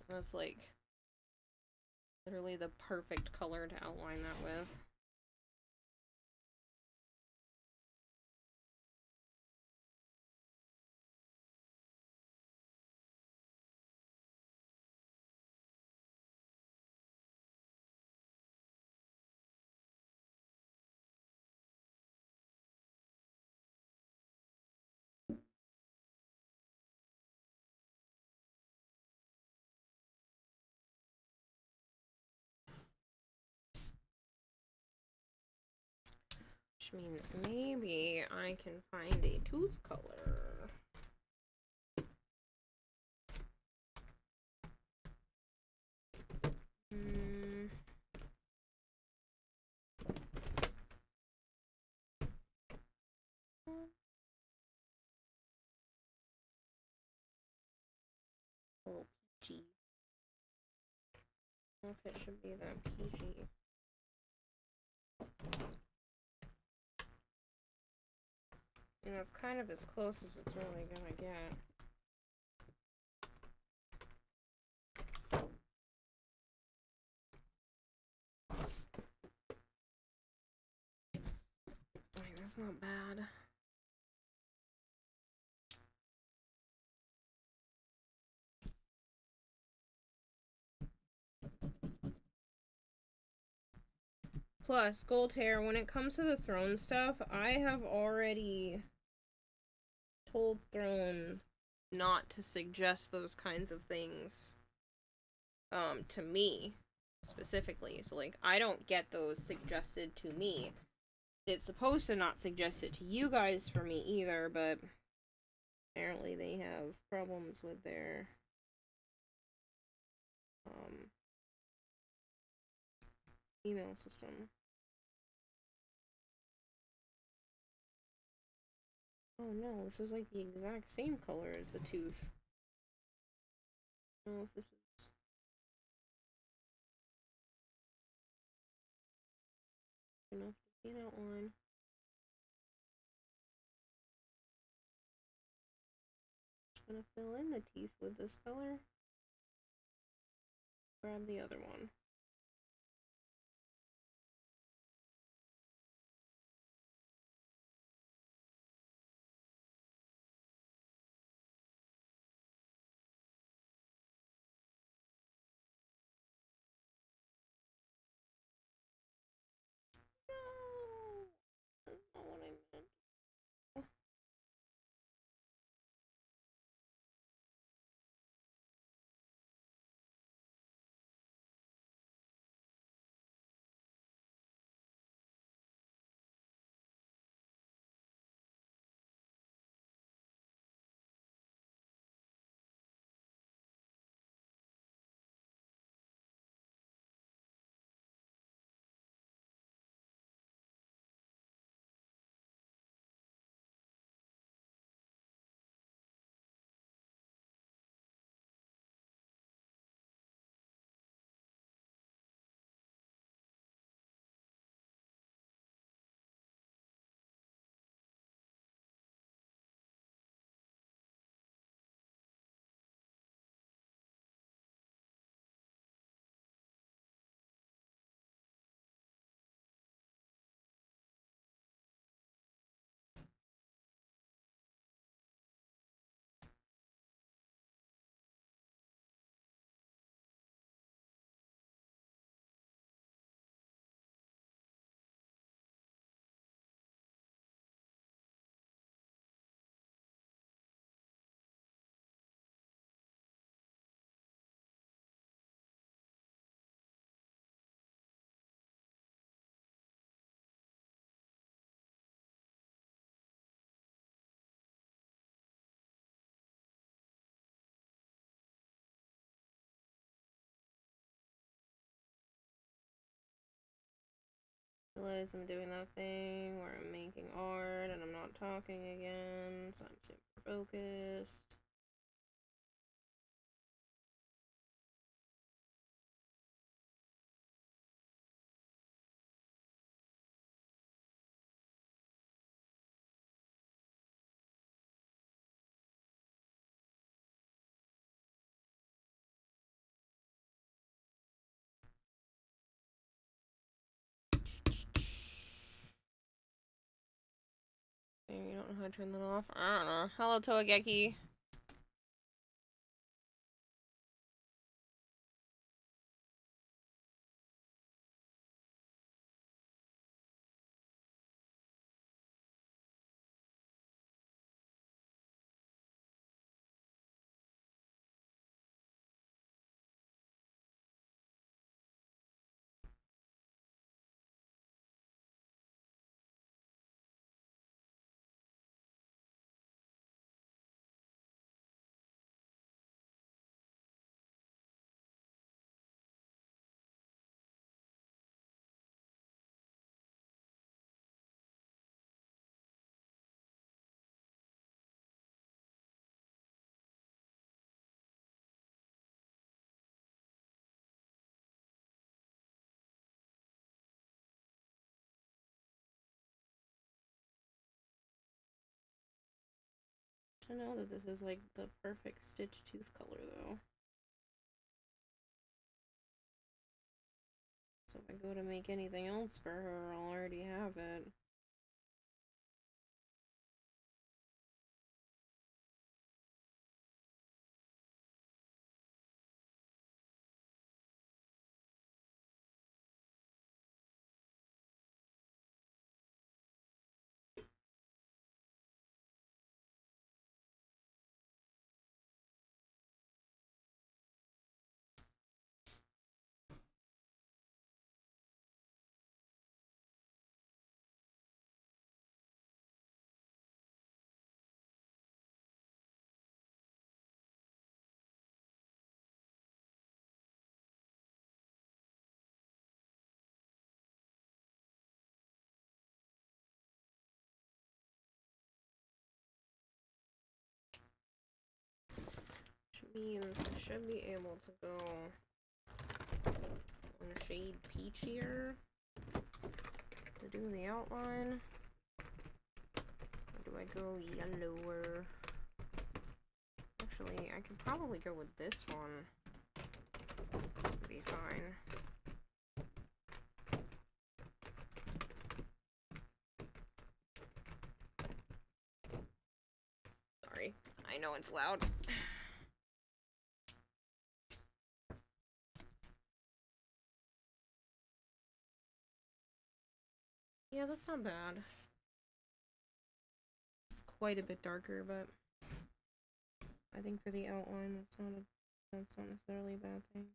A: That's like literally the perfect color to outline that with. Which means maybe I can find a tooth color. Oh, PG. I don't know if it should be that PG. And that's kind of as close as it's really gonna get. Like, that's not bad. Plus, Gold Hair, when it comes to the Throne stuff, I have already told Throne not to suggest those kinds of things to me specifically. So like I don't get those suggested to me. It's supposed to not suggest it to you guys for me either, but apparently they have problems with their email system. Oh no, this is like the exact same color as the tooth. I don't know if this is enough to be an outline. Just gonna fill in the teeth with this color. Grab the other one. No, that's not what I meant. realize I'm doing that thing where I'm making art and I'm not talking again, so I'm super focused. You don't know how to turn that off? I don't know. Hello, Toageki. To know that this is like the perfect stitch tooth color though. So if I go to make anything else for her, I'll already have it. Which means I should be able to go on a shade peachier to do the outline. Or do I go yellower? Actually, I could probably go with this one. It'd be fine. Sorry, I know it's loud. Yeah, that's not bad. It's quite a bit darker, but I think for the outline, that's not necessarily a bad thing.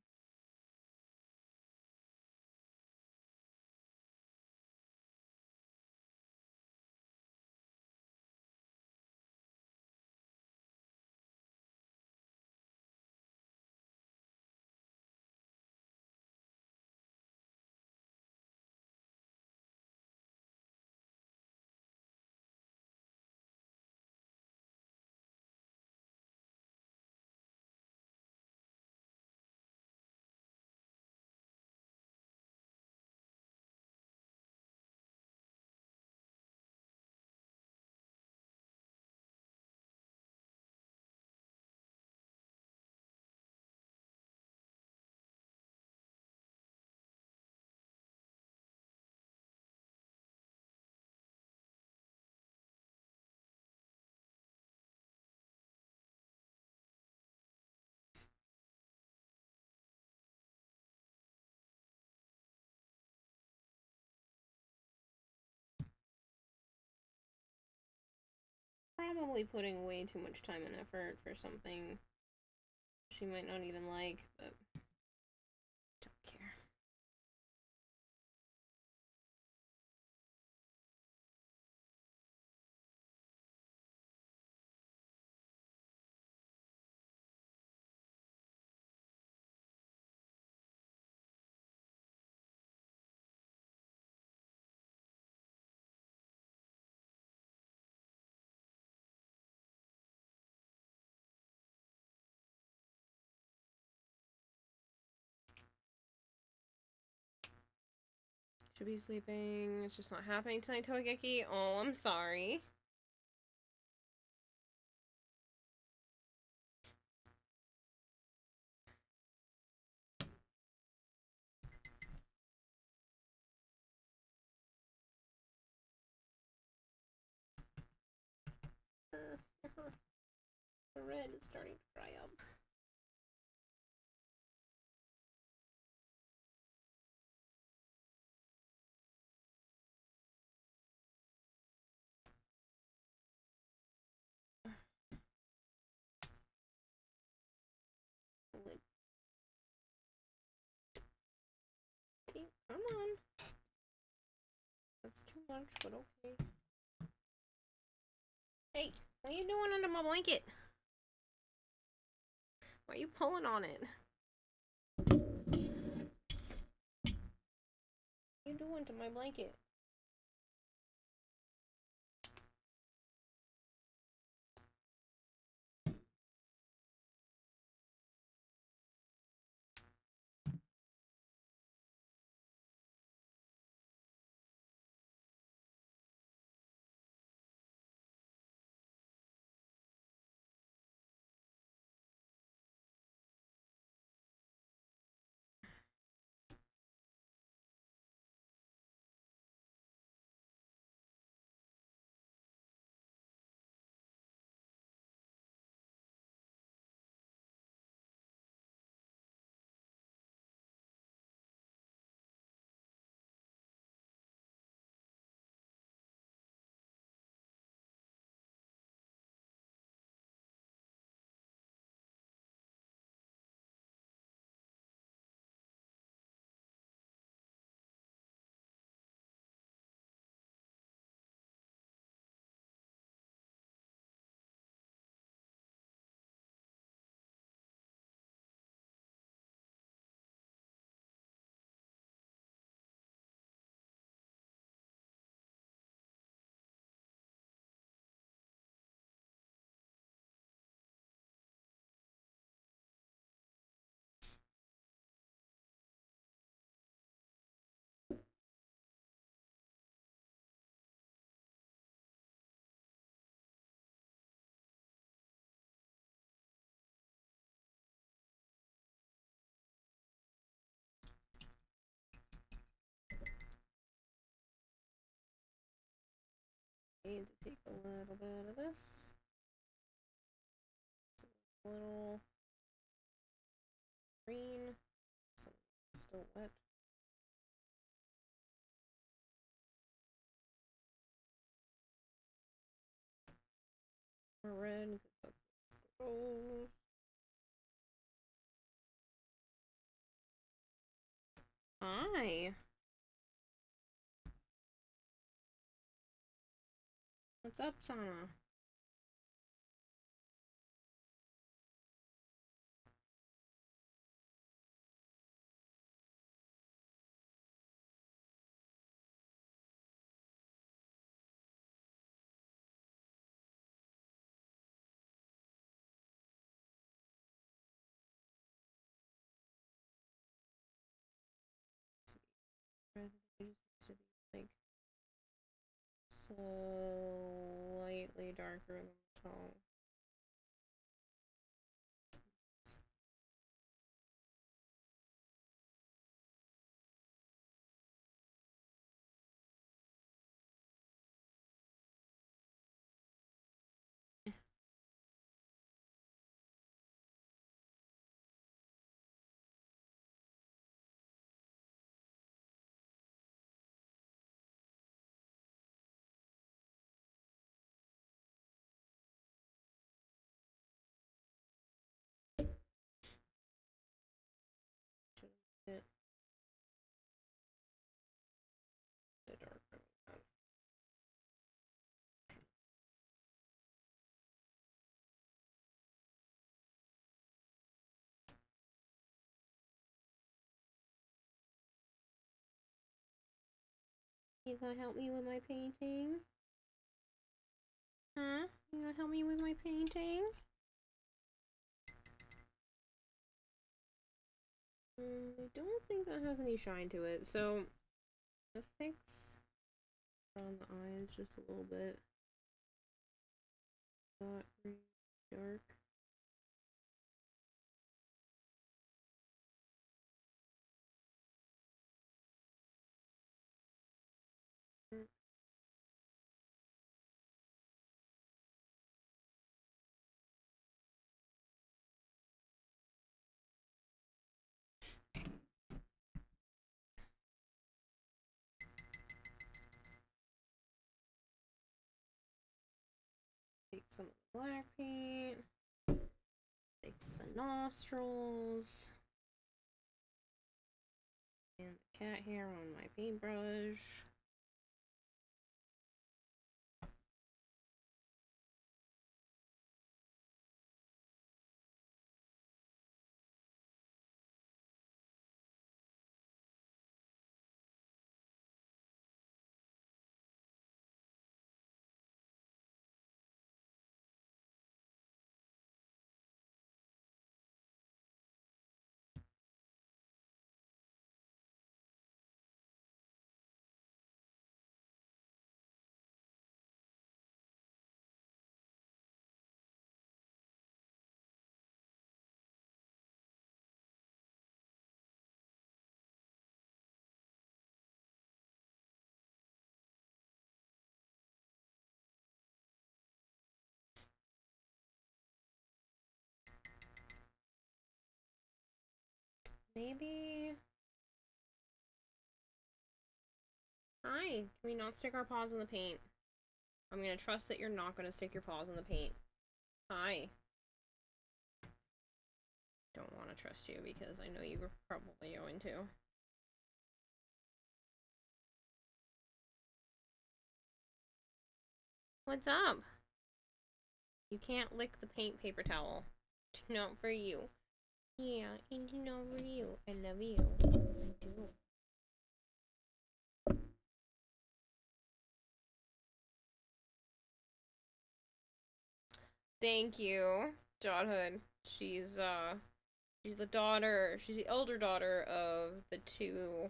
A: Probably putting way too much time and effort for something she might not even like, but don't care. Should be sleeping. It's just not happening tonight, Togeki. Oh, I'm sorry. The red is starting to dry up. Okay, come on. That's too much, but okay. Hey, what are you doing under my blanket? Why are you pulling on it? What are you doing to my blanket? Need to take a little bit of this. A little green. Some still wet. More red. Scrolls. Hi. What's up, Sana? Red needs to be like slightly darker than the tone. Bit the darker one. You gonna help me with my painting? Huh? You gonna help me with my painting? I don't think that has any shine to it, so to fix around the eyes just a little bit. Not really dark. Take some of the black paint, fix the nostrils, and the cat hair on my paintbrush. Maybe. Hi, can we not stick our paws in the paint? I'm gonna trust that you're not gonna stick your paws in the paint. Hi. Don't want to trust you because I know you were probably going to. What's up? You can't lick the paint paper towel. Not for you. Yeah, it's not for you. I love you. I do. Thank you, Jodhood. She's the daughter. She's the elder daughter of the two.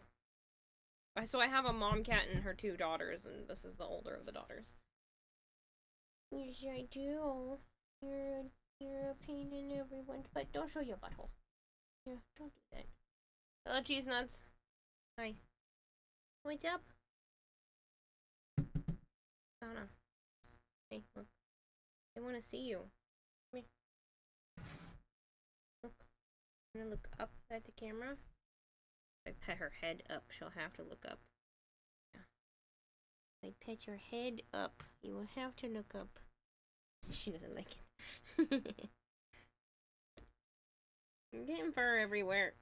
A: So I have a mom cat and her two daughters, and this is the older of the daughters. Yes, I do. You're a pain in everyone's butt. Don't show your butthole. Yeah, don't do that. Hello, cheese nuts. Hi. What's up? Donna. Hey, look. They want to see you. Come here. Look. I'm gonna look up at the camera. If I pet her head up, she'll have to look up. Yeah. If I pet your head up, you will have to look up. She doesn't like it. I'm getting fur everywhere.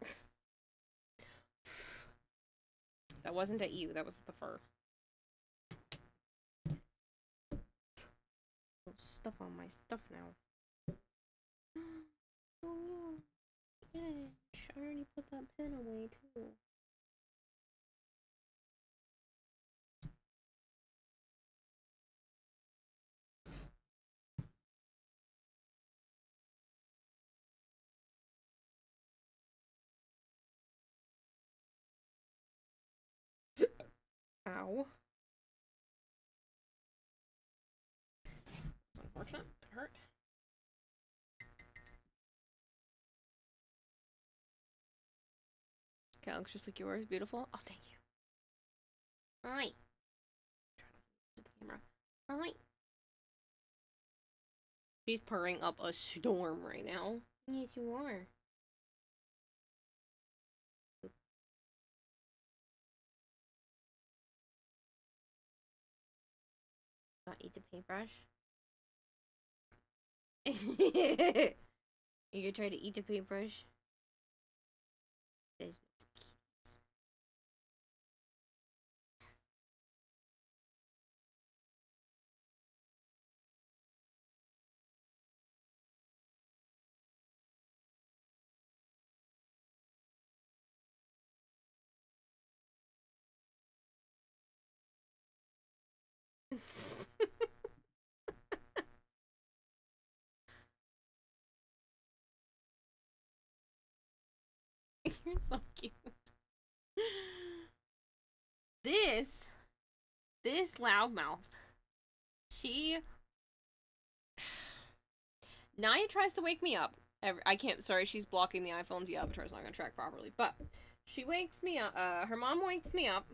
A: That wasn't at you, that was the fur. Stuff on my stuff now. Oh no. Yeah, I already put that pen away too. Ow. That's unfortunate. That hurt. Okay, looks just like yours. Beautiful. Oh, thank you. Alright. The camera. Alright. She's purring up a storm right now. Yes, you are. Not eat the paintbrush. You could try to eat the paintbrush. There's You're so cute. This loudmouth, she Naya tries to wake me up. I can't. Sorry, she's blocking the iPhones. The avatar's not gonna track properly. But she wakes me up. Her mom wakes me up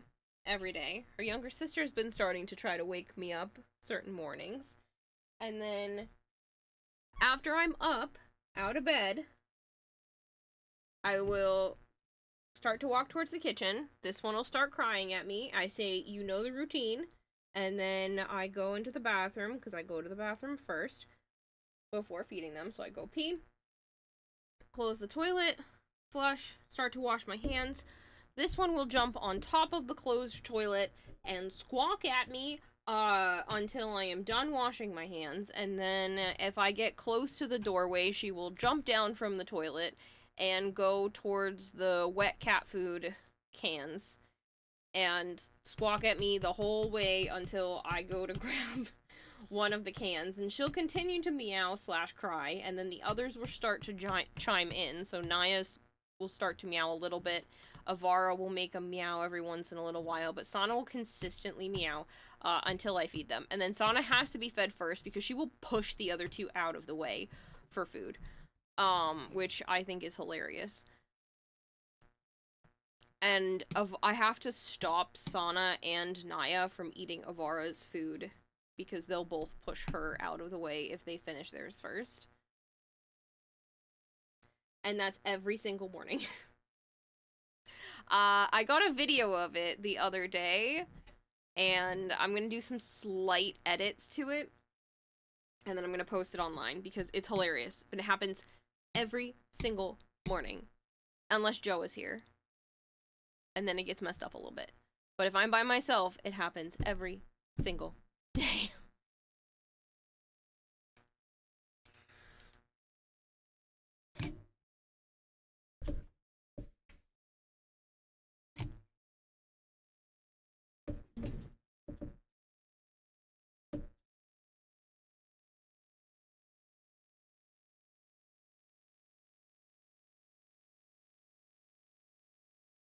A: every day. Her younger sister's been starting to try to wake me up certain mornings, and then after I'm up out of bed, I will start to walk towards the kitchen. This one will start crying at me. I say, "You know the routine," and then I go into the bathroom because I go to the bathroom first before feeding them. So I go pee, close the toilet, flush, start to wash my hands. This one will jump on top of the closed toilet and squawk at me until I am done washing my hands. And then if I get close to the doorway, she will jump down from the toilet and go towards the wet cat food cans and squawk at me the whole way until I go to grab one of the cans, and she'll continue to meow/cry, and then the others will start to chime in. So Naya's will start to meow a little bit. Avara will make a meow every once in a little while, but Sana will consistently meow until I feed them. And then Sana has to be fed first because she will push the other two out of the way for food, which I think is hilarious. And I have to stop Sana and Naya from eating Avara's food because they'll both push her out of the way if they finish theirs first. And that's every single morning. I got a video of it the other day, and I'm gonna do some slight edits to it, and then I'm gonna post it online because it's hilarious. But it happens every single morning, unless Joe is here. And then it gets messed up a little bit. But if I'm by myself, it happens every single day.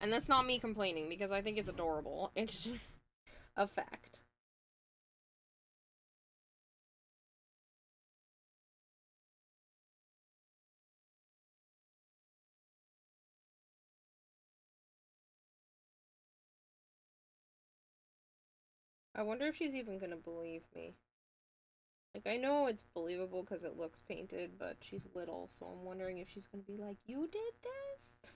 A: And that's not me complaining because I think it's adorable. It's just a fact. I wonder if she's even gonna believe me. Like, I know it's believable because it looks painted, but she's little, so I'm wondering if she's gonna be like, "You did this?"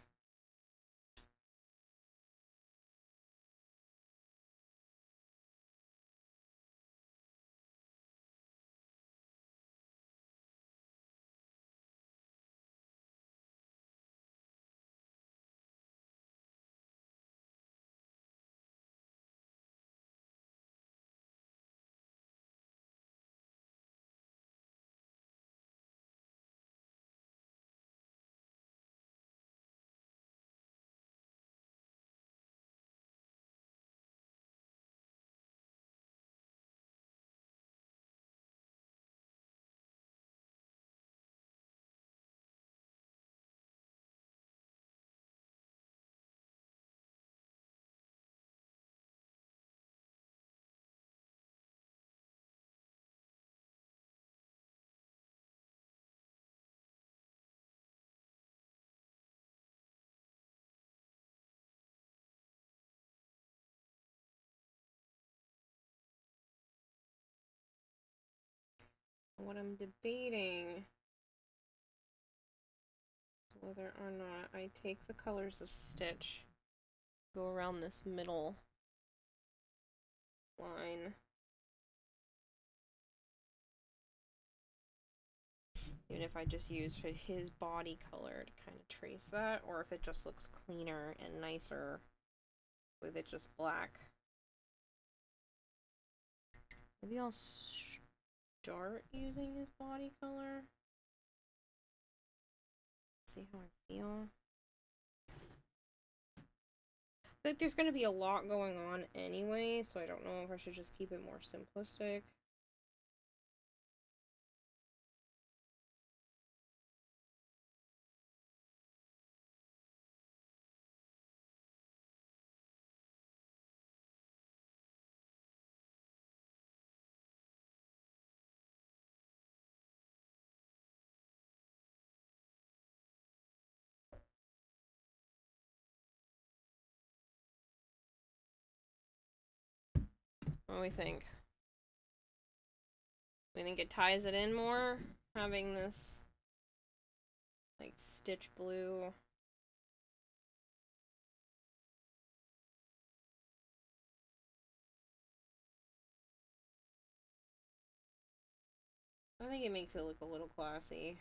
A: What I'm debating is whether or not I take the colors of Stitch, go around this middle line, even if I just use his body color to kind of trace that, or if it just looks cleaner and nicer with it just black. Maybe I'll start using his body color. See how I feel. But there's gonna be a lot going on anyway, so I don't know if I should just keep it more simplistic. What do we think? We think it ties it in more, having this, like, stitch blue. I think it makes it look a little classy.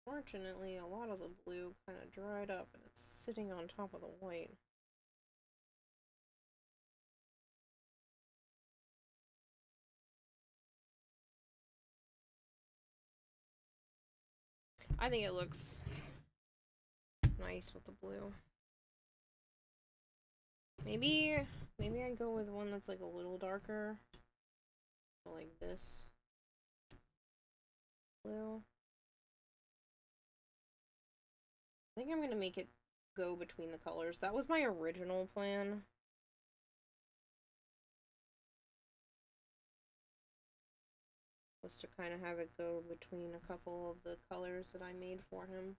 A: Fortunately, a lot of the blue kind of dried up and it's sitting on top of the white. I think it looks nice with the blue. Maybe I go with one that's like a little darker. Like this blue. I think I'm gonna make it go between the colors. That was my original plan. Was to kind of have it go between a couple of the colors that I made for him.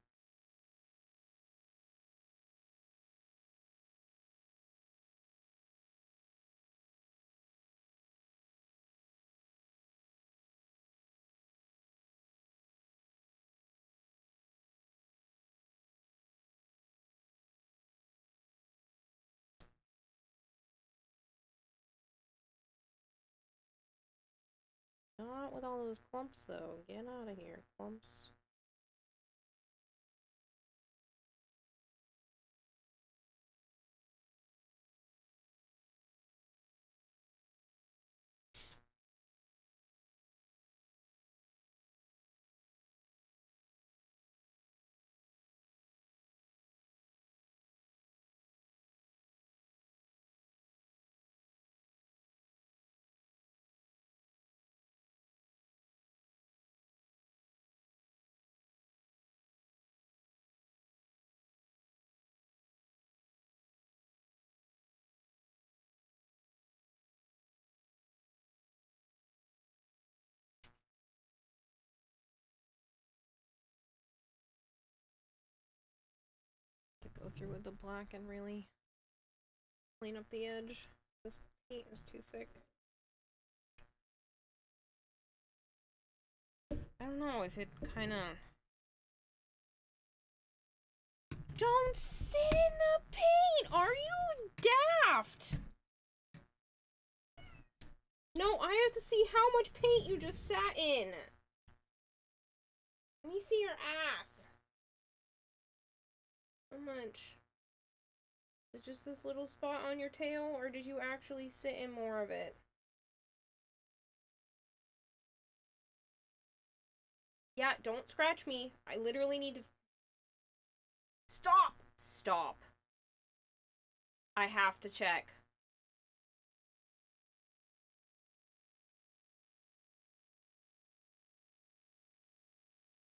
A: Not with all those clumps, though. Get out of here, clumps. To go through with the black and really clean up the edge. This paint is too thick. I don't know if it kind of... Don't sit in the paint! Are you daft? No, I have to see how much paint you just sat in. Let me see your ass. How much? Is it just this little spot on your tail, or did you actually sit in more of it? Yeah, don't scratch me. I literally need to... Stop! Stop. I have to check.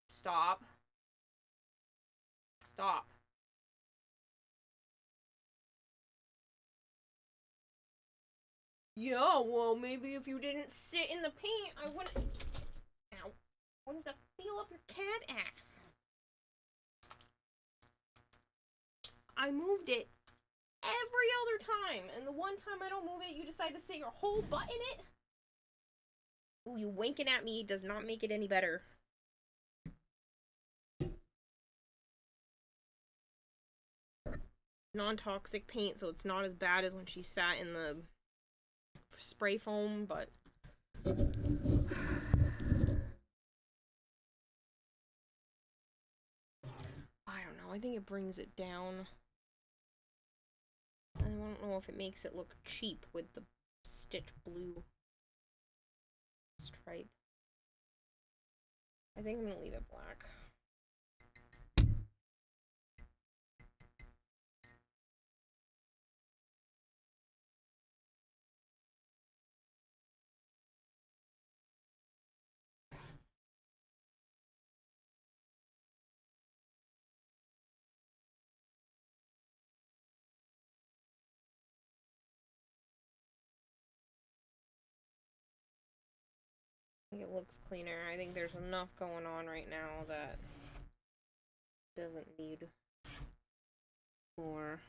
A: Stop. Stop. Yeah, well, maybe if you didn't sit in the paint, I wouldn't... Ow. Wouldn't have to feel up your cat ass. I moved it every other time, and the one time I don't move it, you decide to sit your whole butt in it? Ooh, you winking at me does not make it any better. Non-toxic paint, so it's not as bad as when she sat in the spray foam, but... I don't know, I think it brings it down. I don't know if it makes it look cheap with the stitch blue stripe. I think I'm gonna leave it black. think it looks cleaner. I think there's enough going on right now that doesn't need more.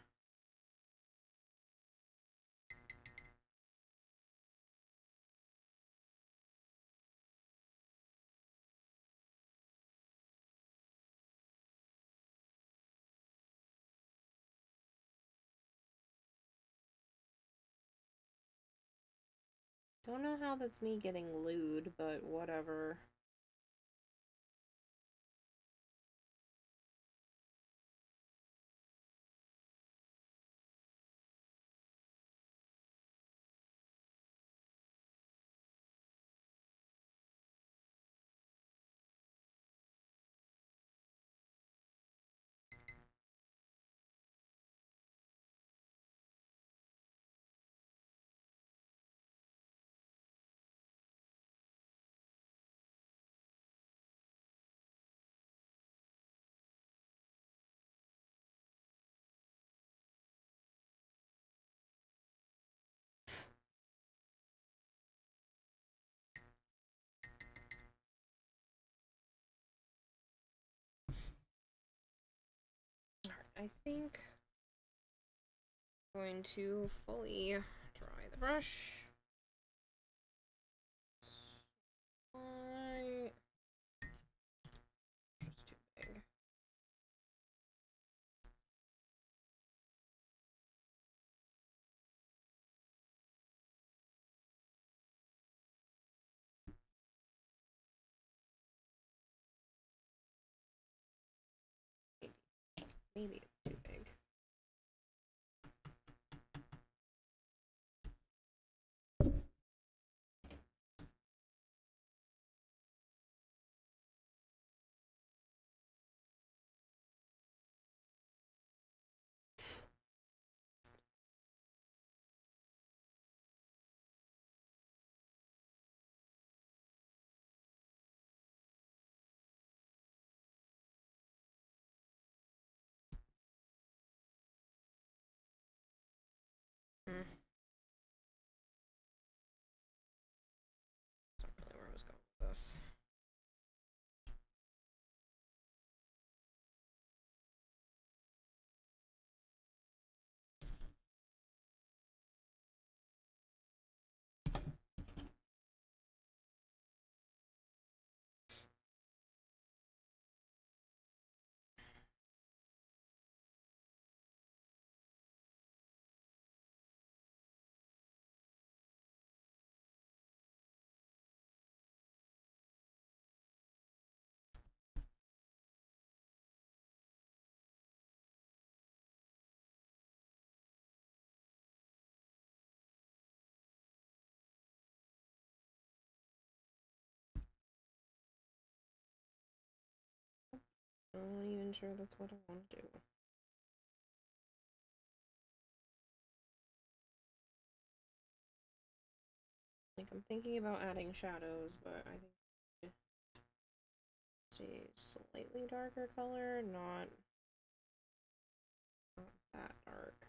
A: Don't know how that's me getting lewd, but whatever. I think I'm going to fully dry the brush. Just too big. Maybe it's too big. That's not really where I was going with this. I'm not even sure that's what I want to do. Like, I'm thinking about adding shadows, but I think a slightly darker color, not that dark.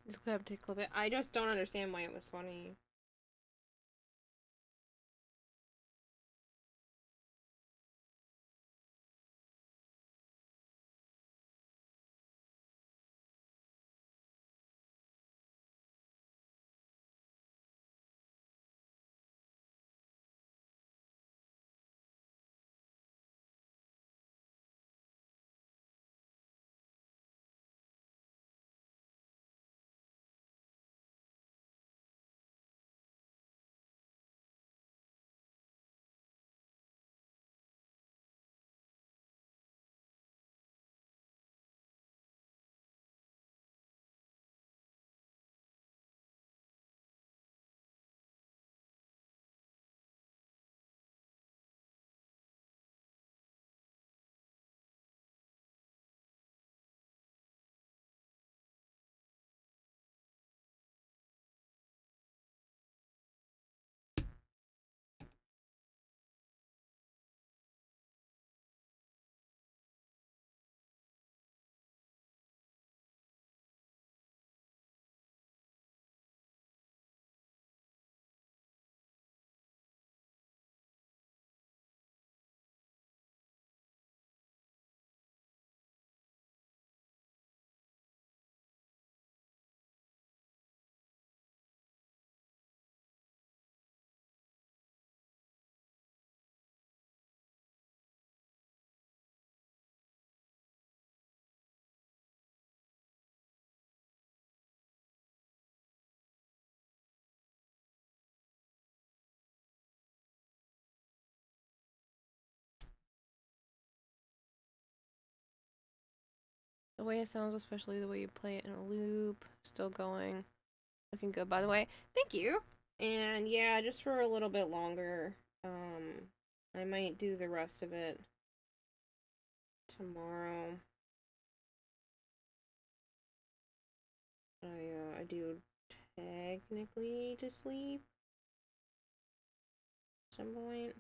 A: Just have to clip it. I just don't understand why it was funny. The way it sounds, especially the way you play it in a loop, still going. Looking good, by the way. Thank you. And yeah, just for a little bit longer. I might do the rest of it tomorrow. I do technically need to sleep at some point.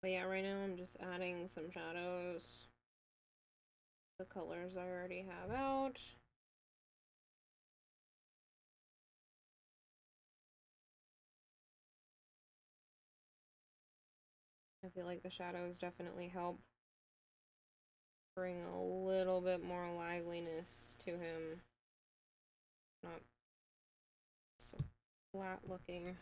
A: But yeah, right now I'm just adding some shadows. The colors I already have out. I feel like the shadows definitely help bring a little bit more liveliness to him. Not so flat looking.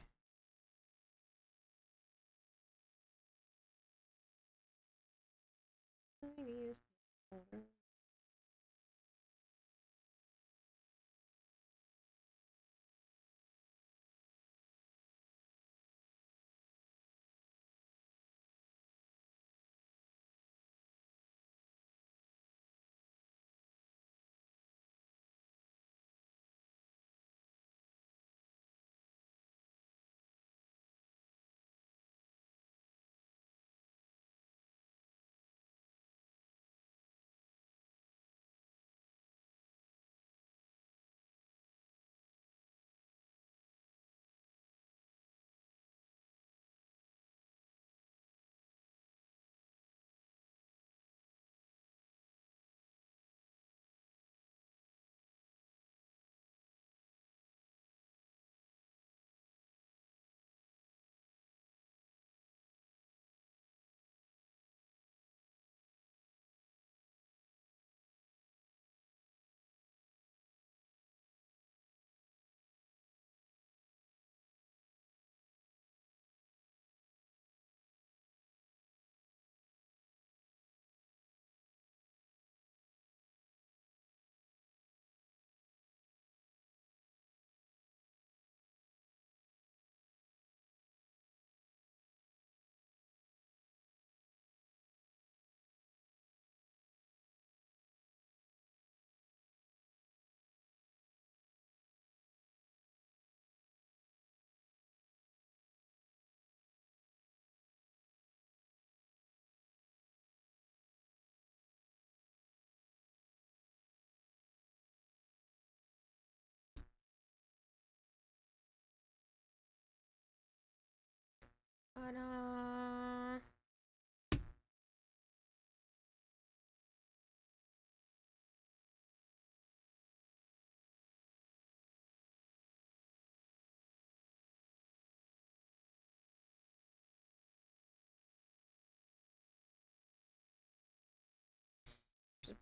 A: But,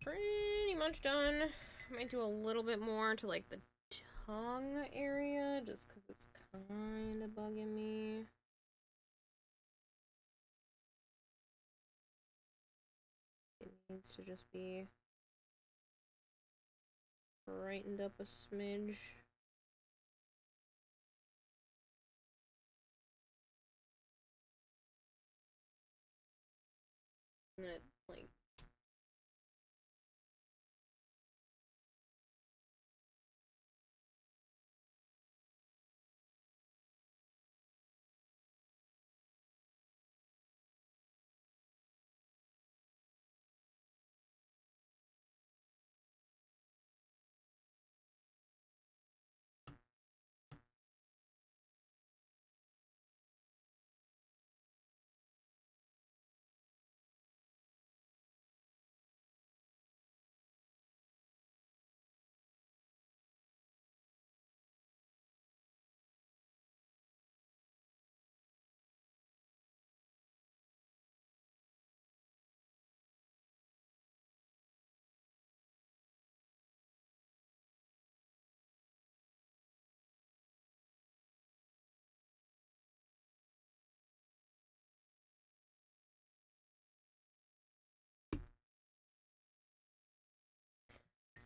A: pretty much done. I might do a little bit more to like the tongue area just because it's kind of bugging me. It needs to just be brightened up a smidge. And then it, like,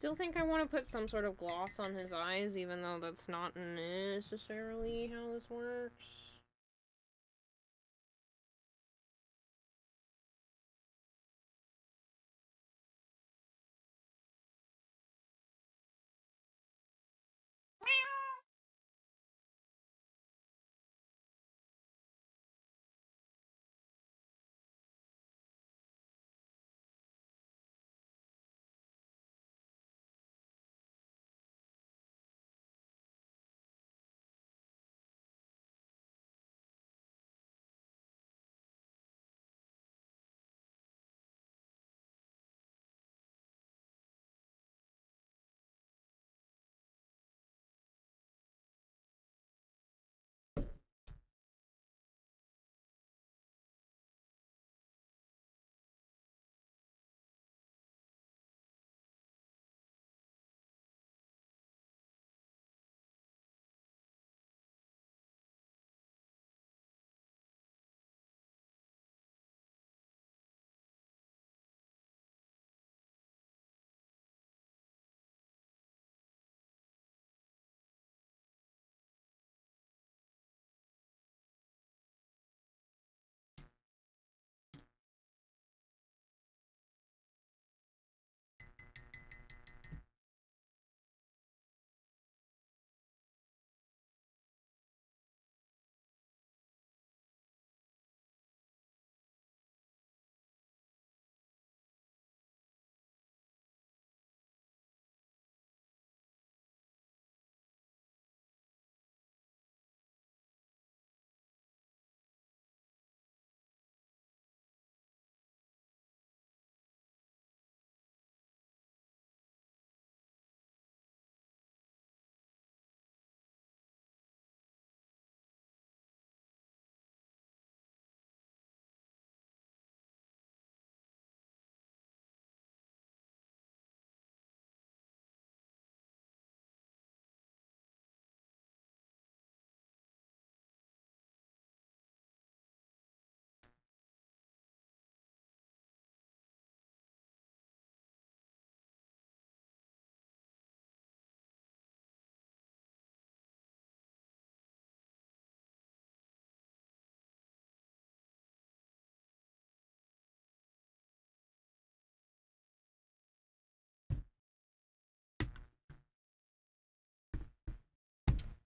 A: still think I want to put some sort of gloss on his eyes, even though that's not necessarily how this works.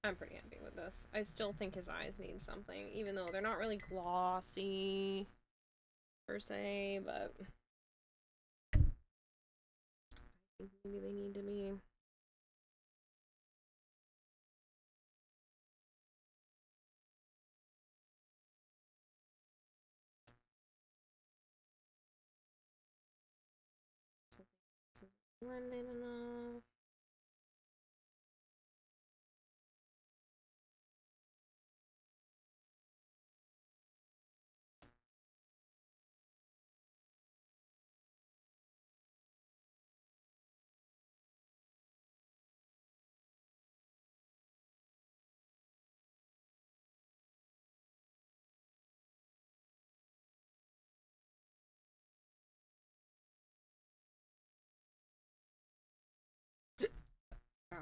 A: I'm pretty happy with this. I still think his eyes need something, even though they're not really glossy, per se, but I think maybe they need to be. Blended enough. Oh.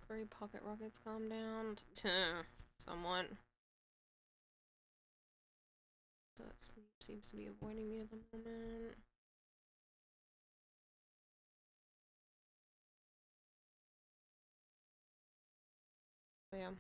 A: Gray pocket rockets calm down. Somewhat. That sleep seems to be avoiding me at the moment. Oh, yeah.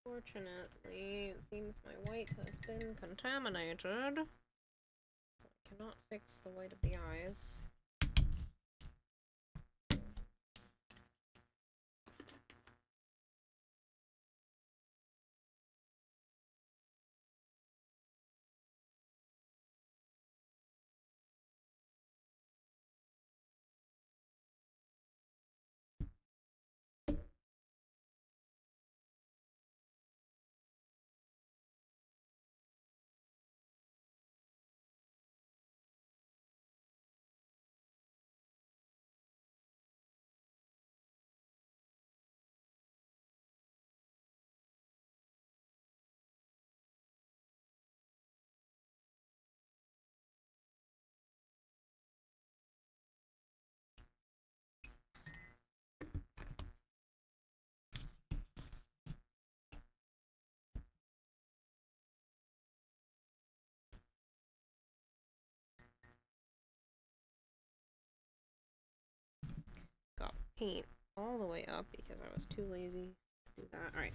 A: Fortunately, it seems my white has been contaminated, so I cannot fix the white of the eyes. Got paint all the way up because I was too lazy to do that. Alright.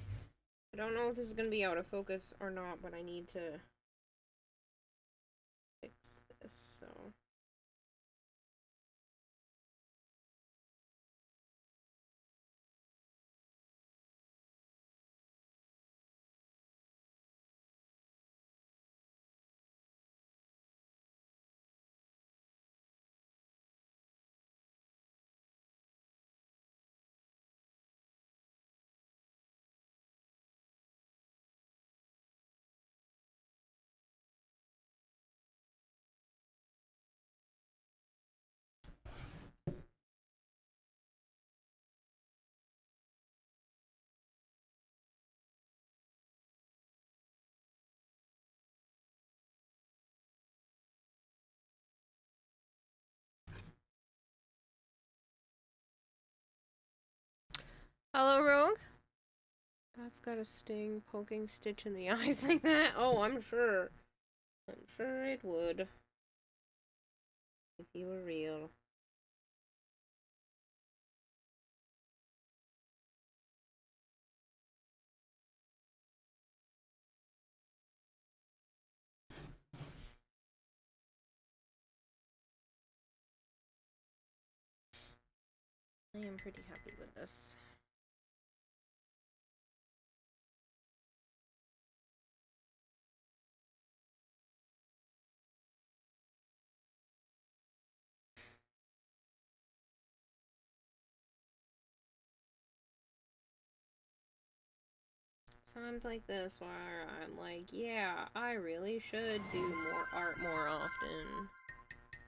A: I don't know if this is going to be out of focus or not, but I need to fix this, so... Hello, Rogue? That's got a sting poking Stitch in the eyes like that? Oh, I'm sure. I'm sure it would. If he were real. I am pretty happy with this. Times like this where I'm like, yeah, I really should do more art more often.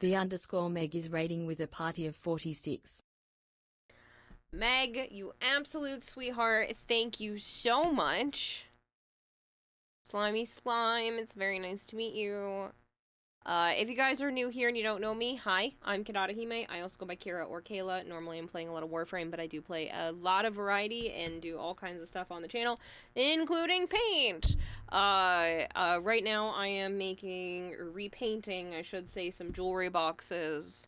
E: The underscore Meg is rating with a party of 46.
A: Meg, you absolute sweetheart, thank you so much. Slimy Slime, it's very nice to meet you. If you guys are new here and you don't know me, hi, I'm Kirarahime. I also go by Kira or Kayla. Normally I'm playing a lot of Warframe, but I do play a lot of variety and do all kinds of stuff on the channel, including paint. Right now I am repainting, I should say, some jewelry boxes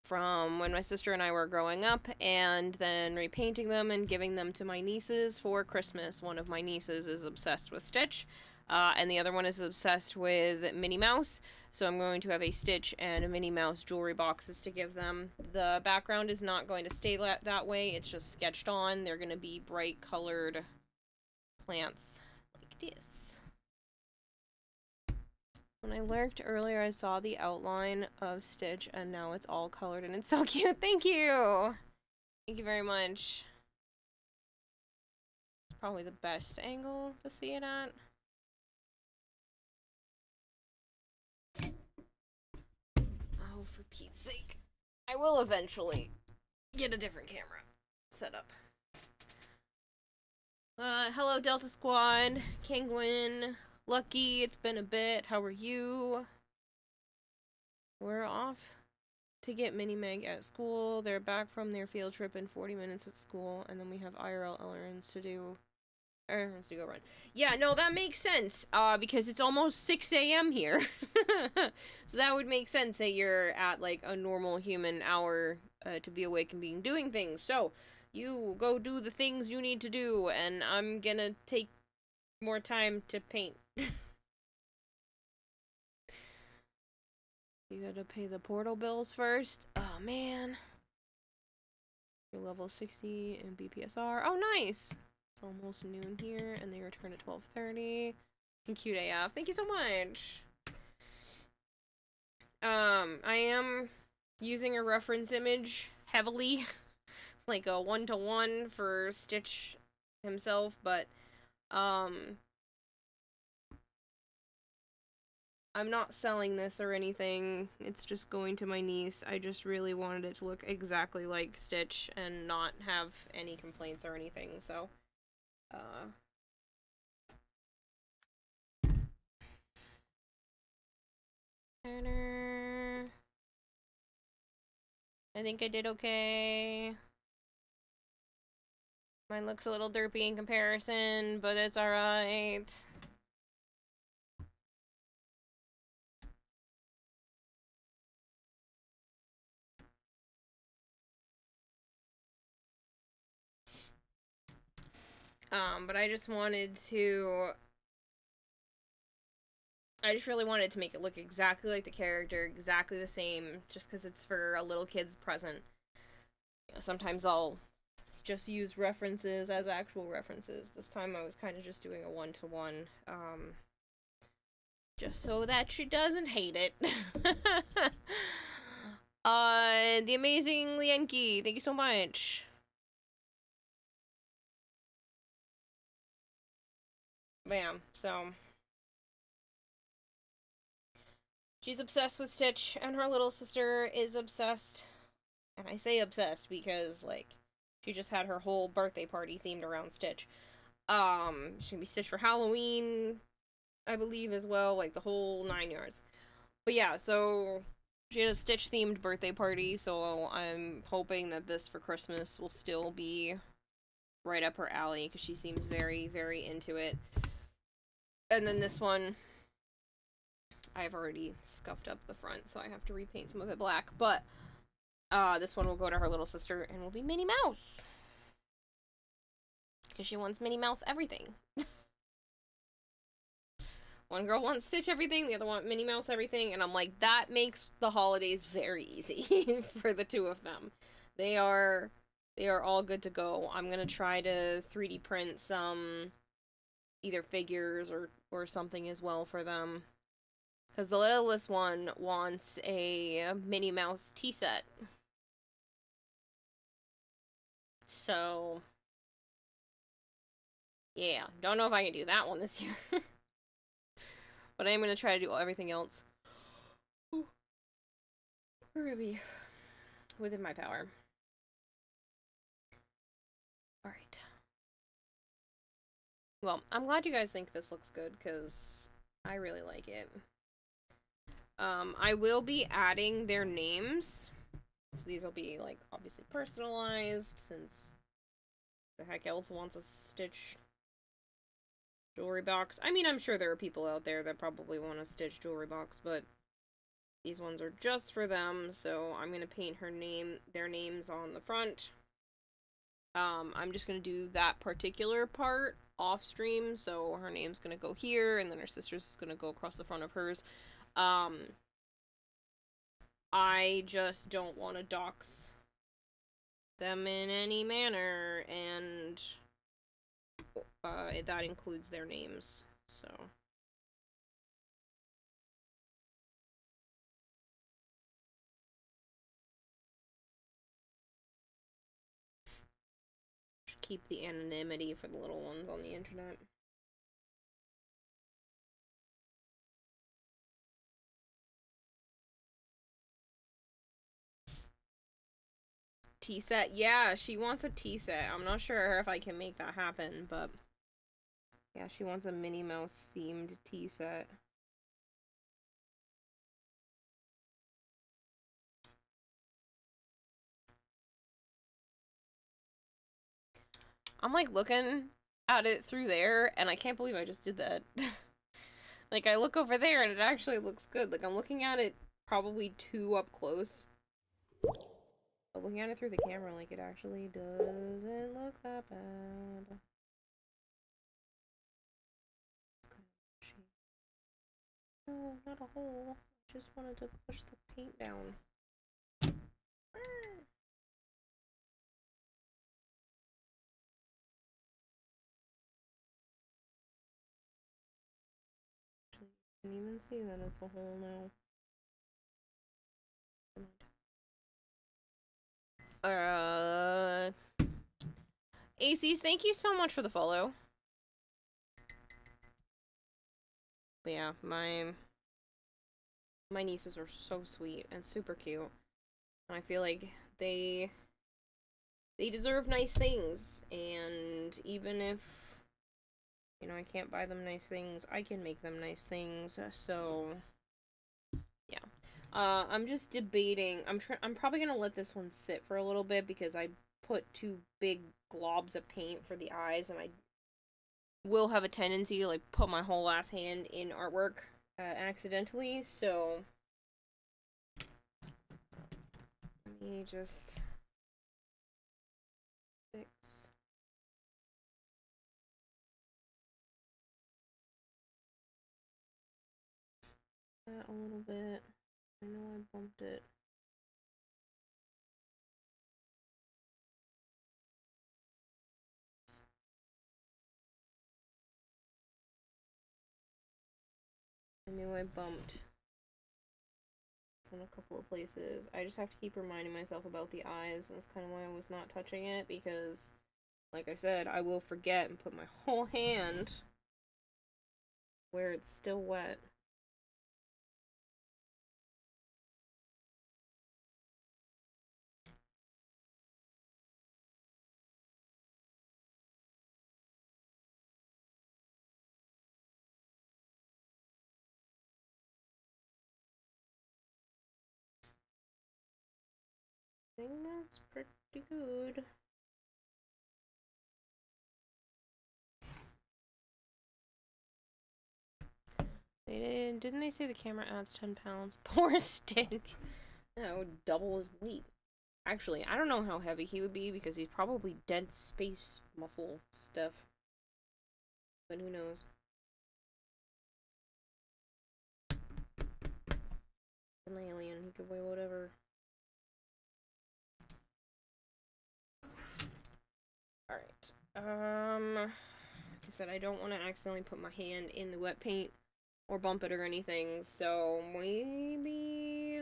A: from when my sister and I were growing up, and then repainting them and giving them to my nieces for Christmas. One of my nieces is obsessed with Stitch, and the other one is obsessed with Minnie Mouse, so I'm going to have a Stitch and a Minnie Mouse jewelry boxes to give them. The background is not going to stay that way, it's just sketched on. They're going to be bright colored plants like this. When I lurked earlier, I saw the outline of Stitch, and now it's all colored, and it's so cute. Thank you! Thank you very much. It's probably the best angle to see it at. Oh, for Pete's sake. I will eventually get a different camera set up. Hello, Delta Squad. Kingwin. Lucky, it's been a bit. How are you? We're off to get Mini Meg at school. They're back from their field trip in 40 minutes at school, and then we have IRL errands to do. Errands to go run. Yeah, no, that makes sense. Because it's almost 6 a.m. here. So that would make sense that you're at like a normal human hour to be awake and doing things. So you go do the things you need to do, and I'm gonna take more time to paint. You gotta pay the portal bills first. Oh man. You're level 60 in BPSR. Oh nice. It's almost noon here, and they return at 12:30. And cute AF. Thank you so much. I am using a reference image heavily, like a 1-to-1 for Stitch himself, but I'm not selling this or anything. It's just going to my niece. I just really wanted it to look exactly like Stitch and not have any complaints or anything, so I think I did okay. Mine looks a little derpy in comparison, but it's alright. But I just really wanted to make it look exactly like the character, exactly the same, just because it's for a little kid's present. You know, sometimes I'll just use references as actual references. This time I was kind of just doing a 1-to-1, just so that she doesn't hate it. The amazing Lienki, thank you so much. Bam, so she's obsessed with Stitch, and her little sister is obsessed. And I say obsessed because, like, she just had her whole birthday party themed around Stitch. She's gonna be Stitch for Halloween, I believe, as well, like the whole 9 yards. But yeah, so she had a Stitch themed birthday party, so I'm hoping that this for Christmas will still be right up her alley, because she seems very, very into it. And then this one, I've already scuffed up the front, so I have to repaint some of it black, but this one will go to her little sister and will be Minnie Mouse, because she wants Minnie Mouse everything. One girl wants Stitch everything, the other wants Minnie Mouse everything, and I'm like, that makes the holidays very easy for the two of them. They are all good to go. I'm gonna try to 3D print some either figures or something as well for them, because the littlest one wants a Minnie Mouse tea set. So yeah, don't know if I can do that one this year. But I am going to try to do everything else. Ooh. We're going to be within my power. Alright. Well, I'm glad you guys think this looks good, because I really like it. I will be adding their names. So these will be, like, obviously personalized, since the heck else wants a Stitch jewelry box. I mean, I'm sure there are people out there that probably want a Stitch jewelry box, but These ones are just for them, so I'm gonna paint their names on the front. I'm just gonna do that particular part off stream, so her name's gonna go here, and then her sister's is gonna go across the front of hers. I just don't want to dox them in any manner, and that includes their names, so. Keep the anonymity for the little ones on the internet. Tea set, yeah, she wants a tea set. I'm not sure if I can make that happen, but yeah, she wants a Minnie Mouse themed tea set. I'm like looking at it through there, and I can't believe I just did that. Like, I look over there and it actually looks good. Like, I'm looking at it probably too up close. But looking at it through the camera, like, it actually doesn't look that bad. It's kind of pushy. No, not a hole. I just wanted to push the paint down. You can even see that it's a hole now. ACs, thank you so much for the follow. But yeah, my nieces are so sweet and super cute. And I feel like they deserve nice things, and even if, you know, I can't buy them nice things, I can make them nice things, so yeah. I'm just debating. I'm probably gonna let this one sit for a little bit because I put 2 big globs of paint for the eyes, and I will have a tendency to, like, put my whole ass hand in artwork accidentally, so let me just fix that a little bit. I know I bumped it. I knew I bumped in a couple of places. I just have to keep reminding myself about the eyes, and that's kind of why I was not touching it, because, like I said, I will forget and put my whole hand where it's still wet. I think that's pretty good. Didn't they say the camera adds 10 pounds? Poor Stitch. That would double his weight. Actually, I don't know how heavy he would be because he's probably dead space muscle stuff. But who knows? An alien, he could weigh whatever. Alright. Like I said, I don't want to accidentally put my hand in the wet paint or bump it or anything, so maybe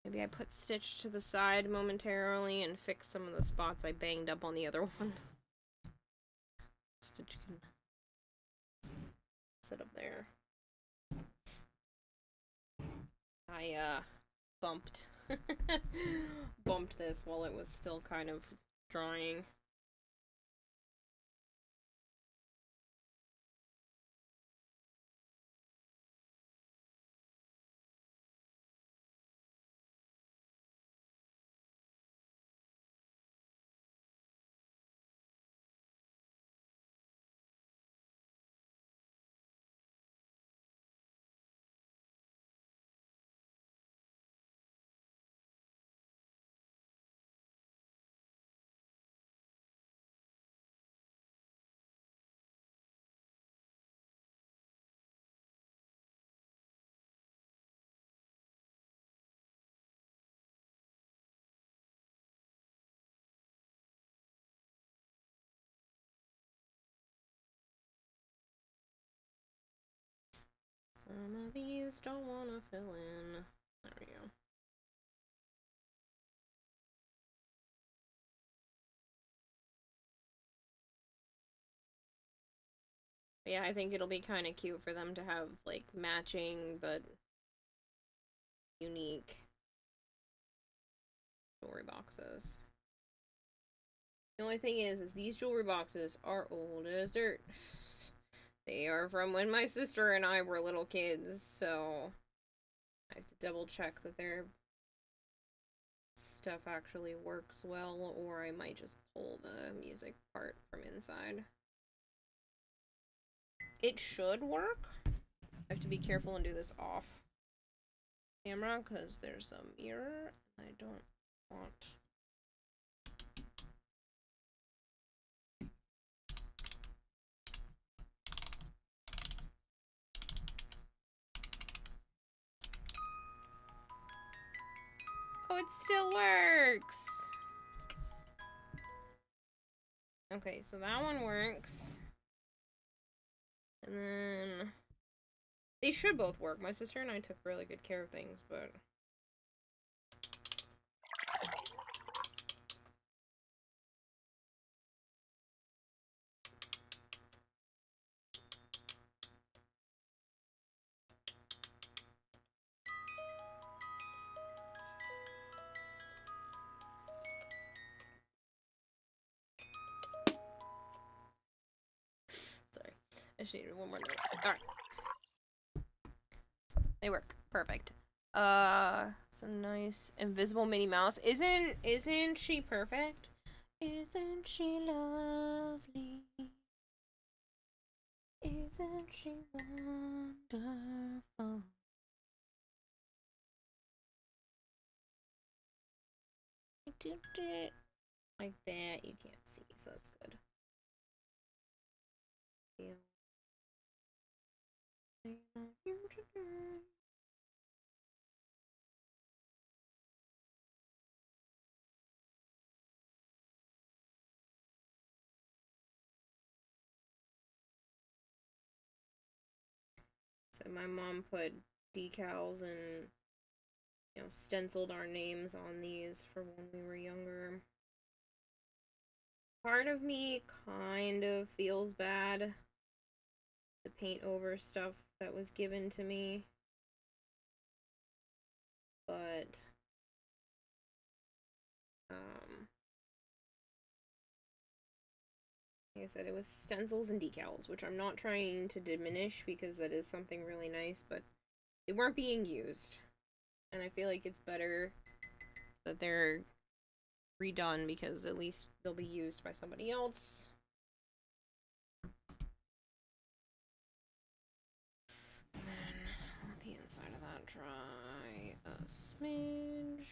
A: I put Stitch to the side momentarily and fix some of the spots I banged up on the other one. Stitch can sit up there. I bumped bumped this while it was still kind of drying. Some of these don't want to fill in. There we go. Yeah, I think it'll be kind of cute for them to have, like, matching, but unique jewelry boxes. The only thing is these jewelry boxes are old as dirt. They are from when my sister and I were little kids, so I have to double check that their stuff actually works well, or I might just pull the music part from inside. It should work. I have to be careful and do this off camera because there's a mirror and I don't want. Oh, it still works! Okay, so that one works. And then they should both work. My sister and I took really good care of things, but sorry. I just needed one more note. Alright. They work. Perfect. Some nice invisible Minnie Mouse. Isn't she perfect? Isn't she lovely? Isn't she wonderful? I did it like that. You can't see, so that's good. Yeah. So my mom put decals and, you know, stenciled our names on these for when we were younger. Part of me kind of feels bad to paint over stuff that was given to me, but like I said, it was stencils and decals, which I'm not trying to diminish because that is something really nice, but they weren't being used, and I feel like it's better that they're redone because at least they'll be used by somebody else. And then let the inside of that dry a smidge.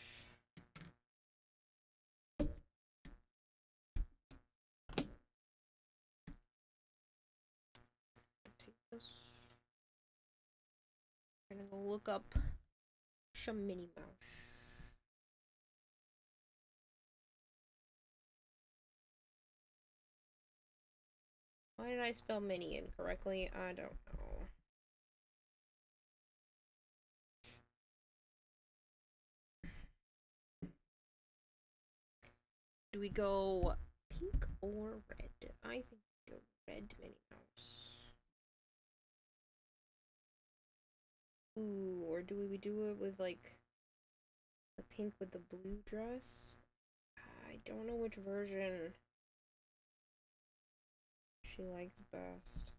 A: Take this. I'm gonna go look up some Minnie Mouse. Why did I spell Minnie incorrectly? I don't know. Do we go pink or red? I think we go red Minnie Mouse. Ooh, or do we do it with like the pink with the blue dress? I don't know which version she likes best.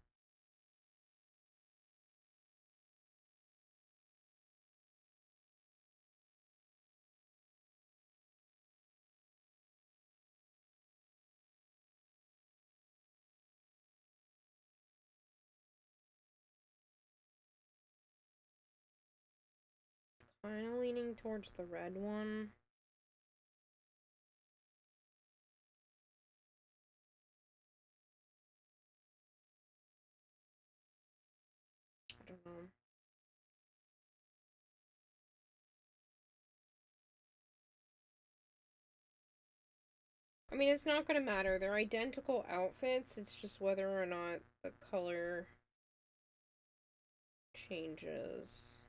A: Kind of leaning towards the red one. I don't know. I mean, it's not gonna matter. They're identical outfits. It's just whether or not the color changes.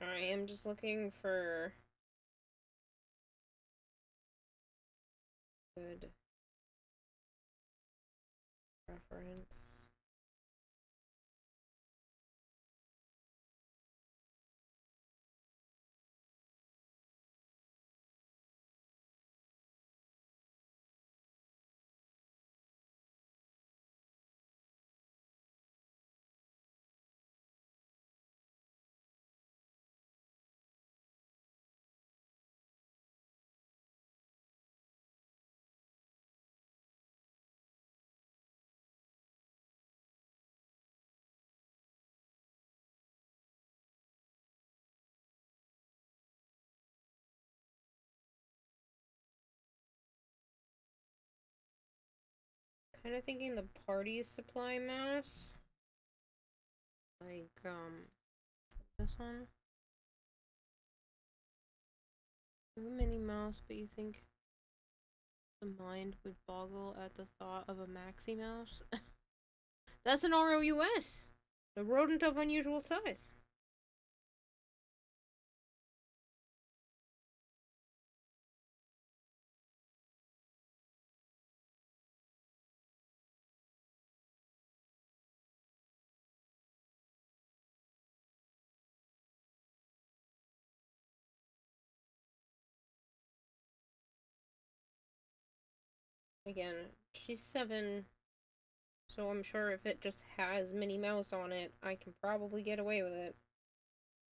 A: I am just looking for good reference. Kind of thinking the party supply mouse. Like, this one? A mini mouse, but you think the mind would boggle at the thought of a maxi mouse? That's an ROUS! The rodent of unusual size. Again, she's 7, so I'm sure if it just has Minnie Mouse on it, I can probably get away with it.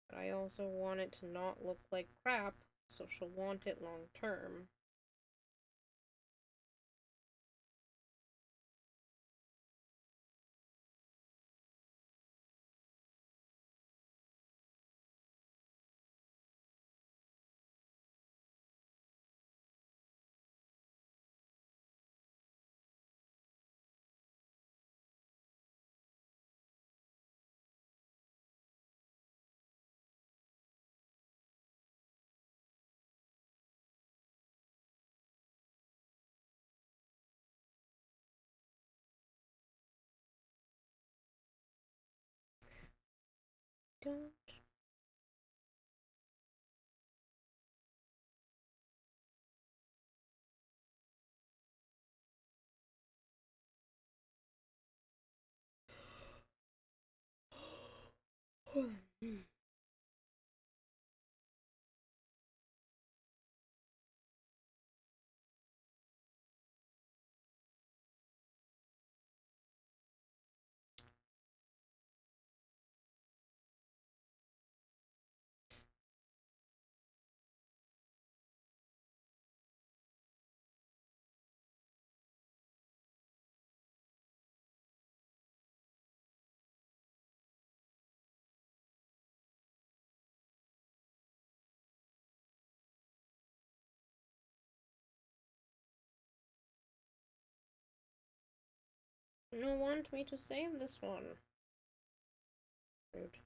A: But I also want it to not look like crap, so she'll want it long term. Don't. No want me to save this one. Rude.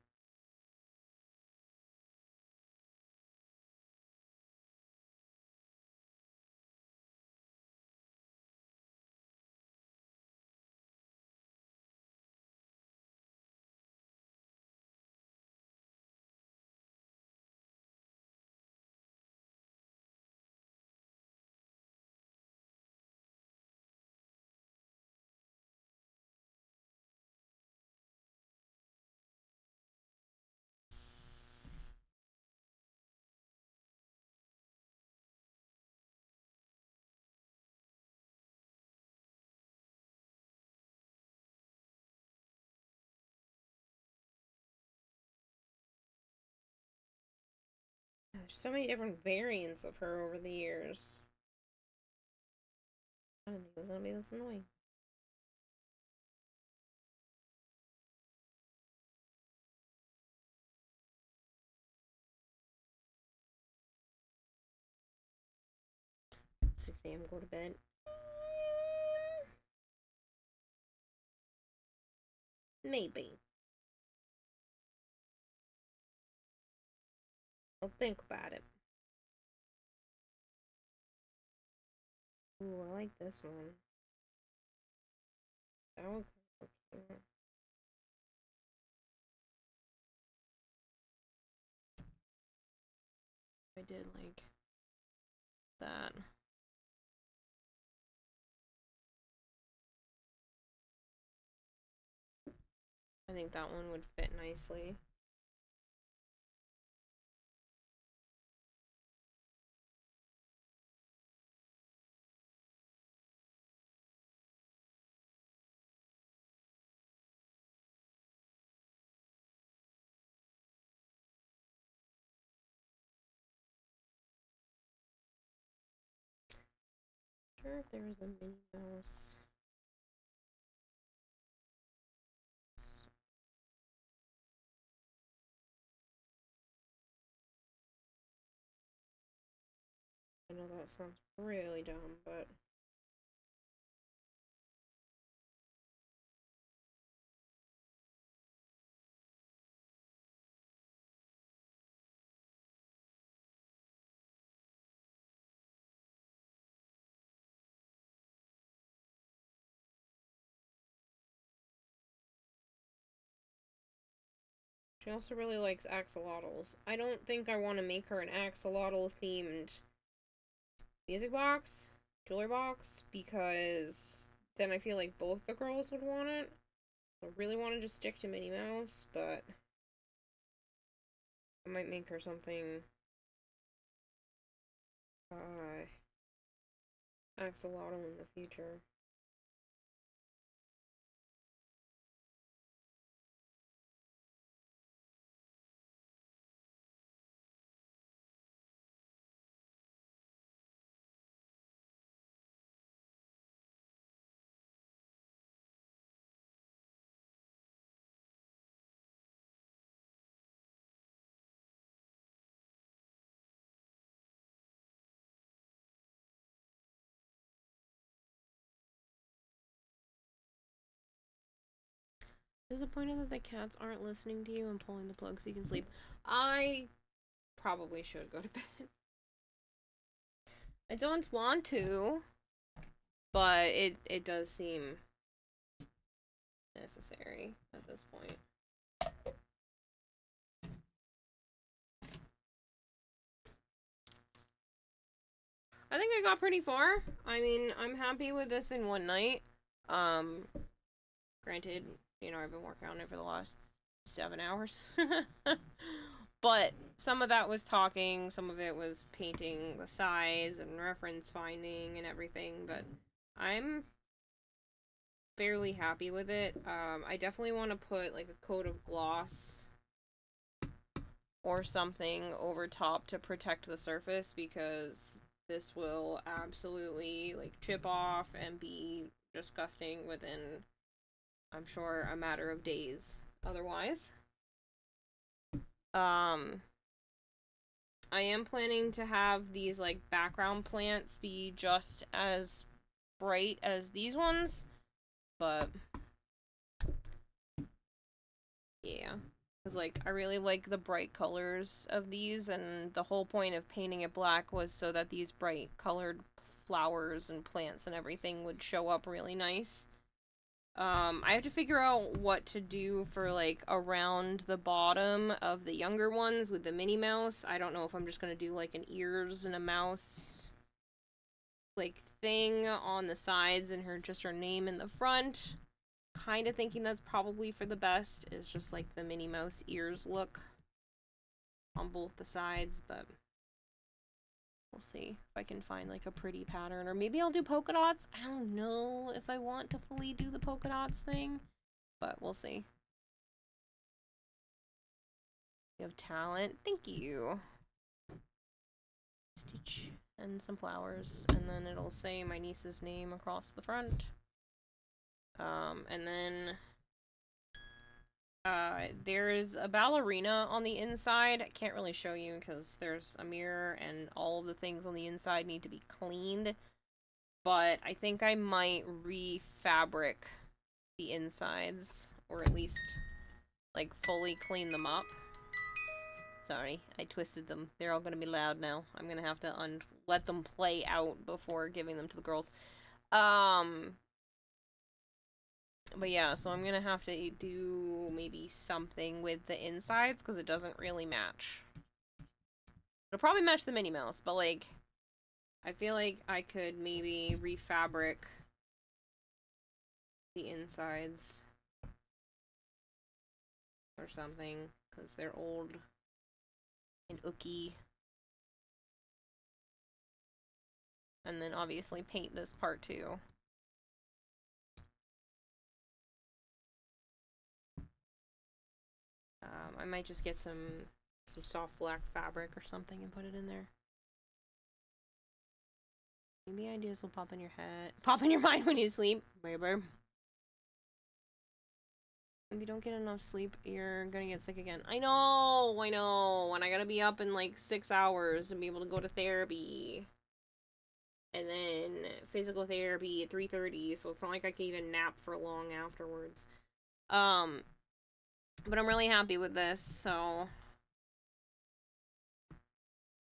A: There's so many different variants of her over the years. I didn't think it was gonna be this annoying. It's 6 a.m. Go to bed. Maybe. I'll think about it. Ooh, I like this one. That one kind of cute. I did like that. I think that one would fit nicely. Sure, if there was a Minnie Mouse. I know that sounds really dumb, but she also really likes axolotls. I don't think I want to make her an axolotl themed music box, jewelry box, because then I feel like both the girls would want it. I really want to just stick to Minnie Mouse, but I might make her something axolotl in the future. Disappointed that the cats aren't listening to you and pulling the plug so you can sleep. I probably should go to bed. I don't want to, but it does seem necessary at this point. I think I got pretty far. I mean, I'm happy with this in one night. Granted, you know, I've been working on it for the last 7 hours. But some of that was talking, some of it was painting the sides and reference finding and everything, but I'm fairly happy with it. I definitely want to put like a coat of gloss or something over top to protect the surface, because this will absolutely like chip off and be disgusting within, I'm sure, a matter of days otherwise. I am planning to have these like background plants be just as bright as these ones, but yeah, because like I really like the bright colors of these, and the whole point of painting it black was so that these bright colored flowers and plants and everything would show up really nice. I have to figure out what to do for, like, around the bottom of the younger ones with the Minnie Mouse. I don't know if I'm just gonna do, like, an ears and a mouse, like, thing on the sides and just her name in the front. Kind of thinking that's probably for the best, is just, like, the Minnie Mouse ears look on both the sides, but we'll see if I can find like a pretty pattern, or maybe I'll do polka dots. I don't know if I want to fully do the polka dots thing, but we'll see. You have talent. Thank you. stitch and some flowers, and then it'll say my niece's name across the front. And then there's a ballerina on the inside. I can't really show you because there's a mirror and all of the things on the inside need to be cleaned. But I think I might refabric the insides, or at least, like, fully clean them up. Sorry, I twisted them. They're all gonna be loud now. I'm gonna have to let them play out before giving them to the girls. But yeah, so I'm gonna have to do maybe something with the insides, because it doesn't really match. It'll probably match the Minnie Mouse, but, like, I feel like I could maybe refabric the insides or something, because they're old and ooky. And then obviously paint this part too. I might just get some soft black fabric or something and put it in there. Maybe ideas will pop in your head, pop in your mind when you sleep, baby. If you don't get enough sleep, you're gonna get sick again. I know, and I gotta be up in like 6 hours to be able to go to therapy. And then physical therapy at 3:30, so it's not like I can even nap for long afterwards. But I'm really happy with this, so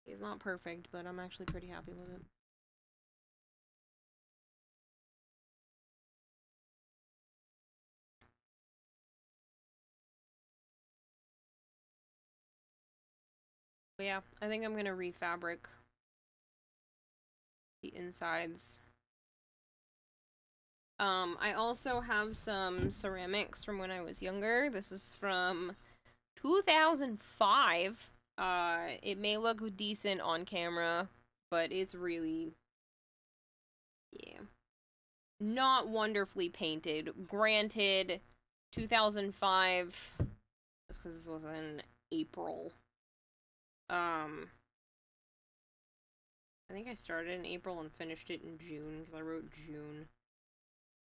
A: it's not perfect, but I'm actually pretty happy with it. But yeah, I think I'm gonna refabric the insides. I also have some ceramics from when I was younger. This is from 2005. It may look decent on camera, but it's really, yeah, not wonderfully painted. Granted, 2005, that's because this was in April. I think I started in April and finished it in June, because I wrote June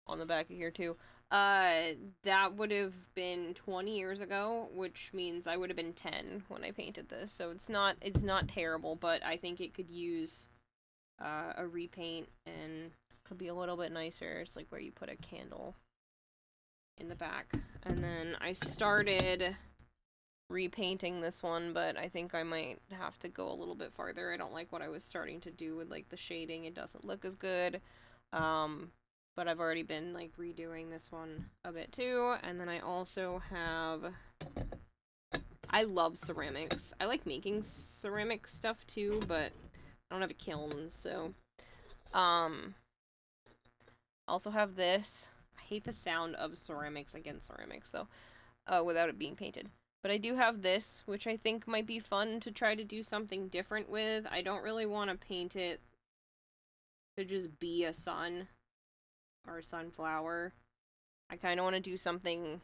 A: on the back of here too. That would have been 20 years ago, which means I would have been 10 when I painted this. So it's not terrible, but I think it could use a repaint and could be a little bit nicer. It's like where you put a candle in the back. And then I started repainting this one, but I think I might have to go a little bit farther. I don't like what I was starting to do with like the shading. It doesn't look as good. But I've already been like redoing this one a bit too. And then I also have, I love ceramics. I like making ceramic stuff too, but I don't have a kiln, so also have this. I hate the sound of ceramics against ceramics though, without it being painted. But I do have this, which I think might be fun to try to do something different with. I don't really want to paint it to just be a sun or a sunflower. I kind of want to do something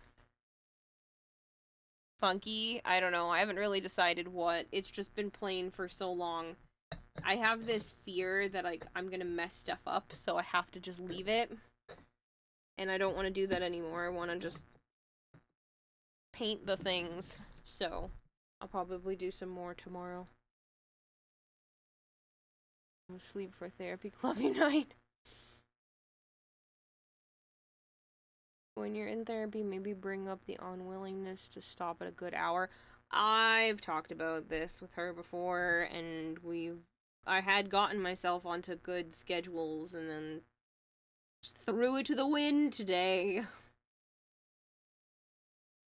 A: funky. I don't know. I haven't really decided what. It's just been plain for so long. I have this fear that like I'm gonna mess stuff up, so I have to just leave it. And I don't want to do that anymore. I want to just paint the things. So I'll probably do some more tomorrow. I'll sleep for therapy club unite. When you're in therapy, maybe bring up the unwillingness to stop at a good hour. I've talked about this with her before, and I had gotten myself onto good schedules and then just threw it to the wind today.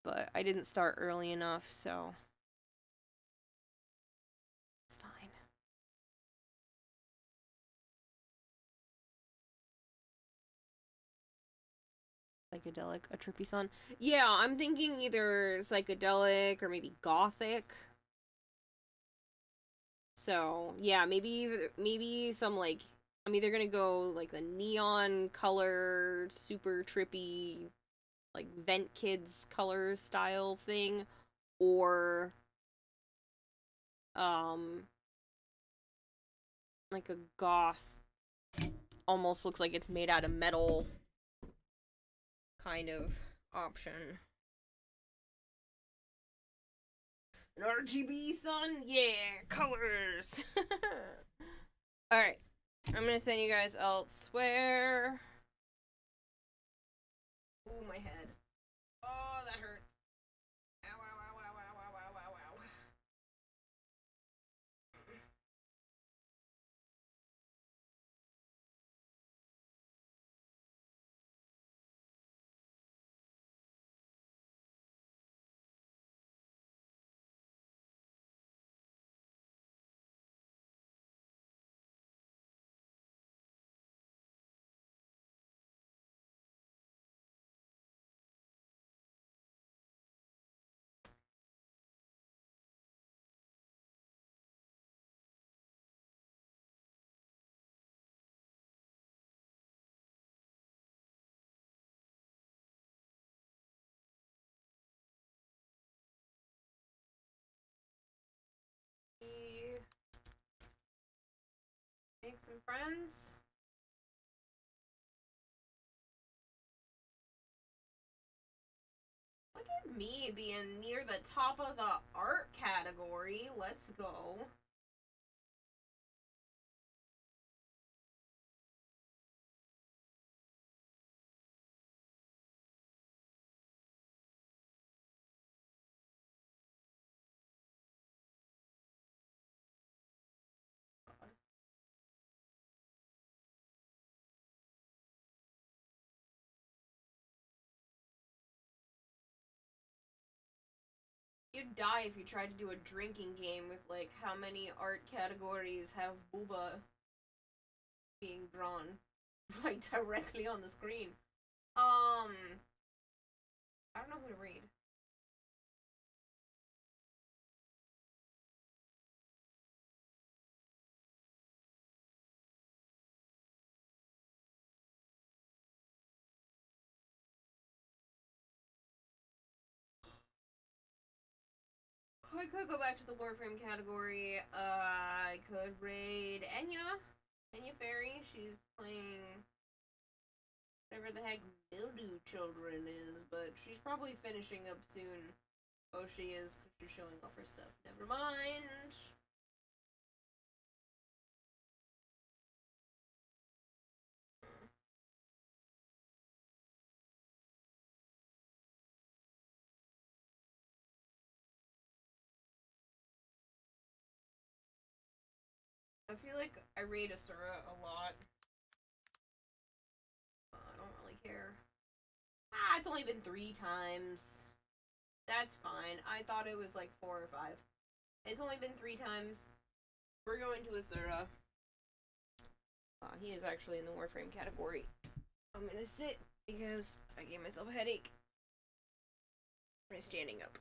A: But I didn't start early enough, so it's fine. Psychedelic, a trippy song. Yeah, I'm thinking either psychedelic or maybe gothic. So yeah, maybe some like, I'm either gonna go like the neon color, super trippy, like Vent Kids color style thing, or like a goth, almost looks like it's made out of metal kind of option. An RGB, son? Yeah, colors! Alright, I'm gonna send you guys elsewhere. Ooh, my head. Oh, that hurts. Ow, ow, ow, ow, ow, ow, ow, ow, ow. Make some friends. Look at me being near the top of the art category. Let's go. You'd die if you tried to do a drinking game with, like, how many art categories have booba being drawn right directly on the screen. I don't know who to read. I could go back to the Warframe category. I could raid Enya. Enya Fairy. She's playing whatever the heck Mildew Children is, but she's probably finishing up soon. Oh, she is, because she's showing off her stuff. Never mind. I feel like I raid Asura a lot. I don't really care. It's only been 3 times. That's fine. I thought it was like 4 or 5. It's only been 3 times. We're going to Asura. He is actually in the Warframe category. I'm gonna sit because I gave myself a headache. I'm standing up.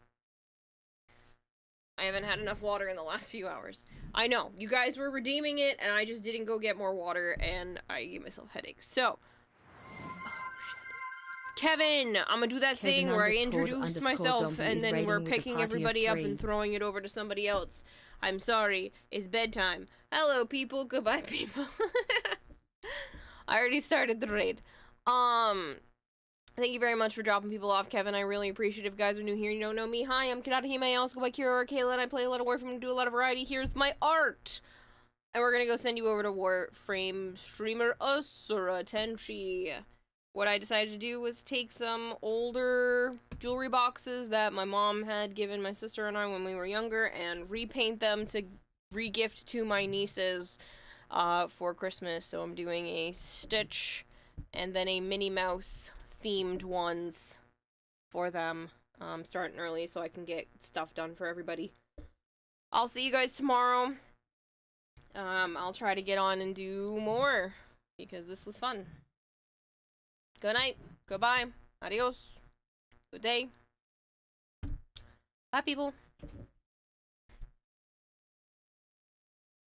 A: I haven't had enough water in the last few hours. I know, you guys were redeeming it, and I just didn't go get more water, and I gave myself headaches. So, Kevin, I'm gonna do that thing where I introduce myself, and then we're picking everybody up and throwing it over to somebody else. I'm sorry, it's bedtime. Hello, people. Goodbye, people. I already started the raid. Thank you very much for dropping people off, Kevin. I really appreciate it. If you guys are new here and you don't know me, hi, I'm Kirarahime. I also go by Kira or Kayla, and I play a lot of Warframe and do a lot of variety. Here's my art! And we're gonna go send you over to Warframe streamer Asura Tenchi. What I decided to do was take some older jewelry boxes that my mom had given my sister and I when we were younger and repaint them to re-gift to my nieces for Christmas. So I'm doing a Stitch and then a Minnie Mouse themed ones for them. Starting early so I can get stuff done for everybody. I'll see you guys tomorrow. I'll try to get on and do more because this was fun. Good night. Goodbye. Adios. Good day. Bye, people.